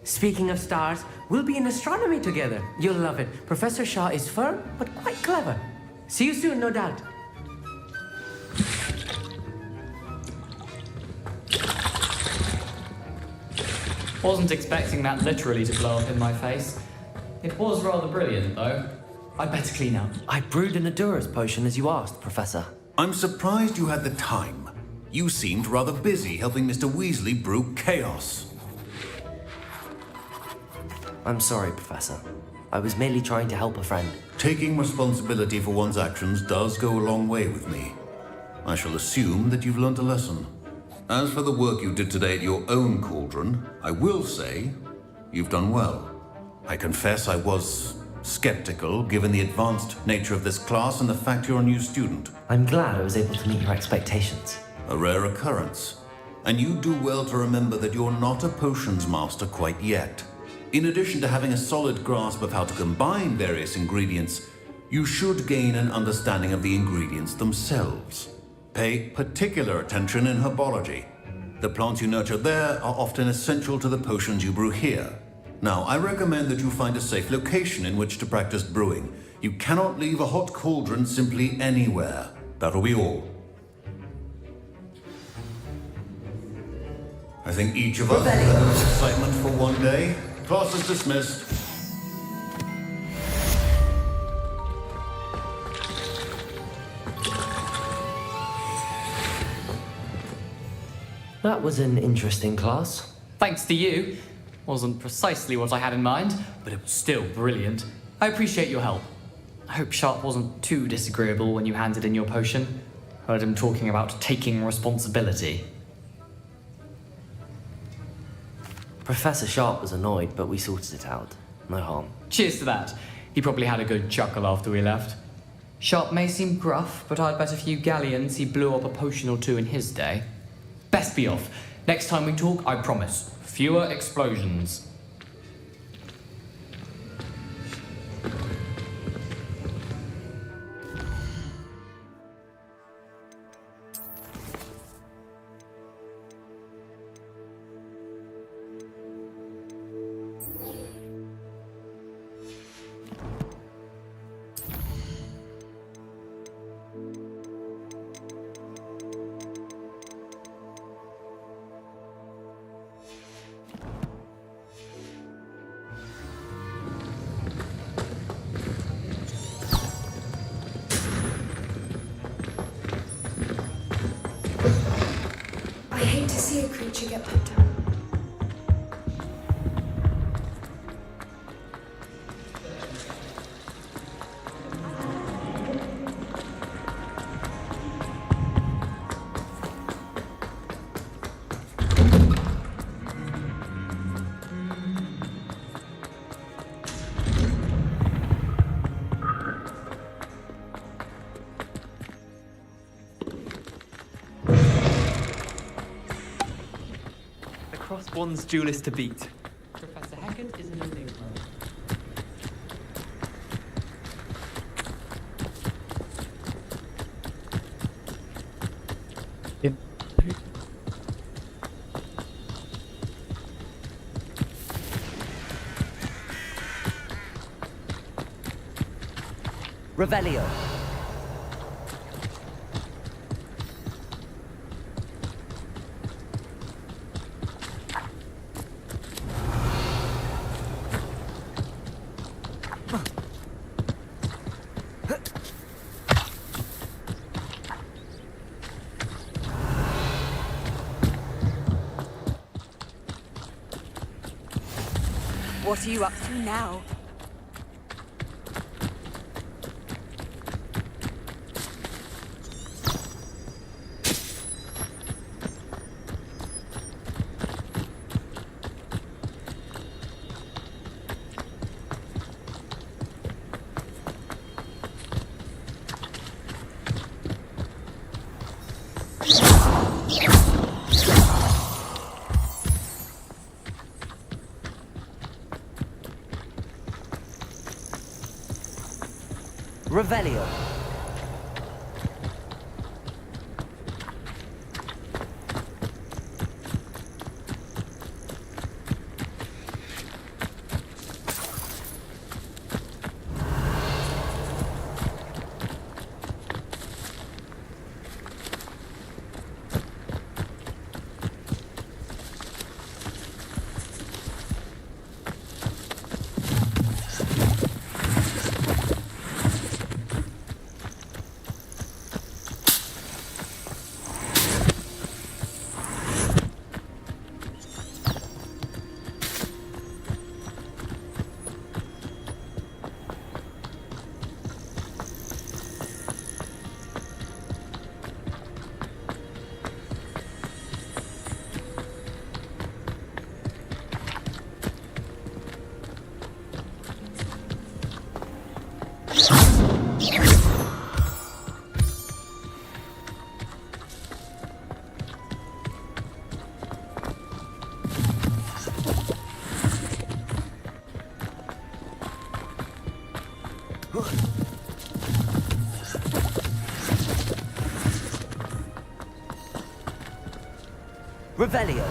S7: Speaking of stars, we'll be in astronomy together. You'll love it. Professor Shaw is firm, but quite clever. See you soon, no doubt.
S18: Wasn't expecting that literally to blow up in my face. It was rather brilliant, though. I'd better clean up.
S2: I brewed an Endurance potion as you asked, Professor.
S12: I'm surprised you had the time. You seemed rather busy helping Mr. Weasley brew chaos.
S2: I'm sorry, Professor. I was merely trying to help a friend.
S12: Taking responsibility for one's actions does go a long way with me. I shall assume that you've learnt a lesson. As for the work you did today at your own cauldron, I will say you've done well. I confess I was skeptical given the advanced nature of this class and the fact you're a new student.
S2: I'm glad I was able to meet your expectations.
S12: A rare occurrence. And you do well to remember that you're not a potions master quite yet. In addition to having a solid grasp of how to combine various ingredients, you should gain an understanding of the ingredients themselves. Pay particular attention in herbology. The plants you nurture there are often essential to the potions you brew here. Now, I recommend that you find a safe location in which to practice brewing. You cannot leave a hot cauldron simply anywhere. That'll be all. I think each of us has enough excitement for one day. Class is dismissed.
S2: That was an interesting class.
S18: Thanks to you. Wasn't precisely what I had in mind, but it was still brilliant. I appreciate your help. I hope Sharp wasn't too disagreeable when you handed in your potion. Heard him talking about taking responsibility.
S2: Professor Sharp was annoyed, but we sorted it out. No harm.
S18: Cheers to that. He probably had a good chuckle after we left. Sharp may seem gruff, but I'd bet a few galleons he blew up a potion or two in his day. Best be off. Next time we talk, I promise. Fewer explosions.
S9: I hate to see a creature get put down.
S17: One's duelist to beat. Professor Heckett is an enigma.
S2: Revelio.
S15: What are you up to now?
S2: Revelio. Revelio.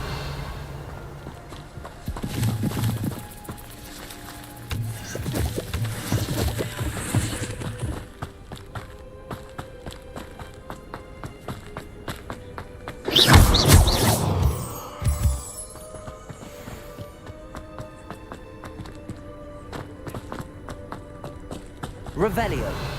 S2: Revelio.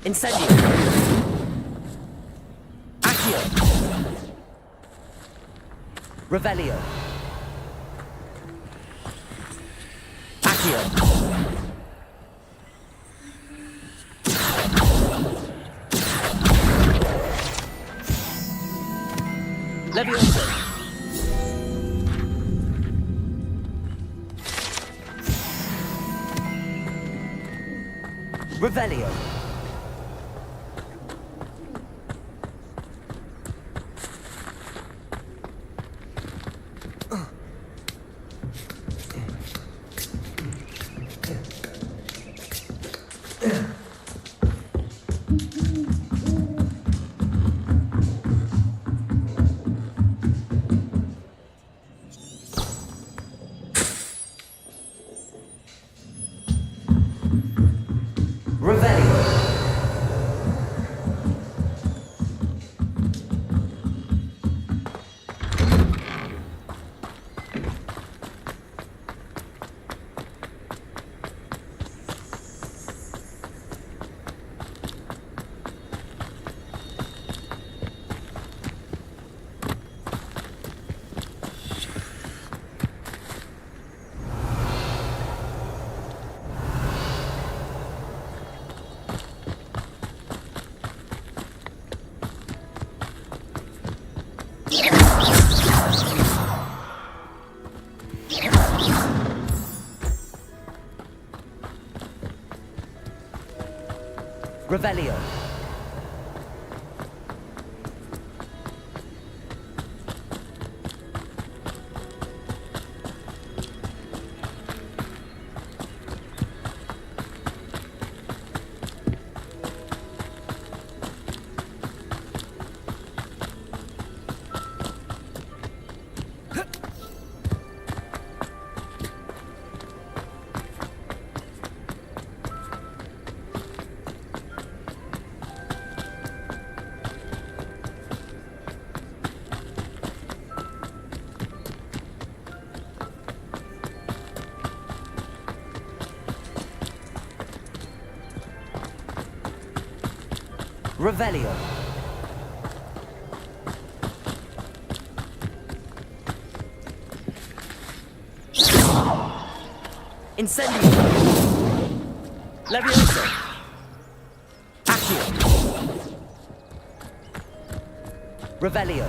S2: Incendio. Accio. Revelio. Accio. Levioso. Revelio. Revelio. Revelio. Incendio. Levioso. Accio. Revelio.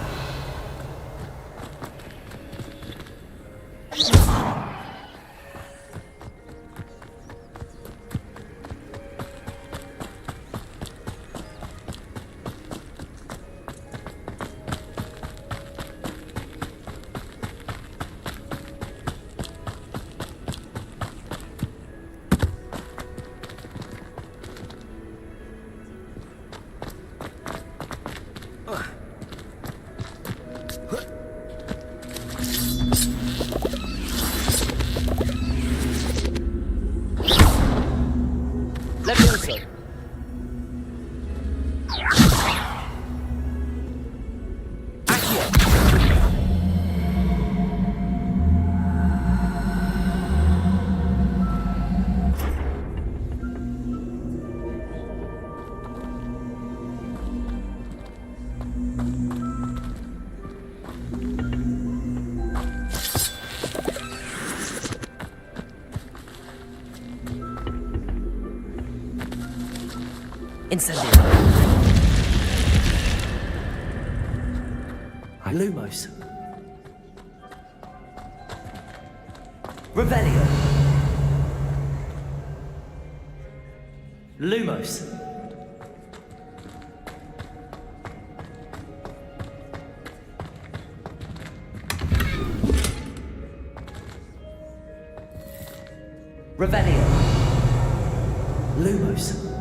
S2: Incendio. Lumos. Revelio. Lumos. Revelio. Lumos.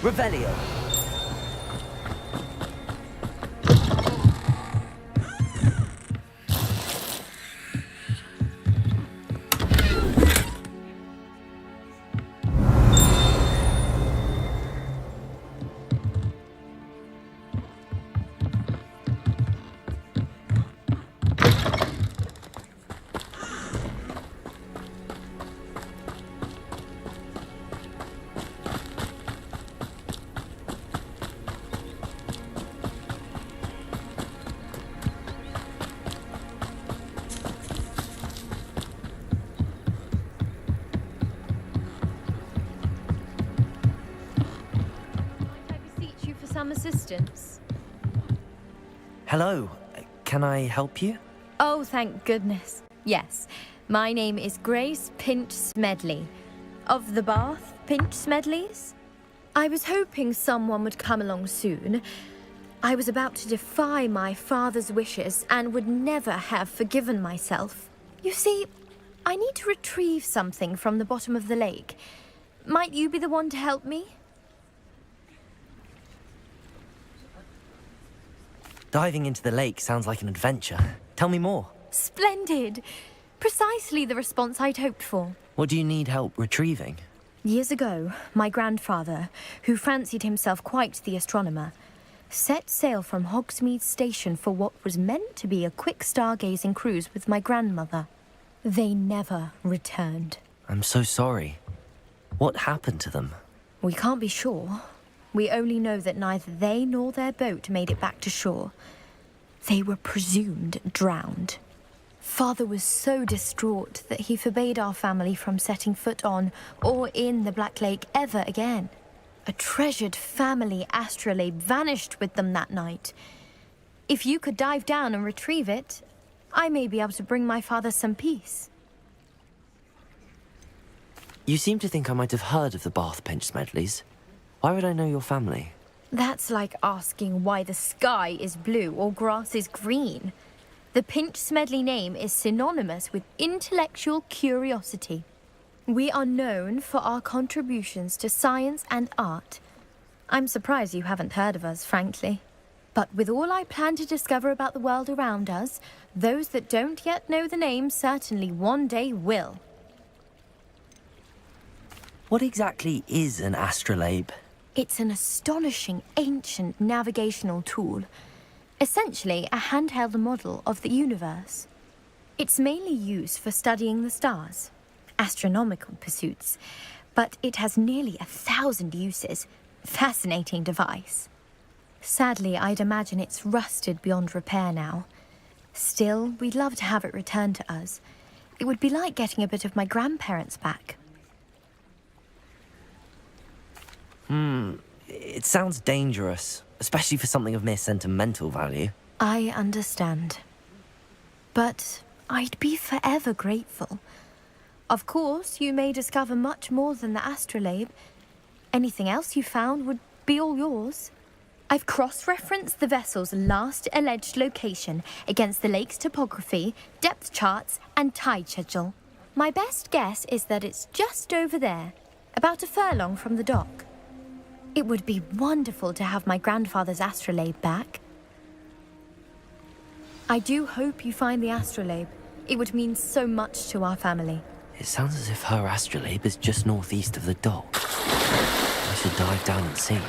S2: Revelio.
S1: Some assistance.
S2: Hello. Can I help you?
S1: Oh, thank goodness. Yes. My name is Grace Pinch Smedley. Of the Bath Pinch Smedleys? I was hoping someone would come along soon. I was about to defy my father's wishes and would never have forgiven myself. You see, I need to retrieve something from the bottom of the lake. Might you be the one to help me?
S2: Diving into the lake sounds like an adventure. Tell me more.
S1: Splendid! Precisely the response I'd hoped for.
S2: What do you need help retrieving?
S1: Years ago, my grandfather, who fancied himself quite the astronomer, set sail from Hogsmeade Station for what was meant to be a quick stargazing cruise with my grandmother. They never returned.
S2: I'm so sorry. What happened to them?
S1: We can't be sure. We only know that neither they nor their boat made it back to shore. They were presumed drowned. Father was so distraught that he forbade our family from setting foot on or in the Black Lake ever again. A treasured family astrolabe vanished with them that night. If you could dive down and retrieve it, I may be able to bring my father some peace.
S2: You seem to think I might have heard of the Bath Pinch Smedleys. Why would I know your family?
S1: That's like asking why the sky is blue or grass is green. The Pinch Smedley name is synonymous with intellectual curiosity. We are known for our contributions to science and art. I'm surprised you haven't heard of us, frankly. But with all I plan to discover about the world around us, those that don't yet know the name certainly one day will.
S2: What exactly is an astrolabe?
S1: It's an astonishing ancient navigational tool. Essentially, a handheld model of the universe. It's mainly used for studying the stars, astronomical pursuits, but it has nearly 1,000 uses. Fascinating device. Sadly, I'd imagine it's rusted beyond repair now. Still, we'd love to have it returned to us. It would be like getting a bit of my grandparents back.
S2: It sounds dangerous, especially for something of mere sentimental value.
S1: I understand. But I'd be forever grateful. Of course, you may discover much more than the astrolabe. Anything else you found would be all yours. I've cross-referenced the vessel's last alleged location against the lake's topography, depth charts, and tide schedule. My best guess is that it's just over there, about a furlong from the dock. It would be wonderful to have my grandfather's astrolabe back. I do hope you find the astrolabe. It would mean so much to our family.
S2: It sounds as if her astrolabe is just northeast of the dock. I should dive down and see.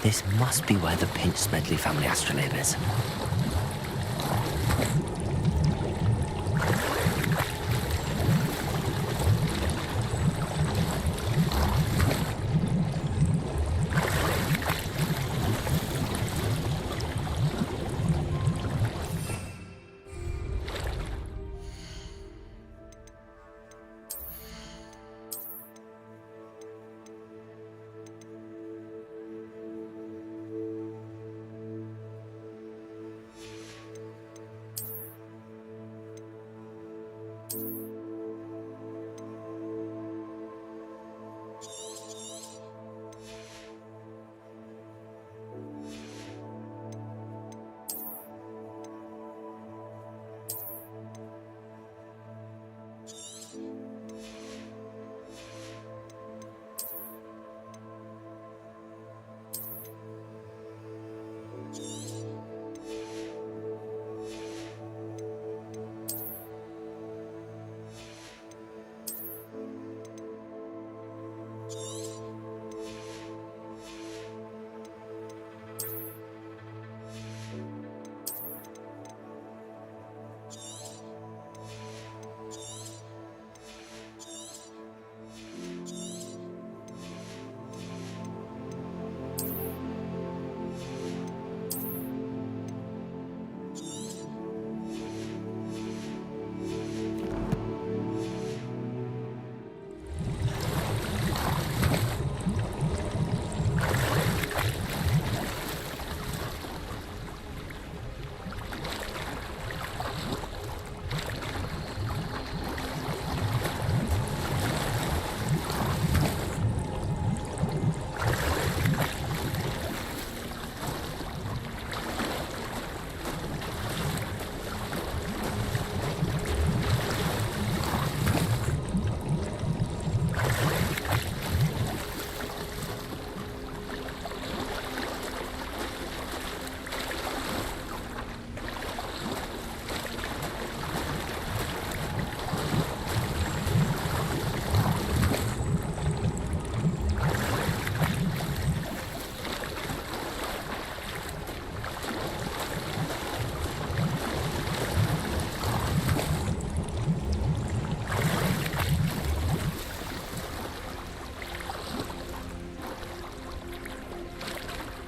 S2: This must be where the Pinch Smedley family astrolabe is.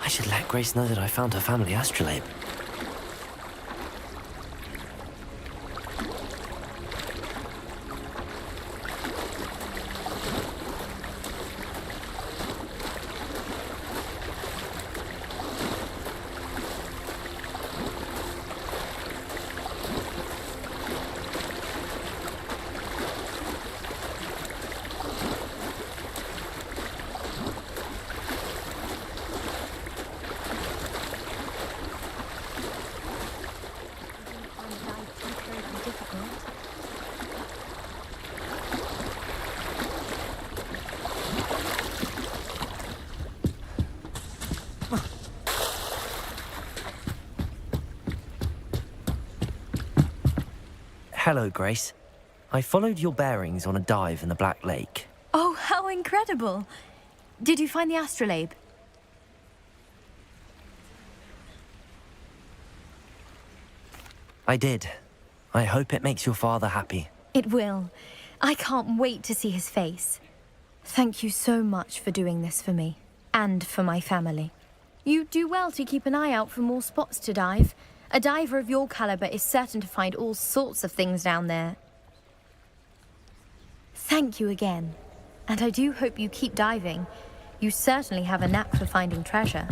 S2: I should let Grace know that I found her family astrolabe. Hello, Grace. I followed your bearings on a dive in the Black Lake.
S1: Oh, how incredible! Did you find the astrolabe?
S2: I did. I hope it makes your father happy.
S1: It will. I can't wait to see his face. Thank you so much for doing this for me, and for my family. You do well to keep an eye out for more spots to dive. A diver of your caliber is certain to find all sorts of things down there. Thank you again. And I do hope you keep diving. You certainly have a knack for finding treasure.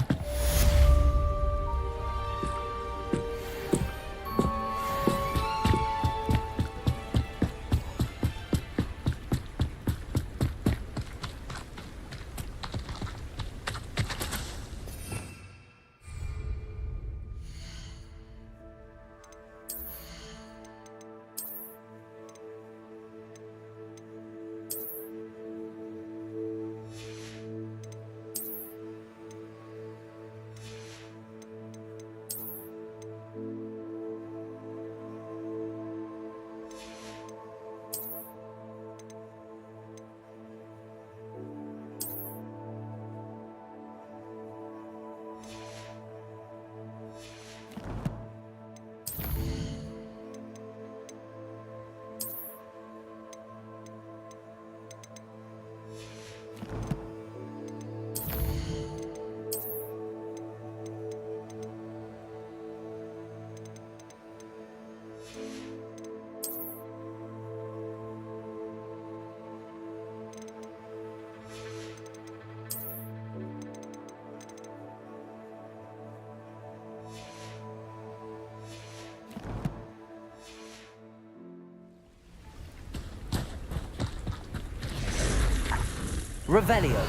S2: Revelio.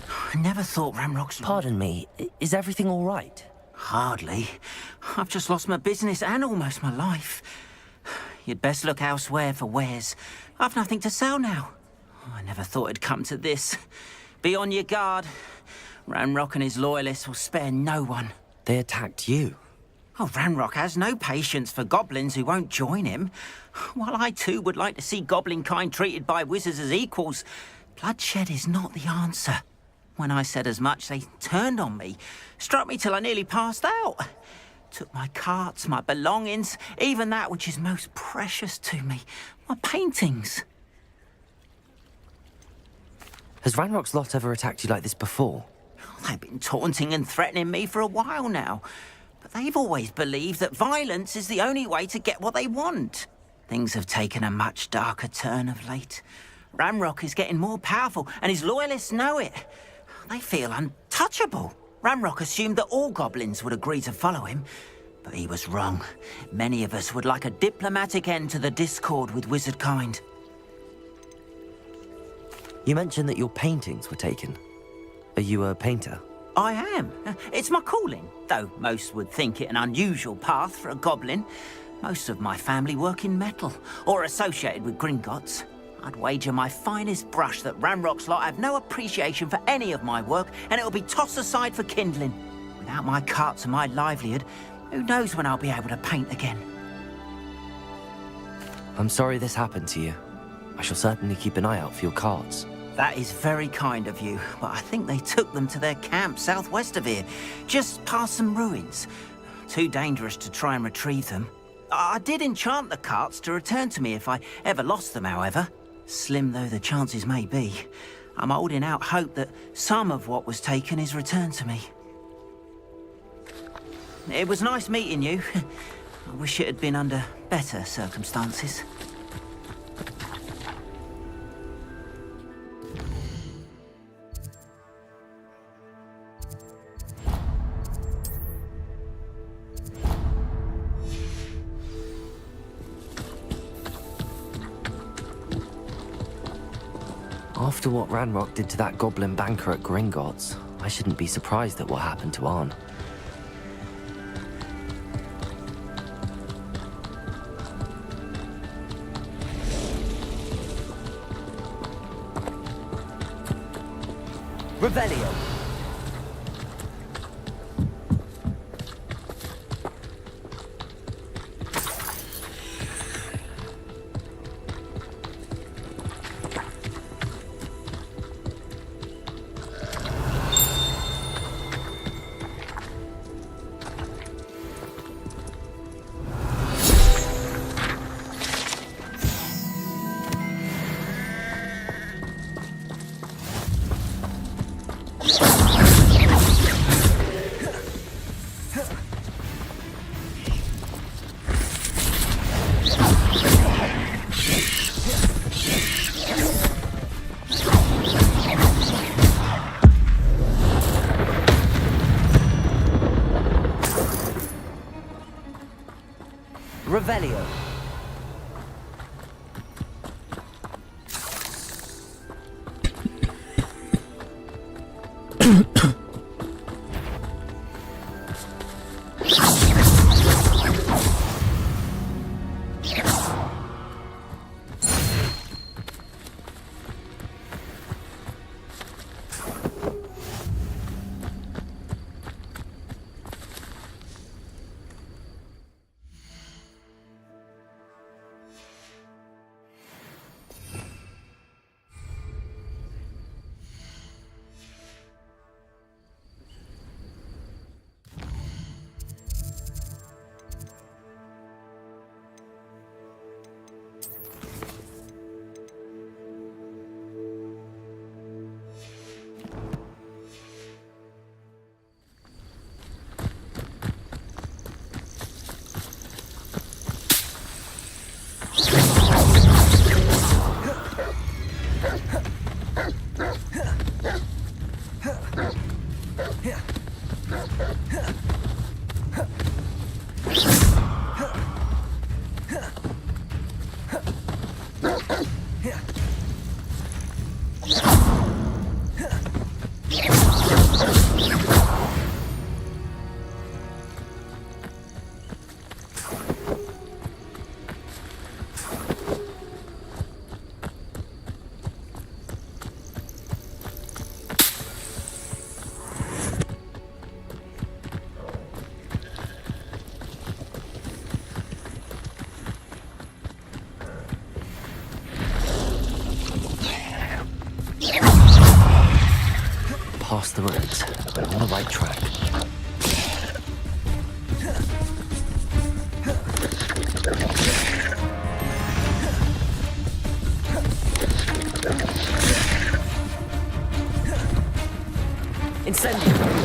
S21: I never thought Ramrock's...
S2: Pardon me, is everything all right?
S21: Hardly. I've just lost my business and almost my life. You'd best look elsewhere for wares. I've nothing to sell now. I never thought it'd come to this. Be on your guard. Ramrock and his loyalists will spare no one.
S2: They attacked you.
S21: Oh, Ramrock has no patience for goblins who won't join him. While I too would like to see goblin kind treated by wizards as equals, bloodshed is not the answer. When I said as much, they turned on me, struck me till I nearly passed out. Took my carts, my belongings, even that which is most precious to me, my paintings.
S2: Has Ranrock's lot ever attacked you like this before?
S21: They've been taunting and threatening me for a while now. But they've always believed that violence is the only way to get what they want. Things have taken a much darker turn of late. Ramrock is getting more powerful, and his loyalists know it. They feel untouchable. Ramrock assumed that all goblins would agree to follow him, but he was wrong. Many of us would like a diplomatic end to the discord with wizard kind.
S2: You mentioned that your paintings were taken. Are you a painter?
S21: I am. It's my calling, though most would think it an unusual path for a goblin. Most of my family work in metal, or associated with Gringotts. I'd wager my finest brush that Ramrock's lot have no appreciation for any of my work, and it'll be tossed aside for kindling. Without my carts and my livelihood, who knows when I'll be able to paint again?
S2: I'm sorry this happened to you. I shall certainly keep an eye out for your carts.
S21: That is very kind of you, but I think they took them to their camp southwest of here, just past some ruins. Too dangerous to try and retrieve them. I did enchant the carts to return to me if I ever lost them, however. Slim though the chances may be, I'm holding out hope that some of what was taken is returned to me. It was nice meeting you. I wish it had been under better circumstances.
S2: After what Ranrock did to that goblin banker at Gringotts, I shouldn't be surprised at what happened to Arn.
S21: Revelio. Revelio.
S2: Past the ruins, we're on the right track.
S21: Incendio.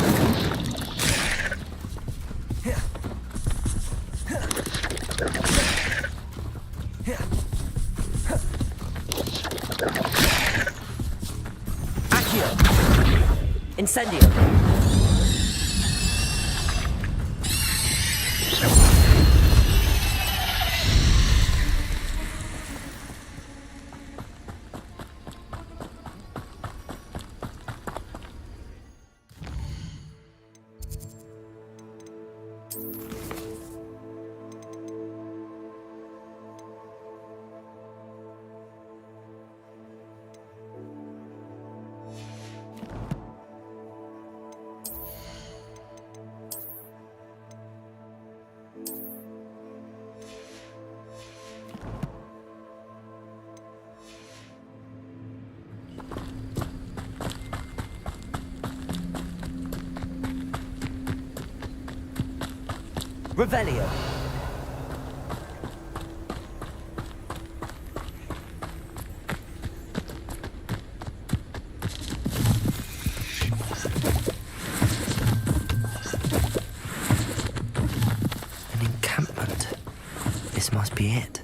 S21: Incendio. Revelio.
S2: be it.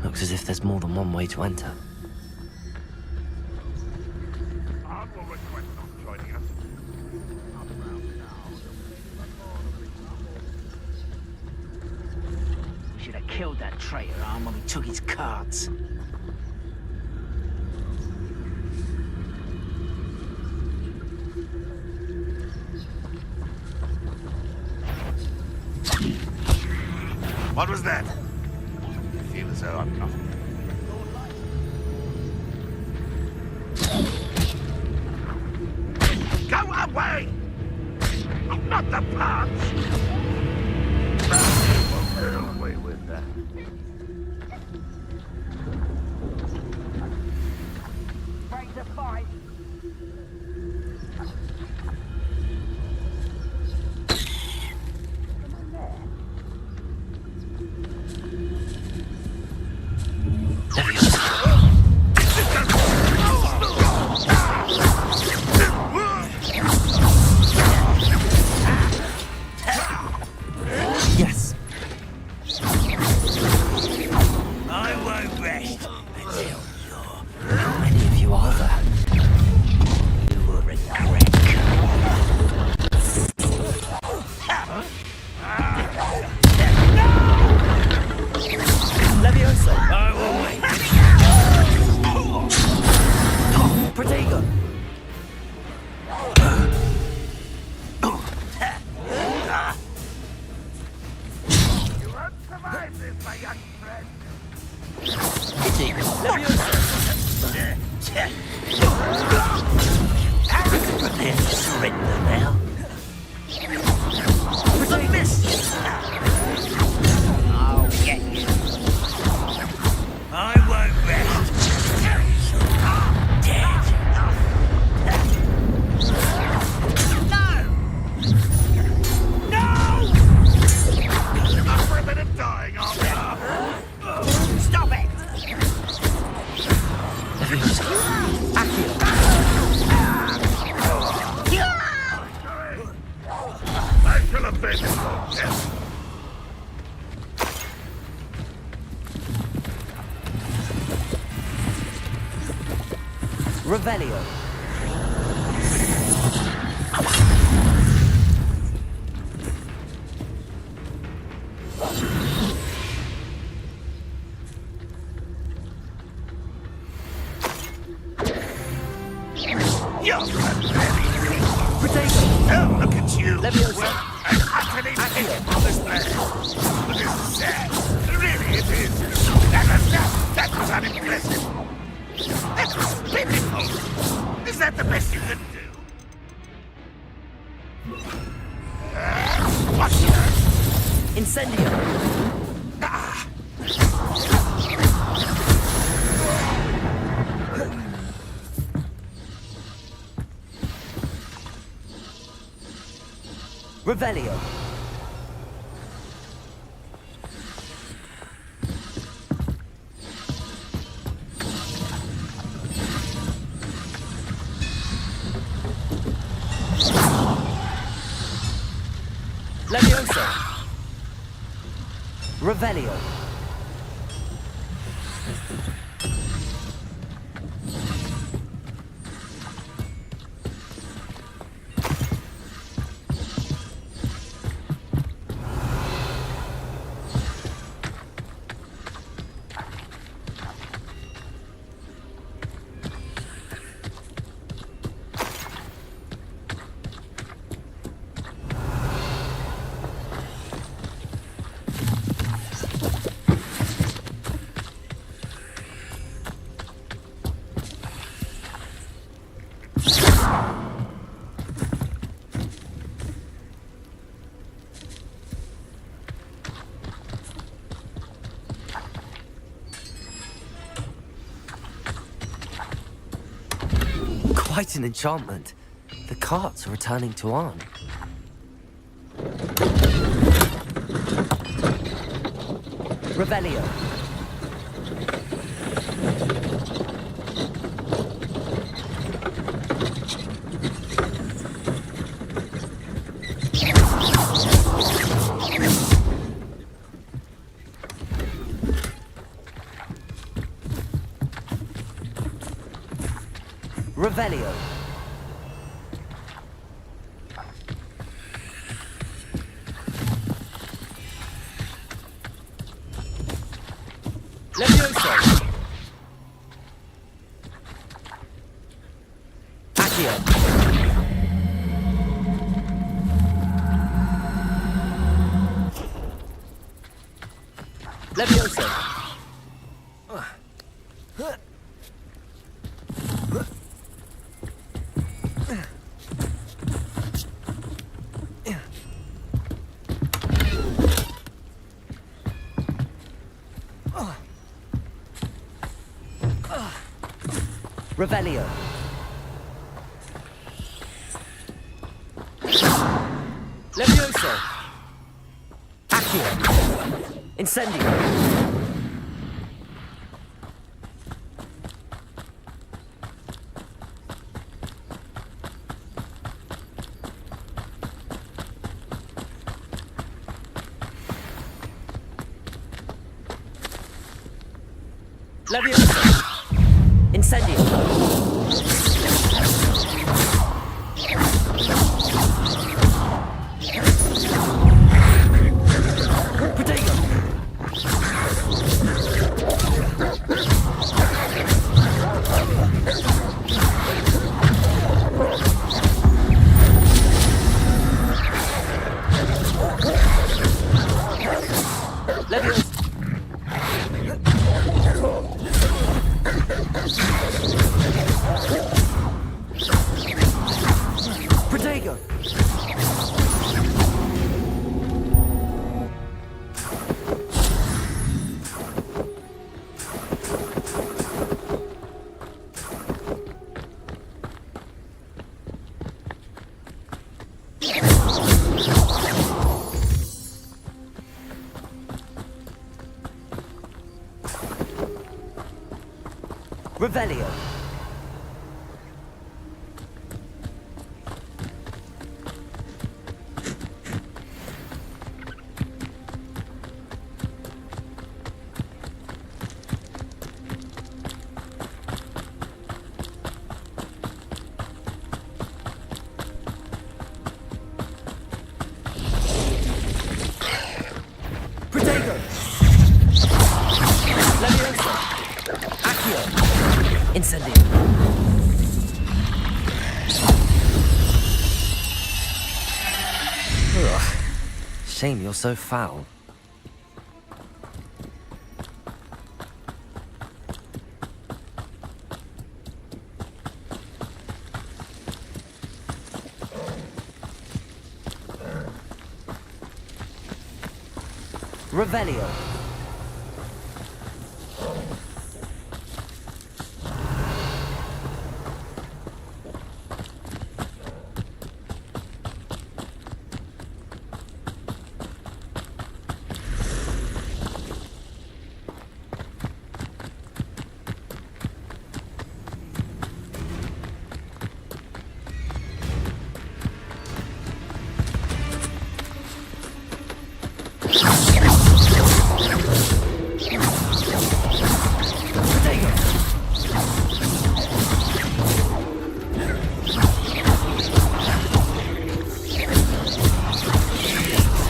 S2: Looks as if there's more than one way to enter.
S21: We should have killed that traitor arm when we took his cards.
S10: What was that? I feel as though I'm nothing. Go away! I'm not the parts! Get away with that.
S21: Break the fight!
S2: Yes.
S21: I won't rest until
S2: How many of you are there?
S21: you will regret.
S2: Leviosa!
S21: I will wait.
S2: Protego!
S10: You won't survive this, my young friend.
S21: Prepare to surrender now. The mist! I'll get you. I won't rest. Dead. No!
S10: You're up for a bit of dying, aren't you?
S21: Stop it!
S10: I shall avenge your death.
S2: Revelio.
S10: You're oh, look at you.
S2: Leviosa.
S10: Well, I'm utterly pitiful of this man. But this is sad. Really, it is. That was unimpressive. That was pitiful. Is that the best you can do? What's that?
S2: Incendio.
S10: Ah.
S2: Revelio. Leviosa. Revelio. Quite an enchantment. The carts are returning to Arn.
S21: Revelio. Revelio. Levioso. Accio. Levioso. Revelio. Levioso. Accio. Incendio. Levioso. Incendio. Protego. Levioso. Protego. Revelio. Protego. Levioso. Accio. Incendio.
S2: Ugh. Shame you're so foul.
S21: Revelio.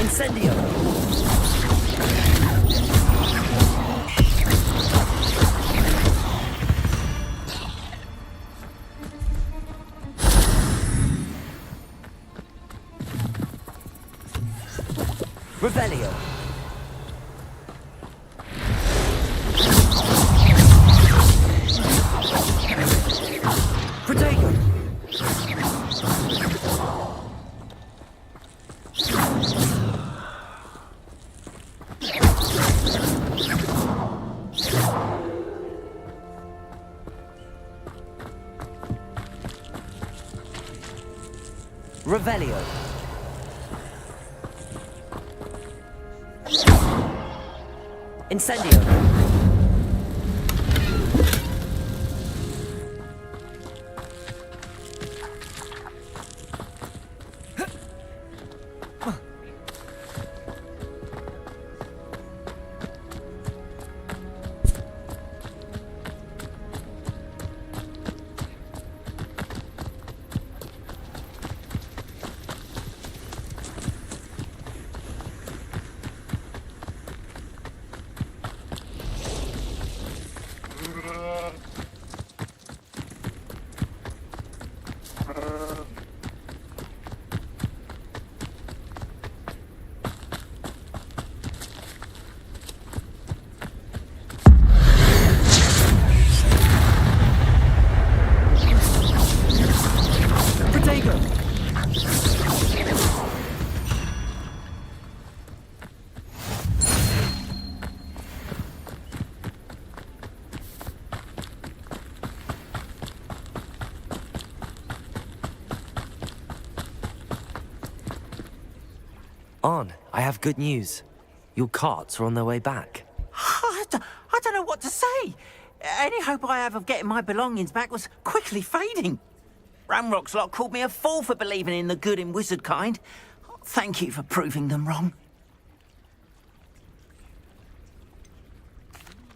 S21: Incendio. Revelio. Protego. Revelio.
S2: Incendio! On, I have good news. Your carts are on their way back.
S21: I don't know what to say. Any hope I have of getting my belongings back was quickly fading. Ramrock's lot called me a fool for believing in the good in wizard kind. Thank you for proving them wrong.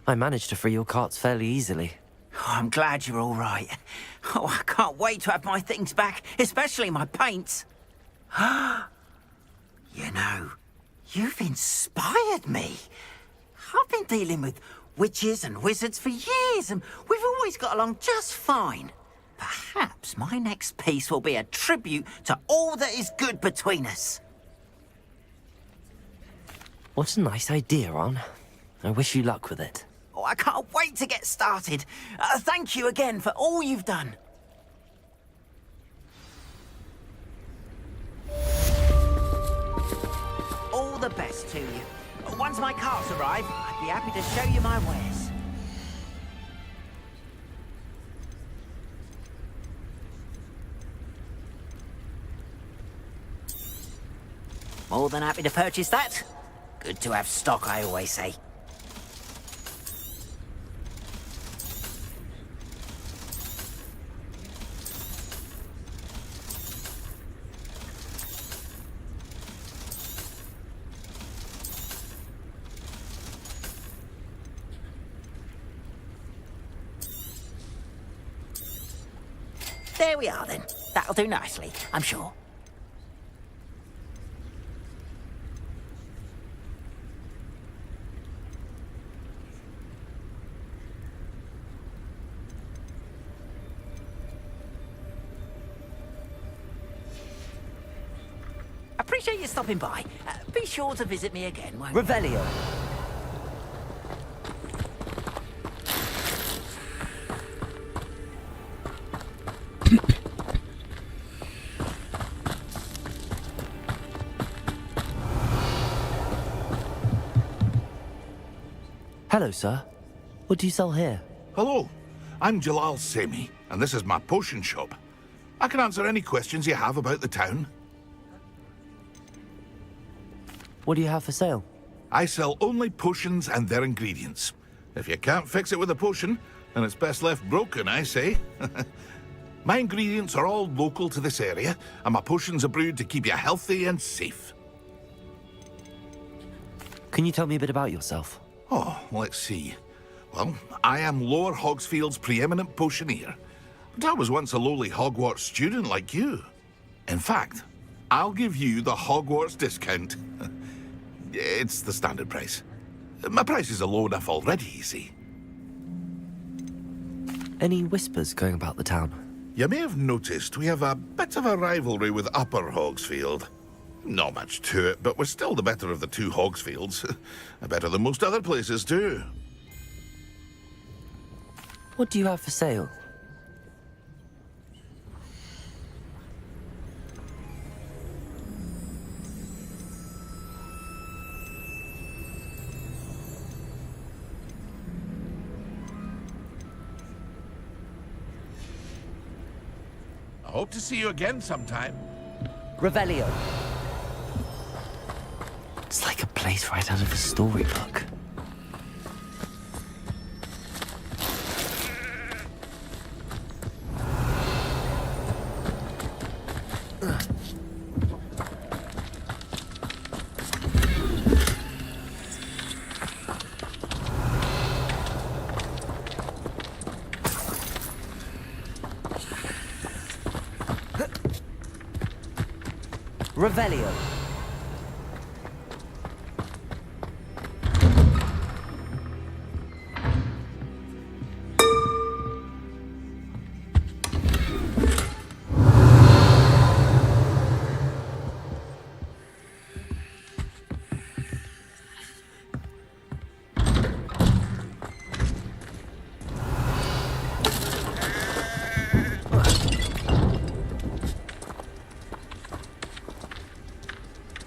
S2: I managed to free your carts fairly easily.
S21: Oh, I'm glad you're all right. Oh, I can't wait to have my things back, especially my paints. You know, you've inspired me. I've been dealing with witches and wizards for years, and we've always got along just fine. Perhaps my next piece will be a tribute to all that is good between us.
S2: What a nice idea, On. I wish you luck with it.
S21: Oh, I can't wait to get started. Thank you again for all you've done. All the best to you. Once my carts arrive, I'd be happy to show you my wares. More than happy to purchase that. Good to have stock, I always say. There we are then. That'll do nicely, I'm sure. Appreciate you stopping by. Be sure to visit me again, won't you?
S2: Revelio. Hello, sir. What do you sell here?
S10: Hello, I'm Jalal Semi, and this is my potion shop. I can answer any questions you have about the town.
S2: What do you have for sale?
S10: I sell only potions and their ingredients. If you can't fix it with a potion, then it's best left broken, I say. My ingredients are all local to this area, and my potions are brewed to keep you healthy and safe.
S2: Can you tell me a bit about yourself?
S10: Oh, let's see. Well, I am Lower Hogsfield's preeminent potioneer. But I was once a lowly Hogwarts student like you. In fact, I'll give you the Hogwarts discount. It's the standard price. My prices are low enough already, you see.
S2: Any whispers going about the town?
S10: You may have noticed we have a bit of a rivalry with Upper Hogsfield. Not much to it, but we're still the better of the two Hogsfields. Better than most other places, too.
S2: What do you have for sale?
S10: I hope to see you again sometime.
S2: Revelio. It's like a place right out of a storybook. Revelio.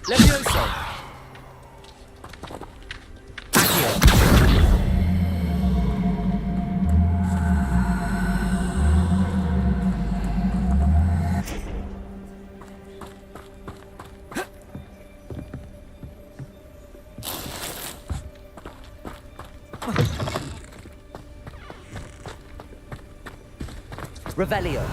S2: Levioso. Accio. Revelio.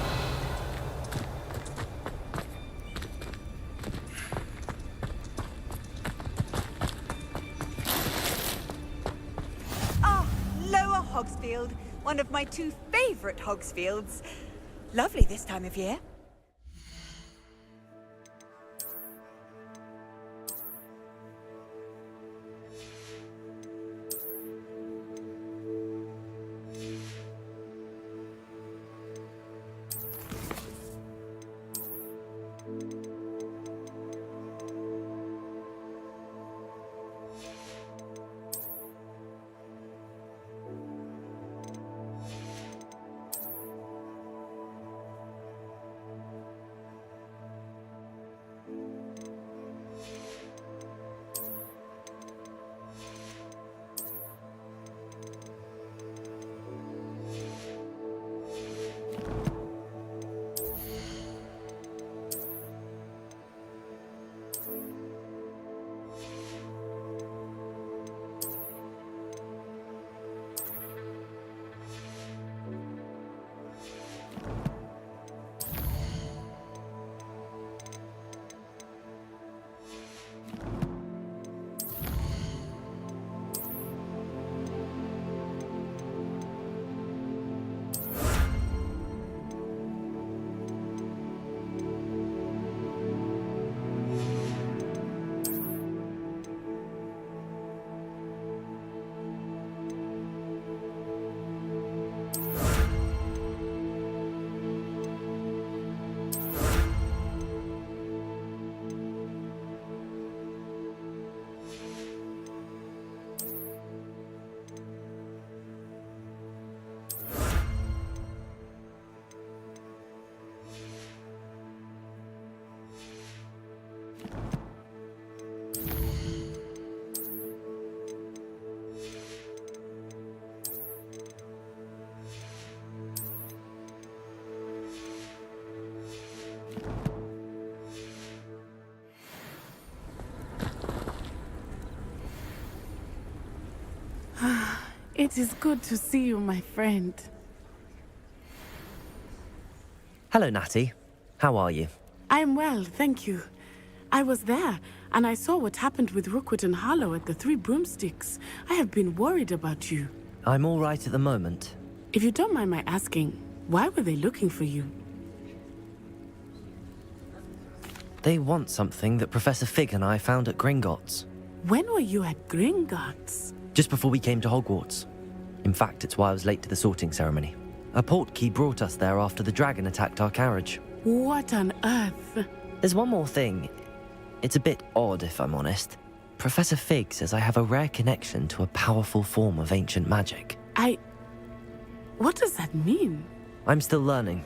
S19: Hogsfield, one of my 2 favourite Hogsfields. Lovely this time of year.
S6: It is good to see you, my friend.
S2: Hello, Natty. How are you?
S6: I'm well, thank you. I was there, and I saw what happened with Rookwood and Harlow at the Three Broomsticks. I have been worried about you.
S2: I'm all right at the moment.
S6: If you don't mind my asking, why were they looking for you?
S2: They want something that Professor Fig and I found at Gringotts.
S6: When were you at Gringotts?
S2: Just before we came to Hogwarts. In fact, it's why I was late to the sorting ceremony. A portkey brought us there after the dragon attacked our carriage.
S6: What on earth?
S2: There's one more thing. It's a bit odd, if I'm honest. Professor Fig says I have a rare connection to a powerful form of ancient magic.
S6: What does that mean?
S2: I'm still learning,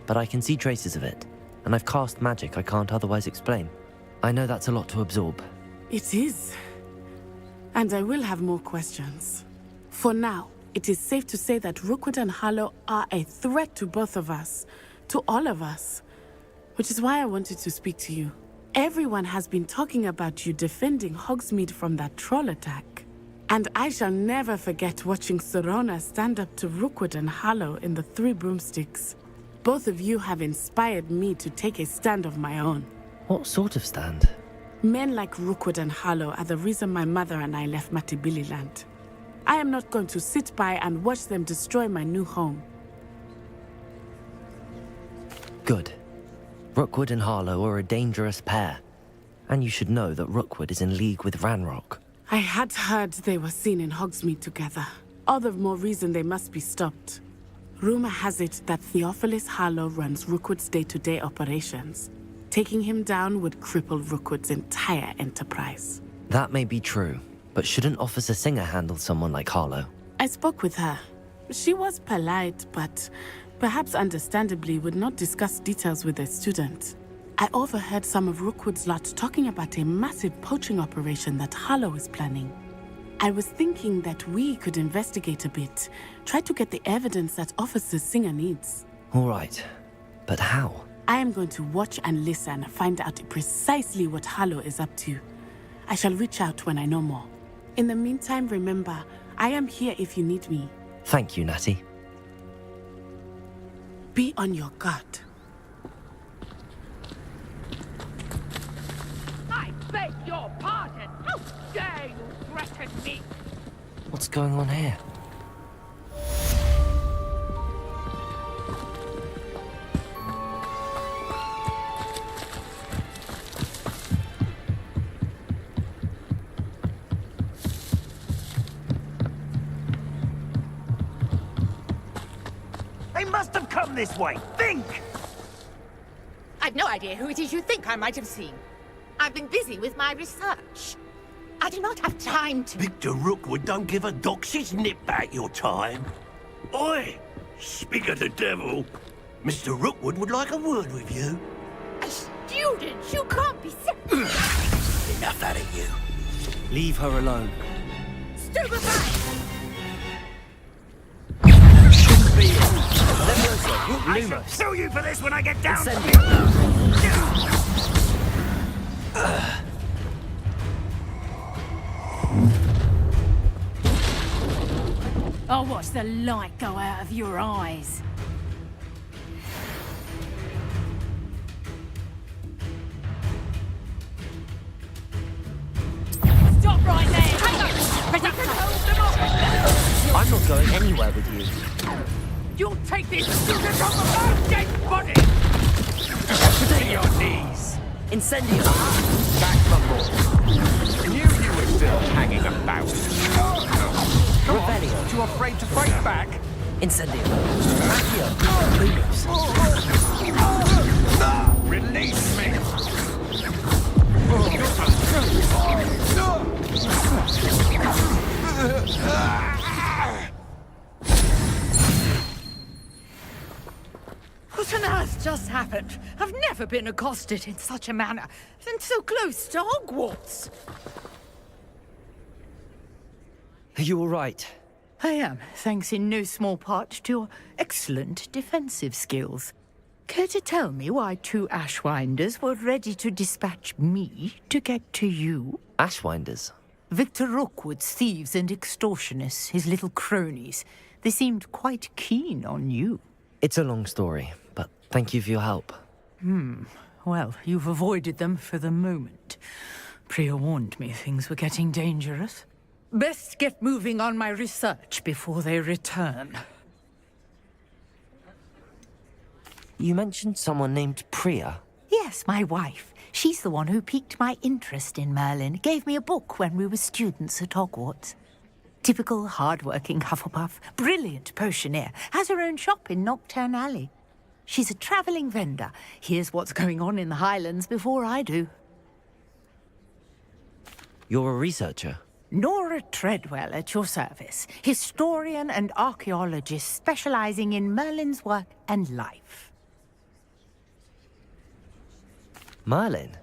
S2: but I can see traces of it. And I've cast magic I can't otherwise explain. I know that's a lot to absorb.
S6: It is. And I will have more questions. For now, it is safe to say that Rookwood and Harlow are a threat to both of us. To all of us. Which is why I wanted to speak to you. Everyone has been talking about you defending Hogsmeade from that troll attack. And I shall never forget watching Serona stand up to Rookwood and Harlow in the Three Broomsticks. Both of you have inspired me to take a stand of my own.
S2: What sort of stand?
S6: Men like Rookwood and Harlow are the reason my mother and I left Matabeleland. I am not going to sit by and watch them destroy my new home.
S2: Good. Rookwood and Harlow are a dangerous pair, And you should know that Rookwood is in league with Ranrock.
S6: I had heard they were seen in Hogsmeade together. All the more reason they must be stopped. Rumor has it that Theophilus Harlow runs Rookwood's day-to-day operations. Taking him down would cripple Rookwood's entire enterprise.
S2: That may be true, but shouldn't Officer Singer handle someone like Harlow?
S6: I spoke with her. She was polite, but perhaps understandably would not discuss details with a student. I overheard some of Rookwood's lot talking about a massive poaching operation that Harlow is planning. I was thinking that we could investigate a bit, try to get the evidence that Officer Singer needs.
S2: All right, but how?
S6: I am going to watch and listen, find out precisely what Harlow is up to. I shall reach out when I know more. In the meantime, remember, I am here if you need me.
S2: Thank you, Natty.
S6: Be on your guard.
S10: I beg your pardon! How dare you threaten me?
S2: What's going on here?
S10: They must have come this way. Think!
S13: I've no idea who it is you think I might have seen. I've been busy with my research. I do not have time to...
S10: Victor Rookwood don't give a doxy's nip back your time. Oi! Speak of the devil. Mr. Rookwood would like a word with you.
S13: A student? You can't be...
S10: Enough out of you.
S2: Leave her alone.
S13: Stupefy!
S10: I shall sue you for this when I get down.
S13: I'll watch the light go out of your eyes. Stop right there! Hang on!
S2: I'm not going anywhere with you.
S10: You'll take this student on the dead body! To your knees!
S2: Incendio!
S10: Back from more. Knew you were still hanging about.
S2: Revelio.
S10: Too afraid to fight back?
S2: Incendio. Accio. Lumos.
S10: Release me!
S13: What on earth just happened? I've never been accosted in such a manner, and so close to Hogwarts.
S2: Are you all right?
S13: I am, thanks in no small part to your excellent defensive skills. Care to tell me why two Ashwinders were ready to dispatch me to get to you?
S2: Ashwinders?
S13: Victor Rookwood's thieves and extortionists, his little cronies. They seemed quite keen on you.
S2: It's a long story, but thank you for your help.
S13: Well, you've avoided them for the moment. Priya warned me things were getting dangerous. Best get moving on my research before they return.
S2: You mentioned someone named Priya.
S13: Yes, my wife. She's the one who piqued my interest in Merlin. Gave me a book when we were students at Hogwarts. Typical hard-working Hufflepuff, brilliant potioneer, has her own shop in Knockturn Alley. She's a travelling vendor. Hears what's going on in the Highlands before I do.
S2: You're a researcher?
S13: Nora Treadwell at your service. Historian and archaeologist specialising in Merlin's work and life.
S2: Merlin?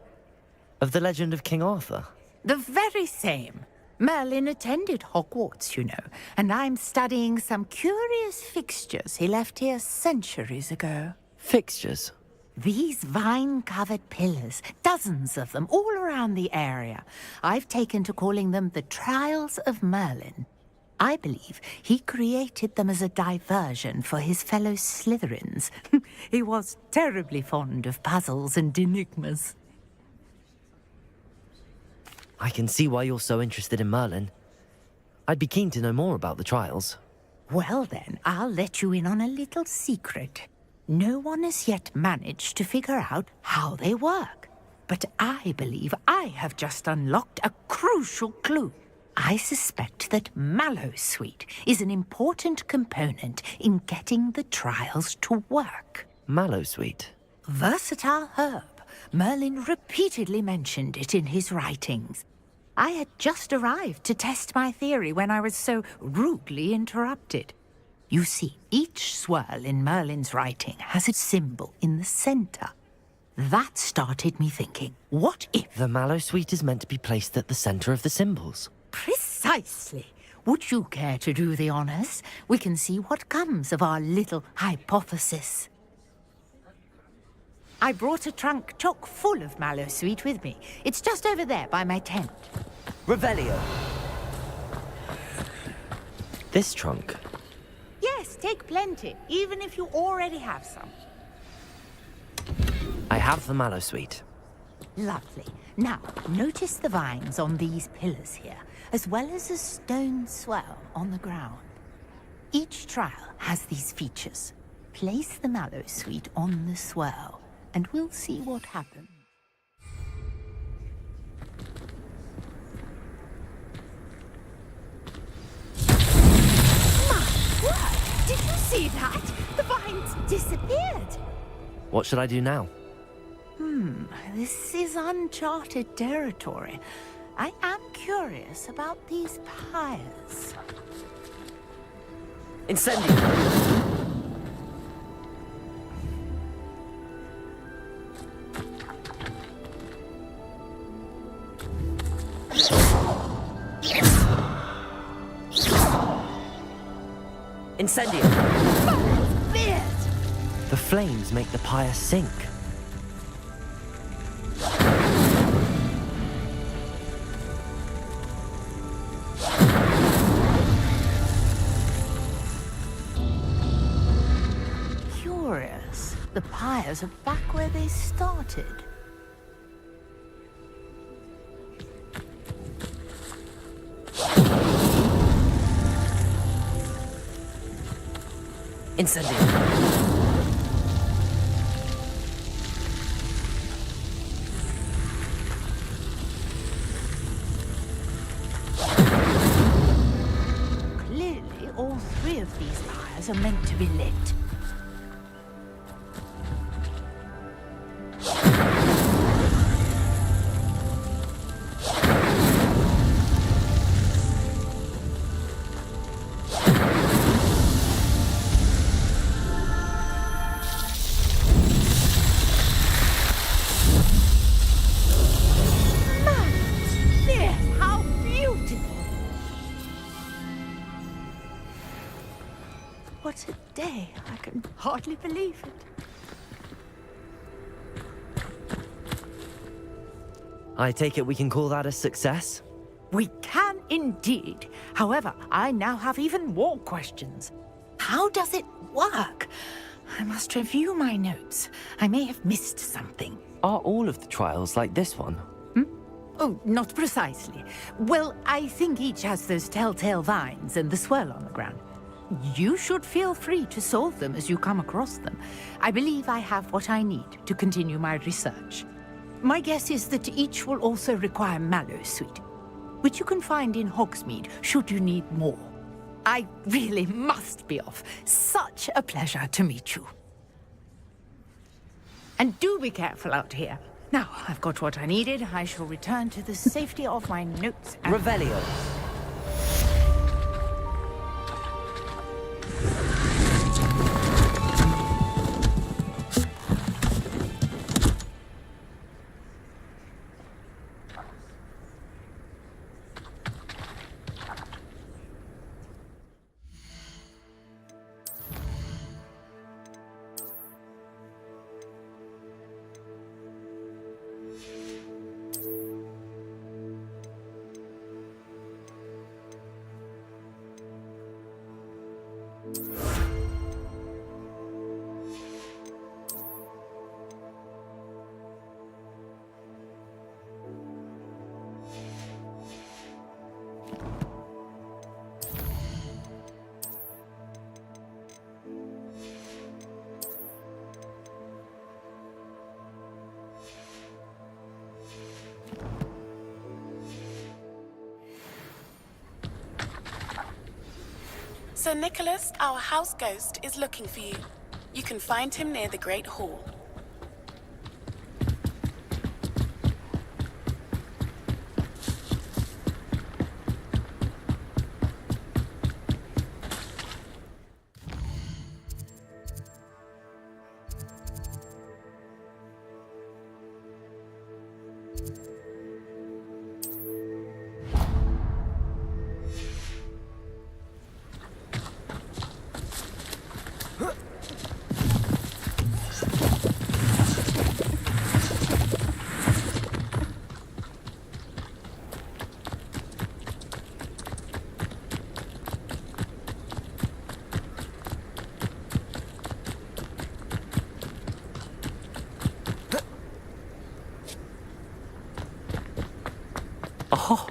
S2: Of the legend of King Arthur?
S13: The very same. Merlin attended Hogwarts, you know, and I'm studying some curious fixtures he left here centuries ago.
S2: Fixtures?
S13: These vine-covered pillars, dozens of them, all around the area. I've taken to calling them the Trials of Merlin. I believe he created them as a diversion for his fellow Slytherins. He was terribly fond of puzzles and enigmas.
S2: I can see why you're so interested in Merlin. I'd be keen to know more about the trials.
S13: Well then, I'll let you in on a little secret. No one has yet managed to figure out how they work. but I believe I have just unlocked a crucial clue. I suspect that mallowsweet is an important component in getting the trials to work.
S2: Mallowsweet?
S13: Versatile herb. Merlin repeatedly mentioned it in his writings. I had just arrived to test my theory when I was so rudely interrupted. You see, each swirl in Merlin's writing has a symbol in the center. That started me thinking, what if...
S2: The mallowsweet is meant to be placed at the center of the symbols.
S13: Precisely. Would you care to do the honors? We can see what comes of our little hypothesis. I brought a trunk chock full of mallowsweet with me. It's just over there by my tent.
S2: Revelio. This trunk?
S13: Yes, take plenty, even if you already have some.
S2: I have the mallowsweet.
S13: Lovely. Now, notice the vines on these pillars here, as well as a stone swell on the ground. Each trial has these features. Place the mallowsweet on the swell, and we'll see what happens. My word! Did you see that? The vines disappeared!
S2: What should I do now?
S13: This is uncharted territory. I am curious about these pyres.
S2: Incendio! Incendio! The flames make the pyre sink.
S13: Curious. The pyres are back where they started.
S2: Incendio!
S13: All three of these pyres are meant to be lit. How beautiful! What a day. I can hardly believe it.
S2: I take it we can call that a success?
S13: We can indeed. However, I now have even more questions. How does it work? I must review my notes. I may have missed something.
S2: Are all of the trials like this one?
S13: Oh, not precisely. Well, I think each has those telltale vines and the swirl on the ground. You should feel free to solve them as you come across them. I believe I have what I need to continue my research. My guess is that each will also require mallowsweet, which you can find in Hogsmeade should you need more. I really must be off. Such a pleasure to meet you. And do be careful out here. Now, I've got what I needed. I shall return to the safety of my notes and...
S2: Revelio.
S6: Sir Nicholas, our house ghost, is looking for you. You can find him near the Great Hall.
S2: Oh,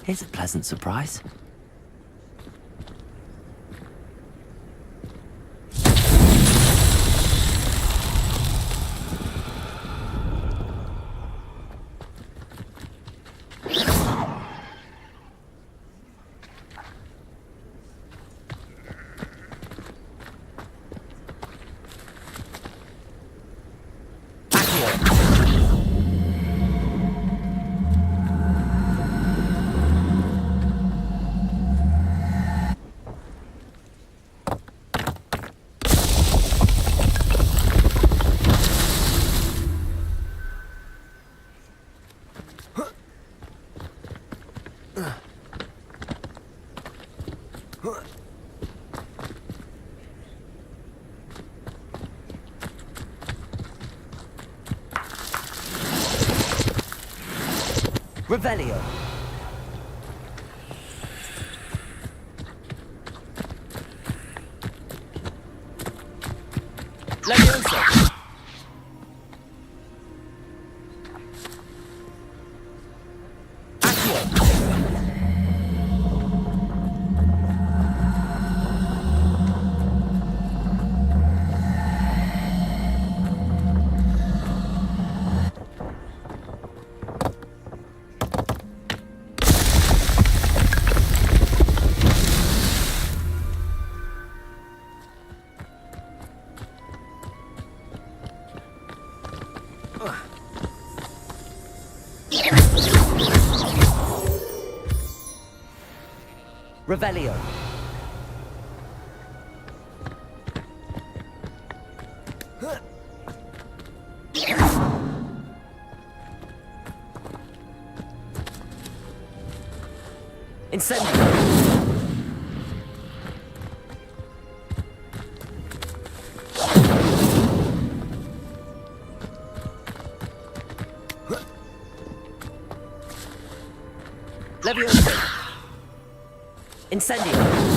S2: here's a pleasant surprise.
S16: Revelio. Leviosa. Revelio. Incendio. Leviosa. Incendio.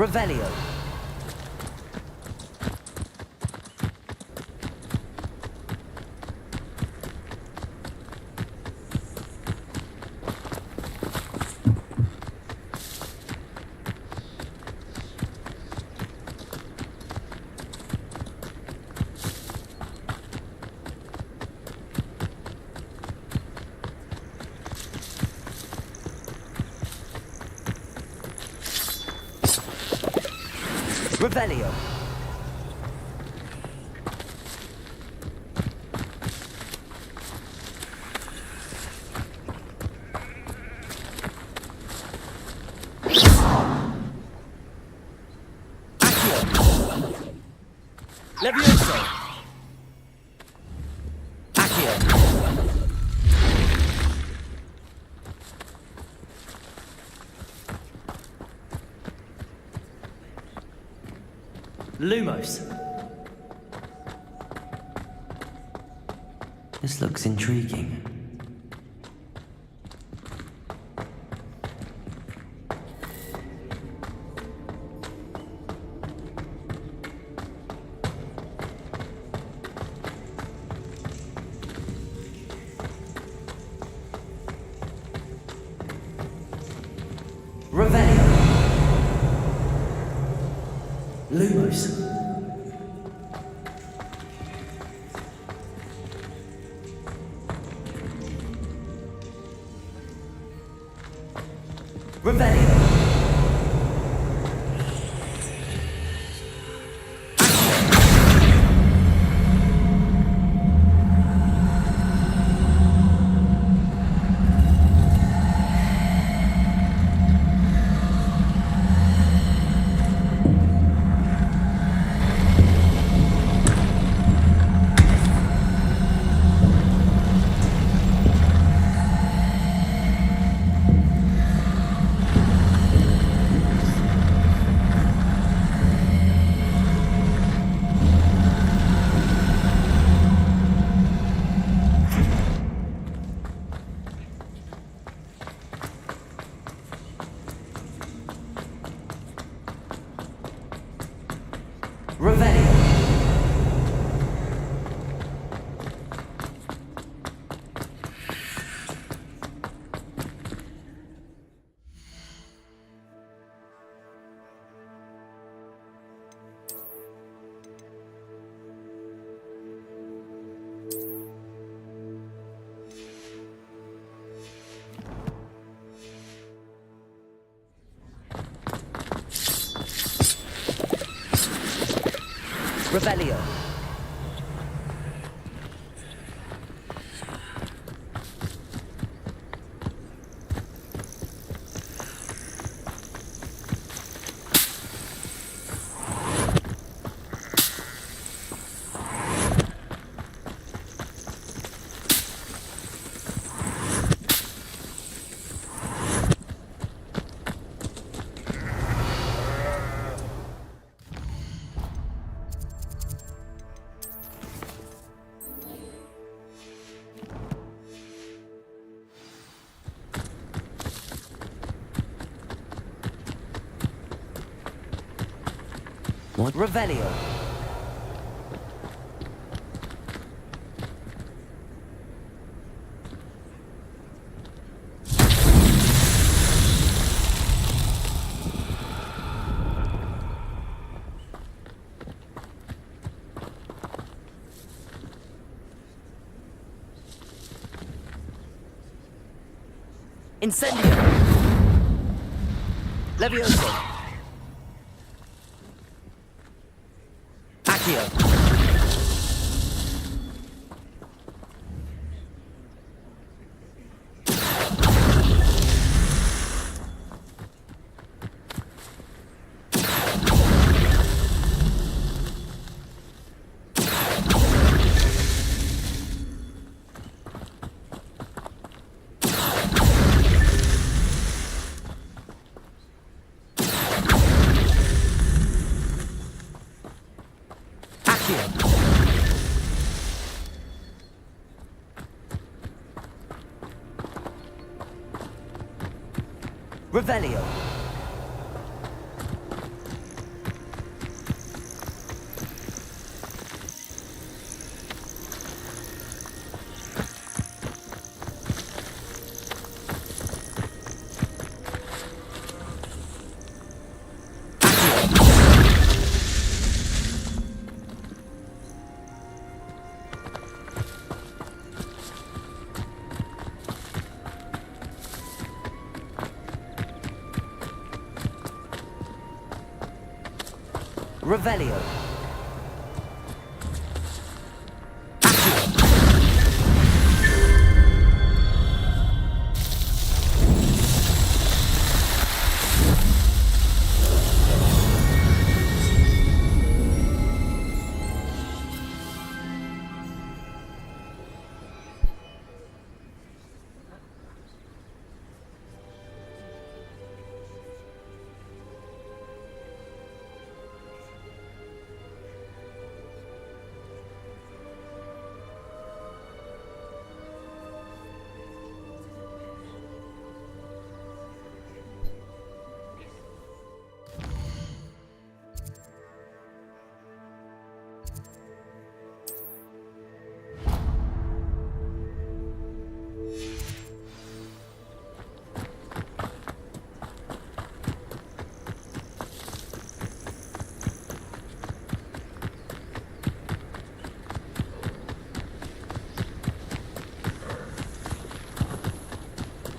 S21: Revelio. Revelio. Levioso. Accio.
S2: Lumos. This looks intriguing. Revelio. Lumos. Revelio. Revelio. Revelio. What? Revelio. Incendio. Levioso. Accio. Revelio.
S21: Revelio.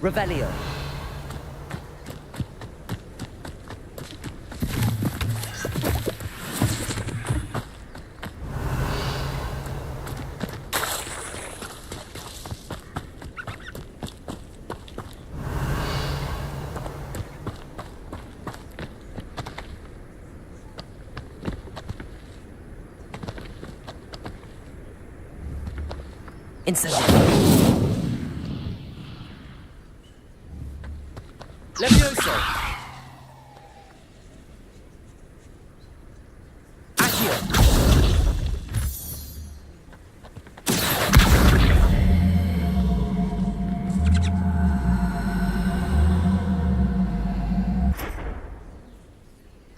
S21: Revelio. Incendio. Levioso! Accio!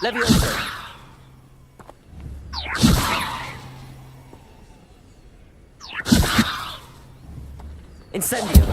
S21: Levioso! Incendio!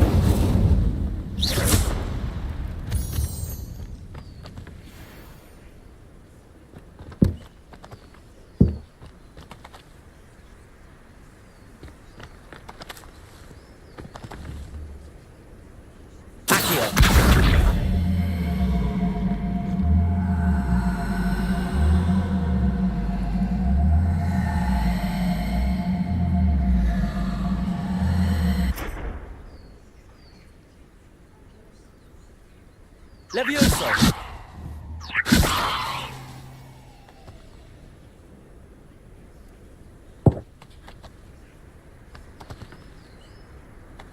S21: Levioso!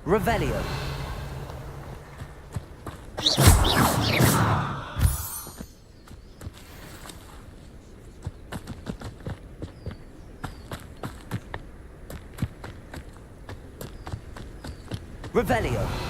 S21: Revelio. Revelio.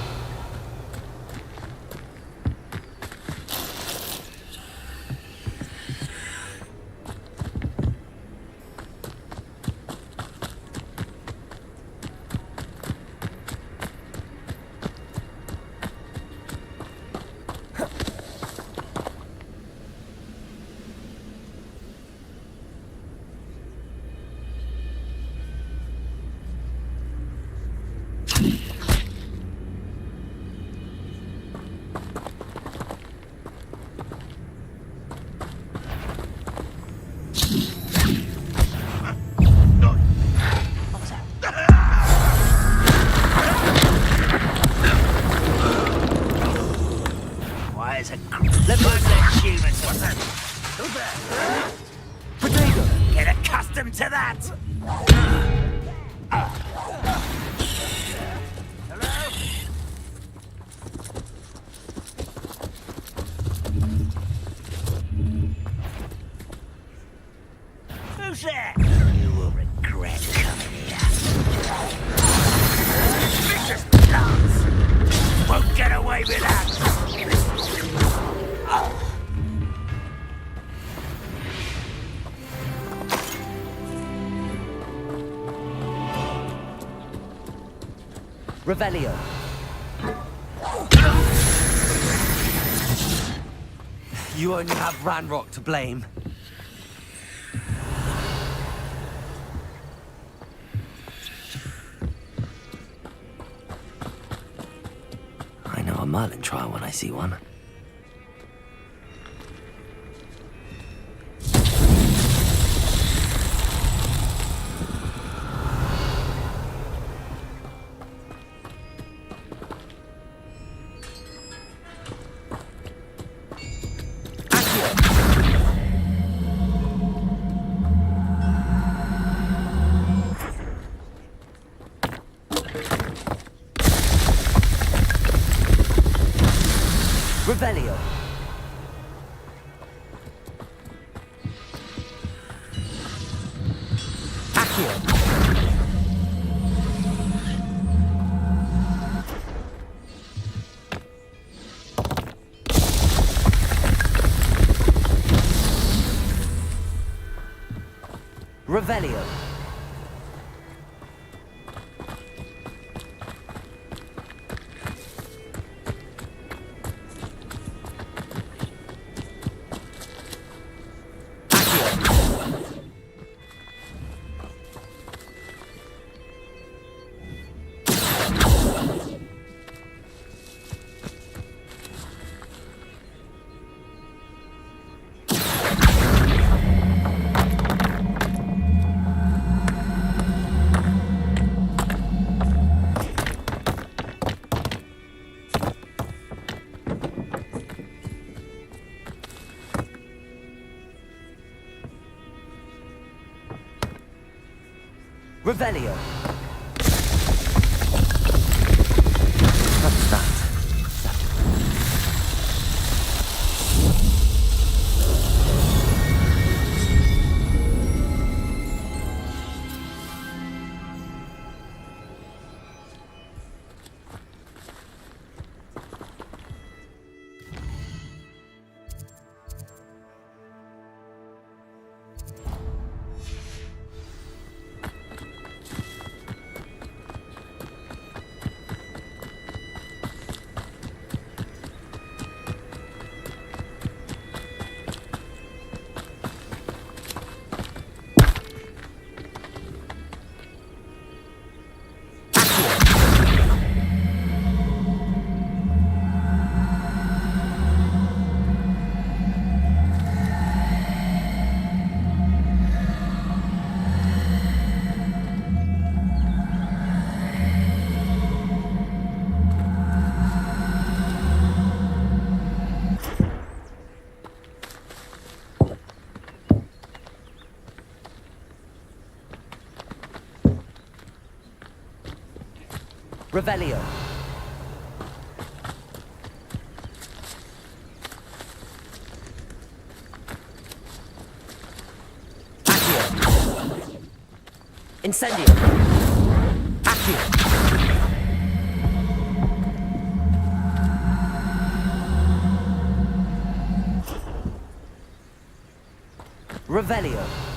S21: Revelio. You only have Ranrock to blame. I know a Merlin trial when I see one. Revelio. Accio. Revelio. Revelio. What's that? Revelio. Accio. Incendio. Accio. Revelio.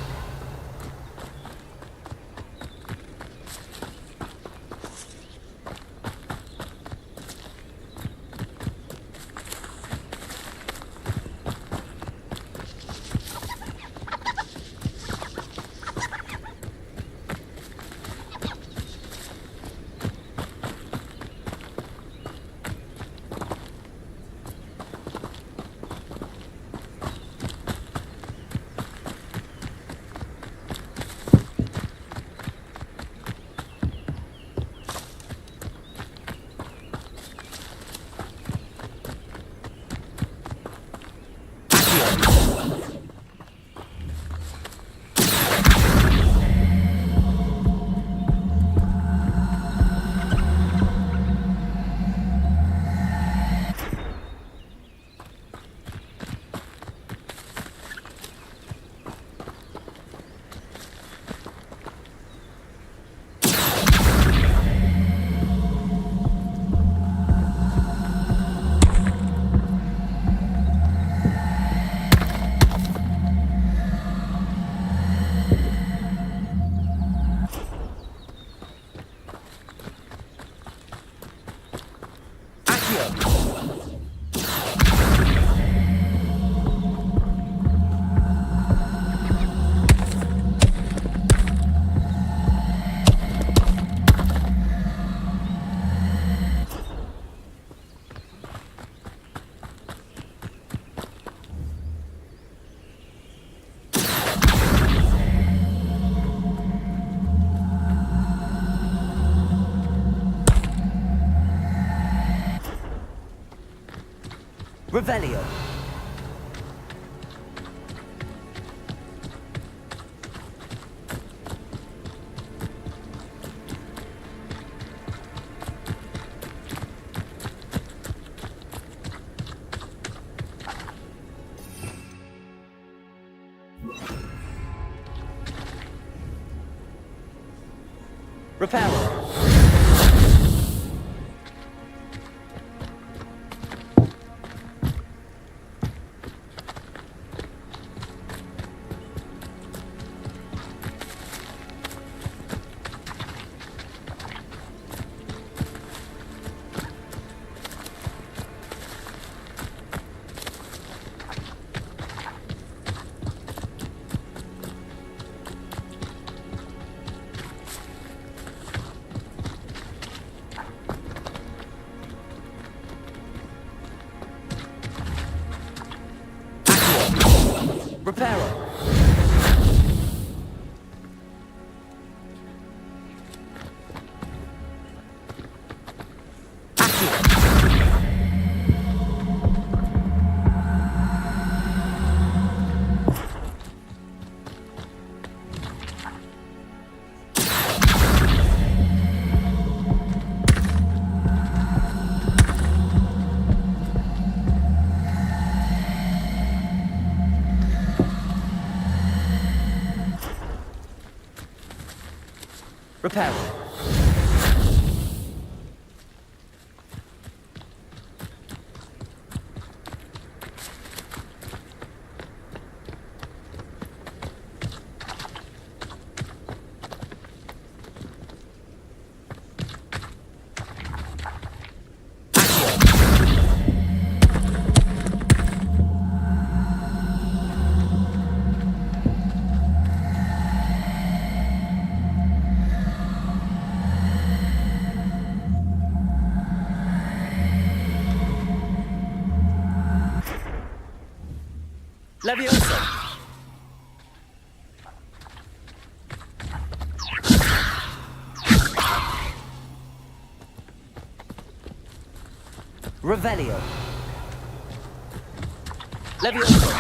S21: Revelio. Repair. Reparo. Repair. Leviosa. Revelio. Leviosa.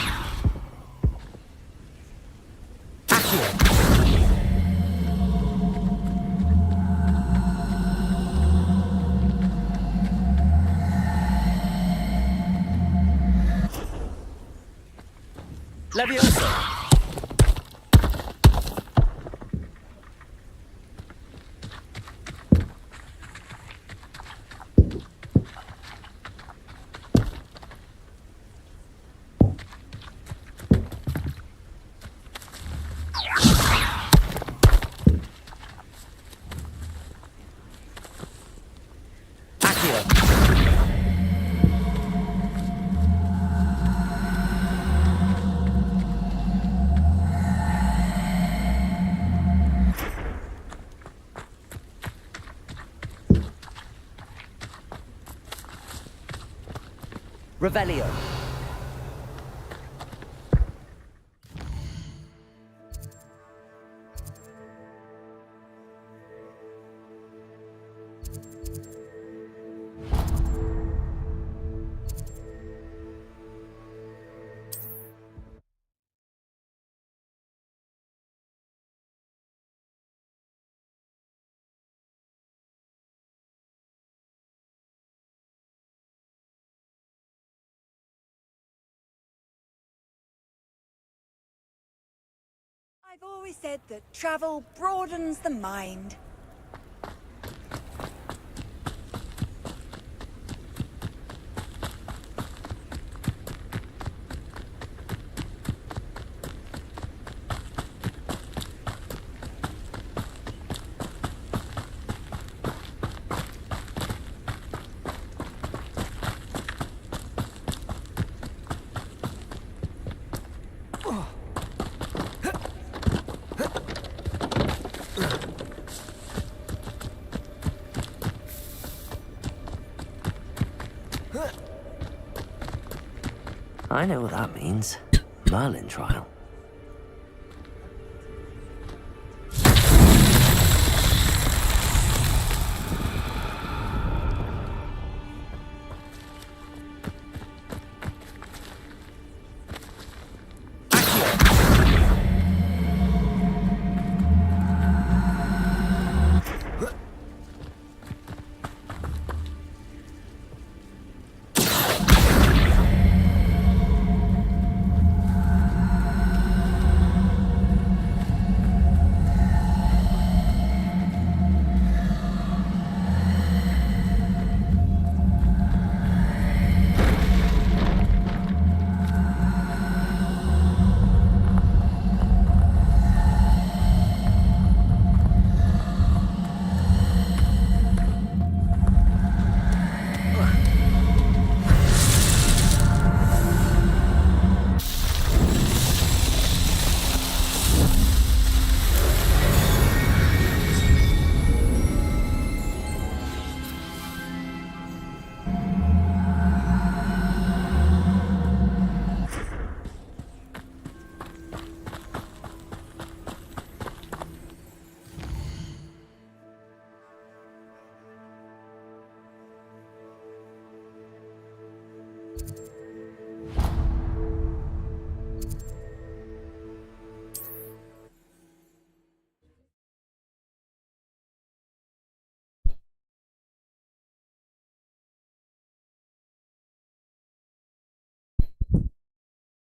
S21: Accio. Leviosa. Revelio.
S19: I've always said that travel broadens the mind.
S2: I know what that means. Merlin trial.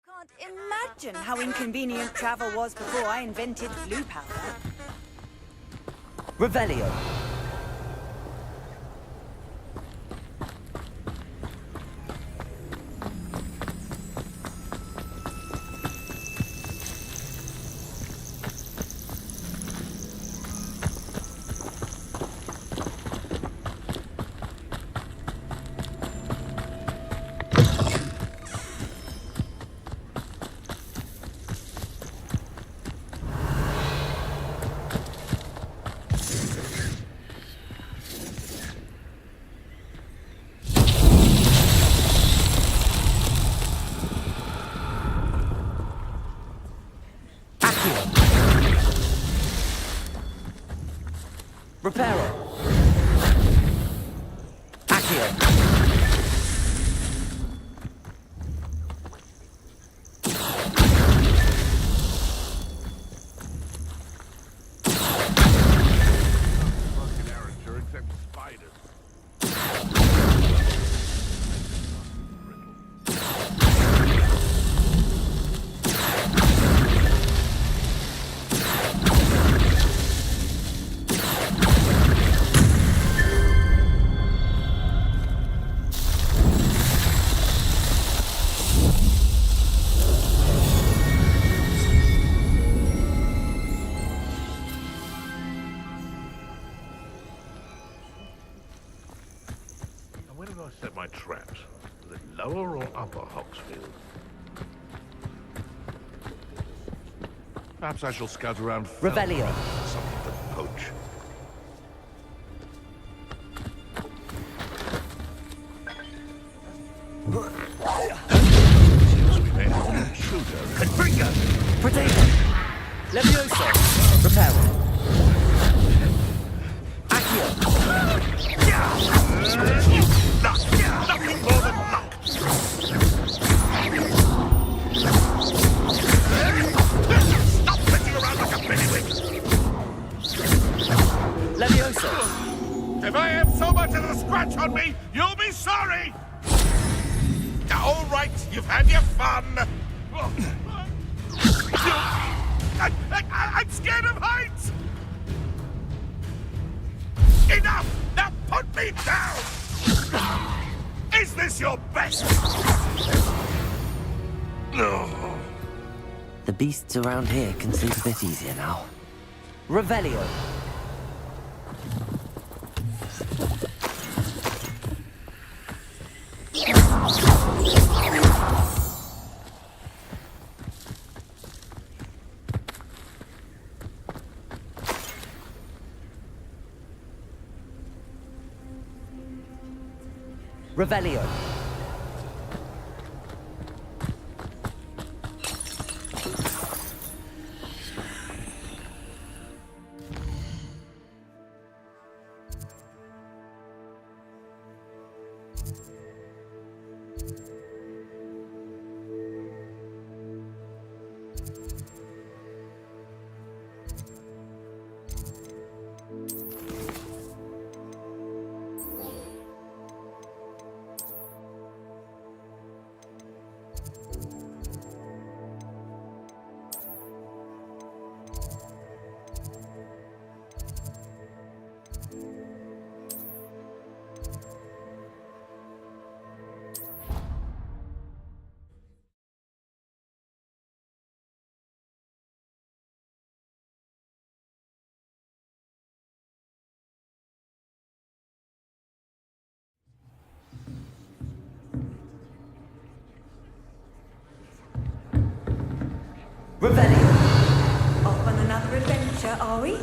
S19: Can't imagine how inconvenient travel was before I invented blue powder.
S16: Revelio. Reparo. Accio.
S10: Set my traps. Was it lower or upper Hogsfield? Perhaps I shall scout around
S16: Revelio.
S10: Something to poach. Seems we may have an intruder.
S16: Confringo. Potato. Levioso. Reparo.
S10: Nothing more than luck. Stop messing around like a pennywig.
S16: Levioso.
S10: If I have so much as a scratch on me, you'll be sorry. All right, you've had your fun. I'm scared of heights. Enough! Now put me down! Is this your best? No.
S2: The beasts around here can sleep a bit easier now.
S16: Revelio. Revelio.
S19: Revelio. Off on another adventure, are we?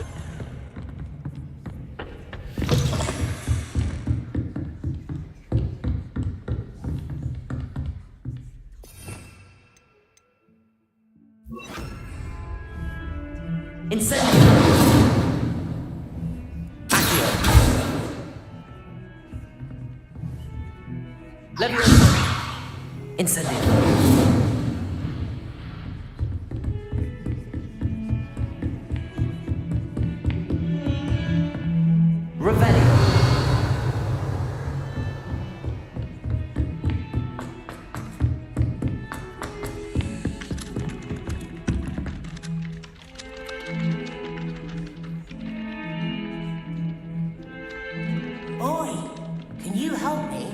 S16: Incendio. Accio. Levioso.
S2: Incendio. Revelio.
S16: Oi, can you help me?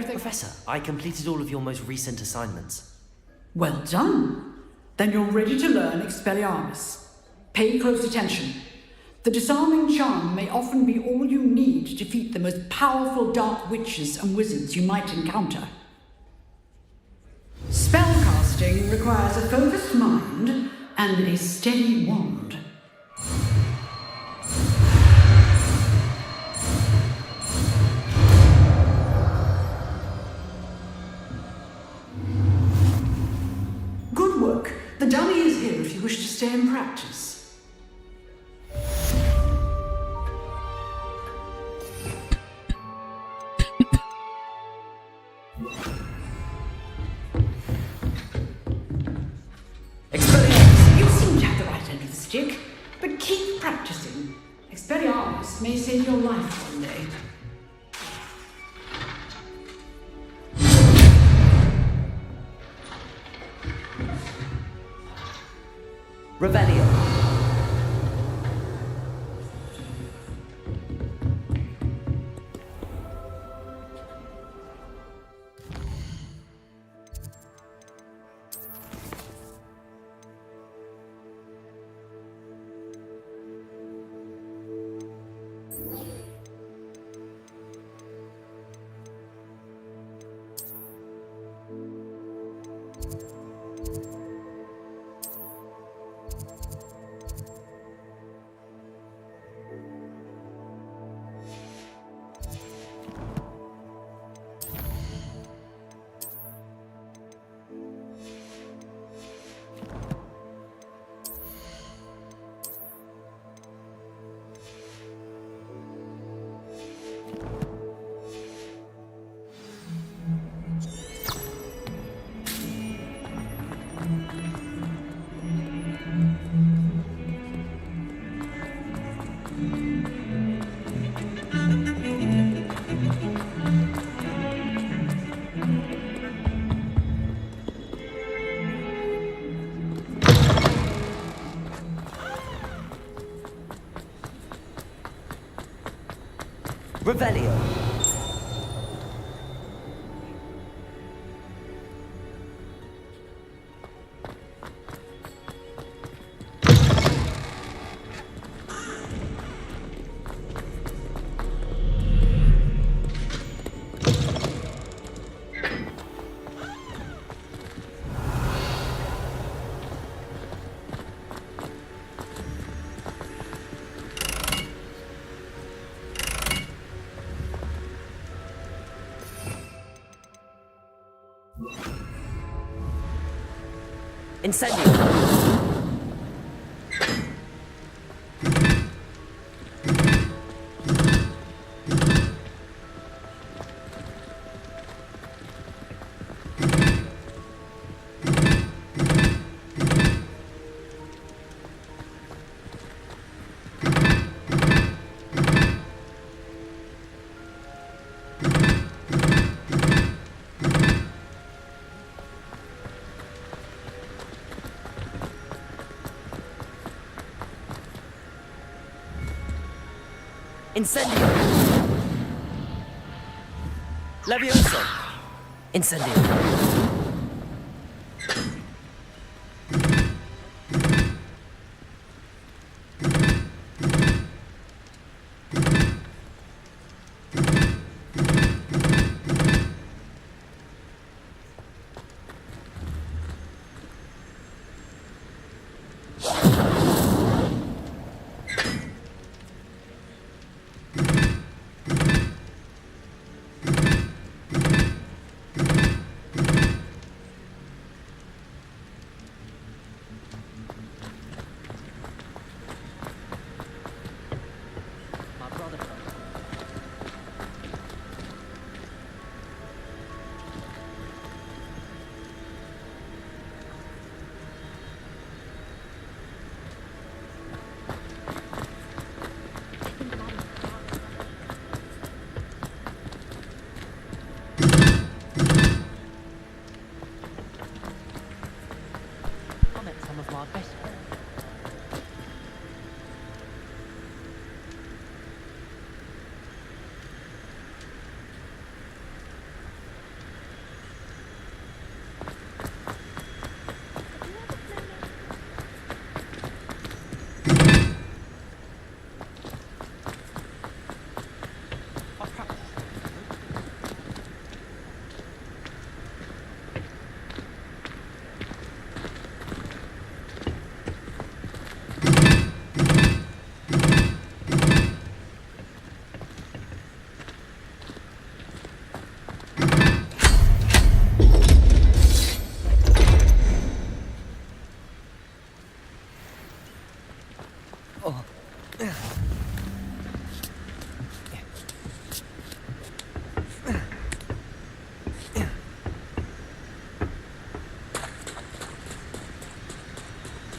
S2: Professor, I completed all of your most recent assignments.
S14: Well done. Then you're ready to learn Expelliarmus. Pay close attention. The disarming charm may often be all you need to defeat the most powerful dark witches and wizards you might encounter. Spellcasting requires a focused mind and a steady wand. Good work. The dummy is here if you wish to stay and practice. You seem to have the right end of the stick, but keep practicing. Expelliarmus may save your life one day.
S2: Revelio. Revelio. Incendio.
S16: Incendio. Levioso. Incendio.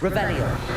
S16: Revelio.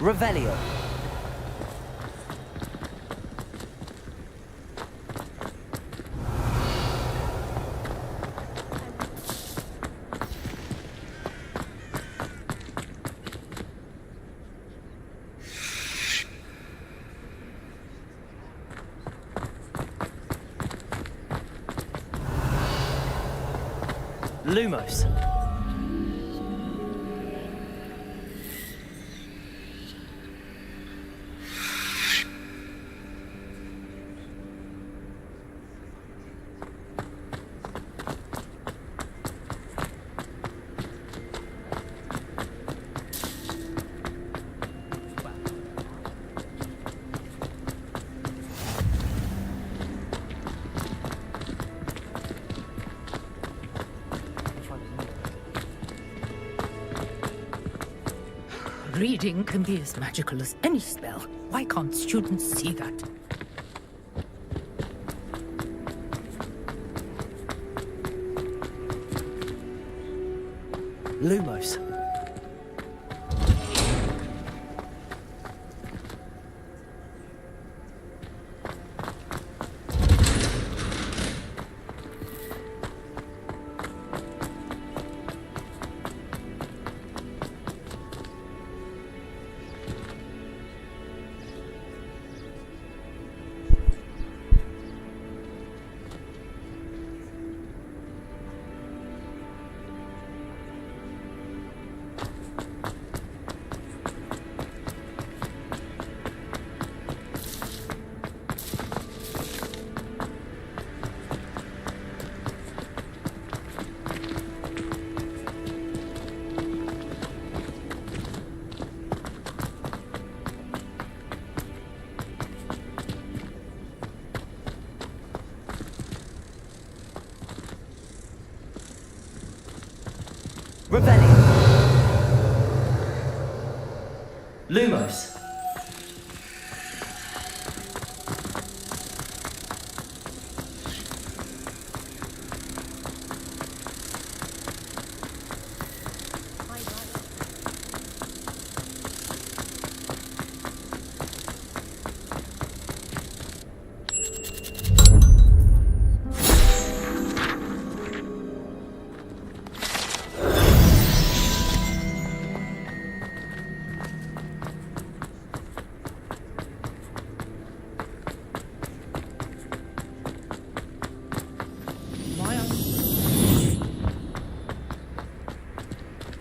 S16: Revelio. Lumos.
S13: Reading can be as magical as any spell. Why can't students see that?
S16: Lumos.
S2: Lumos.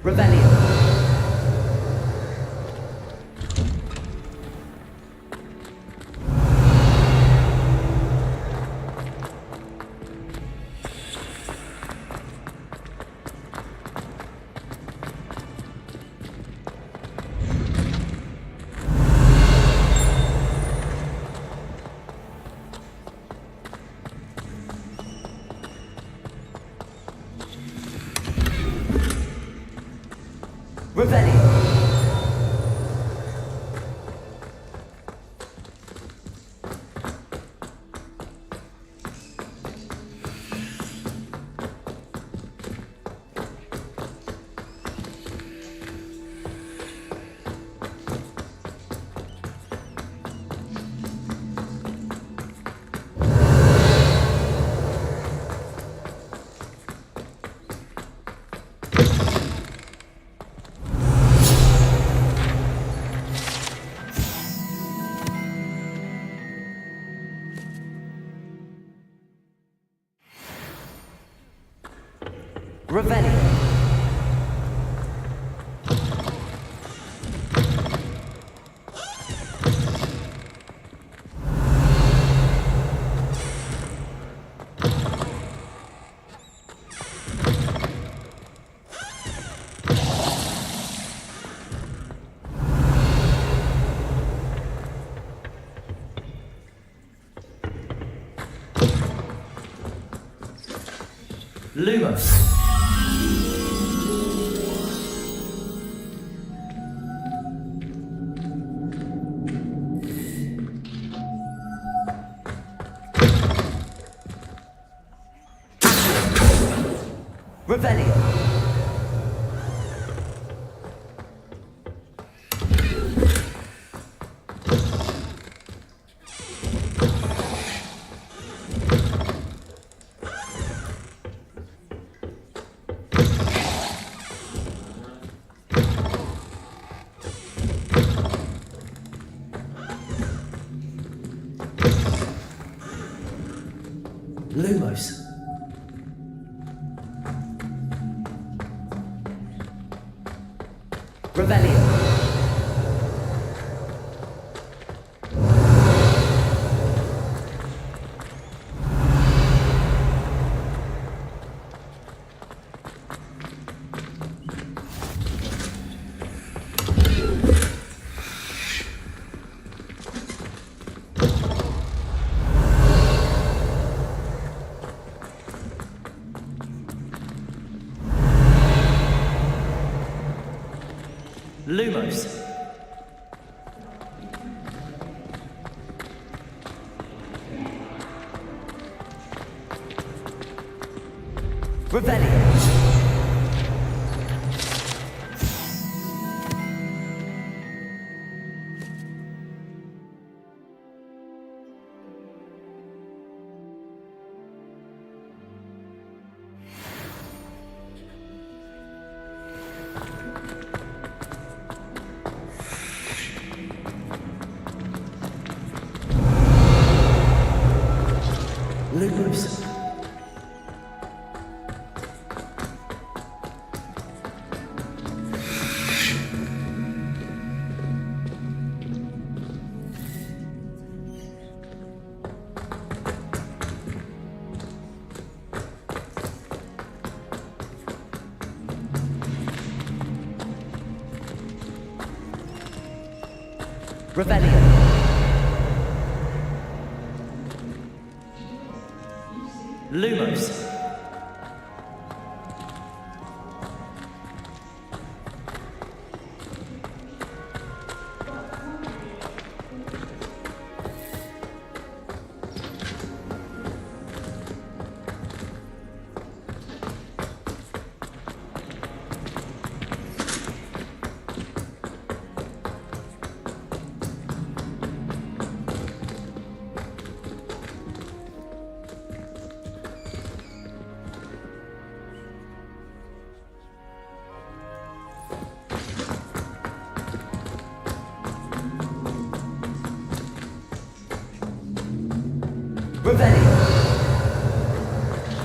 S2: Revelio. Lumos. Revelio. Lumos. Revelio. Lumos. Revelio. Lumos. Revelio. Lumos. Revelio.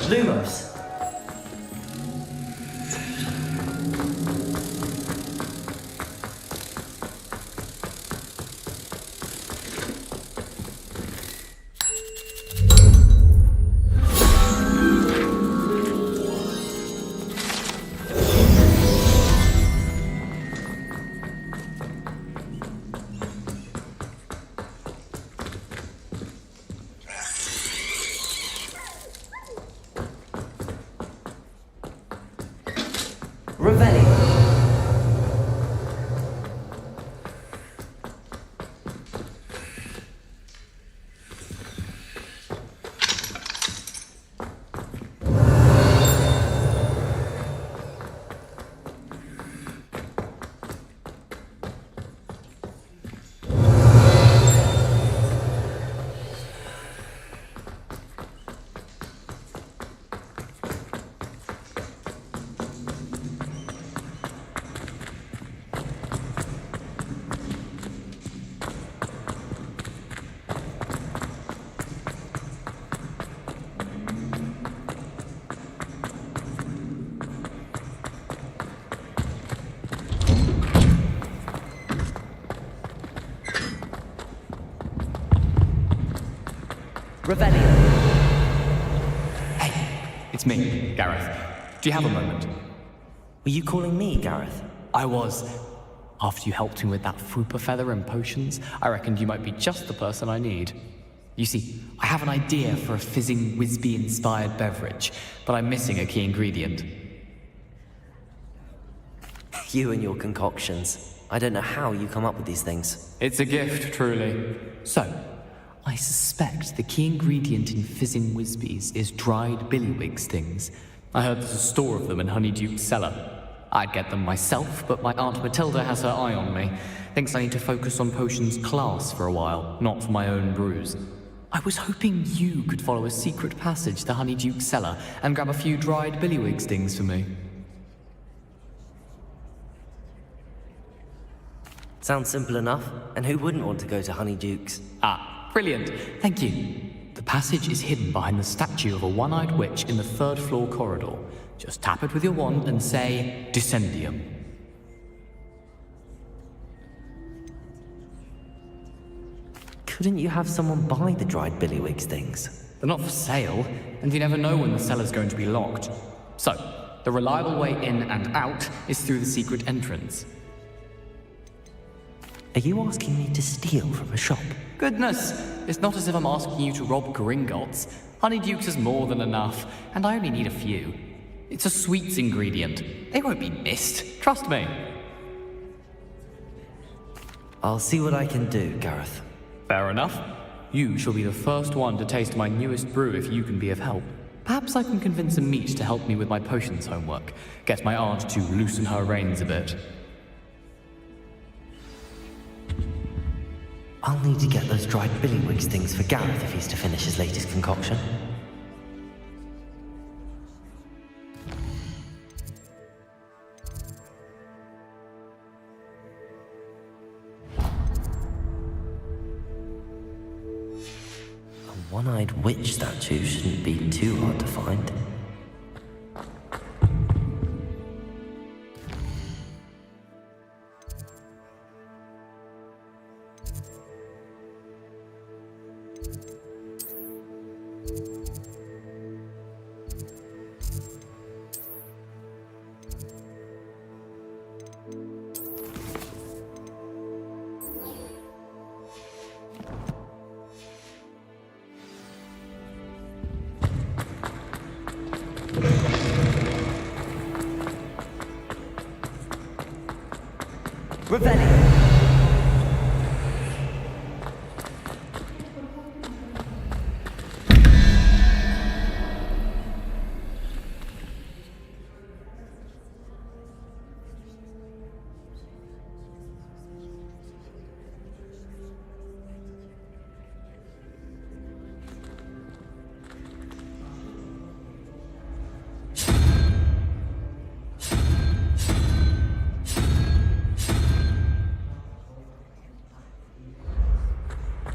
S2: Lumos. Revelio.
S18: Hey, it's me, Gareth. Do you have a moment?
S2: Were you calling me, Gareth?
S18: I was. After you helped me with that fupa feather and potions, I reckoned you might be just the person I need. You see, I have an idea for a fizzing Whizbee-inspired beverage, but I'm missing a key ingredient.
S2: You and your concoctions. I don't know how you come up with these things.
S18: It's a gift, truly. So, I suspect the key ingredient in fizzing Whizbees is dried billywig stings. I heard there's a store of them in Honeyduke's cellar. I'd get them myself, but my Aunt Matilda has her eye on me. Thinks I need to focus on potions class for a while, not for my own brews. I was hoping you could follow a secret passage to Honeyduke's cellar and grab a few dried billywig stings for me.
S2: Sounds simple enough. And who wouldn't want to go to Honeyduke's?
S18: Ah, brilliant. Thank you. The passage is hidden behind the statue of a one-eyed witch in the third floor corridor. Just tap it with your wand and say, Descendium.
S2: Couldn't you have someone buy the dried billywig stings?
S18: They're not for sale, and you never know when the cellar's going to be locked. So, the reliable way in and out is through the secret entrance.
S2: Are you asking me to steal from a shop?
S18: Goodness, it's not as if I'm asking you to rob Gringotts. Honeyduke's is more than enough, and I only need a few. It's a sweets ingredient. They won't be missed, trust me.
S2: I'll see what I can do, Gareth.
S18: Fair enough. You shall be the first one to taste my newest brew if you can be of help. Perhaps I can convince a meat to help me with my potions homework. Get my aunt to loosen her reins a bit.
S2: I'll need to get those dried billywig stings for Gareth if he's to finish his latest concoction. A one-eyed witch statue shouldn't be too hard to find.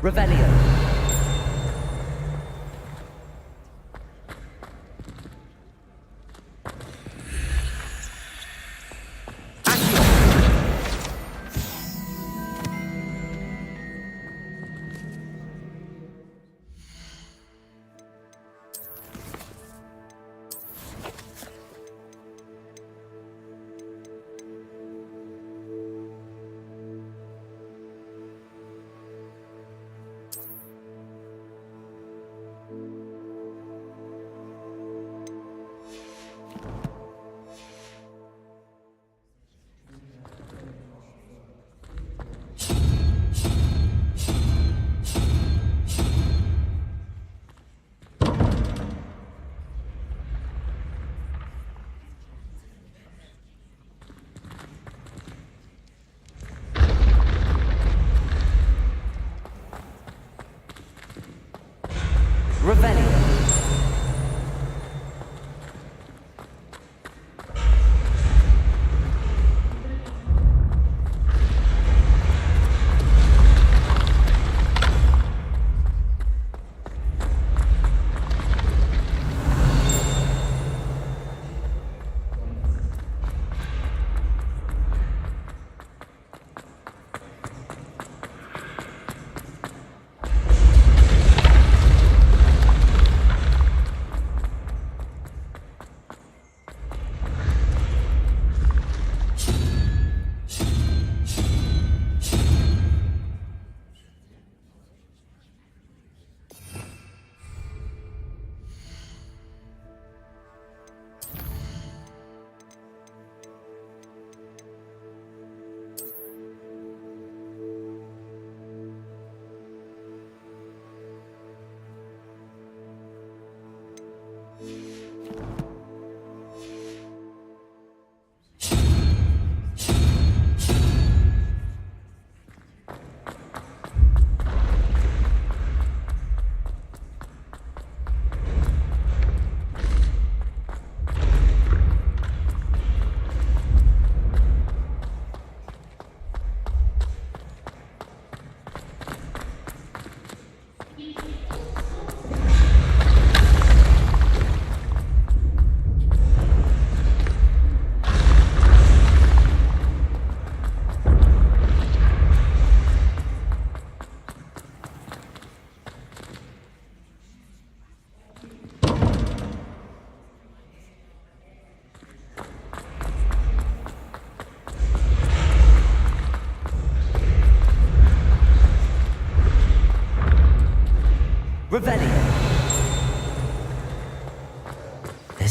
S2: Revelio.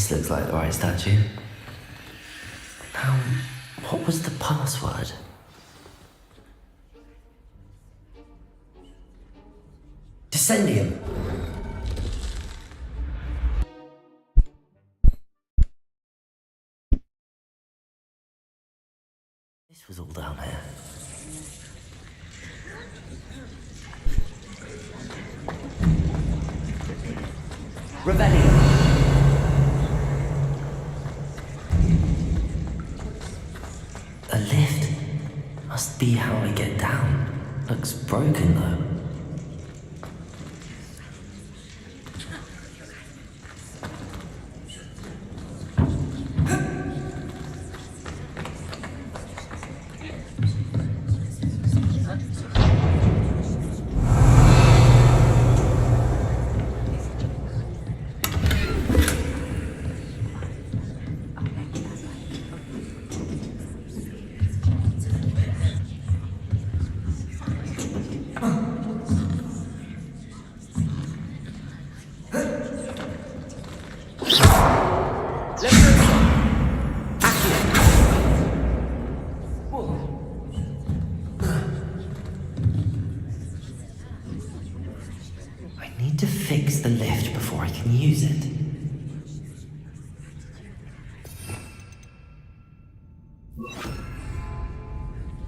S2: This looks like the right statue. Now, what was the password? Descendium! This was all down here. Revelio! A lift? Must be how I get down. Looks broken though. Fix the lift before I can use it.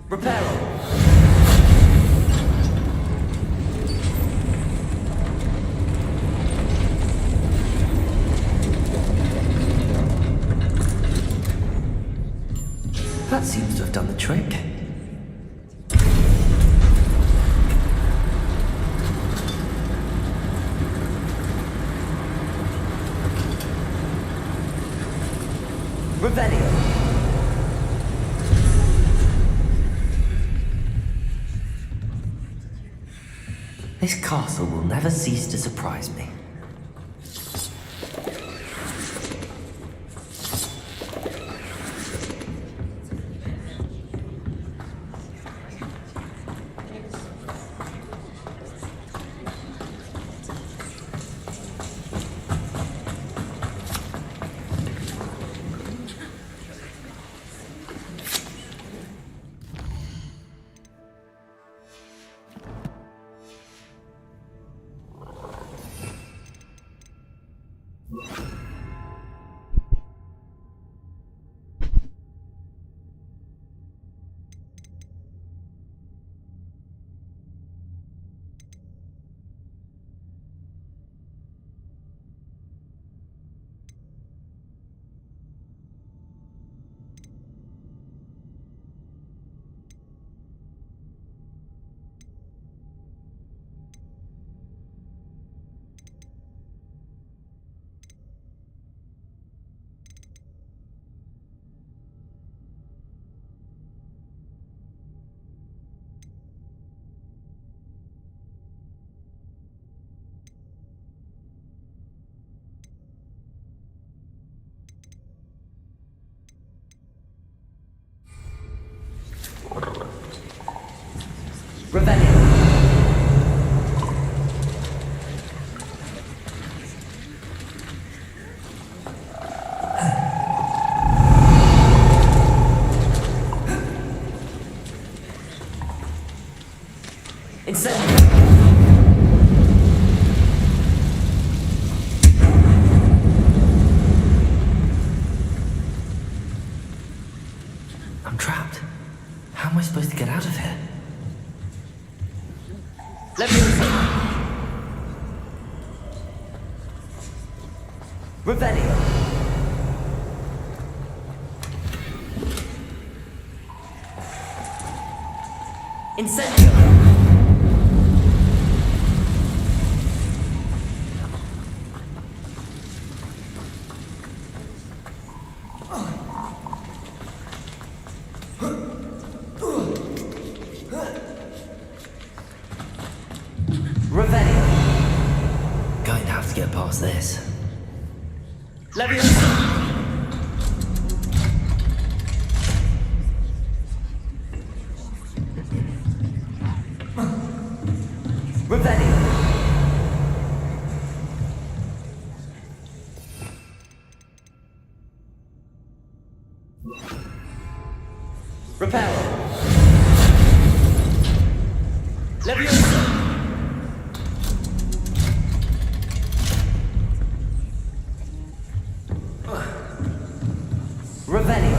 S2: Reparo! That seems to have done the trick. Revelio. This castle will never cease to surprise me. Revelio. Incendio. I'm trapped. How am I supposed to get out of here? Revelio. Incendio. Revelio. Going to have to get past this.
S17: Reparo. Leviosa. Revelio.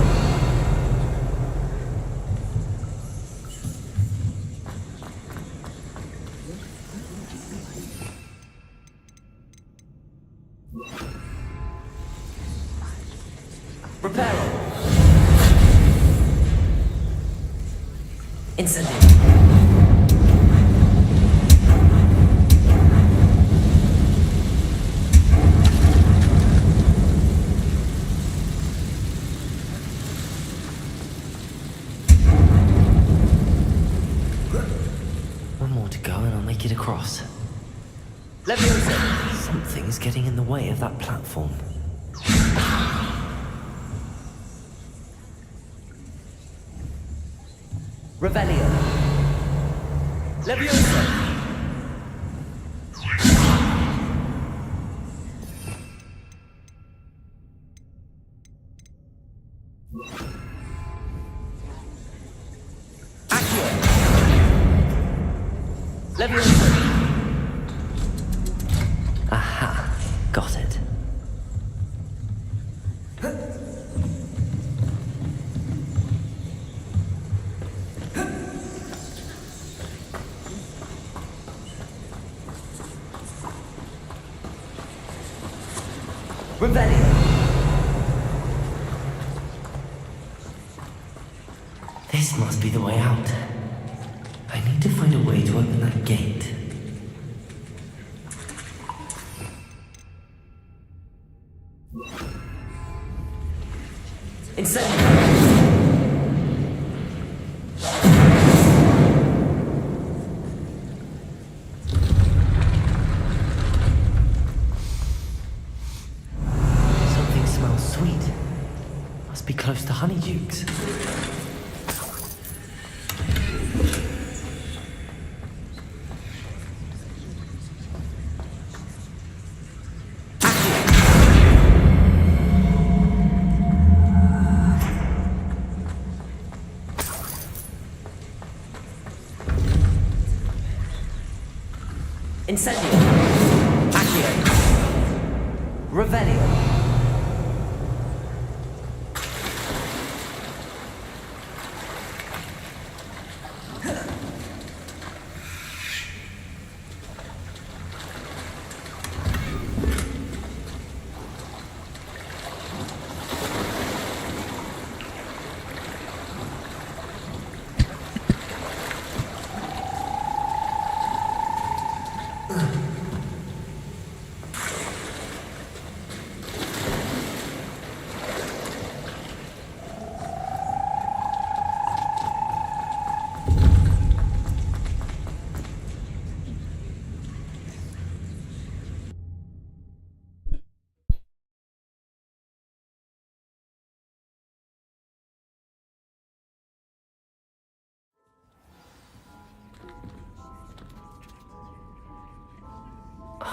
S17: Reparo. Incendio.
S2: One more to go and I'll make it across.
S17: Leviosa.
S2: Something's getting in the way of that platform.
S17: Revelio. Leviosa. Accio. Leviosa.
S2: Aha, got it.
S17: Revelio.
S2: This must be the way out. I need to find a way to open that gate.
S17: Incendio.
S2: Something smells sweet. Must be close to honeydukes.
S17: Incendio. Accio. Revelio.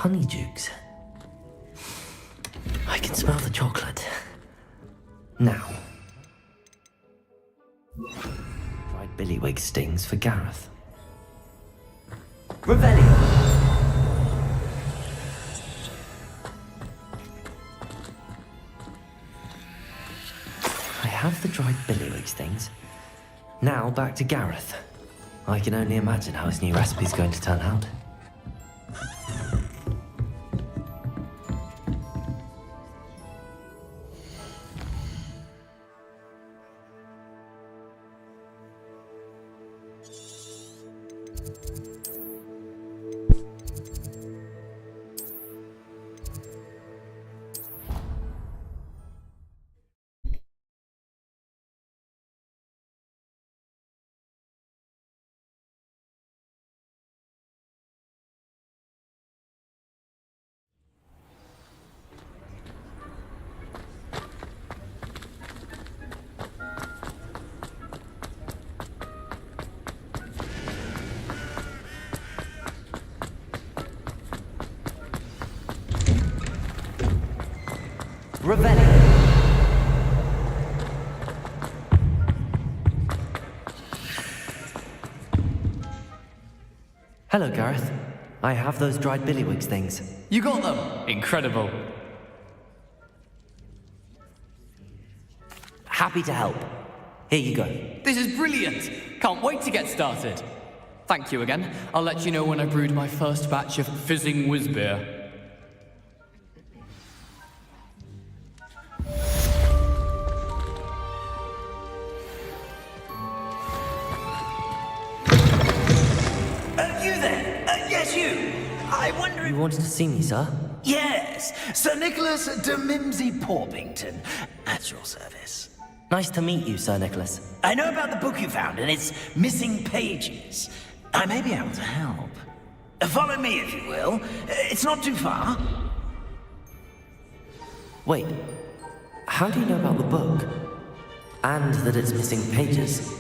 S2: Honeydukes. I can smell the chocolate. Now. Dried billywig stings for Gareth.
S17: Revelio.
S2: I have the dried billywig stings. Now back to Gareth. I can only imagine how his new recipe's going to turn out.
S17: Revelio.
S2: Hello, Gareth. I have those dried billywigs things.
S18: You got them? Incredible.
S2: Happy to help. Here you go.
S18: This is brilliant. Can't wait to get started. Thank you again. I'll let you know when I brewed my first batch of fizzing whiz beer.
S21: You there? Yes, you. I wonder if...
S2: You wanted to see me, sir?
S21: Yes, Sir Nicholas de Mimsy Porpington, at your service.
S2: Nice to meet you, Sir Nicholas.
S21: I know about the book you found and its missing pages. I may be able to help. Follow me, if you will. It's not too far.
S2: Wait, how do you know about the book? And that it's missing pages?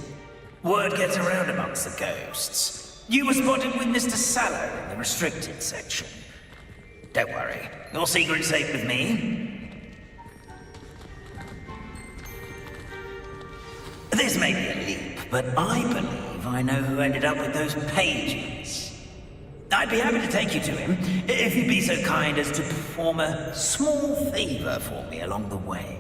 S21: Word gets around amongst the ghosts. You were spotted with Mr. Sallow in the restricted section. Don't worry, your secret's safe with me. This may be a leap, but I believe I know who ended up with those pages. I'd be happy to take you to him, if you'd be so kind as to perform a small favor for me along the way.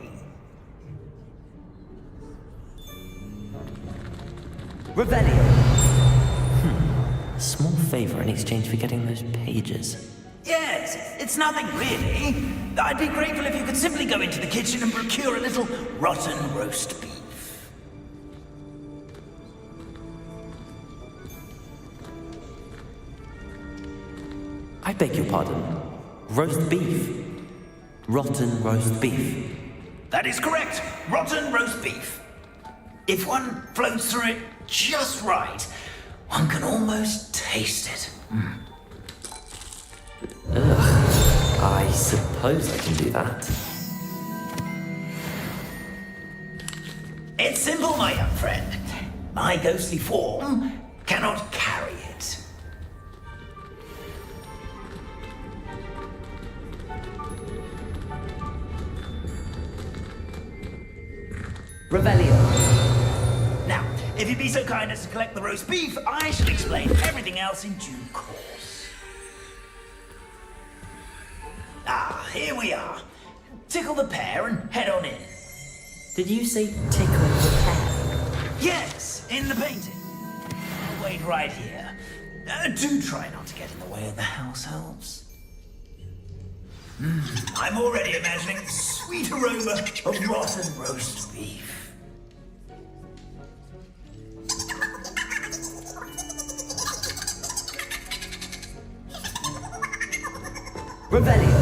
S2: Revelio. Small favor in exchange for getting those pages.
S21: Yes, it's nothing really. I'd be grateful if you could simply go into the kitchen and procure a little rotten roast beef.
S2: I beg your pardon. Roast beef. Rotten roast beef.
S21: That is correct. Rotten roast beef. If one flows through it just right, one can almost taste it.
S2: Ugh. I suppose I can do that.
S21: It's simple, my young friend. My ghostly form cannot carry it.
S2: Revelio.
S21: Now, if you'd be so kind as to collect the roast beef, I shall explain everything else in due course. Ah, here we are. Tickle the pear and head on in.
S2: Did you say tickle the pear?
S21: Yes, in the painting. I'll wait right here. Do try not to get in the way of the house elves. I'm already imagining the sweet aroma of rotten roast beef.
S2: Revelio.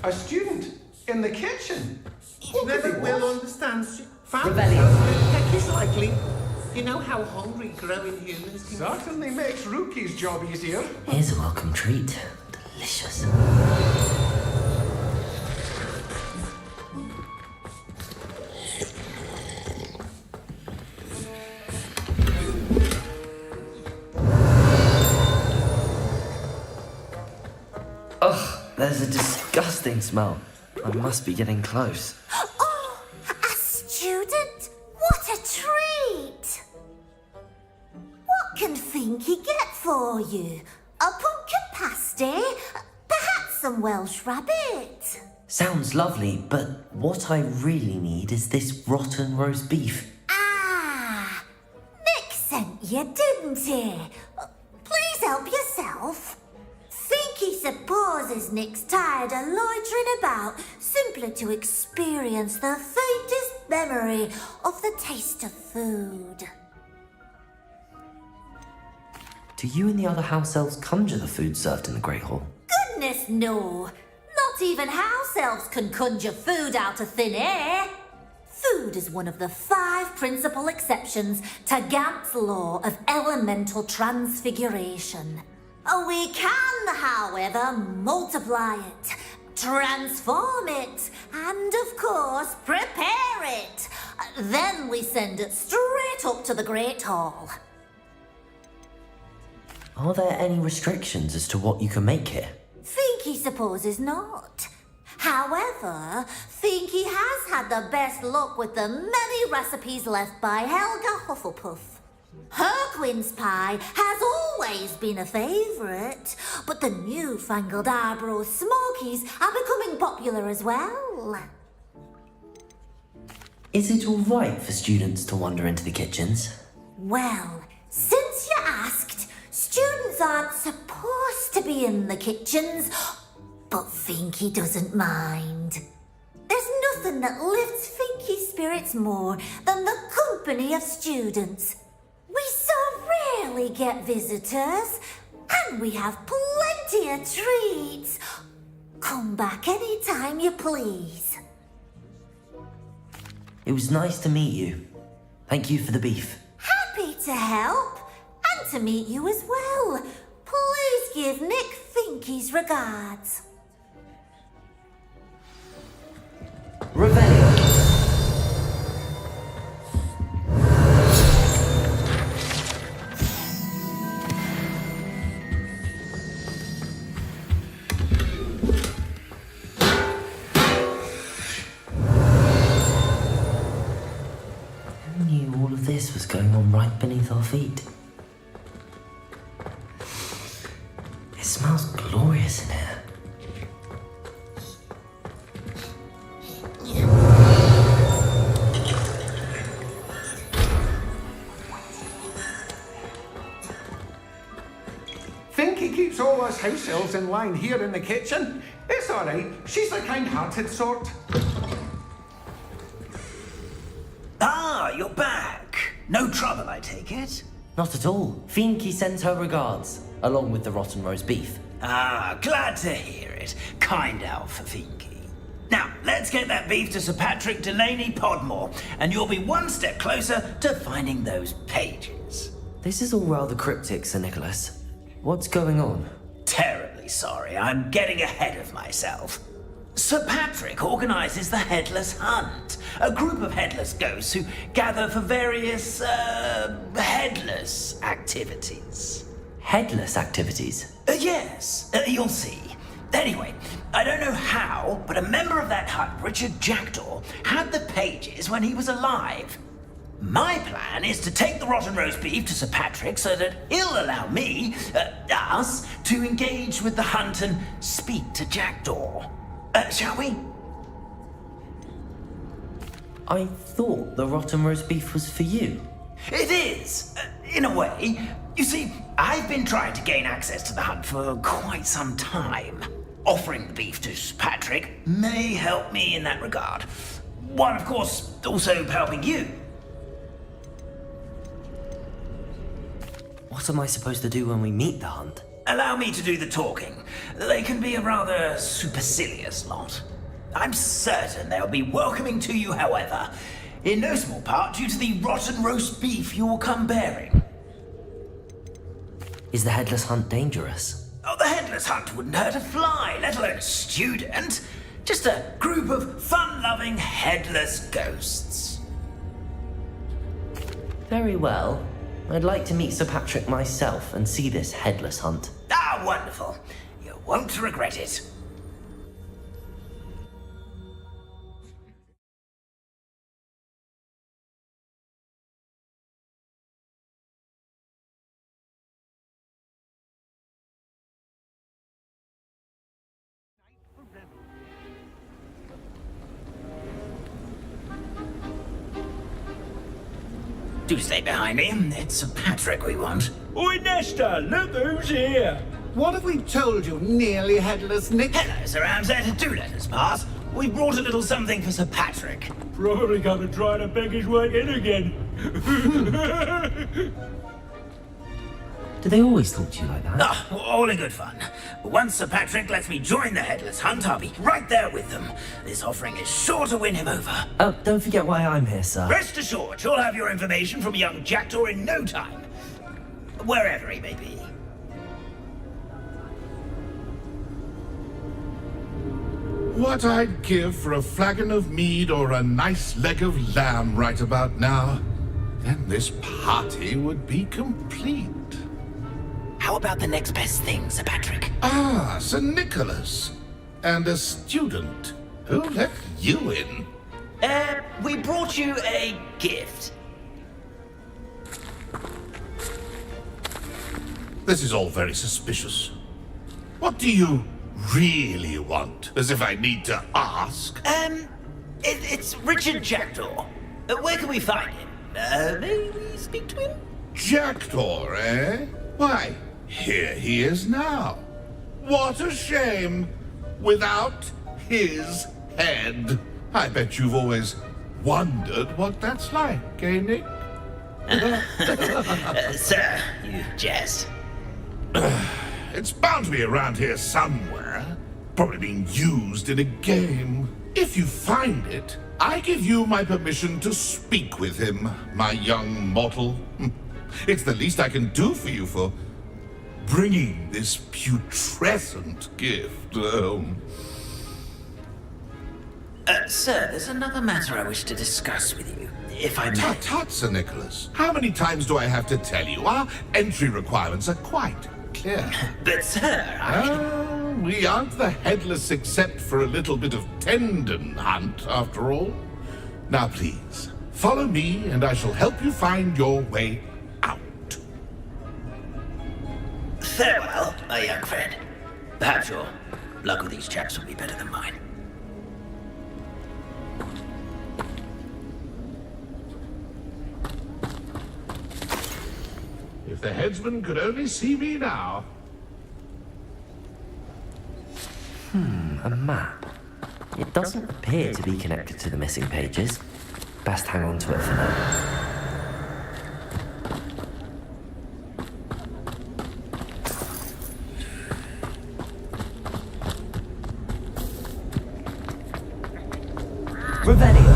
S8: A student in the kitchen.
S22: Never will understand.
S2: Revelio.
S22: Is likely. You know how hungry growing humans can
S8: Certainly makes Rookie's job easier.
S2: Here's a welcome treat. Delicious. There's a disgusting smell. I must be getting close.
S4: Oh, a student? What a treat! What can Finky get for you? A pumpkin pasty? Perhaps some Welsh rabbit?
S2: Sounds lovely, but what I really need is this rotten roast beef.
S4: Ah, Nick sent you, didn't he? Please help yourself. Finky supposes Nick's tired of loitering about simply to experience the faintest memory of the taste of food.
S2: Do you and the other house elves conjure the food served in the Great Hall?
S4: Goodness, no. Not even house elves can conjure food out of thin air. Food is one of the 5 principal exceptions to Gant's law of elemental transfiguration. We can, however, multiply it, transform it, and of course, prepare it. Then we send it straight up to the Great Hall.
S2: Are there any restrictions as to what you can make here?
S4: Finky supposes not. However, Finky has had the best luck with the many recipes left by Helga Hufflepuff. Her quince pie has always been a favourite, but the newfangled eyebrow smokies are becoming popular as well.
S2: Is it all right for students to wander into the kitchens?
S4: Well, since you asked, students aren't supposed to be in the kitchens, but Finky doesn't mind. There's nothing that lifts Finky's spirits more than the company of students. We so rarely get visitors, and we have plenty of treats. Come back any time you please.
S2: It was nice to meet you. Thank you for the beef.
S4: Happy to help, and to meet you as well. Please give Nick Finky's regards.
S2: Revelio. Who knew all of this was going on right beneath our feet? It smells glorious in here.
S8: Finky keeps all us house elves in line here in the kitchen. It's all right. She's the kind-hearted sort.
S21: Ah, you're back. No trouble, I take it?
S2: Not at all. Finky sends her regards, along with the rotten roast beef.
S21: Ah, glad to hear it. Kind elf for Finky. Now, let's get that beef to Sir Patrick Delaney Podmore, and you'll be one step closer to finding those pages.
S2: This is all rather cryptic, Sir Nicholas. What's going on?
S21: Terribly sorry, I'm getting ahead of myself. Sir Patrick organises the Headless Hunt, a group of headless ghosts who gather for various, headless activities.
S2: Headless activities?
S21: Yes, you'll see. Anyway, I don't know how, but a member of that hunt, Richard Jackdaw, had the pages when he was alive. My plan is to take the rotten roast beef to Sir Patrick so that he'll allow me, us, to engage with the hunt and speak to Jackdaw. Shall we?
S2: I thought the rotten roast beef was for you.
S21: It is, in a way. You see, I've been trying to gain access to the hunt for quite some time. Offering the beef to Sir Patrick may help me in that regard. While, of course, also helping you.
S2: What am I supposed to do when we meet the hunt?
S21: Allow me to do the talking. They can be a rather supercilious lot. I'm certain they'll be welcoming to you, however, in no small part due to the rotten roast beef you'll come bearing.
S2: Is the headless hunt dangerous?
S21: Oh, the headless hunt wouldn't hurt a fly, let alone a student. Just a group of fun-loving headless ghosts.
S2: Very well. I'd like to meet Sir Patrick myself and see this headless hunt.
S21: Ah, wonderful. You won't regret it. Do stay behind me. It's Sir Patrick we want.
S10: Oi, Nesta, look who's here.
S8: What have we told you, nearly headless Nick?
S21: Hello, Sir Ramsay. Do let us pass. We brought a little something for Sir Patrick.
S10: Probably gonna try to beg his way in again.
S2: Do they always talk to you like that?
S21: Ah, all in good fun. Once Sir Patrick lets me join the Headless Hunt, I'll be right there with them. This offering is sure to win him over.
S2: Oh, don't forget why I'm here, sir.
S21: Rest assured, you'll have your information from young Jackdaw in no time. Wherever he may be.
S5: What I'd give for a flagon of mead or a nice leg of lamb right about now. Then this party would be complete.
S21: How about the next best thing, Sir Patrick?
S5: Ah, Sir Nicholas. And a student. Who let you in?
S21: We brought you a gift.
S5: This is all very suspicious. What do you really want? As if I need to ask.
S21: It's Richard Jackdaw. Where can we find him? May we speak to him?
S5: Jackdaw, eh? Why, here he is now. What a shame. Without his head. I bet you've always wondered what that's like, eh, Nick?
S21: Sir, you jest.
S5: It's bound to be around here somewhere. Probably being used in a game. If you find it, I give you my permission to speak with him, my young mortal. It's the least I can do for you for bringing this putrescent gift.
S21: Sir, there's another matter I wish to discuss with you, if I may.
S5: Tut, tut, Sir Nicholas. How many times do I have to tell you? Our entry requirements are quite clear.
S21: But, sir,
S5: we aren't the headless except for a little bit of tendon hunt, after all. Now, please, follow me, and I shall help you find your way out.
S21: Farewell, my young friend. Perhaps your luck with these chaps will be better than mine.
S5: If the headsman could only see me now.
S2: A map. It doesn't appear to be connected to the missing pages. Best hang on to it for now. Revelio.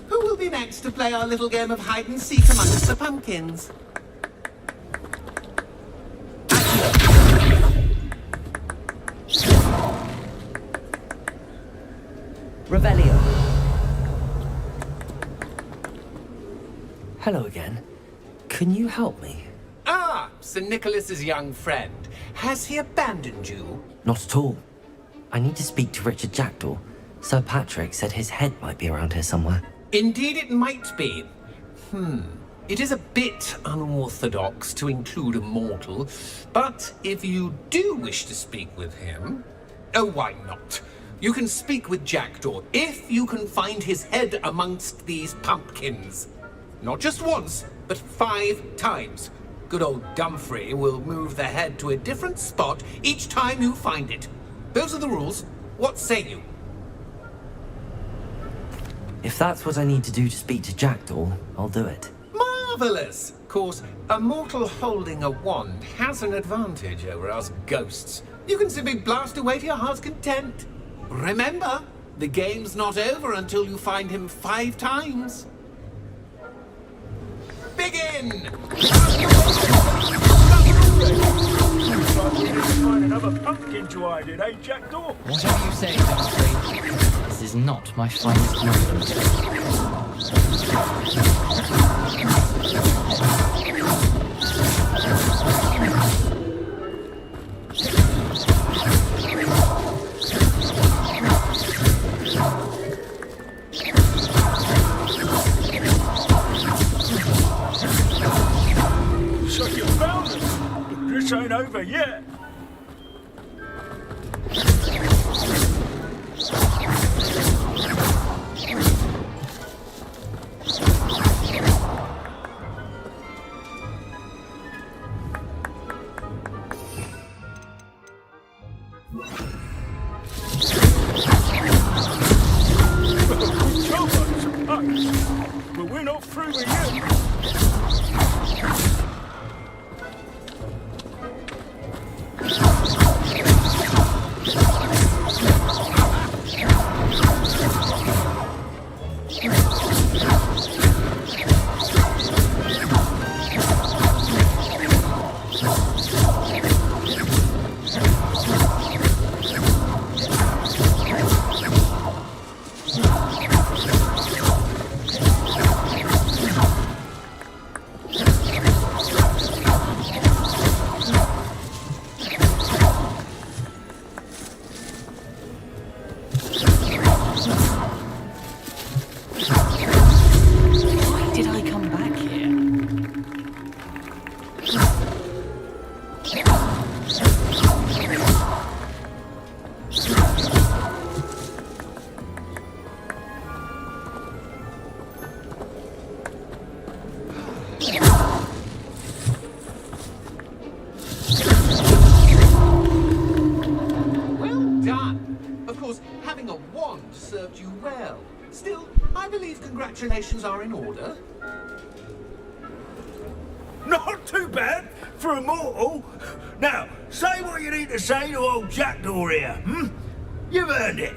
S22: Who will be next to play our little game of hide and seek amongst the pumpkins?
S2: Revelio. Hello again. Can you help me?
S22: Ah, Sir Nicholas's young friend. Has he abandoned you?
S2: Not at all. I need to speak to Richard Jackdaw. Sir Patrick said his head might be around here somewhere.
S22: Indeed it might be. It is a bit unorthodox to include a mortal, but if you do wish to speak with him... Oh, why not? You can speak with Jackdaw if you can find his head amongst these pumpkins. Not just once, but 5 times. Good old Dumfrey will move the head to a different spot each time you find it. Those are the rules. What say you?
S2: If that's what I need to do to speak to Jackdaw, I'll do it.
S22: Marvelous! Of course, a mortal holding a wand has an advantage over us ghosts. You can simply blast away to your heart's content. Remember, the game's not over until you find him 5 times. Begin!
S10: Find another pumpkin to hide in, eh, Jackdaw?
S18: Whatever you say, Dumfrey, this is not my finest moment.
S10: But we're not through with you.
S22: served you well. Still, I believe congratulations are in order.
S10: Not too bad for a mortal. Now, say what you need to say to old Jackdaw here, hmm? You've earned it.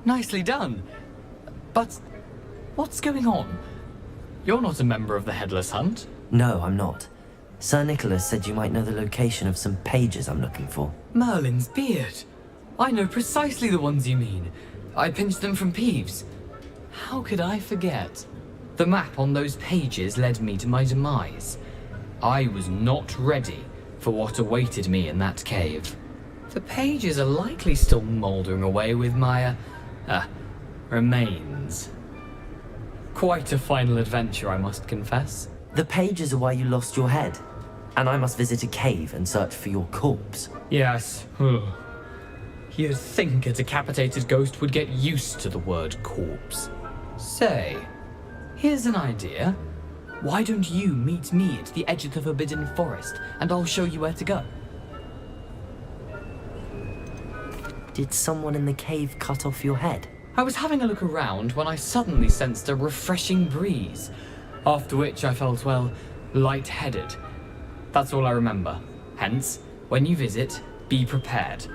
S18: Nicely done. But what's going on? You're not a member of the Headless Hunt.
S2: No, I'm not. Sir Nicholas said you might know the location of some pages I'm looking for.
S18: Merlin's beard. I know precisely the ones you mean. I pinched them from Peeves. How could I forget? The map on those pages led me to my demise. I was not ready for what awaited me in that cave. The pages are likely still mouldering away with my, remains. Quite a final adventure, I must confess.
S2: The pages are why you lost your head, and I must visit a cave and search for your corpse.
S18: Yes. You'd think a decapitated ghost would get used to the word corpse. Say, here's an idea. Why don't you meet me at the edge of the Forbidden Forest, and I'll show you where to go?
S2: Did someone in the cave cut off your head?
S18: I was having a look around when I suddenly sensed a refreshing breeze, after which I felt, well, lightheaded. That's all I remember. Hence, when you visit, be prepared.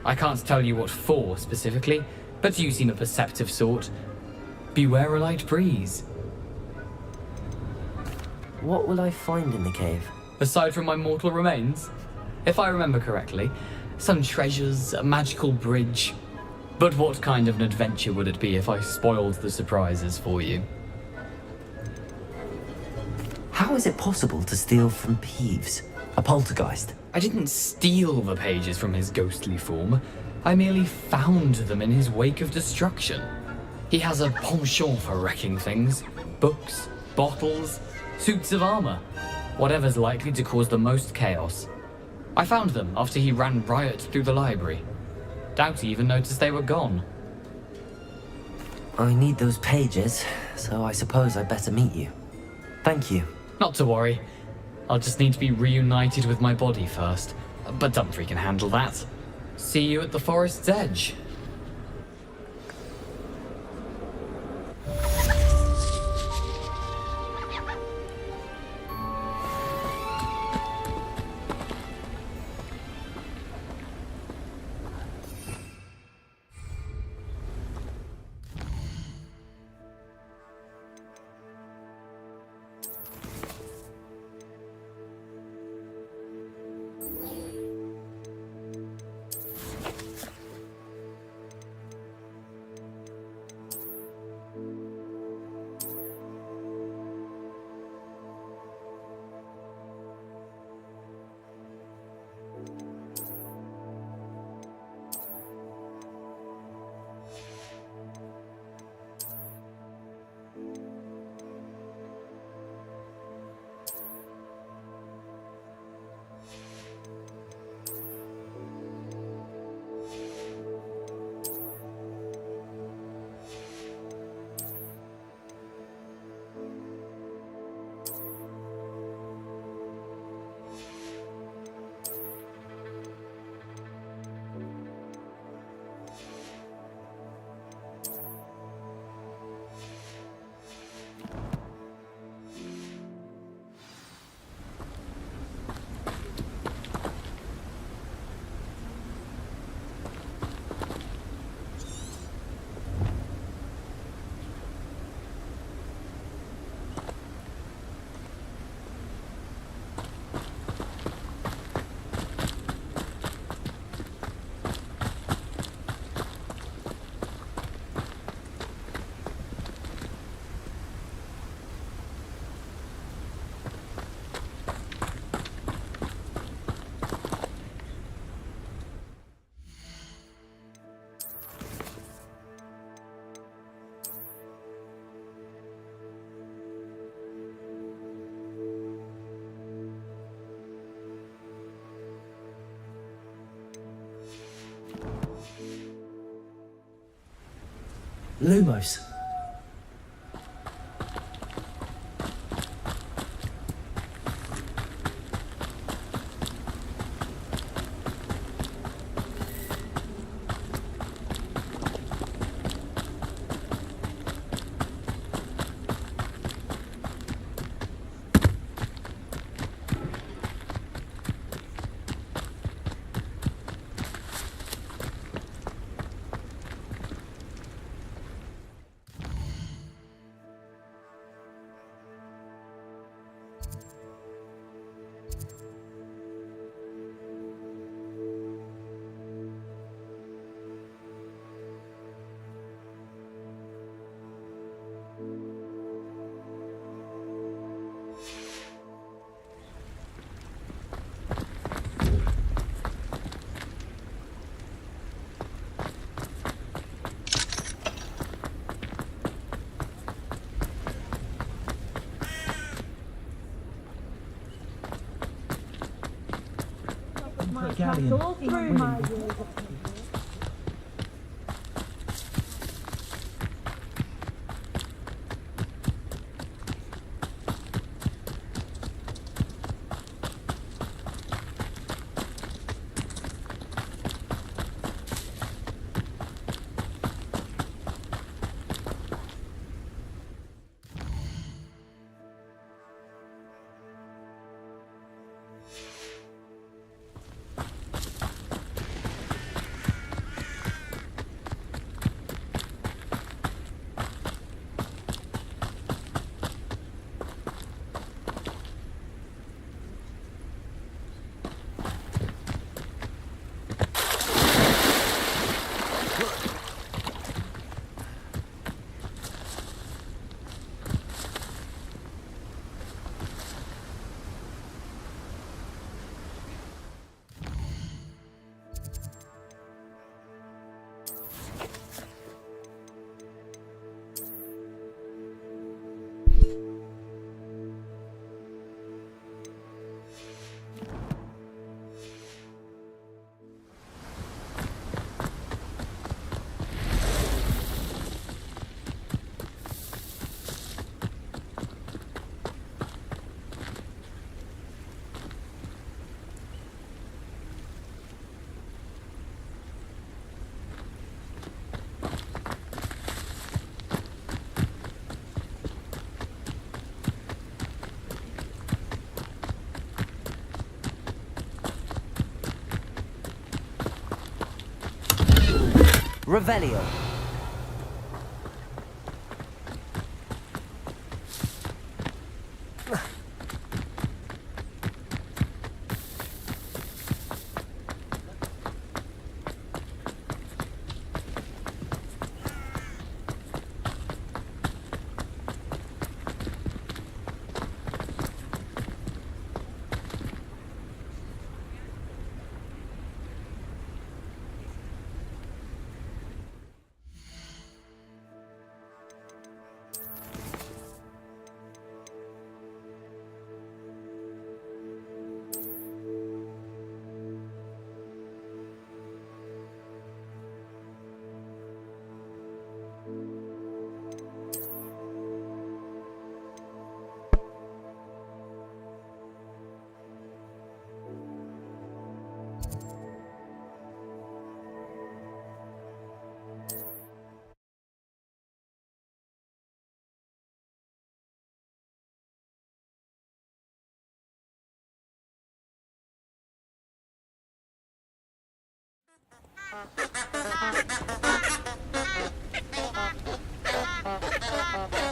S18: I can't tell you what for specifically, but you seem a perceptive sort. Beware a light breeze.
S2: What will I find in the cave?
S18: Aside from my mortal remains? If I remember correctly, some treasures, a magical bridge. But what kind of an adventure would it be if I spoiled the surprises for you?
S2: How is it possible to steal from Peeves, a poltergeist?
S18: I didn't steal the pages from his ghostly form. I merely found them in his wake of destruction. He has a penchant for wrecking things. Books, bottles, suits of armor. Whatever's likely to cause the most chaos. I found them after he ran riot through the library. Doubt he even noticed they were gone.
S2: I need those pages, so I suppose I'd better meet you. Thank you.
S18: Not to worry. I'll just need to be reunited with my body first. But Dumfries can handle that. See you at the forest's edge.
S2: Lumos.
S11: All through my years.
S2: Revelio.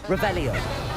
S2: Revelio.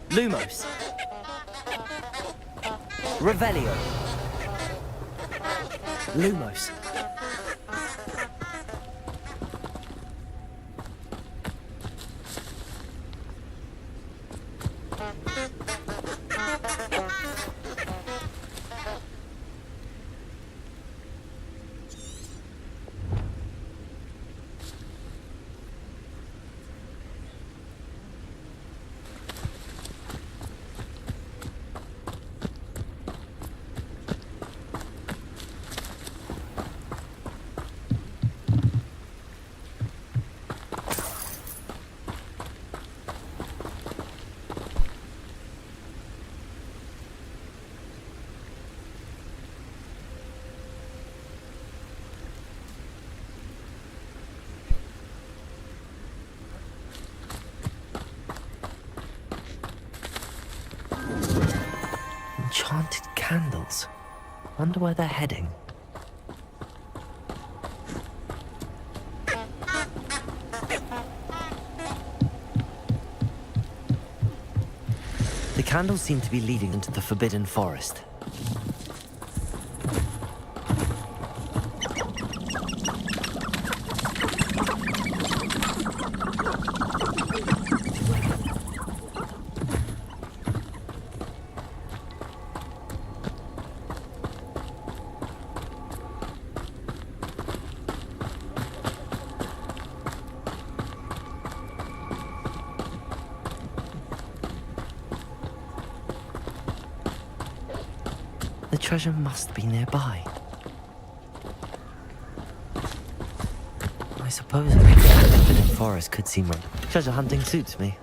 S2: Lumos. Revelio. Lumos. Enchanted candles. Wonder where they're heading. The candles seem to be leading into the Forbidden Forest. The treasure must be nearby. I suppose a forbidden forest could seem wrong. Treasure hunting suits me.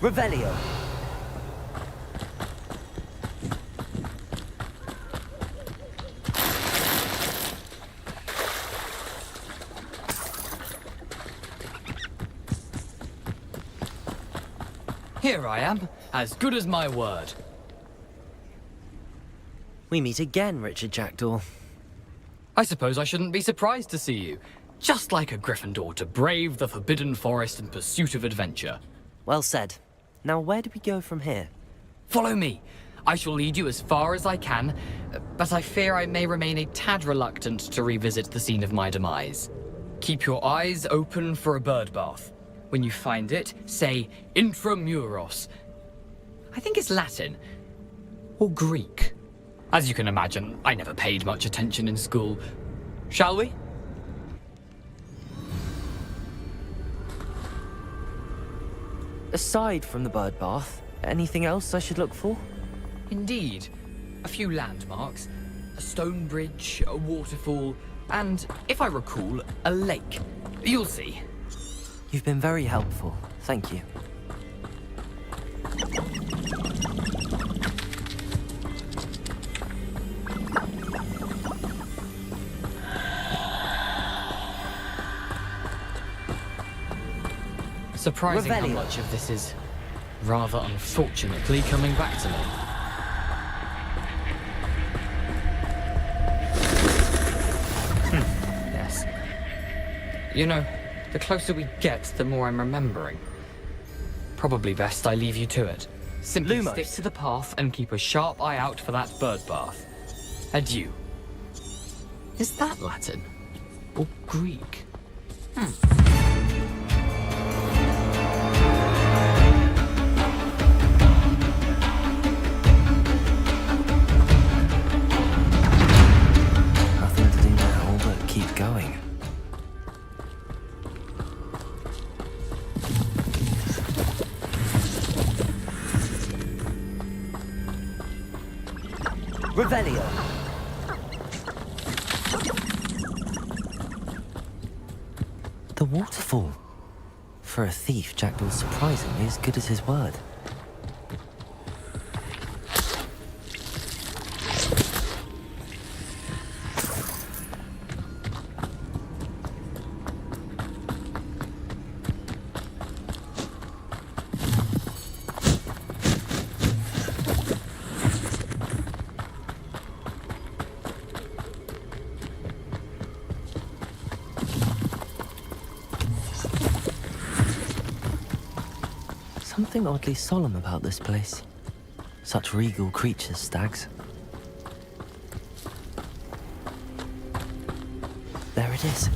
S2: Revelio.
S18: Here I am, as good as my word.
S2: We meet again, Richard Jackdaw.
S18: I suppose I shouldn't be surprised to see you. Just like a Gryffindor to brave the Forbidden Forest in pursuit of adventure.
S2: Well said. Now where do we go from here?
S18: Follow me. I shall lead you as far as I can, but I fear I may remain a tad reluctant to revisit the scene of my demise. Keep your eyes open for a bird bath. When you find it, say intramuros. I think it's Latin. Or Greek. As you can imagine, I never paid much attention in school. Shall we?
S2: Aside from the bird bath, anything else I should look for?
S18: Indeed. A few landmarks. A stone bridge, a waterfall, And, if I recall, a lake. You'll see.
S2: You've been very helpful. Thank you.
S18: Surprising how much of this is rather unfortunately coming back to me. Yes. You know, the closer we get, the more I'm remembering. Probably best I leave you to it. Simply stick to the path and keep a sharp eye out for that bird bath. Adieu. Is that Latin? Or Greek?
S2: Nothing to do now but keep going. Revelio. The waterfall. For a thief, Jackdaw's surprisingly as good as his word. Something oddly solemn about this place. Such regal creatures, stags. There it is,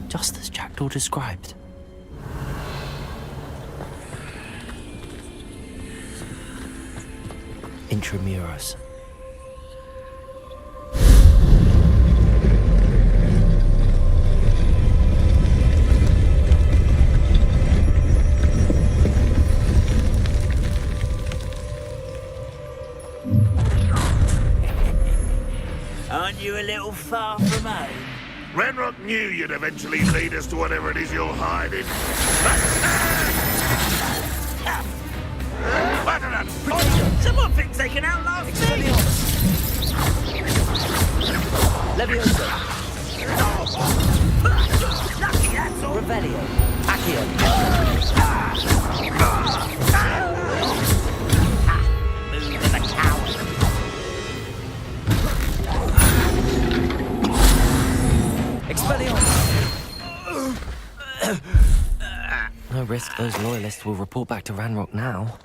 S2: just as Jackdaw described. Intramuros.
S21: Aren't you a little far from home?
S10: Renrock knew you'd eventually lead us to whatever it is you're hiding.
S21: Someone thinks they can outlast me!
S2: Leviosa.
S21: Lucky, that's all.
S2: Revelio. Accio.
S21: Move as a coward.
S2: No risk those loyalists will report back to Ranrock now.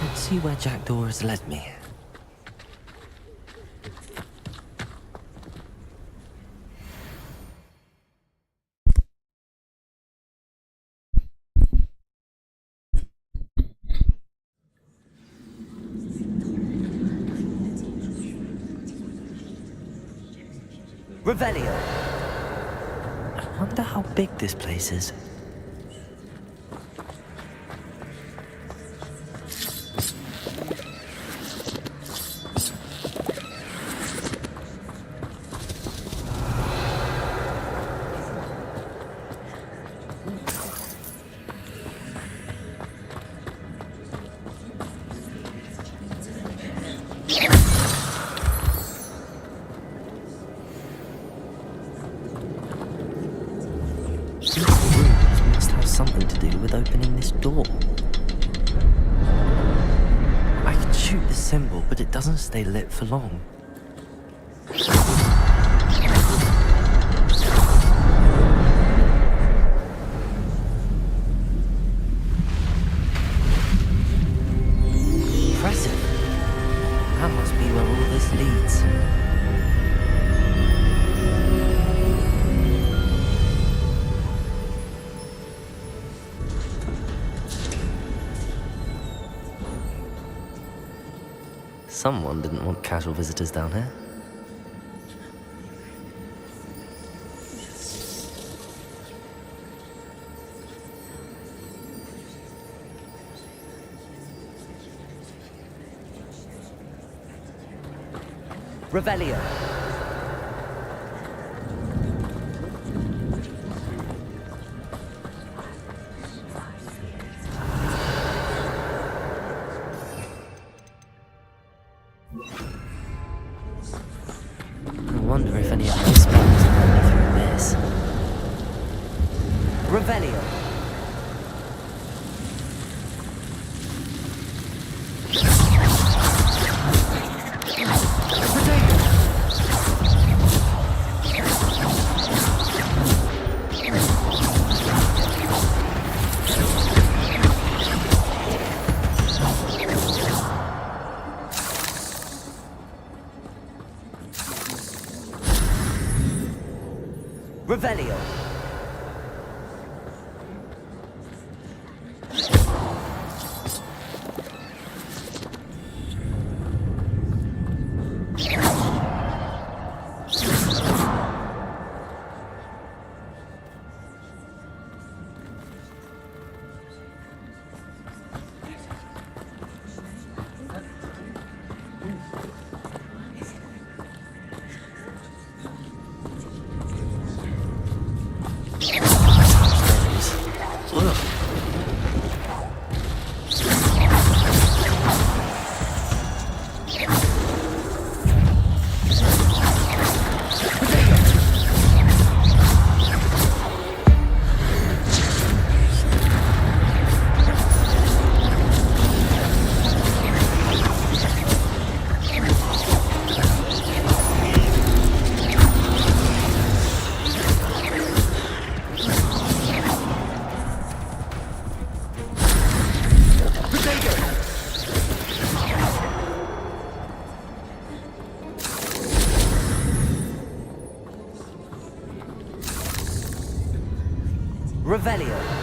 S2: Let's see where Jackdaw has led me. Revelio. I wonder how big this place is. Must have something to do with opening this door. I can shoot the symbol, but it doesn't stay lit for long. Impressive. That must be where all this leads. Someone didn't want casual visitors down here. Revelio. wonder if any of my spells will let me through this. Revelio. Revelio. Revelio.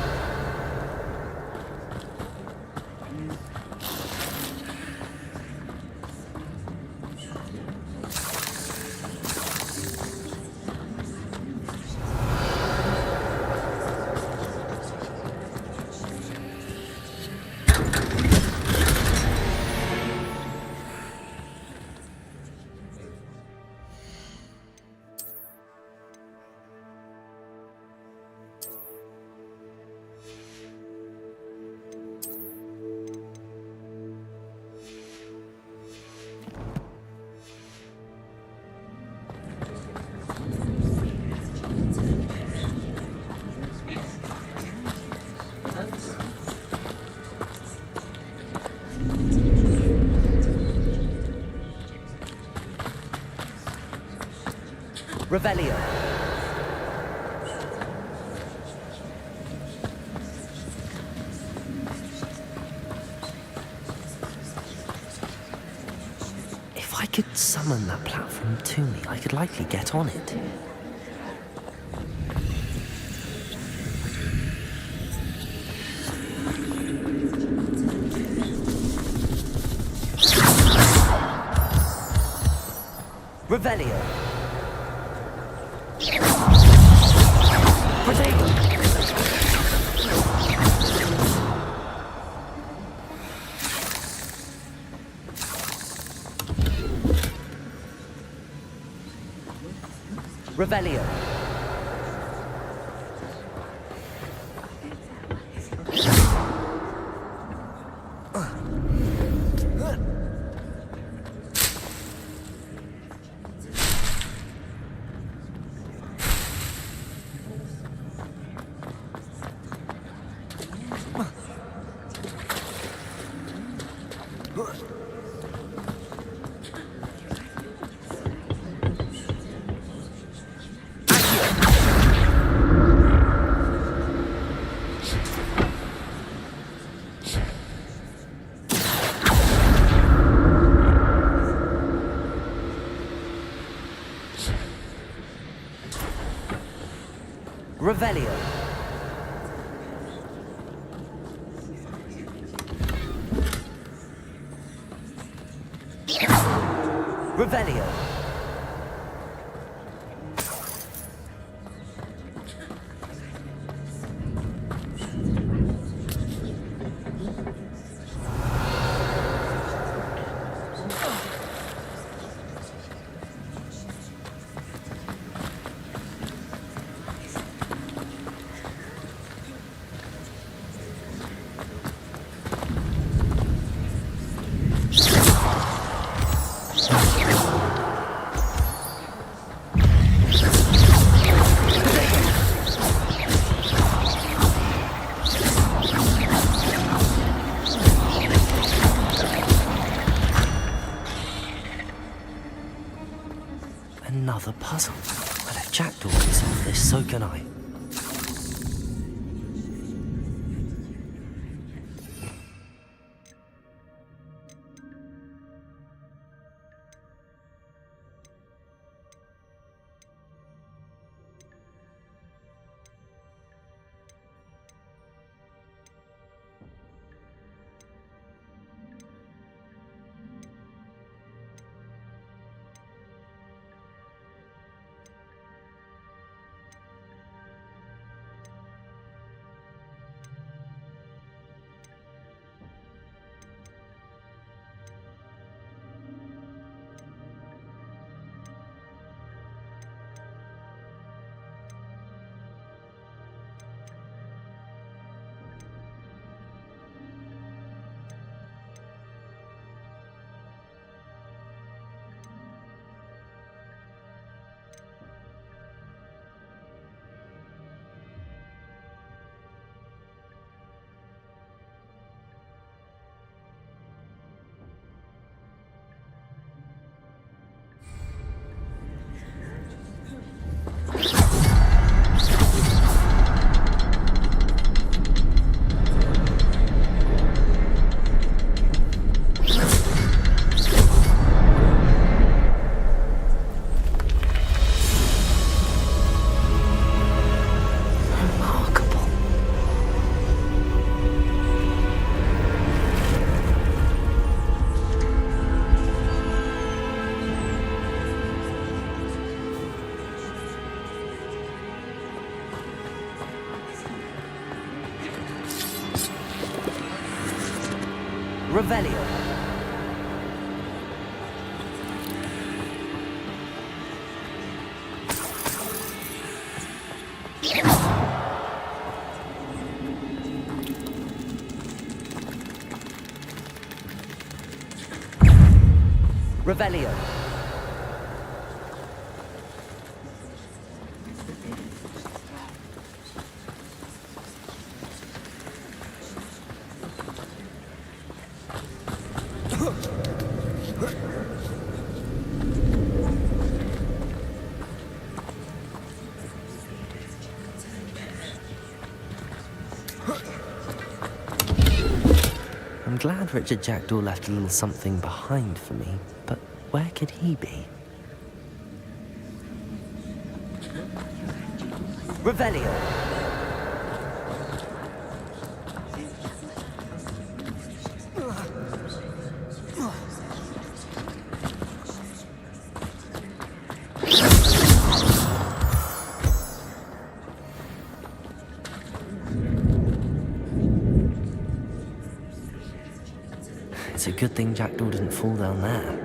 S2: Revelio. If I could summon that platform to me, I could likely get on it. Revelio. Revelio. Revelio. Revelio. Another puzzle. Well, if Jackdaw can solve this, so can I. Revelio. Revelio. I'm glad Richard Jackdaw left a little something behind for me, but where could he be? Revelio. It's a good thing Jackdaw didn't fall down there.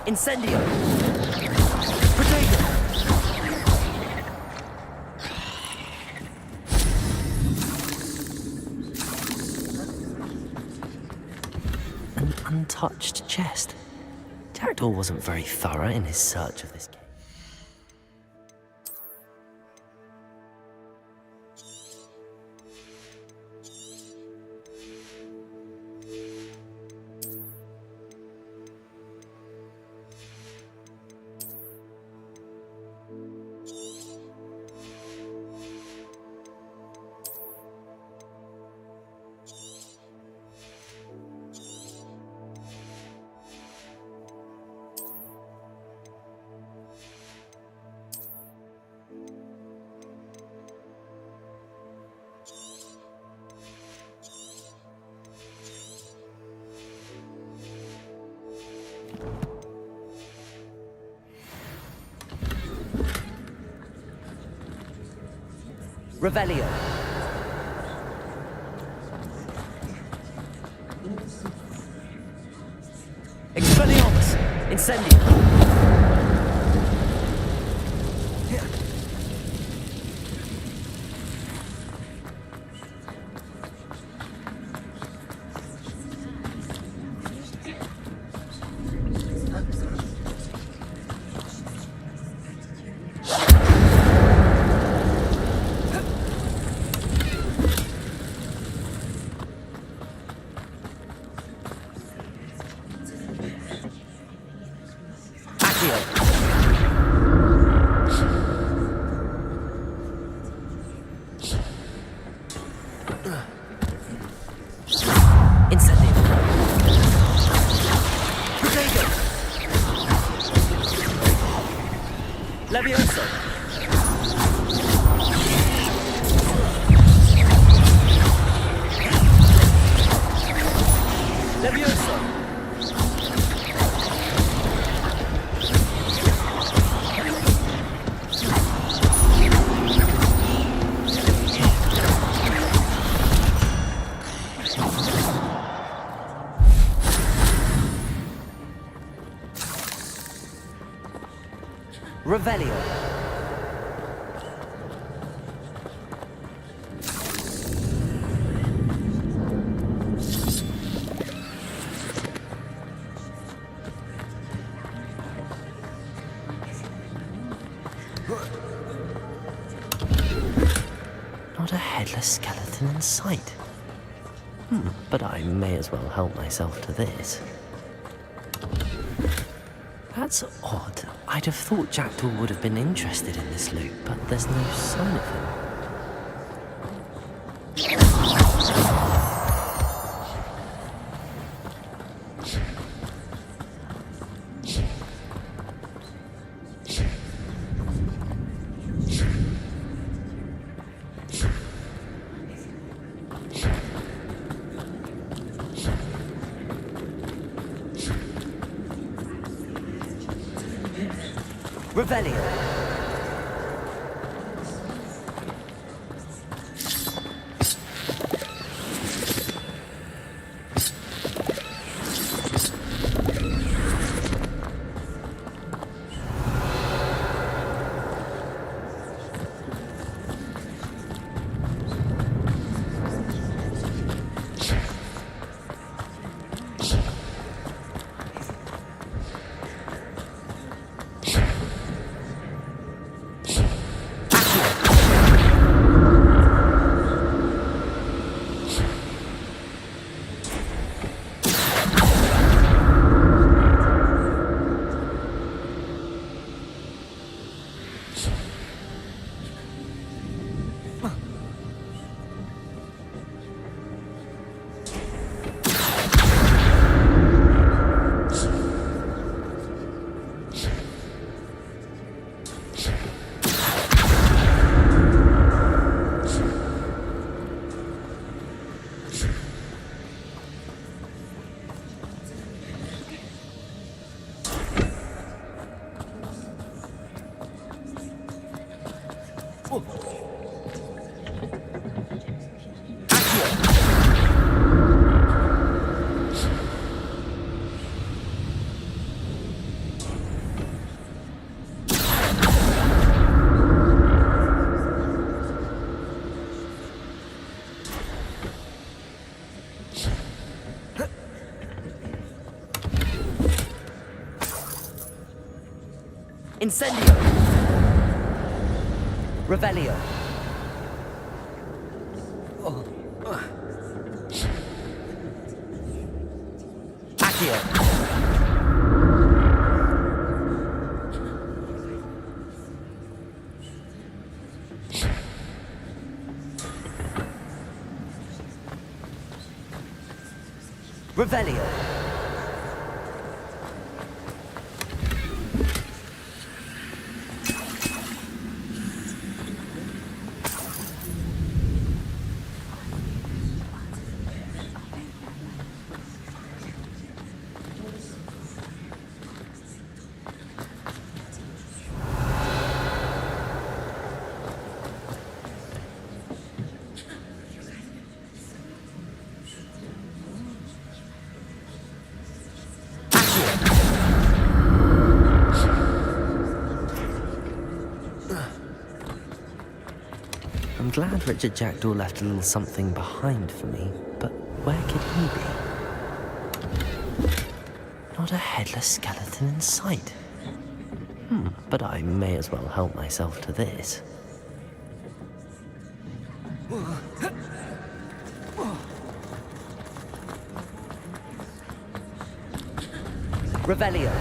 S2: Incendio! Protego! An untouched chest. Jackdaw wasn't very thorough in his search of this cave.
S21: Revelio. Expelliarmus. Incendio. Levioso. Levioso. Revelio.
S2: Not a headless skeleton in sight. But I may as well help myself to this. That's odd. I'd have thought Jackdaw would have been interested in this loot, but there's no sign of him.
S21: Revelio. Incendio. Revelio. Accio. Revelio.
S2: glad Richard Jackdaw left a little something behind for me, but where could he be? Not a headless skeleton in sight. But I may as well help myself to this. Revelio.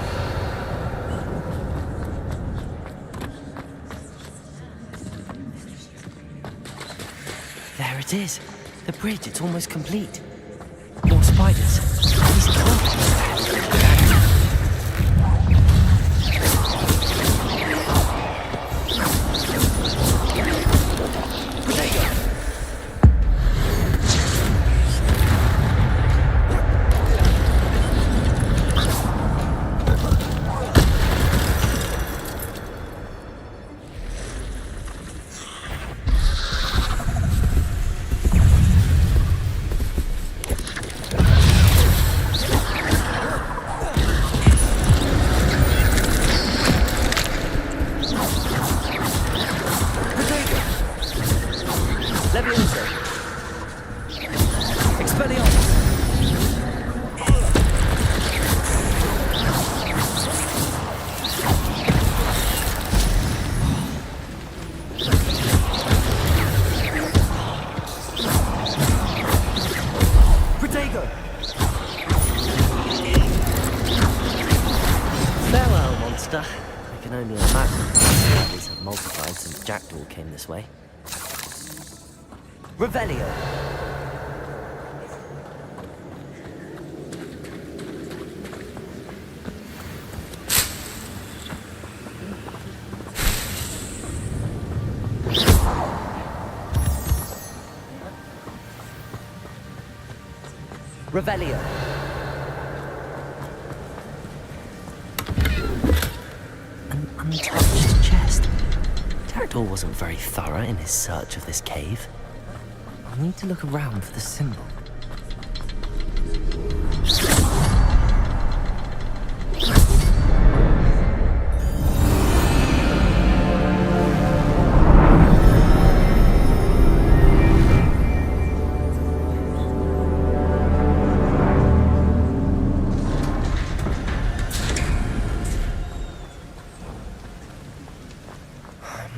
S2: There it is. The bridge, it's almost complete. More spiders. These convicts. Came this way. Revelio. Revelio. An untouched chest. Jackdaw wasn't very thorough in his search of this cave. I'll need to look around for the symbol.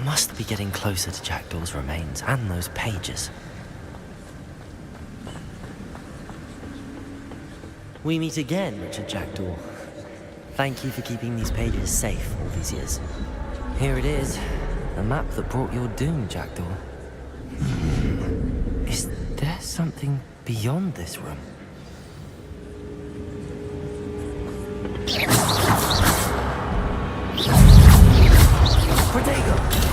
S2: Must be getting closer to Jackdaw's remains and those pages. We meet again, Richard Jackdaw. Thank you for keeping these pages safe all these years. Here it is, the map that brought your doom, Jackdaw. Is there something beyond this room? Protego!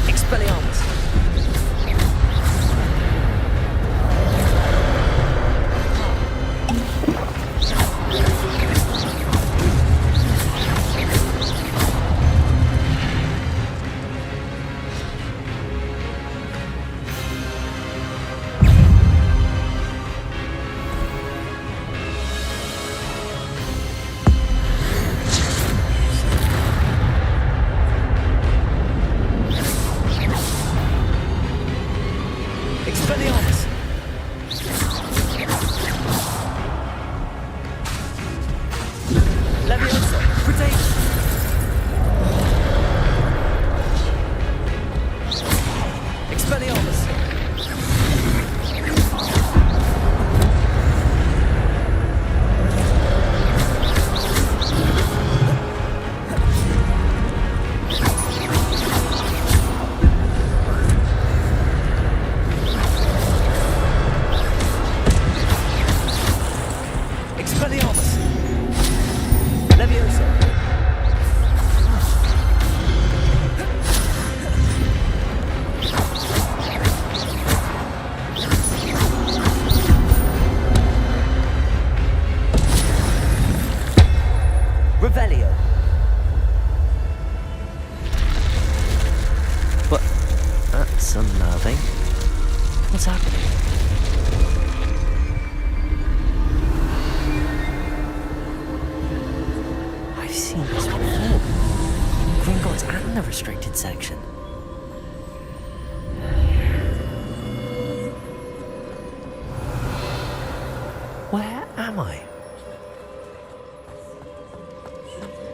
S2: Expelliarmus! Leviosa. Revelio. What? That's unnerving. What's happening? I've seen this before. Gringotts and the restricted section. Where am I?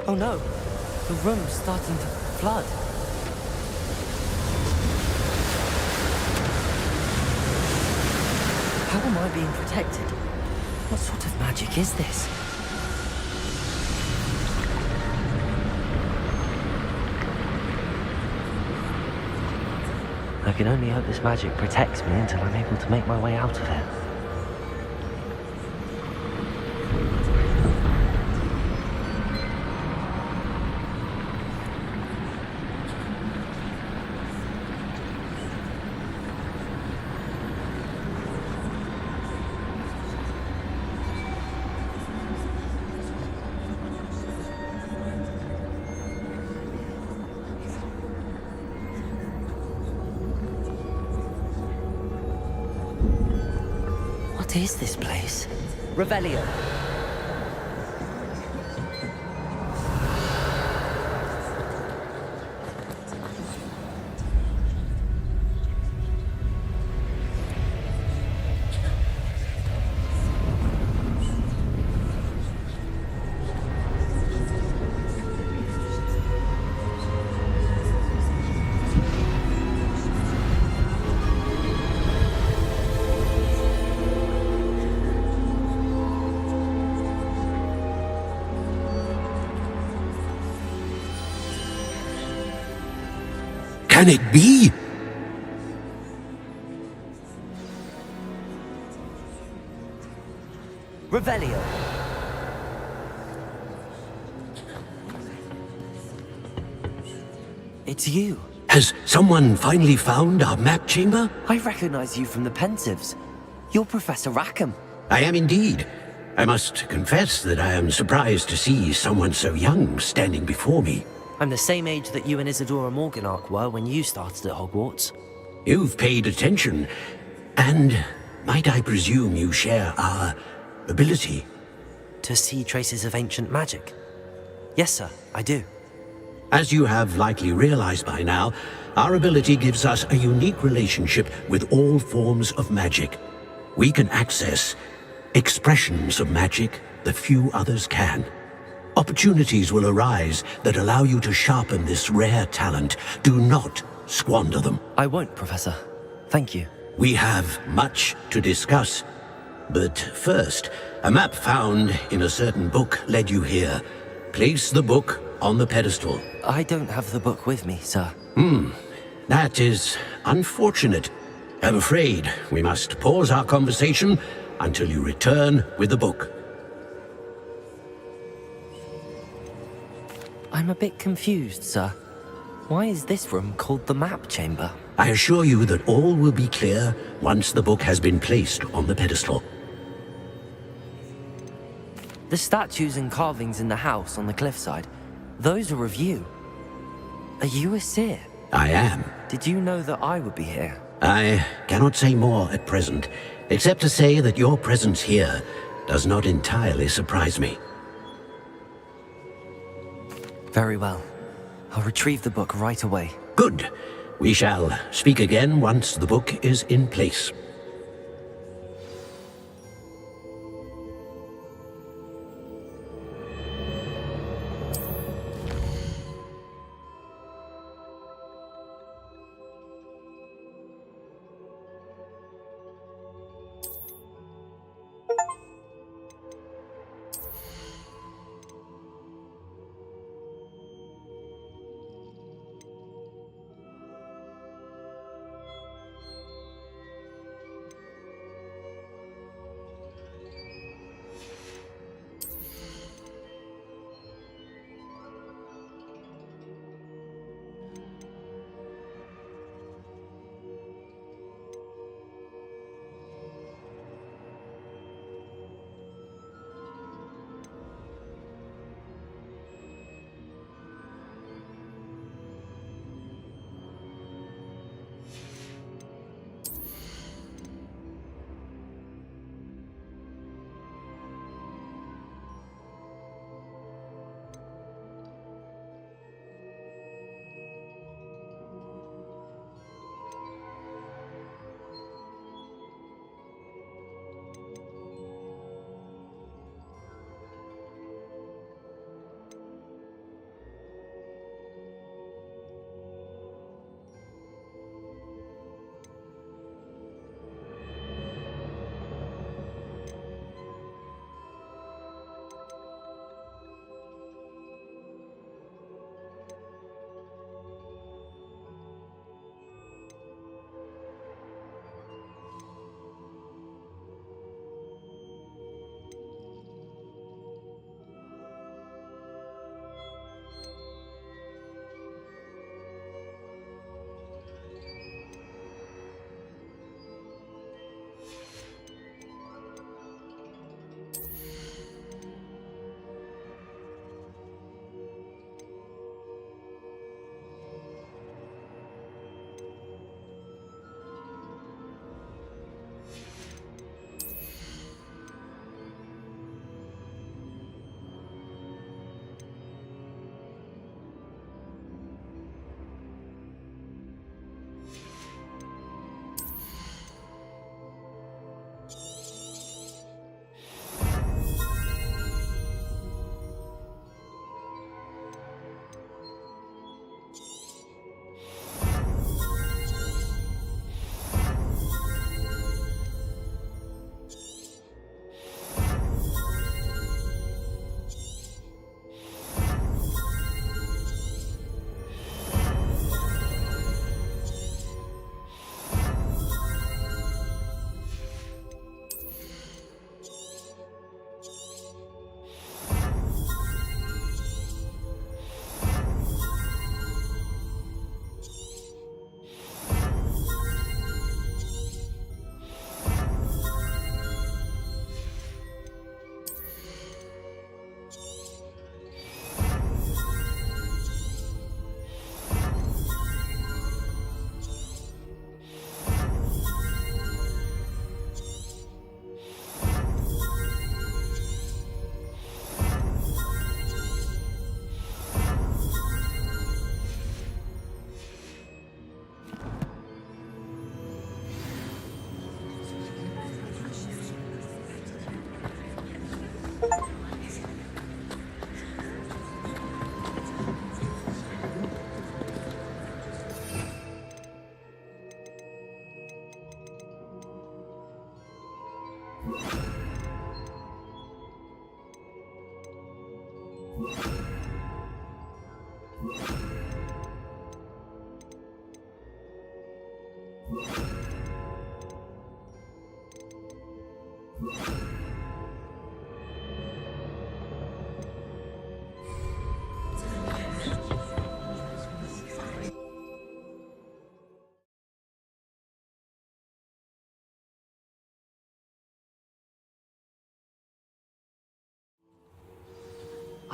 S2: Oh no, the room's starting to flood. How am I being protected? What sort of magic is this? I can only hope this magic protects me until I'm able to make my way out of it. What is this place? Revelio.
S10: Can it be?
S2: Revelio. It's you.
S10: Has someone finally found our map chamber?
S2: I recognize you from the Pensives. You're Professor Rackham.
S10: I am indeed. I must confess that I am surprised to see someone so young standing before me.
S2: I'm the same age that you and Isadora Morganach were when you started at Hogwarts.
S10: You've paid attention, and might I presume you share our ability?
S2: To see traces of ancient magic? Yes, sir, I do.
S10: As you have likely realized by now, our ability gives us a unique relationship with all forms of magic. We can access expressions of magic that few others can. Opportunities will arise that allow you to sharpen this rare talent. Do not squander them.
S2: I won't, Professor. Thank you.
S10: We have much to discuss. But first, a map found in a certain book led you here. Place the book on the pedestal.
S2: I don't have the book with me, sir.
S10: That is unfortunate. I'm afraid we must pause our conversation until you return with the book.
S2: I'm a bit confused, sir. Why is this room called the map chamber?
S10: I assure you that all will be clear once the book has been placed on the pedestal.
S2: The statues and carvings in the house on the cliffside, those are of you. Are you a seer?
S10: I am.
S2: Did you know that I would be here?
S10: I cannot say more at present, except to say that your presence here does not entirely surprise me.
S2: Very well. I'll retrieve the book right away.
S10: Good. We shall speak again once the book is in place.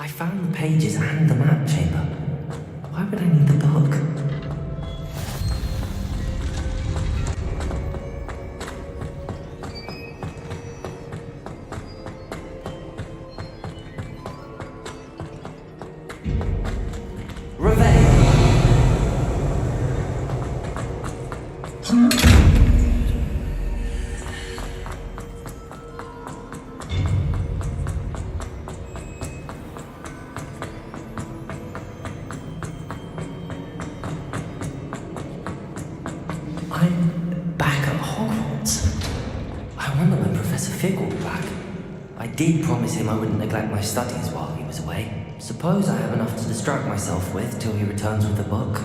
S2: I found the pages and the map chamber. Why would I need the book? I'm back at Hogwarts. I wonder when Professor Fig will be back. I did promise him I wouldn't neglect my studies while he was away. Suppose I have enough to distract myself with till he returns with the book.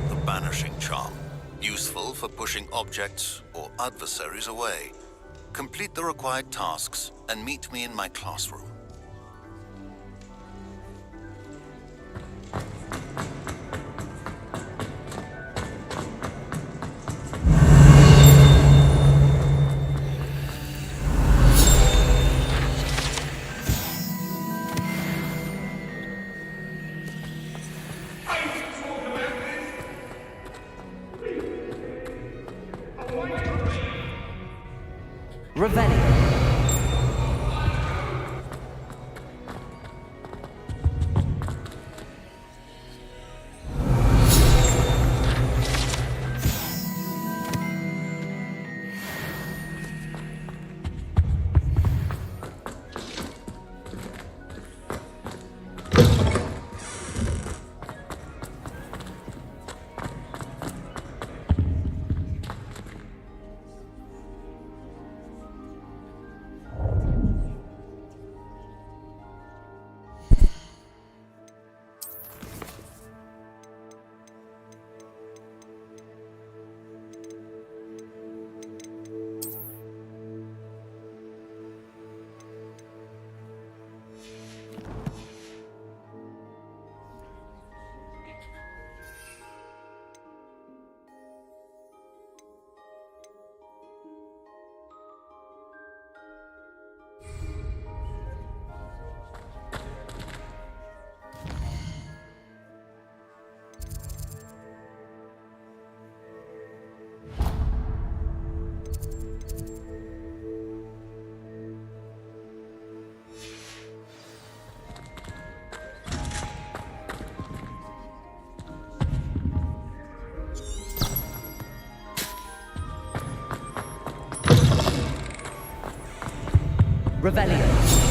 S12: The banishing charm. Useful for pushing objects or adversaries away. Complete the required tasks and meet me in my classroom.
S3: Revelio.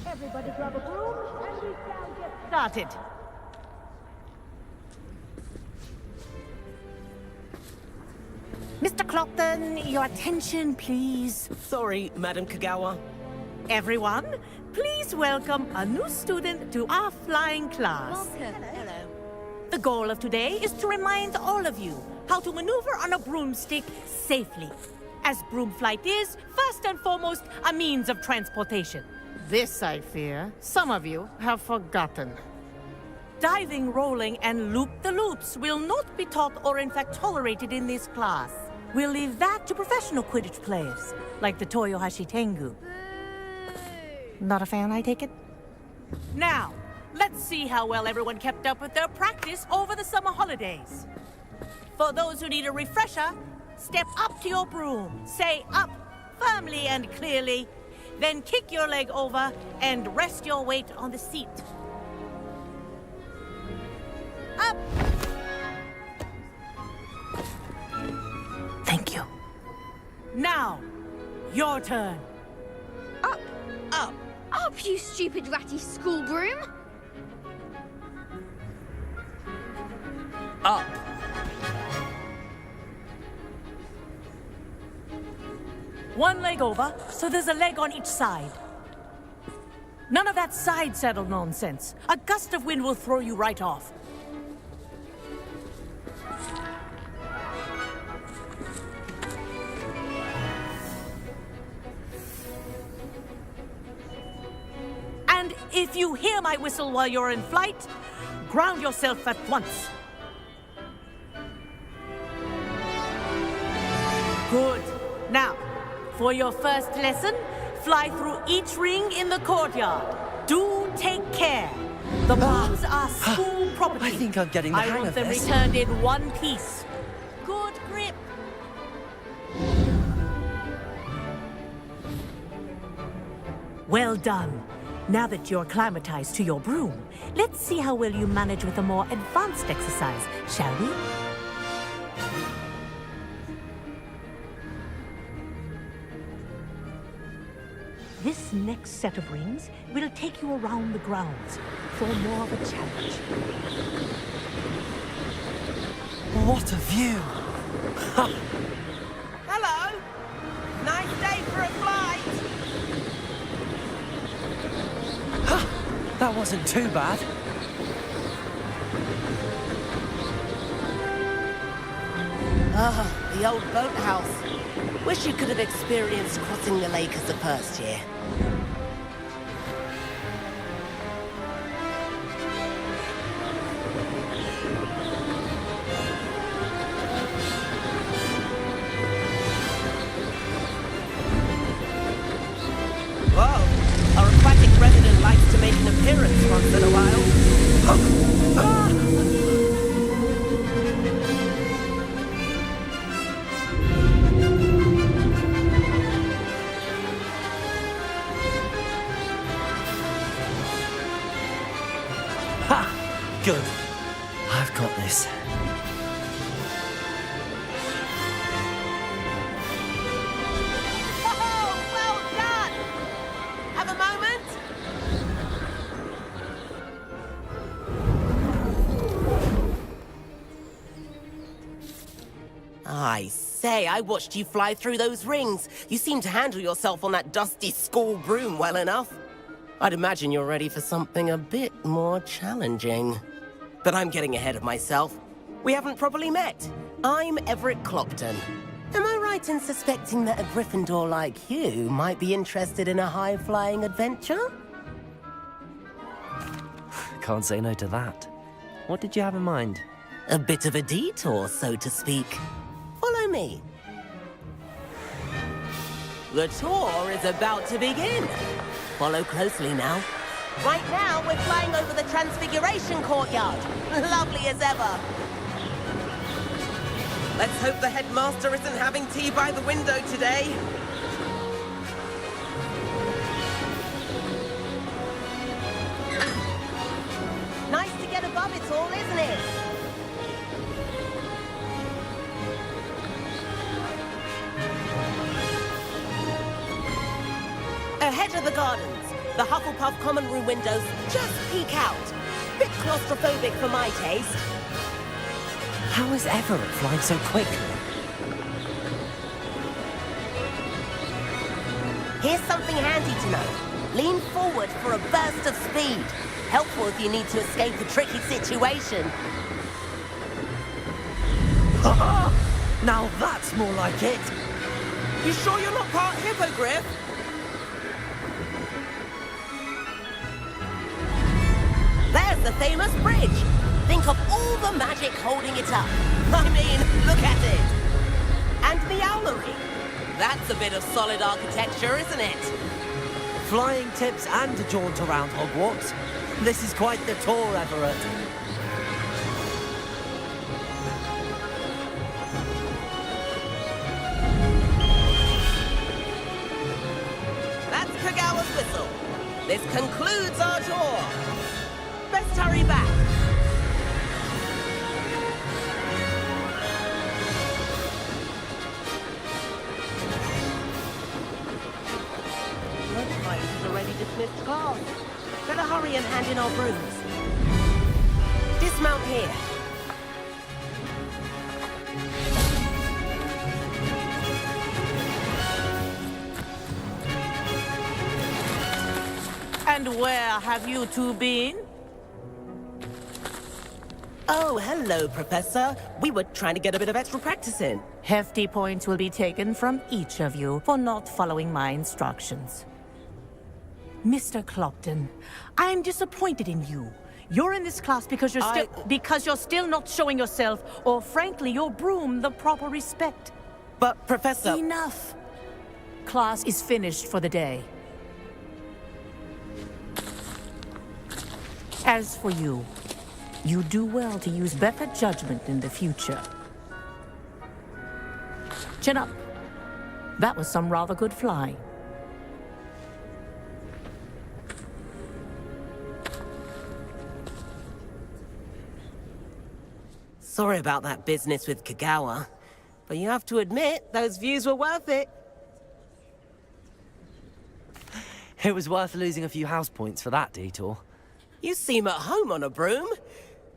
S13: Everybody grab a broom and we shall get started. Mr. Clopton, your attention, please.
S16: Sorry, Madam Kagawa.
S13: Everyone, please welcome a new student to our flying class.
S1: Welcome.
S13: Hello. The goal of today is to remind all of you how to maneuver on a broomstick safely. As broom flight is, first and foremost, a means of transportation. This, I fear, some of you have forgotten. Diving, rolling, and loop-the-loops will not be taught or in fact tolerated in this class. We'll leave that to professional Quidditch players, like the Toyohashi Tengu. Not a fan, I take it? Now, let's see how well everyone kept up with their practice over the summer holidays. For those who need a refresher, step up to your broom, say up firmly and clearly, then kick your leg over and rest your weight on the seat. Up! Thank you. Now, your turn.
S1: Up! Up! Up, you stupid ratty school broom!
S16: Up.
S13: One leg over, so there's a leg on each side. None of that side saddle nonsense. A gust of wind will throw you right off. And if you hear my whistle while you're in flight, ground yourself at once. Good. Now, for your first lesson, fly through each ring in the courtyard. Do take care. The bombs are school property.
S2: I think I'm getting the hang
S13: I want
S2: of
S13: them
S2: this.
S13: returned in one piece. Good grip. Well done. Now that you're acclimatized to your broom, let's see how well you manage with a more advanced exercise, shall we? This next set of rings will take you around the grounds for more of a challenge.
S2: What a view!
S16: Hello. Nice day for a flight.
S2: That wasn't too bad.
S16: Ah, the old boathouse. Wish you could have experienced crossing the lake as the first year. Whoa, our aquatic resident likes to make an appearance once in a while.
S2: Good. I've got this.
S16: Oh, well done! Have a moment? I say, I watched you fly through those rings. You seem to handle yourself on that dusty school broom well enough. I'd imagine you're ready for something a bit more challenging. But I'm getting ahead of myself. We haven't properly met. I'm Everett Clopton. Am I right in suspecting that a Gryffindor like you might be interested in a high-flying adventure?
S2: Can't say no to that. What did you have in mind?
S16: A bit of a detour, so to speak. Follow me. The tour is about to begin. Follow closely now. Right now, we're flying over the Transfiguration Courtyard. Lovely as ever. Let's hope the headmaster isn't having tea by the window today. Nice to get above it all, isn't it? Ahead of the gardens, the Hufflepuff common room windows just peek out. Bit claustrophobic for my taste.
S2: How is Everett flying so quickly?
S16: Here's something handy to know. Lean forward for a burst of speed. Helpful if you need to escape a tricky situation.
S2: Now that's more like it.
S16: You sure you're not part hippogriff? There's the famous bridge. Think of all the magic holding it up. I mean, look at it. And the owlery. That's a bit of solid architecture, isn't it?
S2: Flying tips and a jaunt around Hogwarts. This is quite the tour, Everett.
S16: That's Kagawa's whistle. This concludes our tour. Best hurry back. Looks like it's already dismissed class. Better hurry and hand in our brooms. Dismount here.
S21: And where have you two been?
S16: Oh, hello, Professor. We were trying to get a bit of extra practice in.
S21: Hefty points will be taken from each of you for not following my instructions. Mr. Clopton, I am disappointed in you. You're in this class because you're still not showing yourself, or frankly, your broom, the proper respect.
S16: But, Professor...
S21: Enough. Class is finished for the day. As for you, you do well to use better judgment in the future. Chin up. That was some rather good flying.
S16: Sorry about that business with Kagawa, but you have to admit, those views were worth it.
S2: It was worth losing a few house points for that detour.
S16: You seem at home on a broom.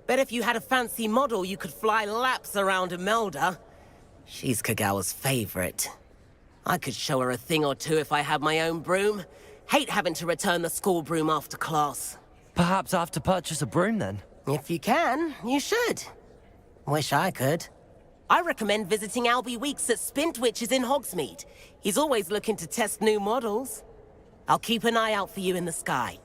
S16: Bet if you had a fancy model, you could fly laps around Imelda. She's Kagawa's favorite. I could show her a thing or two if I had my own broom. Hate having to return the school broom after class.
S2: Perhaps I have to purchase a broom then?
S16: If you can, you should. Wish I could. I recommend visiting Albie Weeks at Spintwitches in Hogsmeade. He's always looking to test new models. I'll keep an eye out for you in the sky.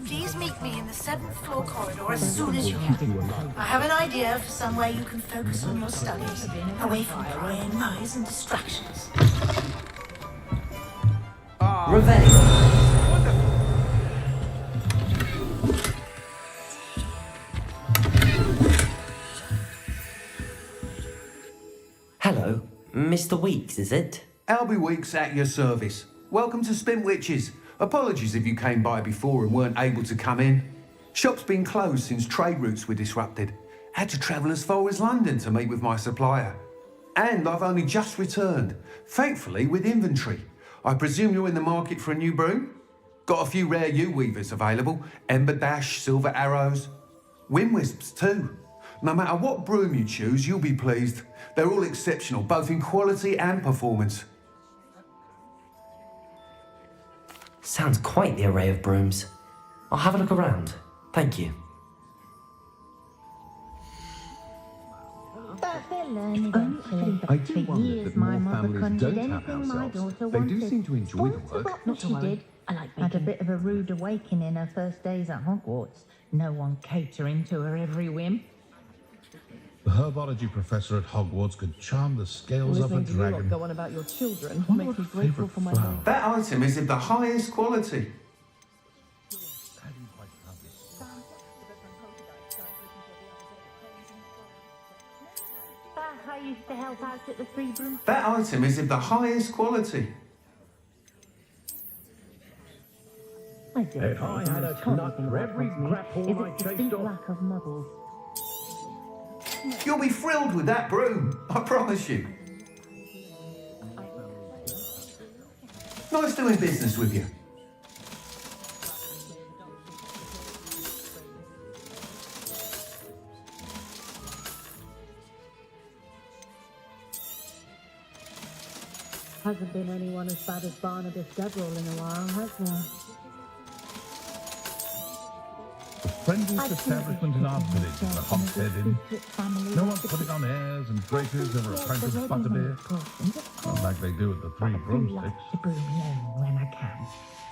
S3: Please meet me in the 7th floor corridor as soon as you can. I have an idea for somewhere you can focus on your studies, away from prying eyes and distractions.
S2: Hello, Mr. Weeks, is it?
S8: Albie Weeks at your service. Welcome to Spintwitches. Apologies if you came by before and weren't able to come in. Shop's been closed since trade routes were disrupted. Had to travel as far as London to meet with my supplier. And I've only just returned, thankfully with inventory. I presume you're in the market for a new broom? Got a few rare U-weavers available. Ember Dash, Silver Arrows. Wind Wisps too. No matter what broom you choose, you'll be pleased. They're all exceptional, both in quality and performance.
S2: Sounds quite the array of brooms. I'll have a look around. Thank you.
S7: I do wonder that more families don't have house elves. They do seem to enjoy the work.
S13: Not to worry. Had a bit of a rude awakening her first days at Hogwarts. No one catering to her every whim.
S20: The herbology professor at Hogwarts could charm the scales of a dragon.
S11: Go on about your children makes me grateful for my life.
S8: That item is of the highest quality.
S13: I used to help out at the Three Broom.
S8: That item is of the highest quality.
S11: If I had a nut for every crap hole I chased off.
S13: Lack of models.
S8: You'll be thrilled with that broom, I promise you. Nice doing business with you.
S11: Hasn't been anyone as bad as Barnabas Deverell in a while, has there?
S20: The friendliest establishment in our village is the Hogshead Inn. No one's putting on airs and graces over a pint of butterbeer. Not like they do at the Three Broomsticks.
S13: To broom alone when I can.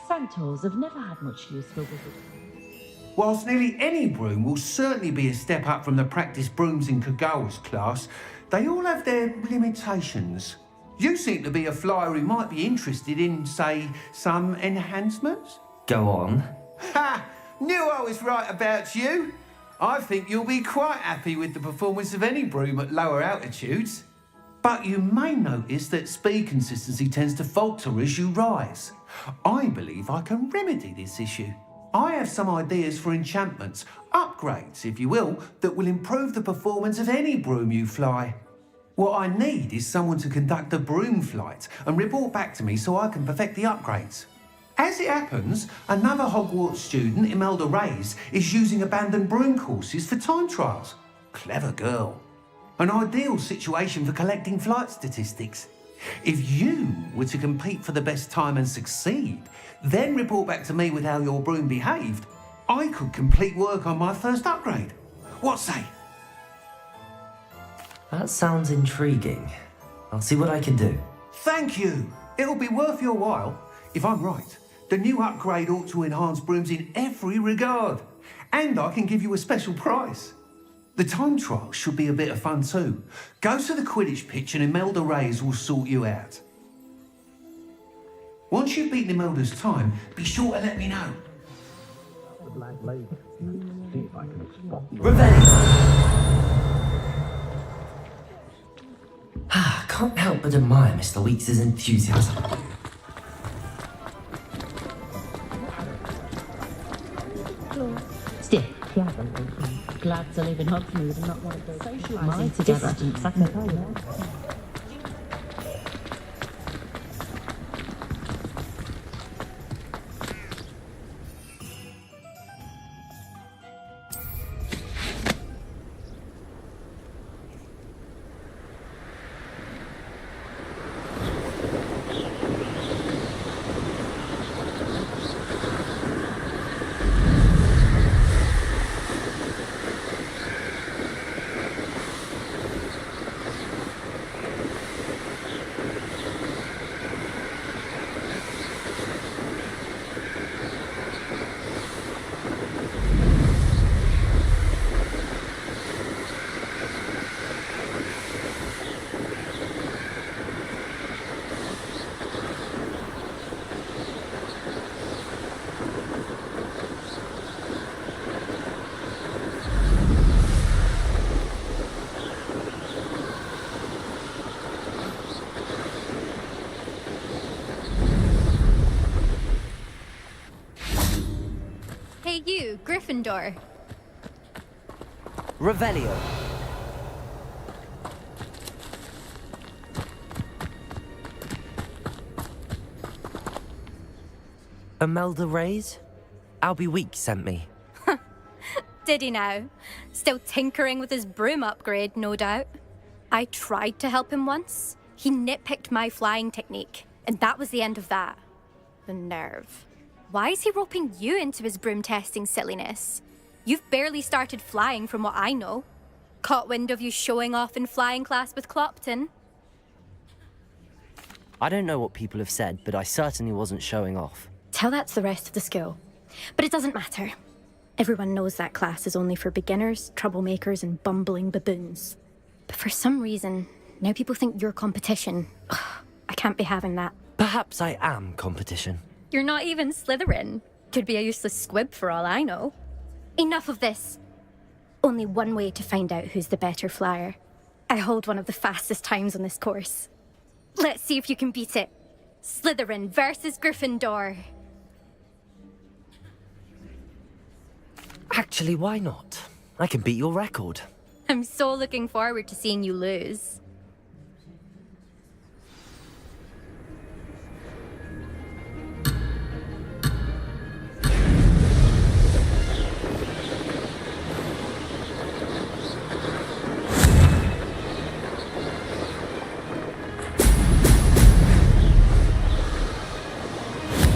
S13: Centaurs have never had much use for wizards.
S8: Whilst nearly any broom will certainly be a step up from the practice brooms in Kagawa's class, they all have their limitations. You seem to be a flyer who might be interested in, say, some enhancements?
S2: Go on.
S8: Ha! Knew I was right about you. I think you'll be quite happy with the performance of any broom at lower altitudes. But you may notice that speed consistency tends to falter as you rise. I believe I can remedy this issue. I have some ideas for enchantments, upgrades, if you will, that will improve the performance of any broom you fly. What I need is someone to conduct a broom flight and report back to me so I can perfect the upgrades. As it happens, another Hogwarts student, Imelda Reyes, is using abandoned broom courses for time trials. Clever girl. An ideal situation for collecting flight statistics. If you were to compete for the best time and succeed, then report back to me with how your broom behaved, I could complete work on my first upgrade. What say?
S2: That sounds intriguing. I'll see what I can do.
S8: Thank you. It'll be worth your while. If I'm right, the new upgrade ought to enhance brooms in every regard. And I can give you a special price. The time trial should be a bit of fun too. Go to the Quidditch pitch and Imelda Reyes will sort you out. Once you've beaten Imelda's time, be sure to let me know.
S2: Can't help but admire Mr. Weeks' enthusiasm.
S13: Still, the other would be glad to live in Hogsmeade and not want to go socialising together. Distance, I can tell you.
S1: Gryffindor.
S2: Revelio. Imelda Reyes? Albie Weeks sent me.
S1: Did he now? Still tinkering with his broom upgrade, no doubt. I tried to help him once. He nitpicked my flying technique, and that was the end of that. The nerve. Why is he roping you into his broom testing silliness? You've barely started flying from what I know. Caught wind of you showing off in flying class with Clopton.
S2: I don't know what people have said, but I certainly wasn't showing off.
S1: Tell that to the rest of the school. But it doesn't matter. Everyone knows that class is only for beginners, troublemakers, and bumbling baboons. But for some reason, now people think you're competition. Ugh, I can't be having that.
S2: Perhaps I am competition.
S1: You're not even Slytherin. Could be a useless squib for all I know. Enough of this. Only one way to find out who's the better flyer. I hold one of the fastest times on this course. Let's see if you can beat it. Slytherin versus Gryffindor.
S2: Actually, why not? I can beat your record.
S1: I'm so looking forward to seeing you lose.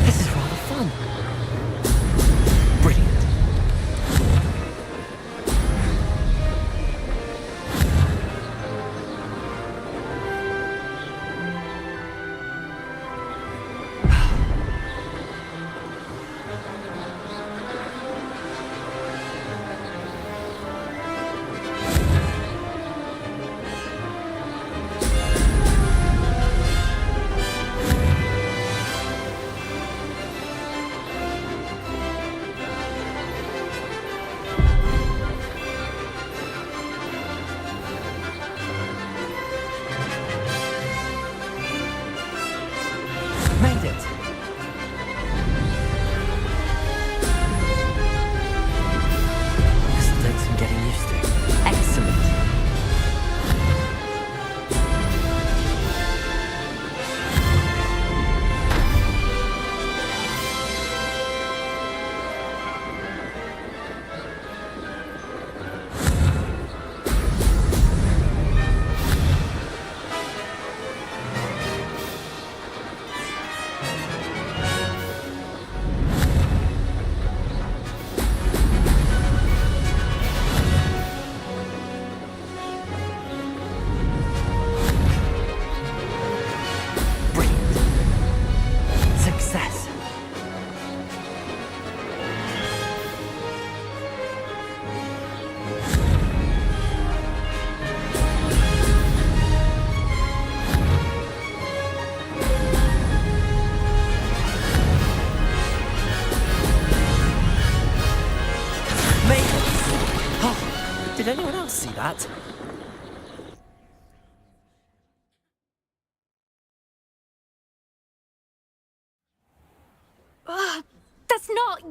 S2: This is rather fun. Brilliant. Made it. This takes some getting used to. Excellent. Success. Made it. Oh, did anyone else see that?
S1: That's not...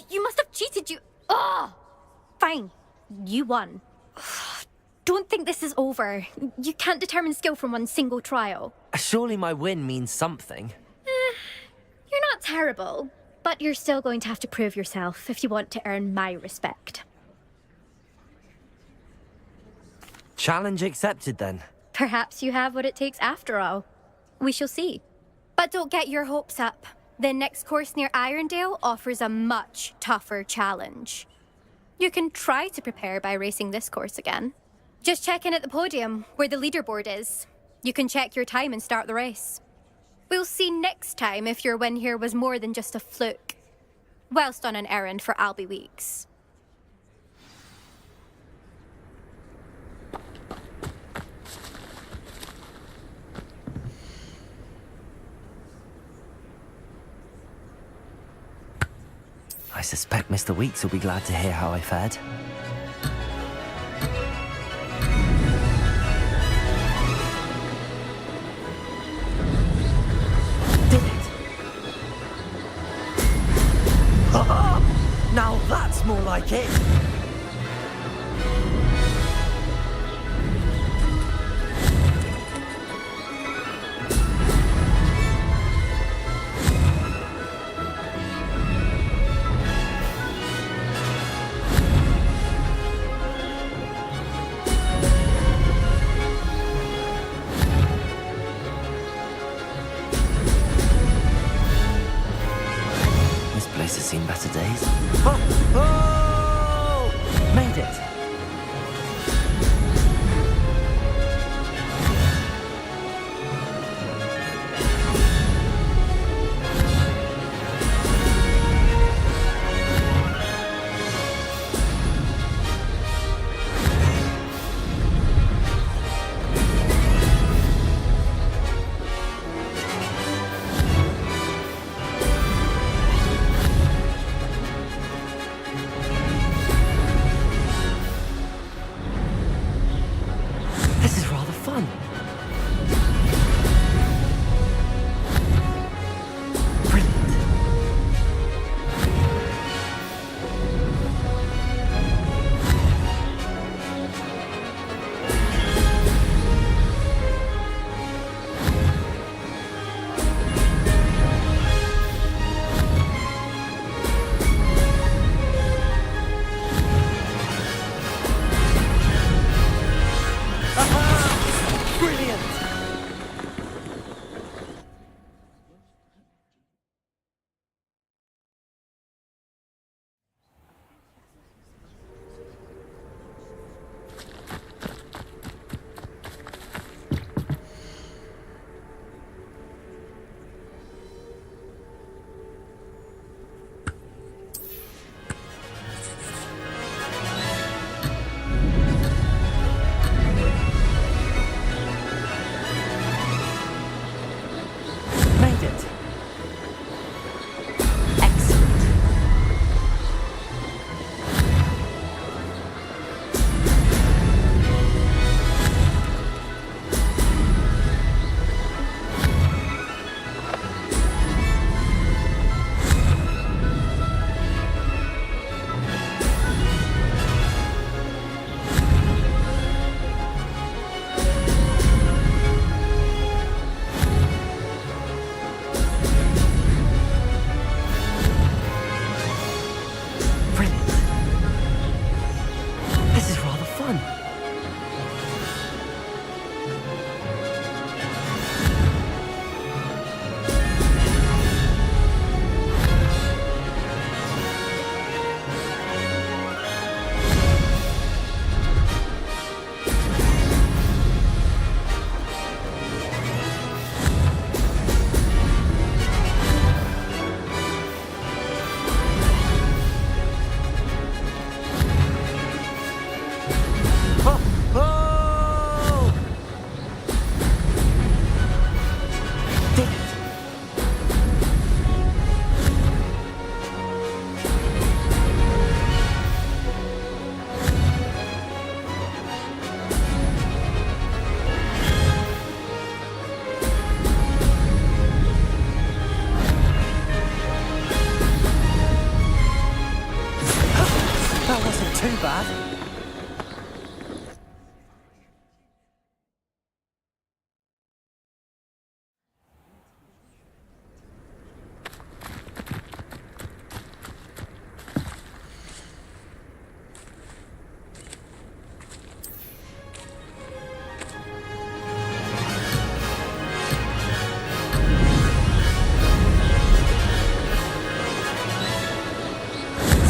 S1: You must have cheated, you... Ugh! Fine. You won. Don't think this is over. You can't determine skill from one single trial.
S2: Surely my win means something.
S1: You're not terrible, but you're still going to have to prove yourself if you want to earn my respect.
S2: Challenge accepted then.
S1: Perhaps you have what it takes after all. We shall see. But don't get your hopes up. The next course near Irondale offers a much tougher challenge. You can try to prepare by racing this course again. Just check in at the podium, where the leaderboard is. You can check your time and start the race. We'll see next time if your win here was more than just a fluke. Whilst on an errand for Albie Weeks.
S2: I suspect Mr. Weeks will be glad to hear how I fared. Did it? Now that's more like it! Saturdays. Oh! Made it! This is rather fun. Brilliant. Brilliant! Made it. Excellent. Brilliant. This is rather fun. Oh! Did it. That wasn't too bad.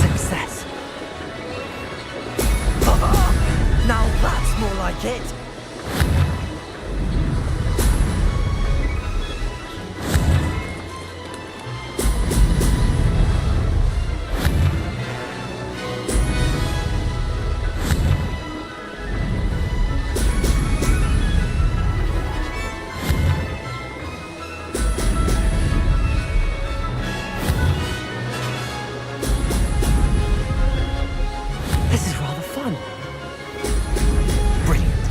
S2: Success. Now that's more like it. This is rather fun. Brilliant.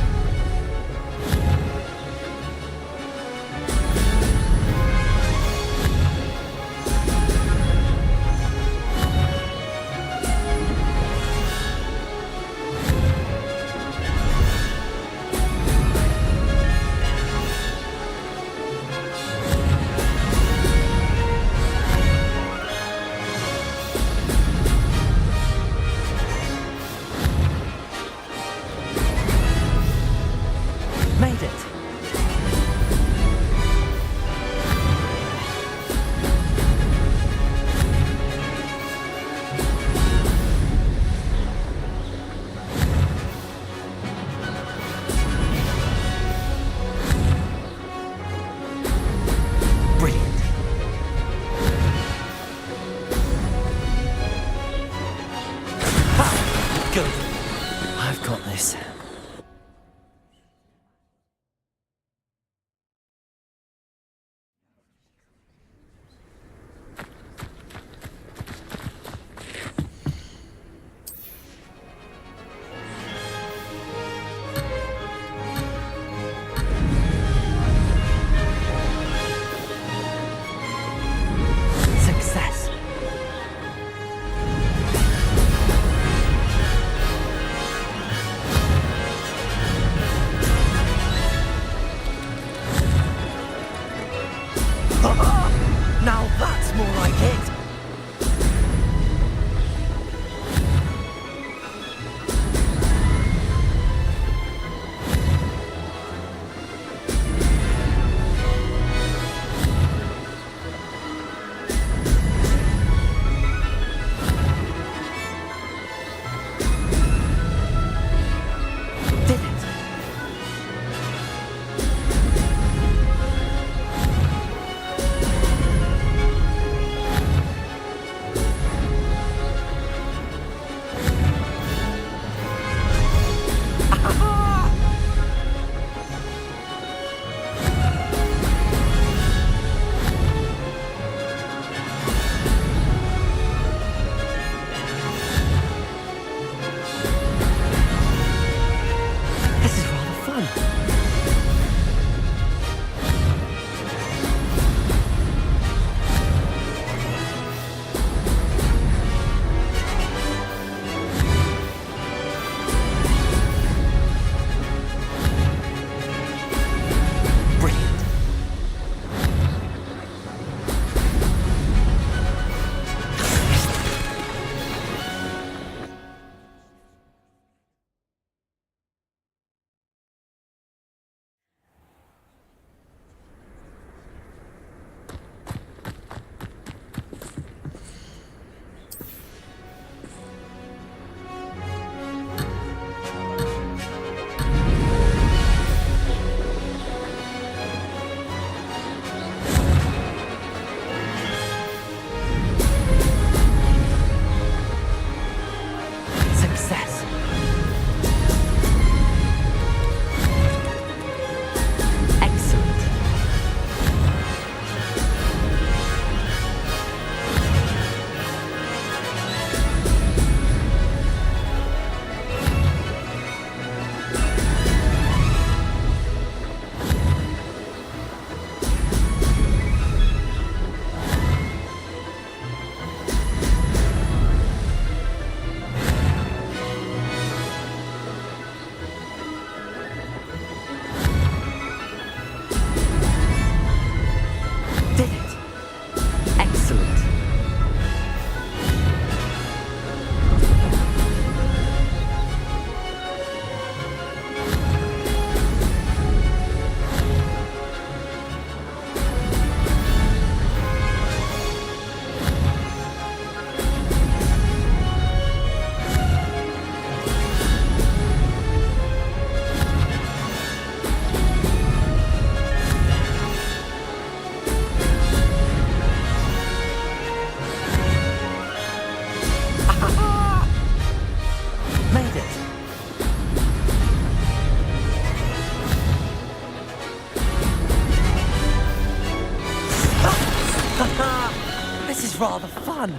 S2: rather fun.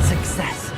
S2: Success.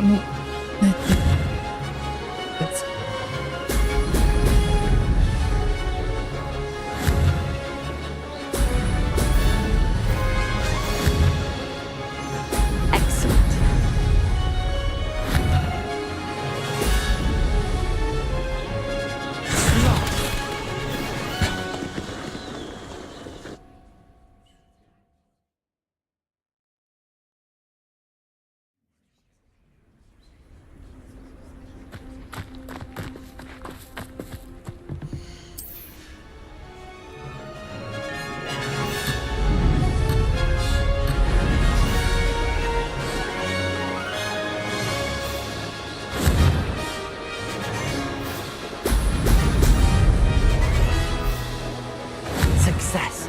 S6: ну...
S2: Success.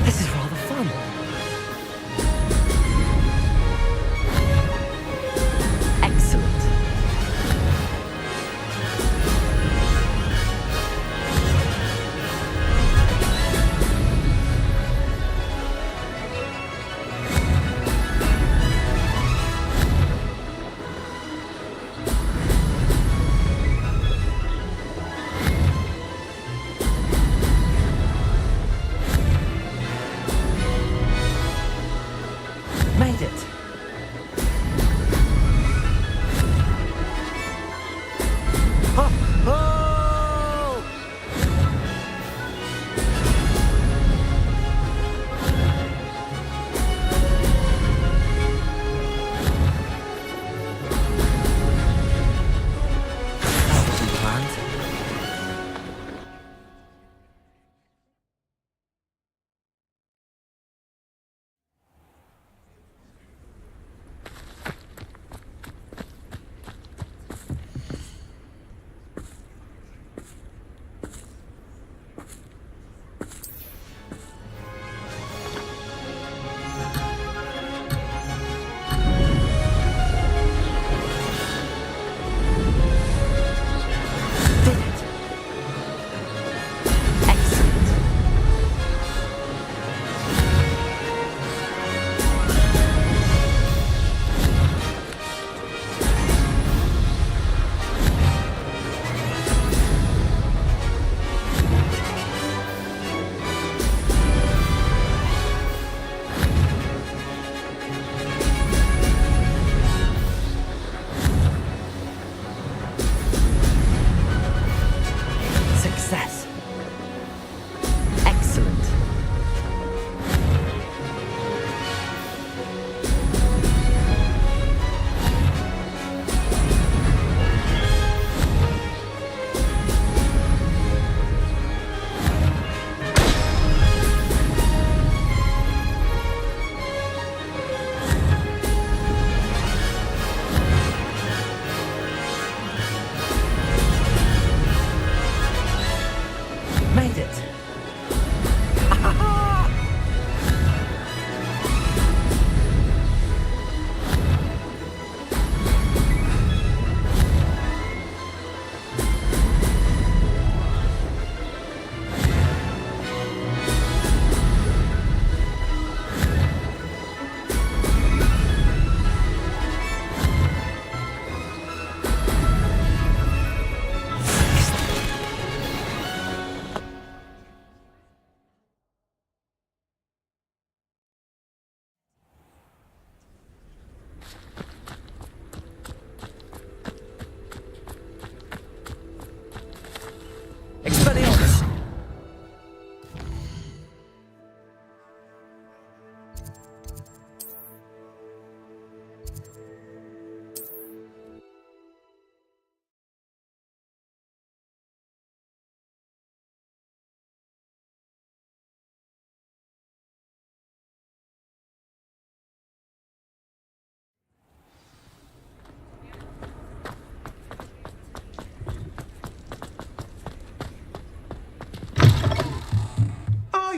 S2: This is rather fun. Excellent. Made it. Ho, ho! That wasn't planned.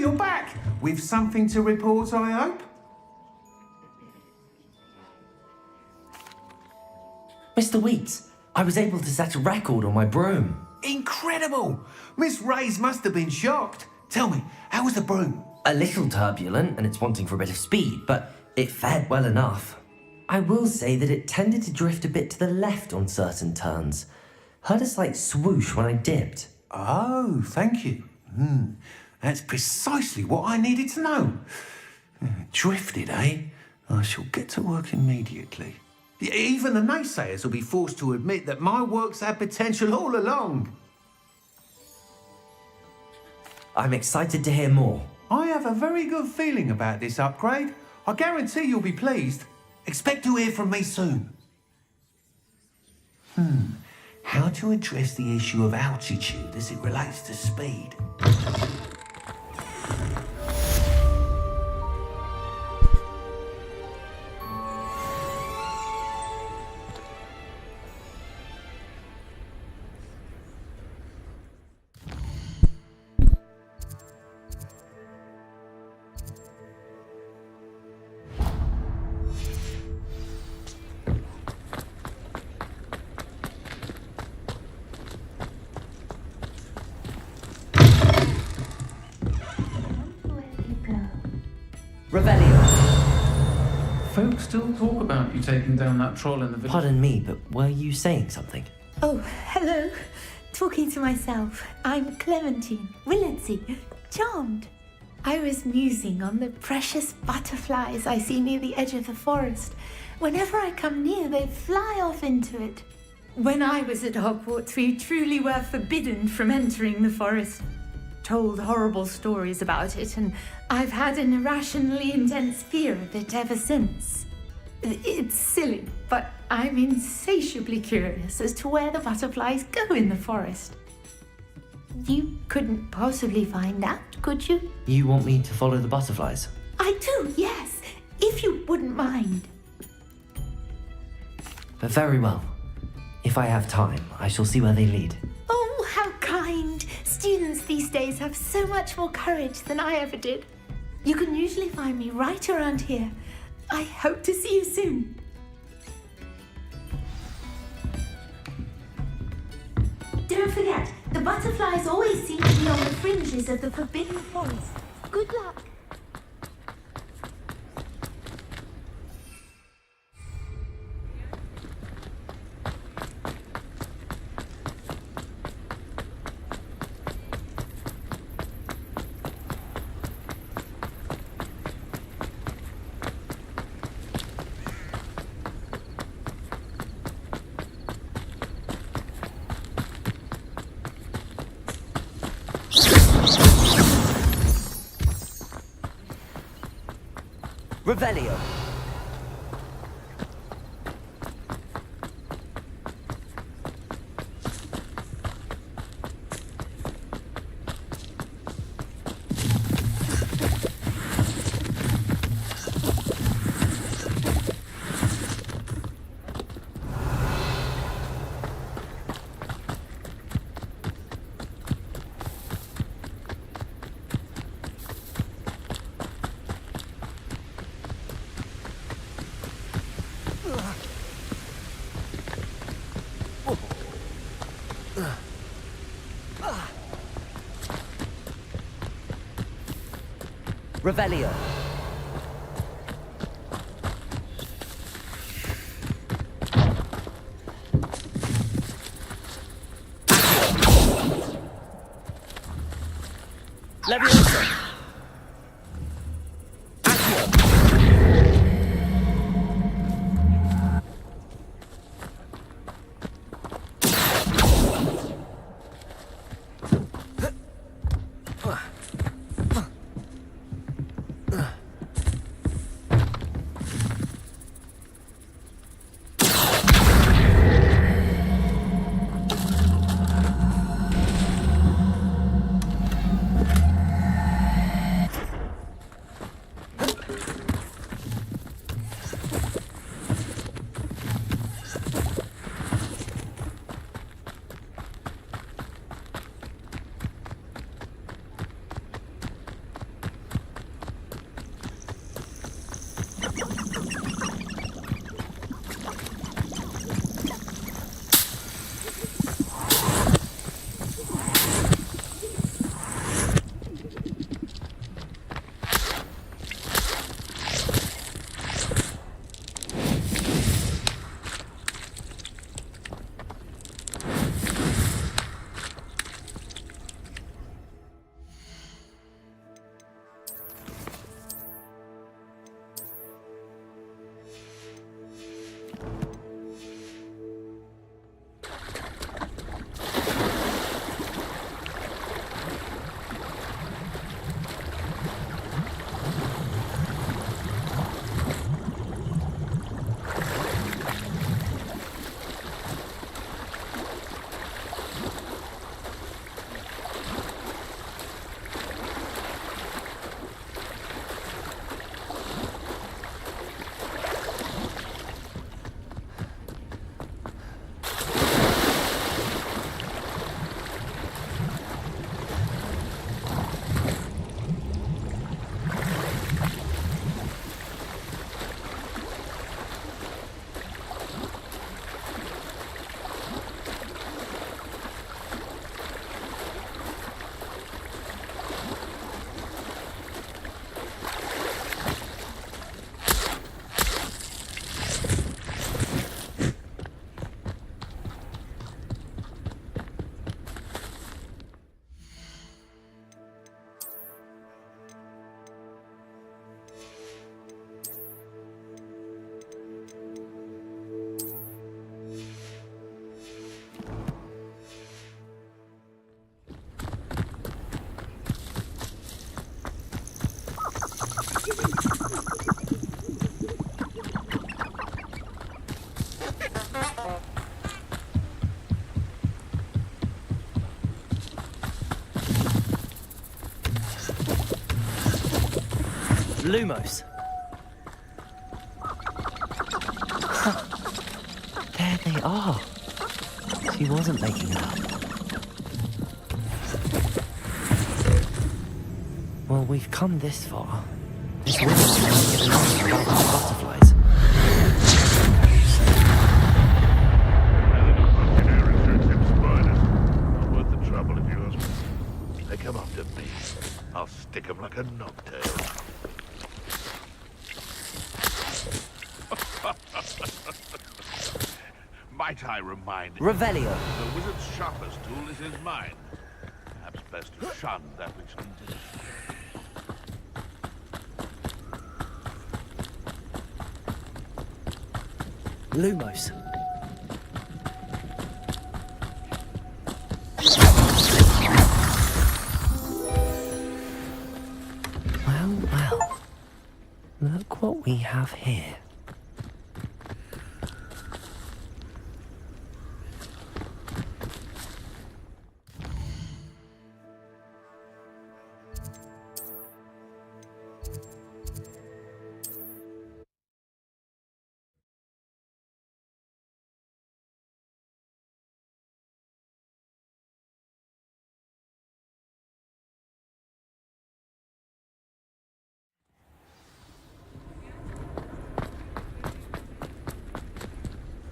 S8: you're back. With something to report, I hope?
S2: Mr. Wheats, I was able to set a record on my broom.
S8: Incredible! Miss Ray's must have been shocked. Tell me, how was the broom?
S2: A little turbulent, and it's wanting for a bit of speed, but it fared well enough. I will say that it tended to drift a bit to the left on certain turns. Heard a slight swoosh when I dipped.
S8: Oh, thank you. That's precisely what I needed to know. Drifted, eh? I shall get to work immediately. Even the naysayers will be forced to admit that my work's had potential all along.
S2: I'm excited to hear more.
S8: I have a very good feeling about this upgrade. I guarantee you'll be pleased. Expect to hear from me soon. How to address the issue of altitude as it relates to speed?
S9: Folks still talk about you taking down that troll in the village.
S2: Pardon me, but were you saying something?
S15: Oh, hello. Talking to myself. I'm Clementine Willardsey. Charmed. I was musing on the precious butterflies I see near the edge of the forest. Whenever I come near, they fly off into it. When I was at Hogwarts, we truly were forbidden from entering the forest. Told horrible stories about it, and I've had an irrationally intense fear of it ever since. It's silly, but I'm insatiably curious as to where the butterflies go in the forest. You couldn't possibly find out, could you?
S2: You want me to follow the butterflies?
S15: I do, yes, if you wouldn't mind.
S2: But very well. If I have time, I shall see where they lead.
S15: Oh, how kind! Students these days have so much more courage than I ever did. You can usually find me right around here. I hope to see you soon. Don't forget, the butterflies always seem to be on the fringes of the forbidden forest. Good luck.
S2: Revelio. Revelio. Leviosa. Lumos. Huh. There they are. She wasn't making it up. Well, we've come this far. This woman's trying to get along about the butterflies.
S10: Not worth the trouble if you ask me. They come after me. I'll stick them like a knobtail. Might I remind you?
S2: Revelio.
S10: The wizard's sharpest tool is his mind. Perhaps best to shun that which leads it.
S2: Lumos. Well, well. Look what we have here.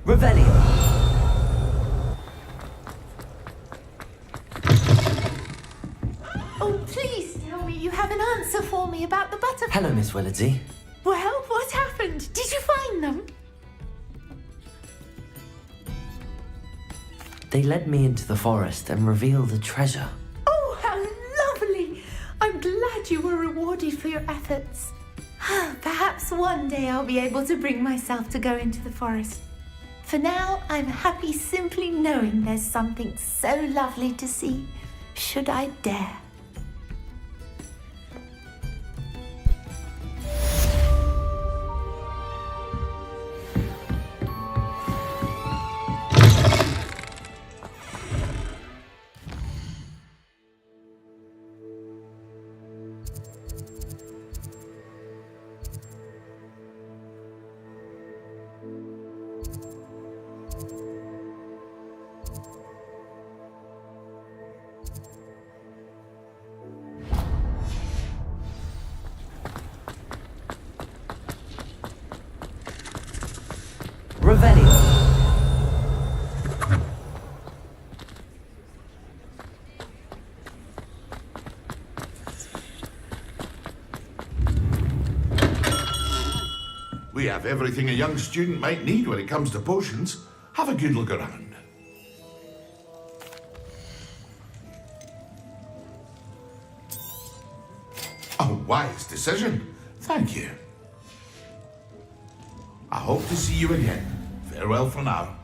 S2: Revelio.
S15: Oh, please tell me you have an answer for me about the butterflies.
S2: Hello, Miss Willardsey.
S15: Well, what happened? Did you find them?
S2: They led me into the forest and revealed a treasure.
S15: Oh, how lovely! I'm glad you were rewarded for your efforts. Perhaps one day I'll be able to bring myself to go into the forest. For now, I'm happy simply knowing there's something so lovely to see, should I dare.
S2: Revelio.
S5: We have everything a young student might need when it comes to potions. Have a good look around. A wise decision. Thank you. I hope to see you again. Farewell for now.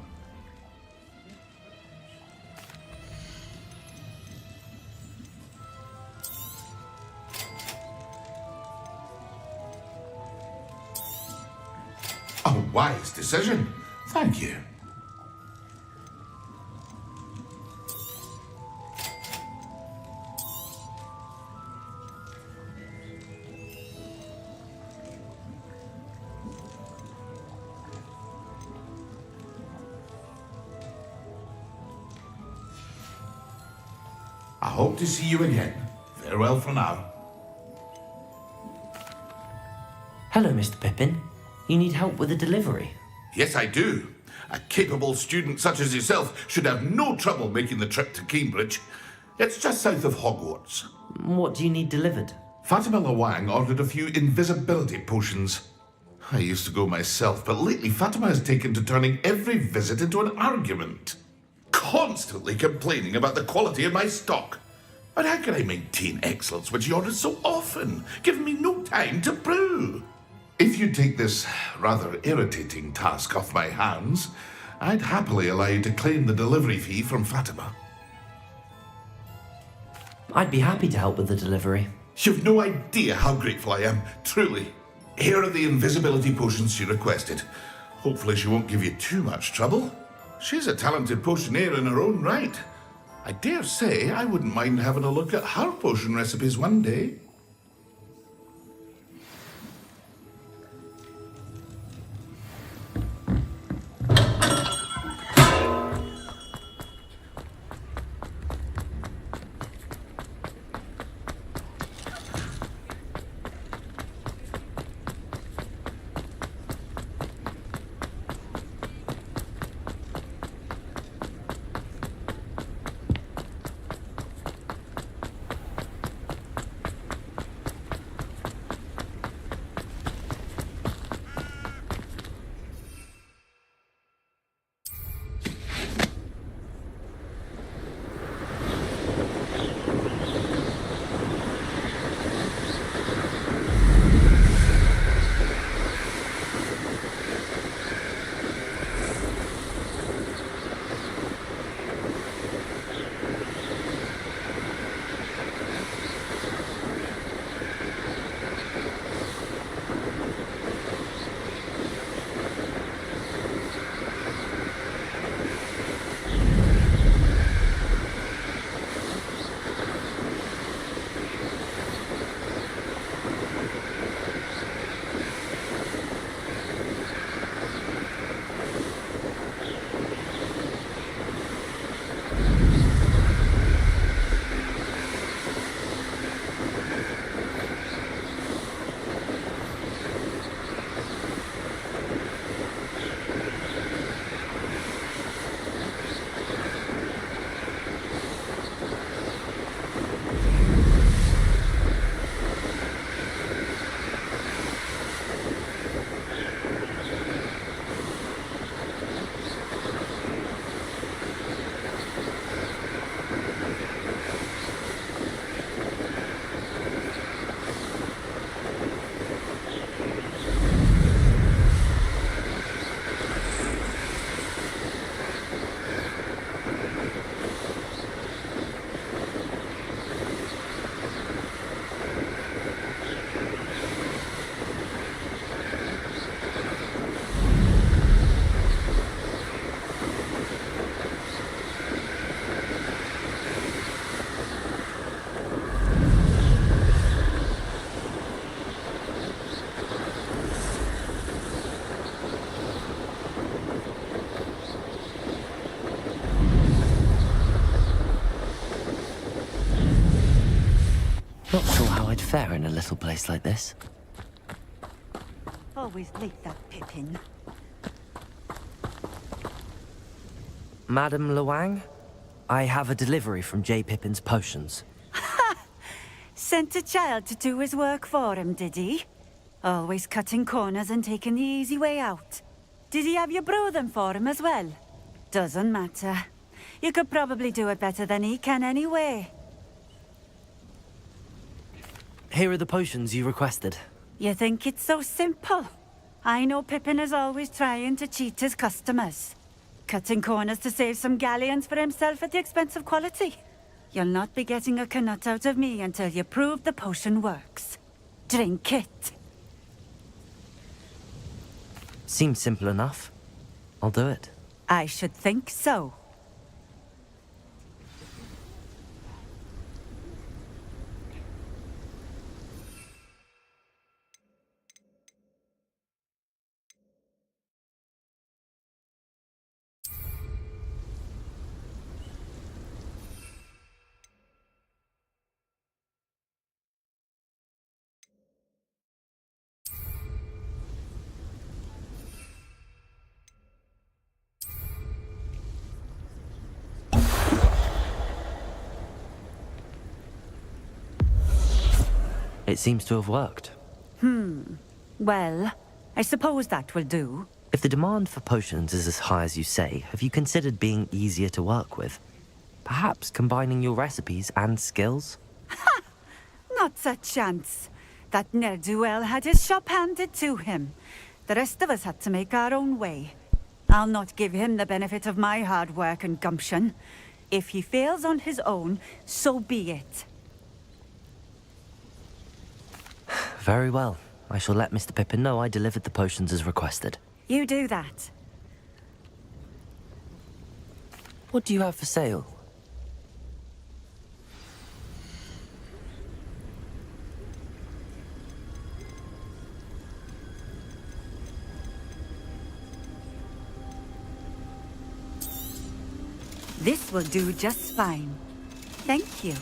S5: A wise decision. Thank you. I hope to see you again. Farewell for now.
S2: Hello, Mr. Pippin. You need help with a delivery?
S5: Yes, I do. A capable student such as yourself should have no trouble making the trip to Cambridge. It's just south of Hogwarts.
S2: What do you need delivered?
S5: Fatima Lawang ordered a few invisibility potions. I used to go myself, but lately Fatima has taken to turning every visit into an argument. Constantly complaining about the quality of my stock. But how can I maintain excellence when she orders so often, giving me no time to brew? If you take this rather irritating task off my hands, I'd happily allow you to claim the delivery fee from Fatima.
S2: I'd be happy to help with the delivery.
S5: You've no idea how grateful I am, truly. Here are the invisibility potions she requested. Hopefully she won't give you too much trouble. She's a talented potioneer in her own right. I dare say I wouldn't mind having a look at her potion recipes one day.
S2: Not sure how I'd fare in a little place like this.
S14: Always like that Pippin.
S2: Madam Luang, I have a delivery from J. Pippin's Potions.
S14: Sent a child to do his work for him, did he? Always cutting corners and taking the easy way out. Did he have you brew them for him as well? Doesn't matter. You could probably do it better than he can anyway.
S2: Here are the potions you requested.
S14: You think it's so simple? I know Pippin is always trying to cheat his customers. Cutting corners to save some galleons for himself at the expense of quality. You'll not be getting a canut out of me until you prove the potion works. Drink it.
S2: Seems simple enough. I'll do it.
S14: I should think so.
S2: It seems to have worked.
S14: Well, I suppose that will do.
S2: If the demand for potions is as high as you say, have you considered being easier to work with? Perhaps combining your recipes and skills?
S14: Not a chance. That ne'er-do-well had his shop handed to him. The rest of us had to make our own way. I'll not give him the benefit of my hard work and gumption. If he fails on his own, so be it.
S2: Very well. I shall let Mr. Pippin know I delivered the potions as requested.
S14: You do that.
S2: What do you have for sale?
S14: This will do just fine. Thank you.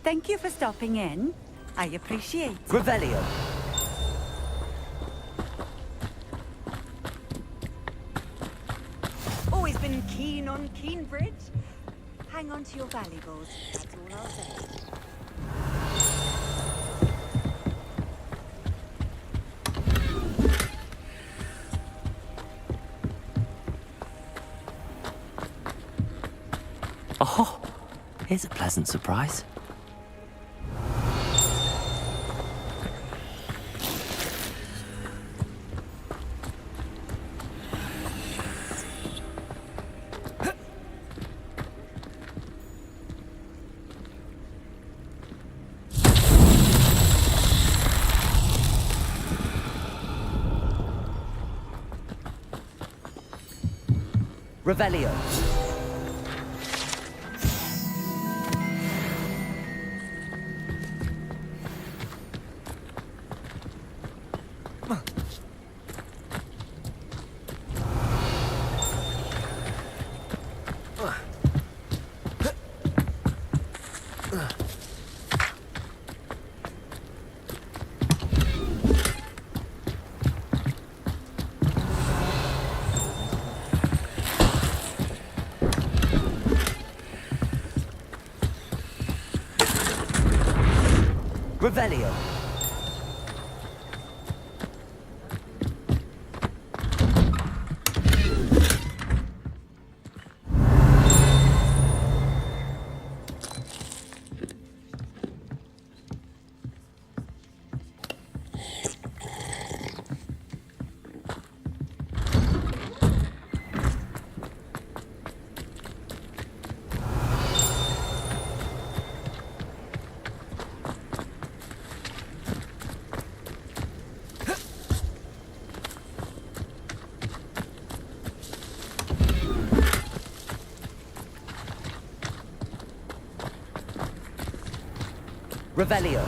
S14: Thank you for stopping in. I appreciate it.
S21: Revelio.
S19: Always been keen on Keenbridge. Hang on to your valuables. That's all I'll say.
S2: Oh, here's a pleasant surprise.
S21: Revelio. Revelio. Revelio.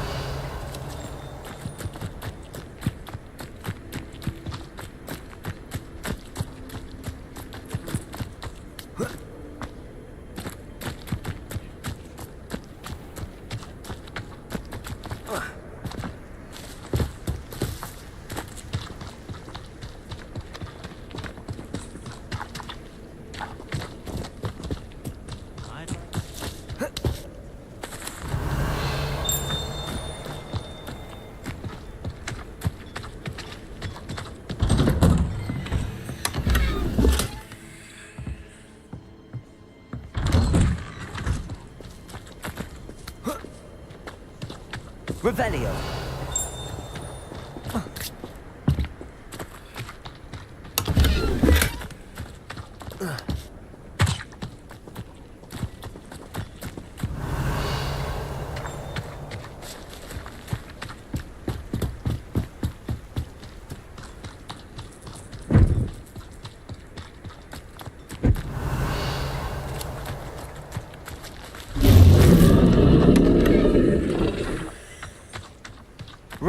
S21: Revelio.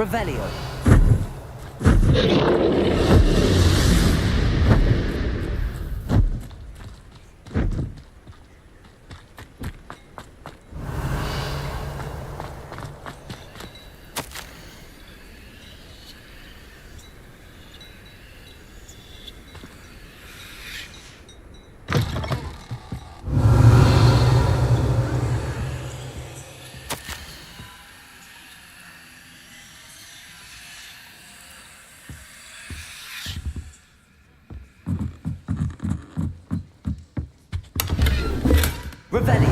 S21: Revelio. Revelio.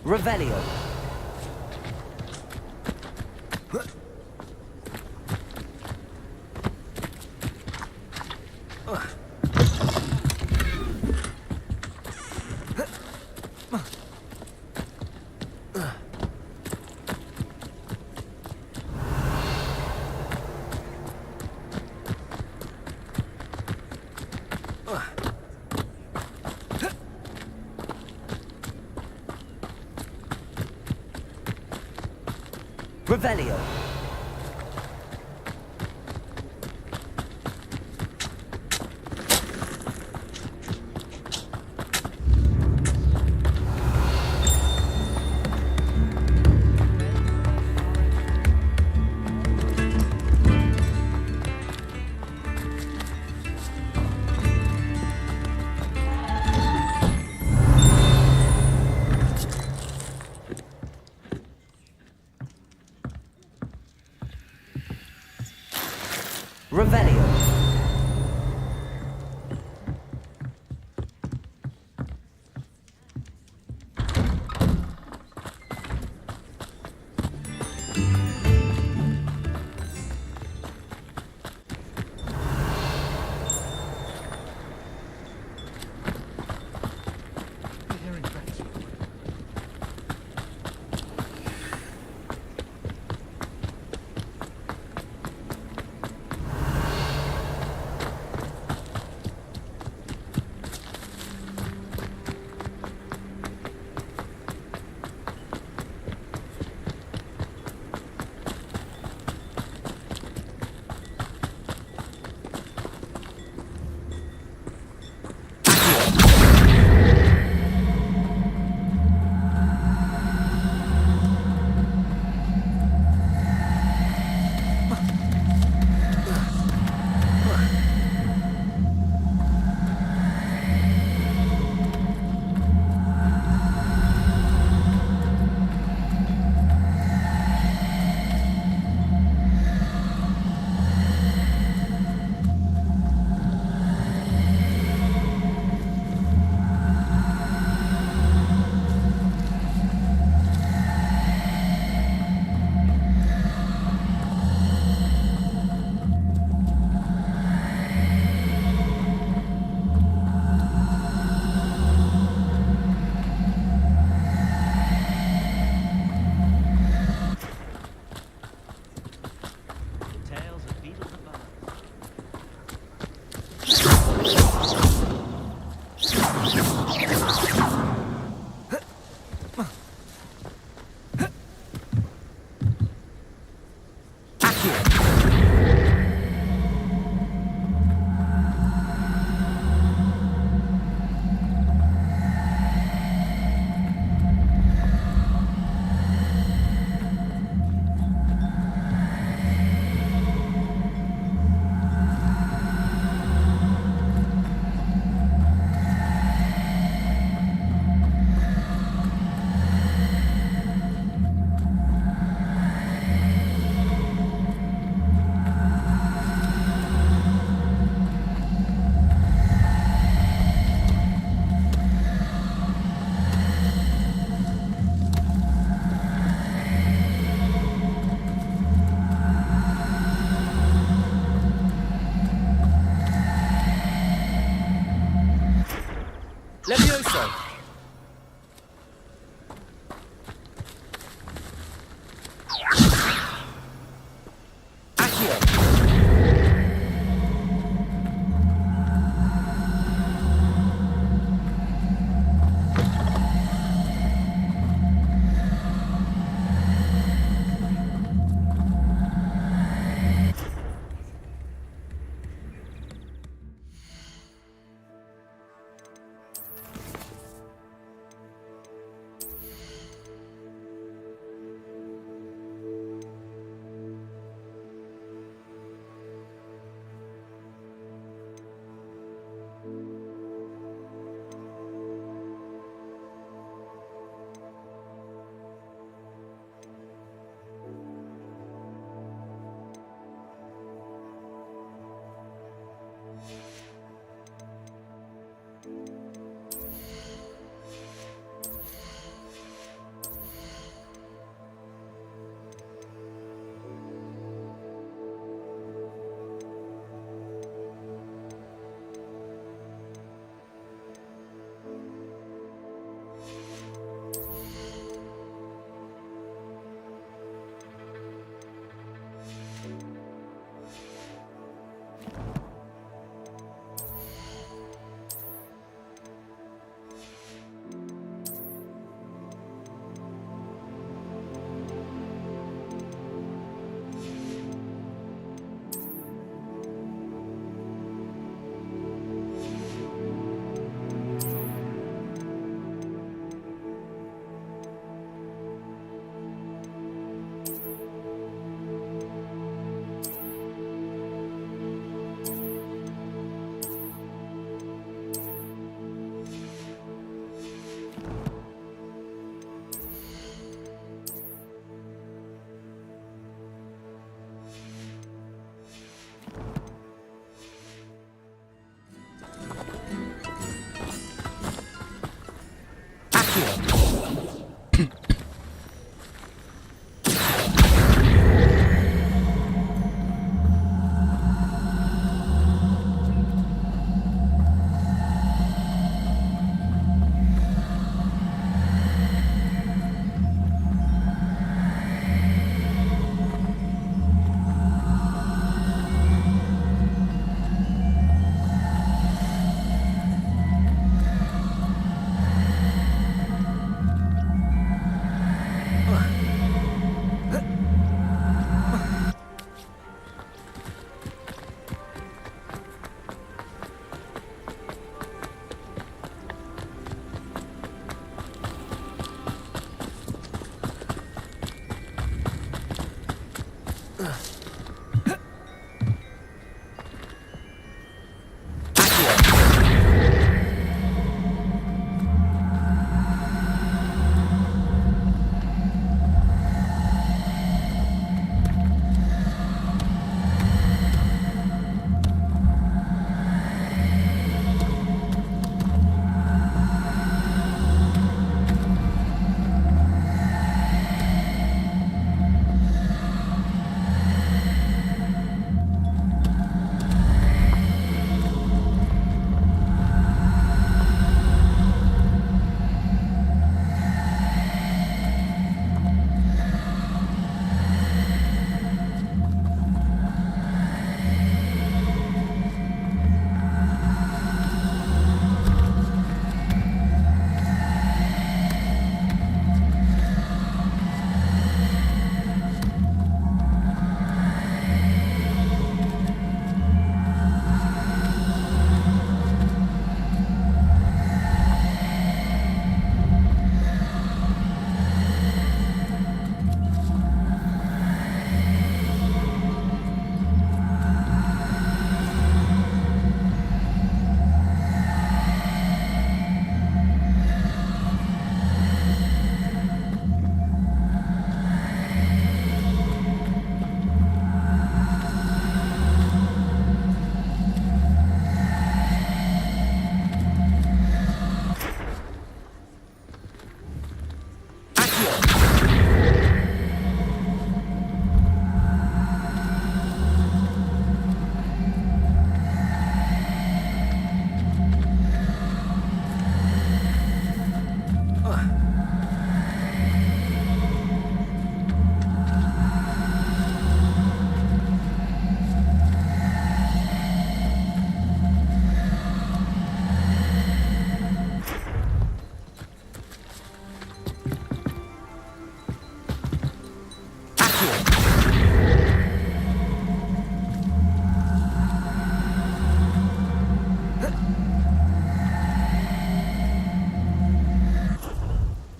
S21: Revelio. Revelio. Revelio.
S2: Levioso! Accio!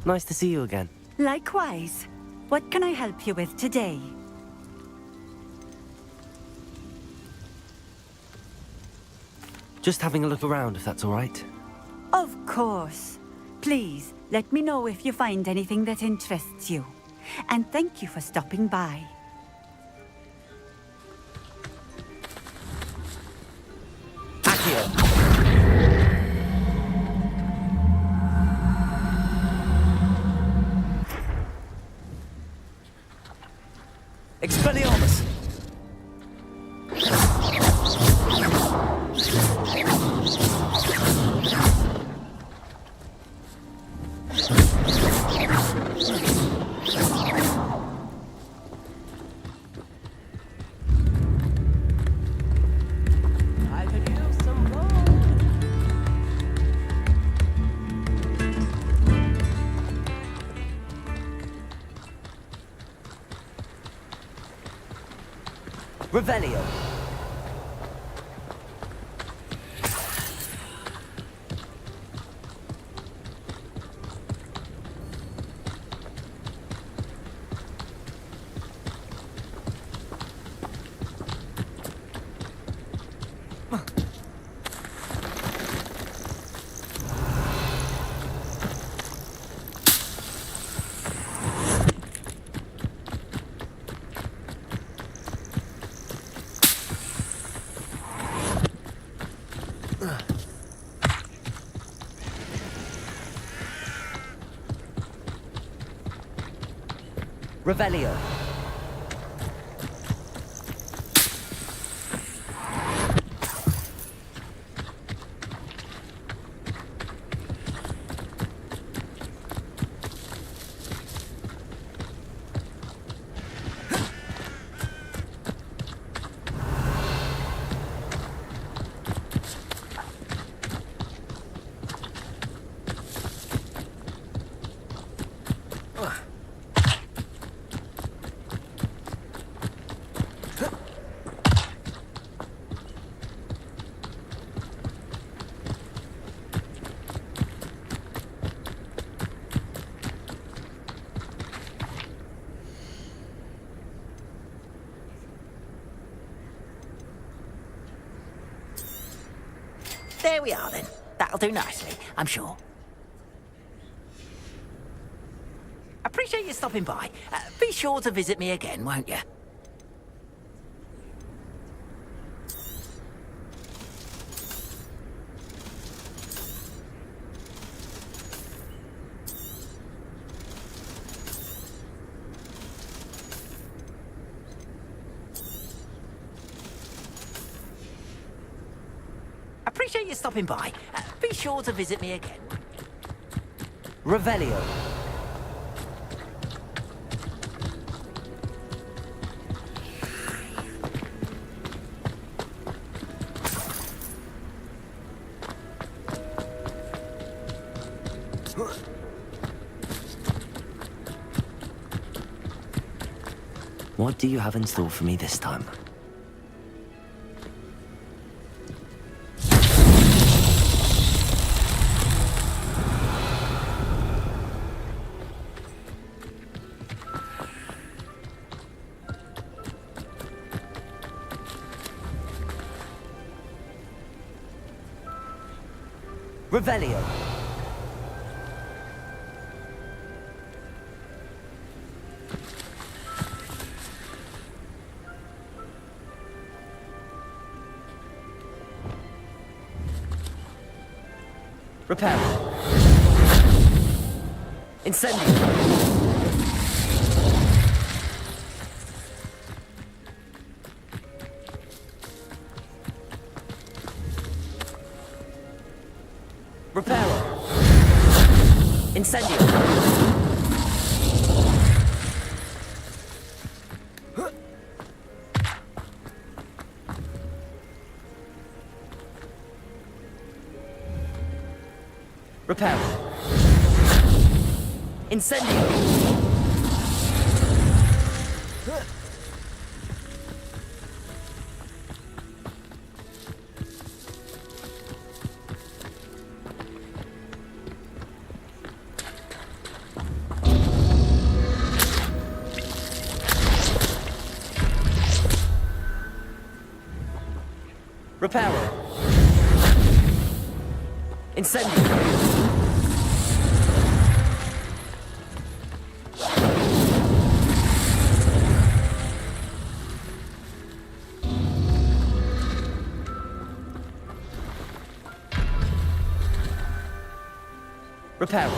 S2: Nice to see you again.
S14: Likewise. What can I help you with today?
S2: Just having a look around, if that's all right.
S14: Of course. Please, let me know if you find anything that interests you. And thank you for stopping by.
S2: Expelliarmus!
S16: I could use some gold.
S2: Revelio. Revelio.
S21: There we are then. That'll do nicely, I'm sure. Appreciate you stopping by. Be sure to visit me again, won't you? Appreciate you stopping by. Be sure to visit me again.
S2: Revelio. What do you have in store for me this time? Revelio. Repair. Incendio. Reparo. Incendio. Reparo. Incendio. Reparo. Incendio. Reparo.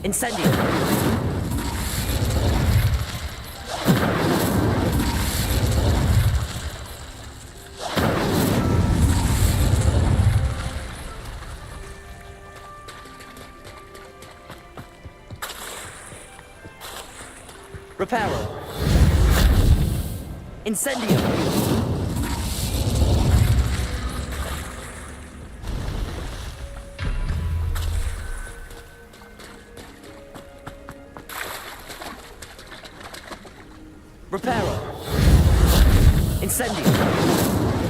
S2: Incendio. Reparo. Incendio. Reparo. Incendio.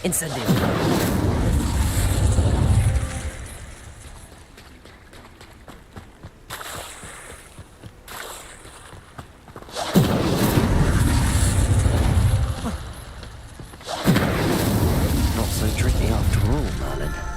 S2: Incendio. Not so tricky after all, Merlin.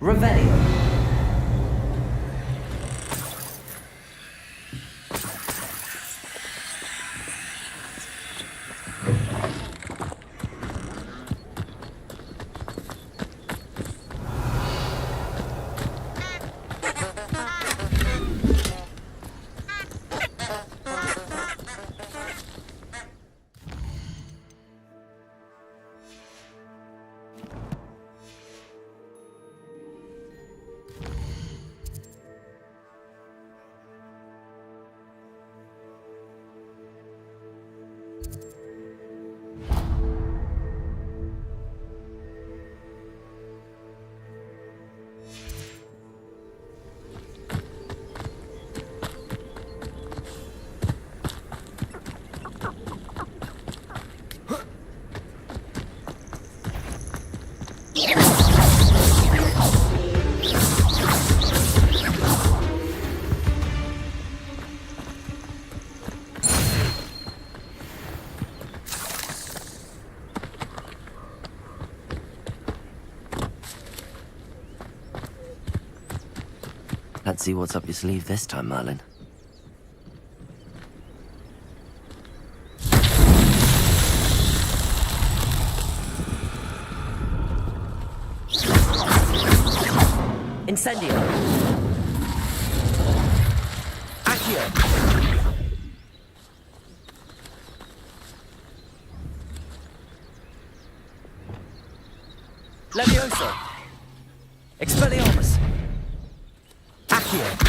S2: Revelio. Let's see what's up your sleeve this time, Merlin. Incendio! Accio! Levioso! Expelliarmus! Accio!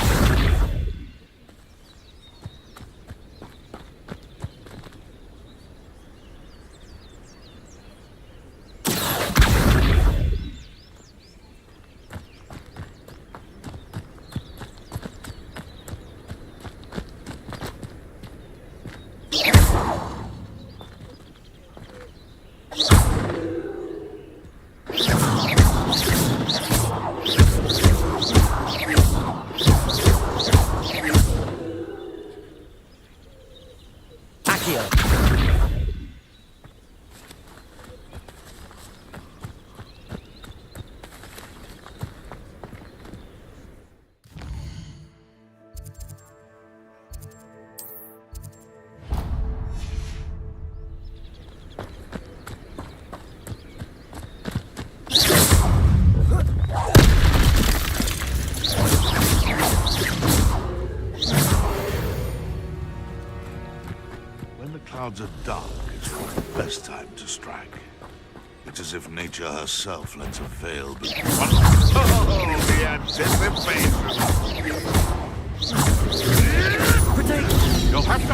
S5: Clouds are dark, it's the best time to strike. It's as if nature herself lets a veil be. Oh, the anticipation! You'll have to.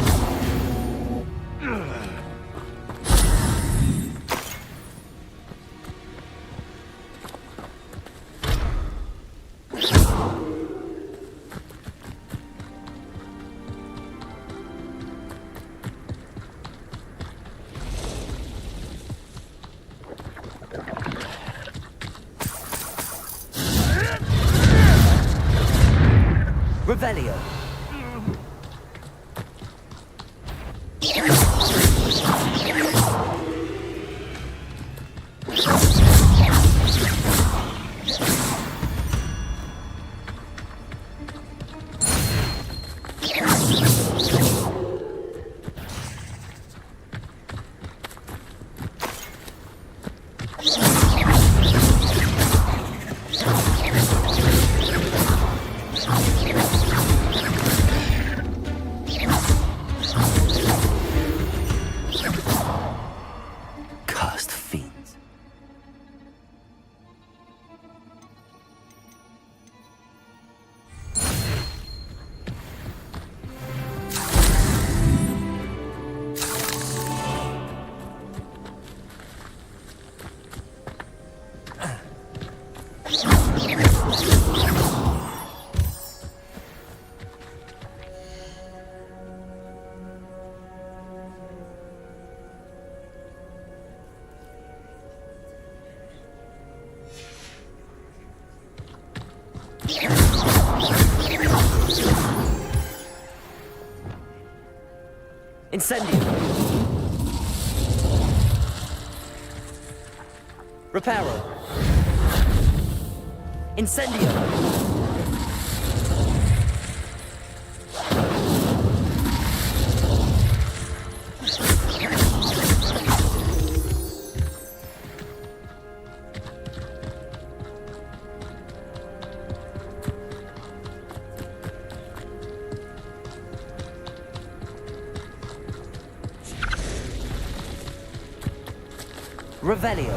S2: Revelio. Incendio. Reparo. Incendio. Revelio.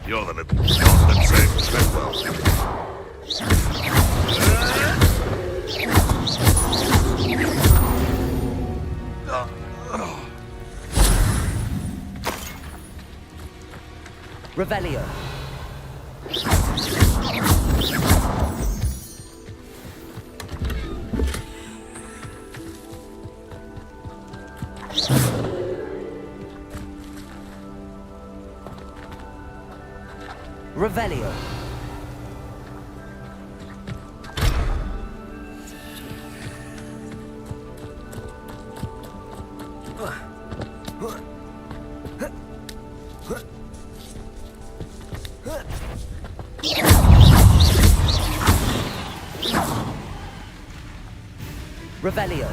S5: You're the little god that saved Bedwell.
S2: Revelio.
S21: Revelio. Revelio.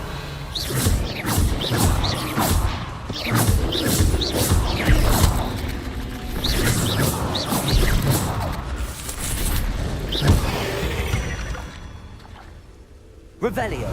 S21: Revelio.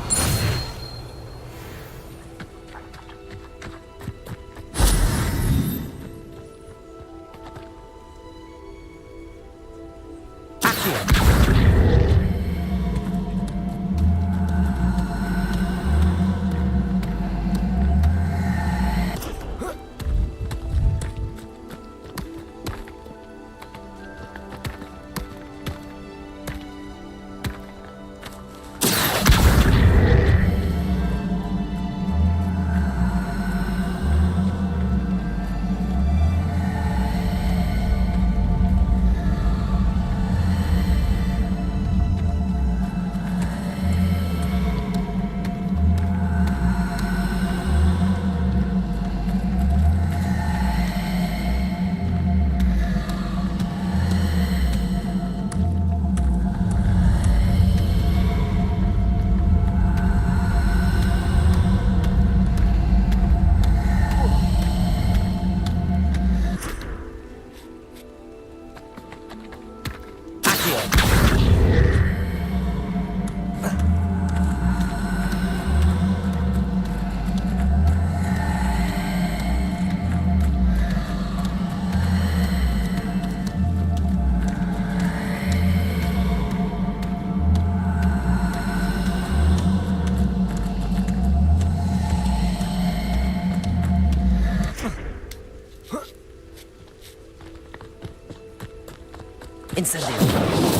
S21: Incendio.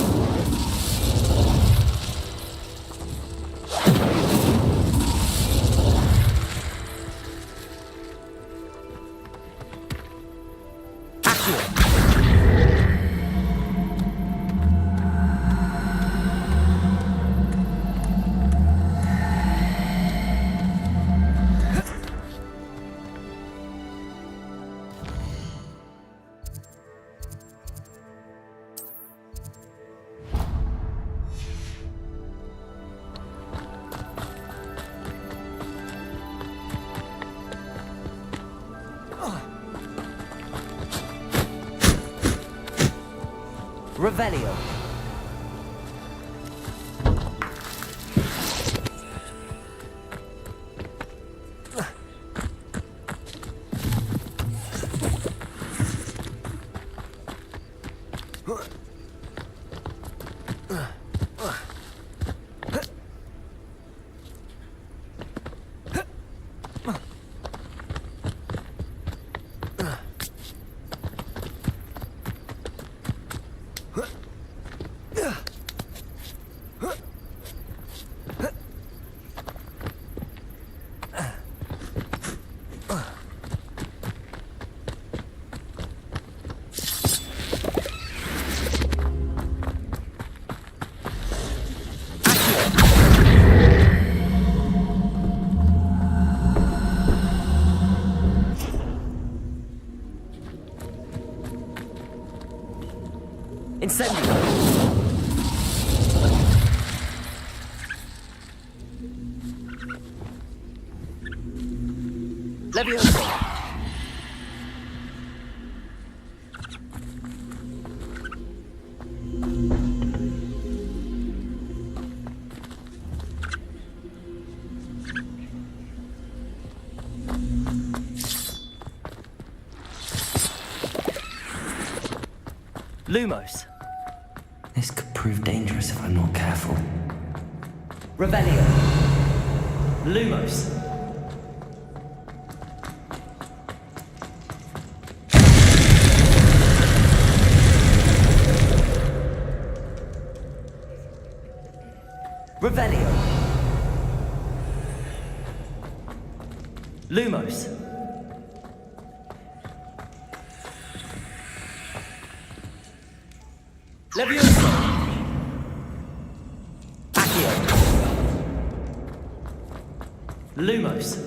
S21: Revelio. Incendio. Levioso. Lumos.
S2: This could prove dangerous if I'm not careful.
S21: Revelio. Lumos. Revelio. Lumos.
S2: Levioso! Accio! Lumos!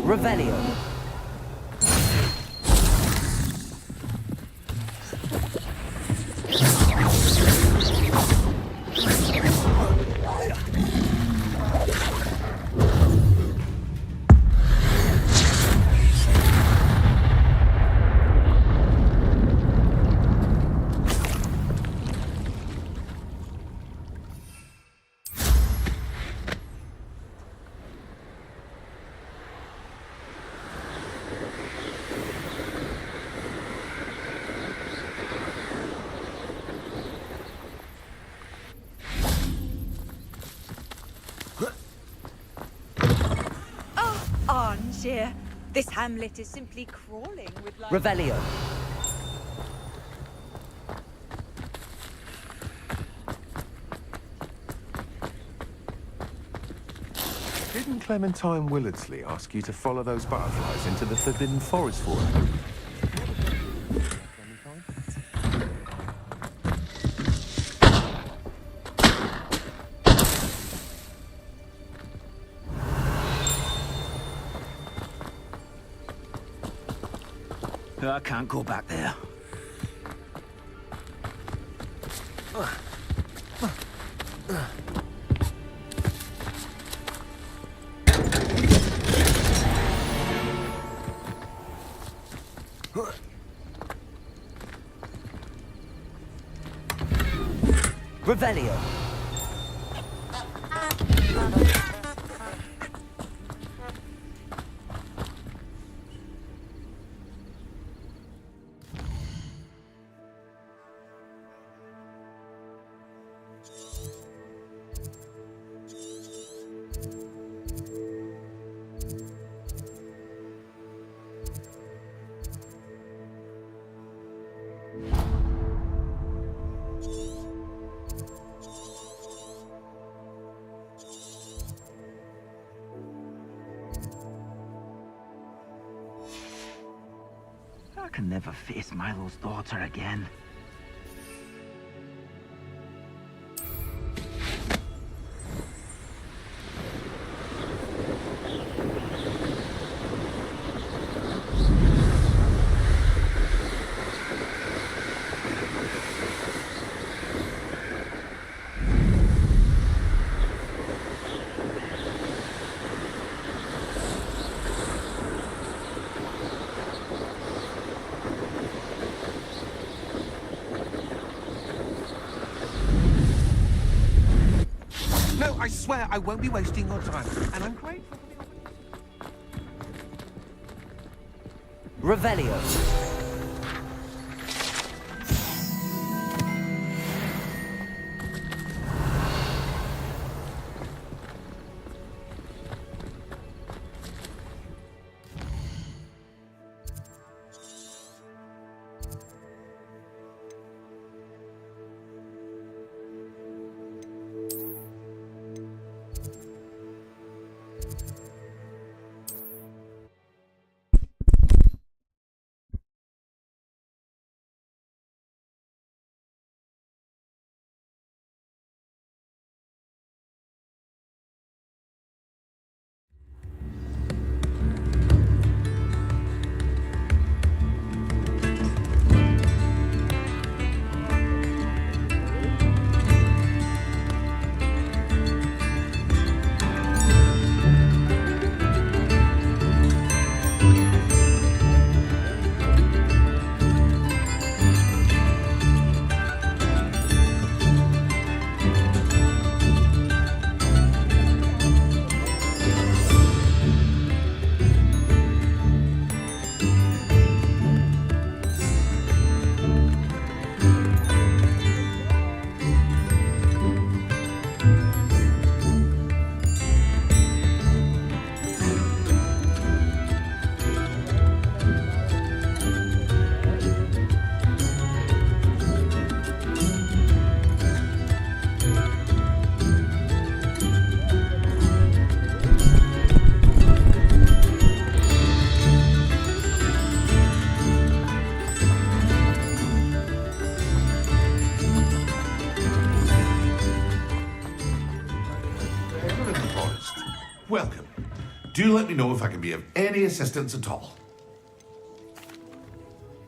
S2: Revelio.
S19: Armchair. This hamlet is simply crawling with life.
S2: Revelio.
S4: Didn't Clementine Willardsley ask you to follow those butterflies into the Forbidden Forest for her?
S21: I can't go back there.
S2: Revelio.
S21: I can never face Milo's daughter again.
S4: I swear I won't be wasting your time, and I'm grateful.
S2: Revelio.
S5: Do let me know if I can be of any assistance at all.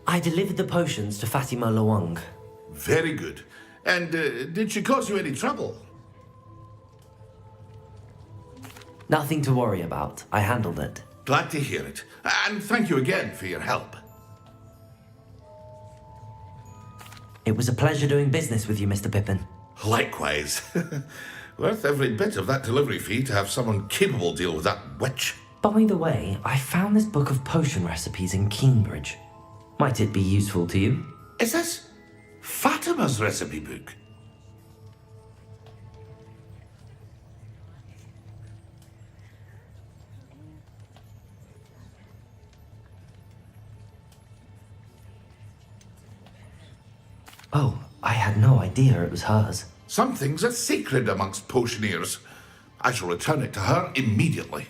S2: I delivered the potions to Fatima Lawang.
S5: Very good. And did she cause you any trouble?
S2: Nothing to worry about. I handled it.
S5: Glad to hear it. And thank you again for your help.
S2: It was a pleasure doing business with you, Mr. Pippin.
S5: Likewise. Worth every bit of that delivery fee to have someone capable deal with that witch.
S2: By the way, I found this book of potion recipes in Cambridge. Might it be useful to you?
S5: Is this Fatima's recipe book?
S2: Oh, I had no idea it was hers.
S5: Something's a secret amongst potioneers. I shall return it to her immediately.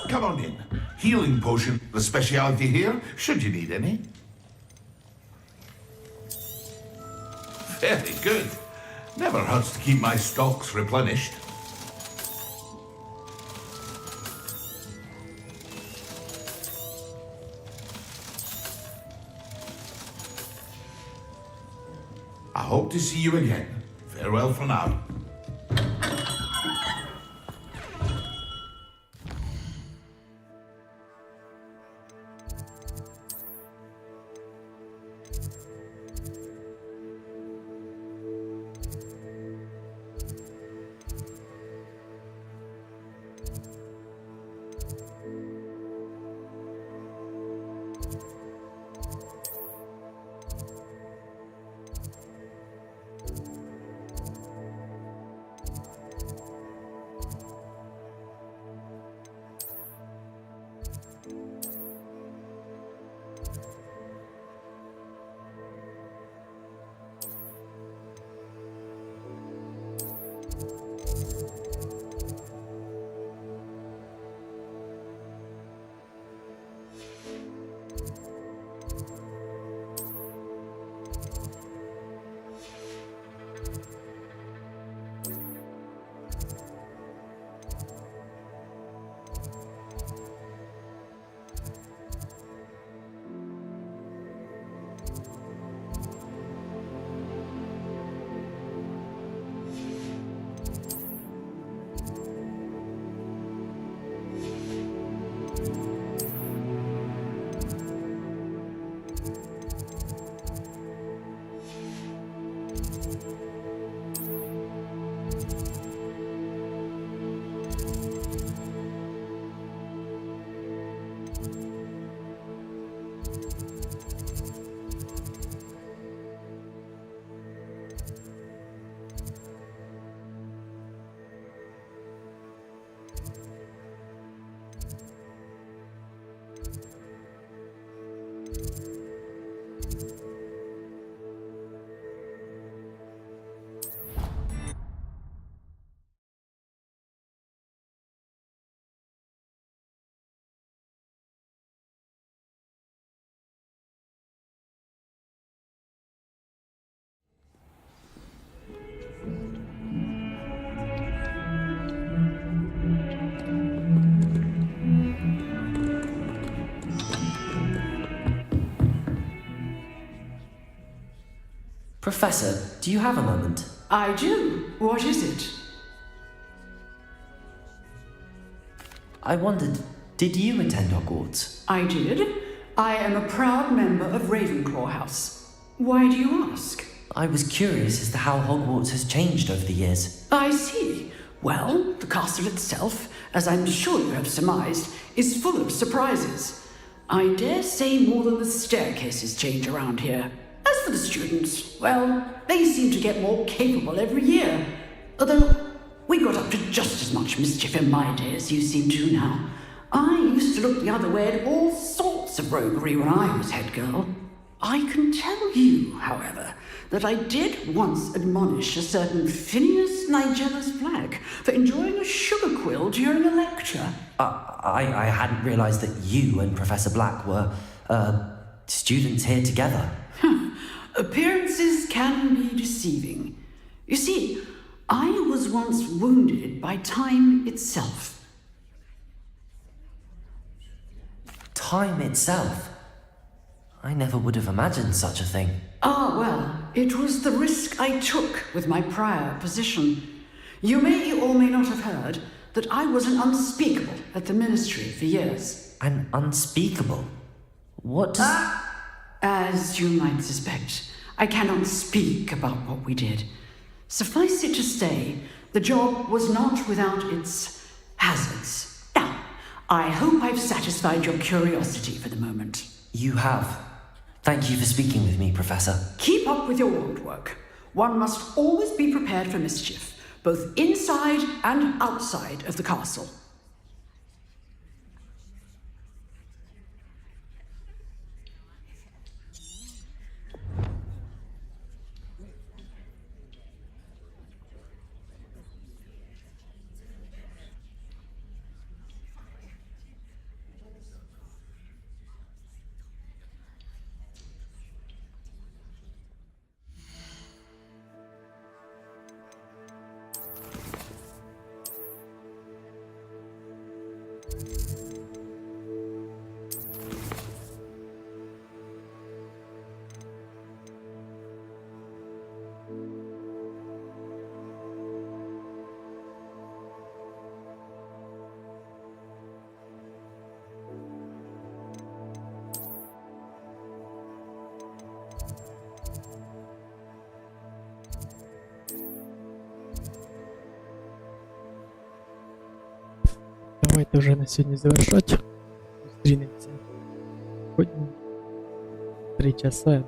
S5: Come on in. Healing potion, the speciality here, should you need any. Very good. Never hurts to keep my stocks replenished. I hope to see you again. Farewell for now.
S2: Professor, do you have a moment?
S17: I do. What is it?
S2: I wondered, did you attend Hogwarts?
S17: I did. I am a proud member of Ravenclaw House. Why do you ask?
S2: I was curious as to how Hogwarts has changed over the years.
S17: I see. Well, the castle itself, as I'm sure you have surmised, is full of surprises. I dare say more than the staircases change around here. As for the students, well, they seem to get more capable every year. Although, we got up to just as much mischief in my day as you seem to now. I used to look the other way at all sorts of roguery when I was head girl. I can tell you, however, that I did once admonish a certain Phineas Nigellus Black for enjoying a sugar quill during a lecture.
S2: I hadn't realised that you and Professor Black were, students here together.
S17: Appearances can be deceiving. You see, I was once wounded by time itself.
S2: Time itself? I never would have imagined such a thing.
S17: Ah, well, it was the risk I took with my prior position. You may or may not have heard that I was an unspeakable at the ministry for years.
S2: An unspeakable? What does...
S17: As you might suspect, I cannot speak about what we did. Suffice it to say, the job was not without its hazards. Now, I hope I've satisfied your curiosity for the moment.
S2: You have. Thank you for speaking with me, Professor.
S17: Keep up with your ward work. One must always be prepared for mischief, both inside and outside of the castle.
S18: давайте вже на сьогодні завершати. Зустрінемося сьогодні 3 часа.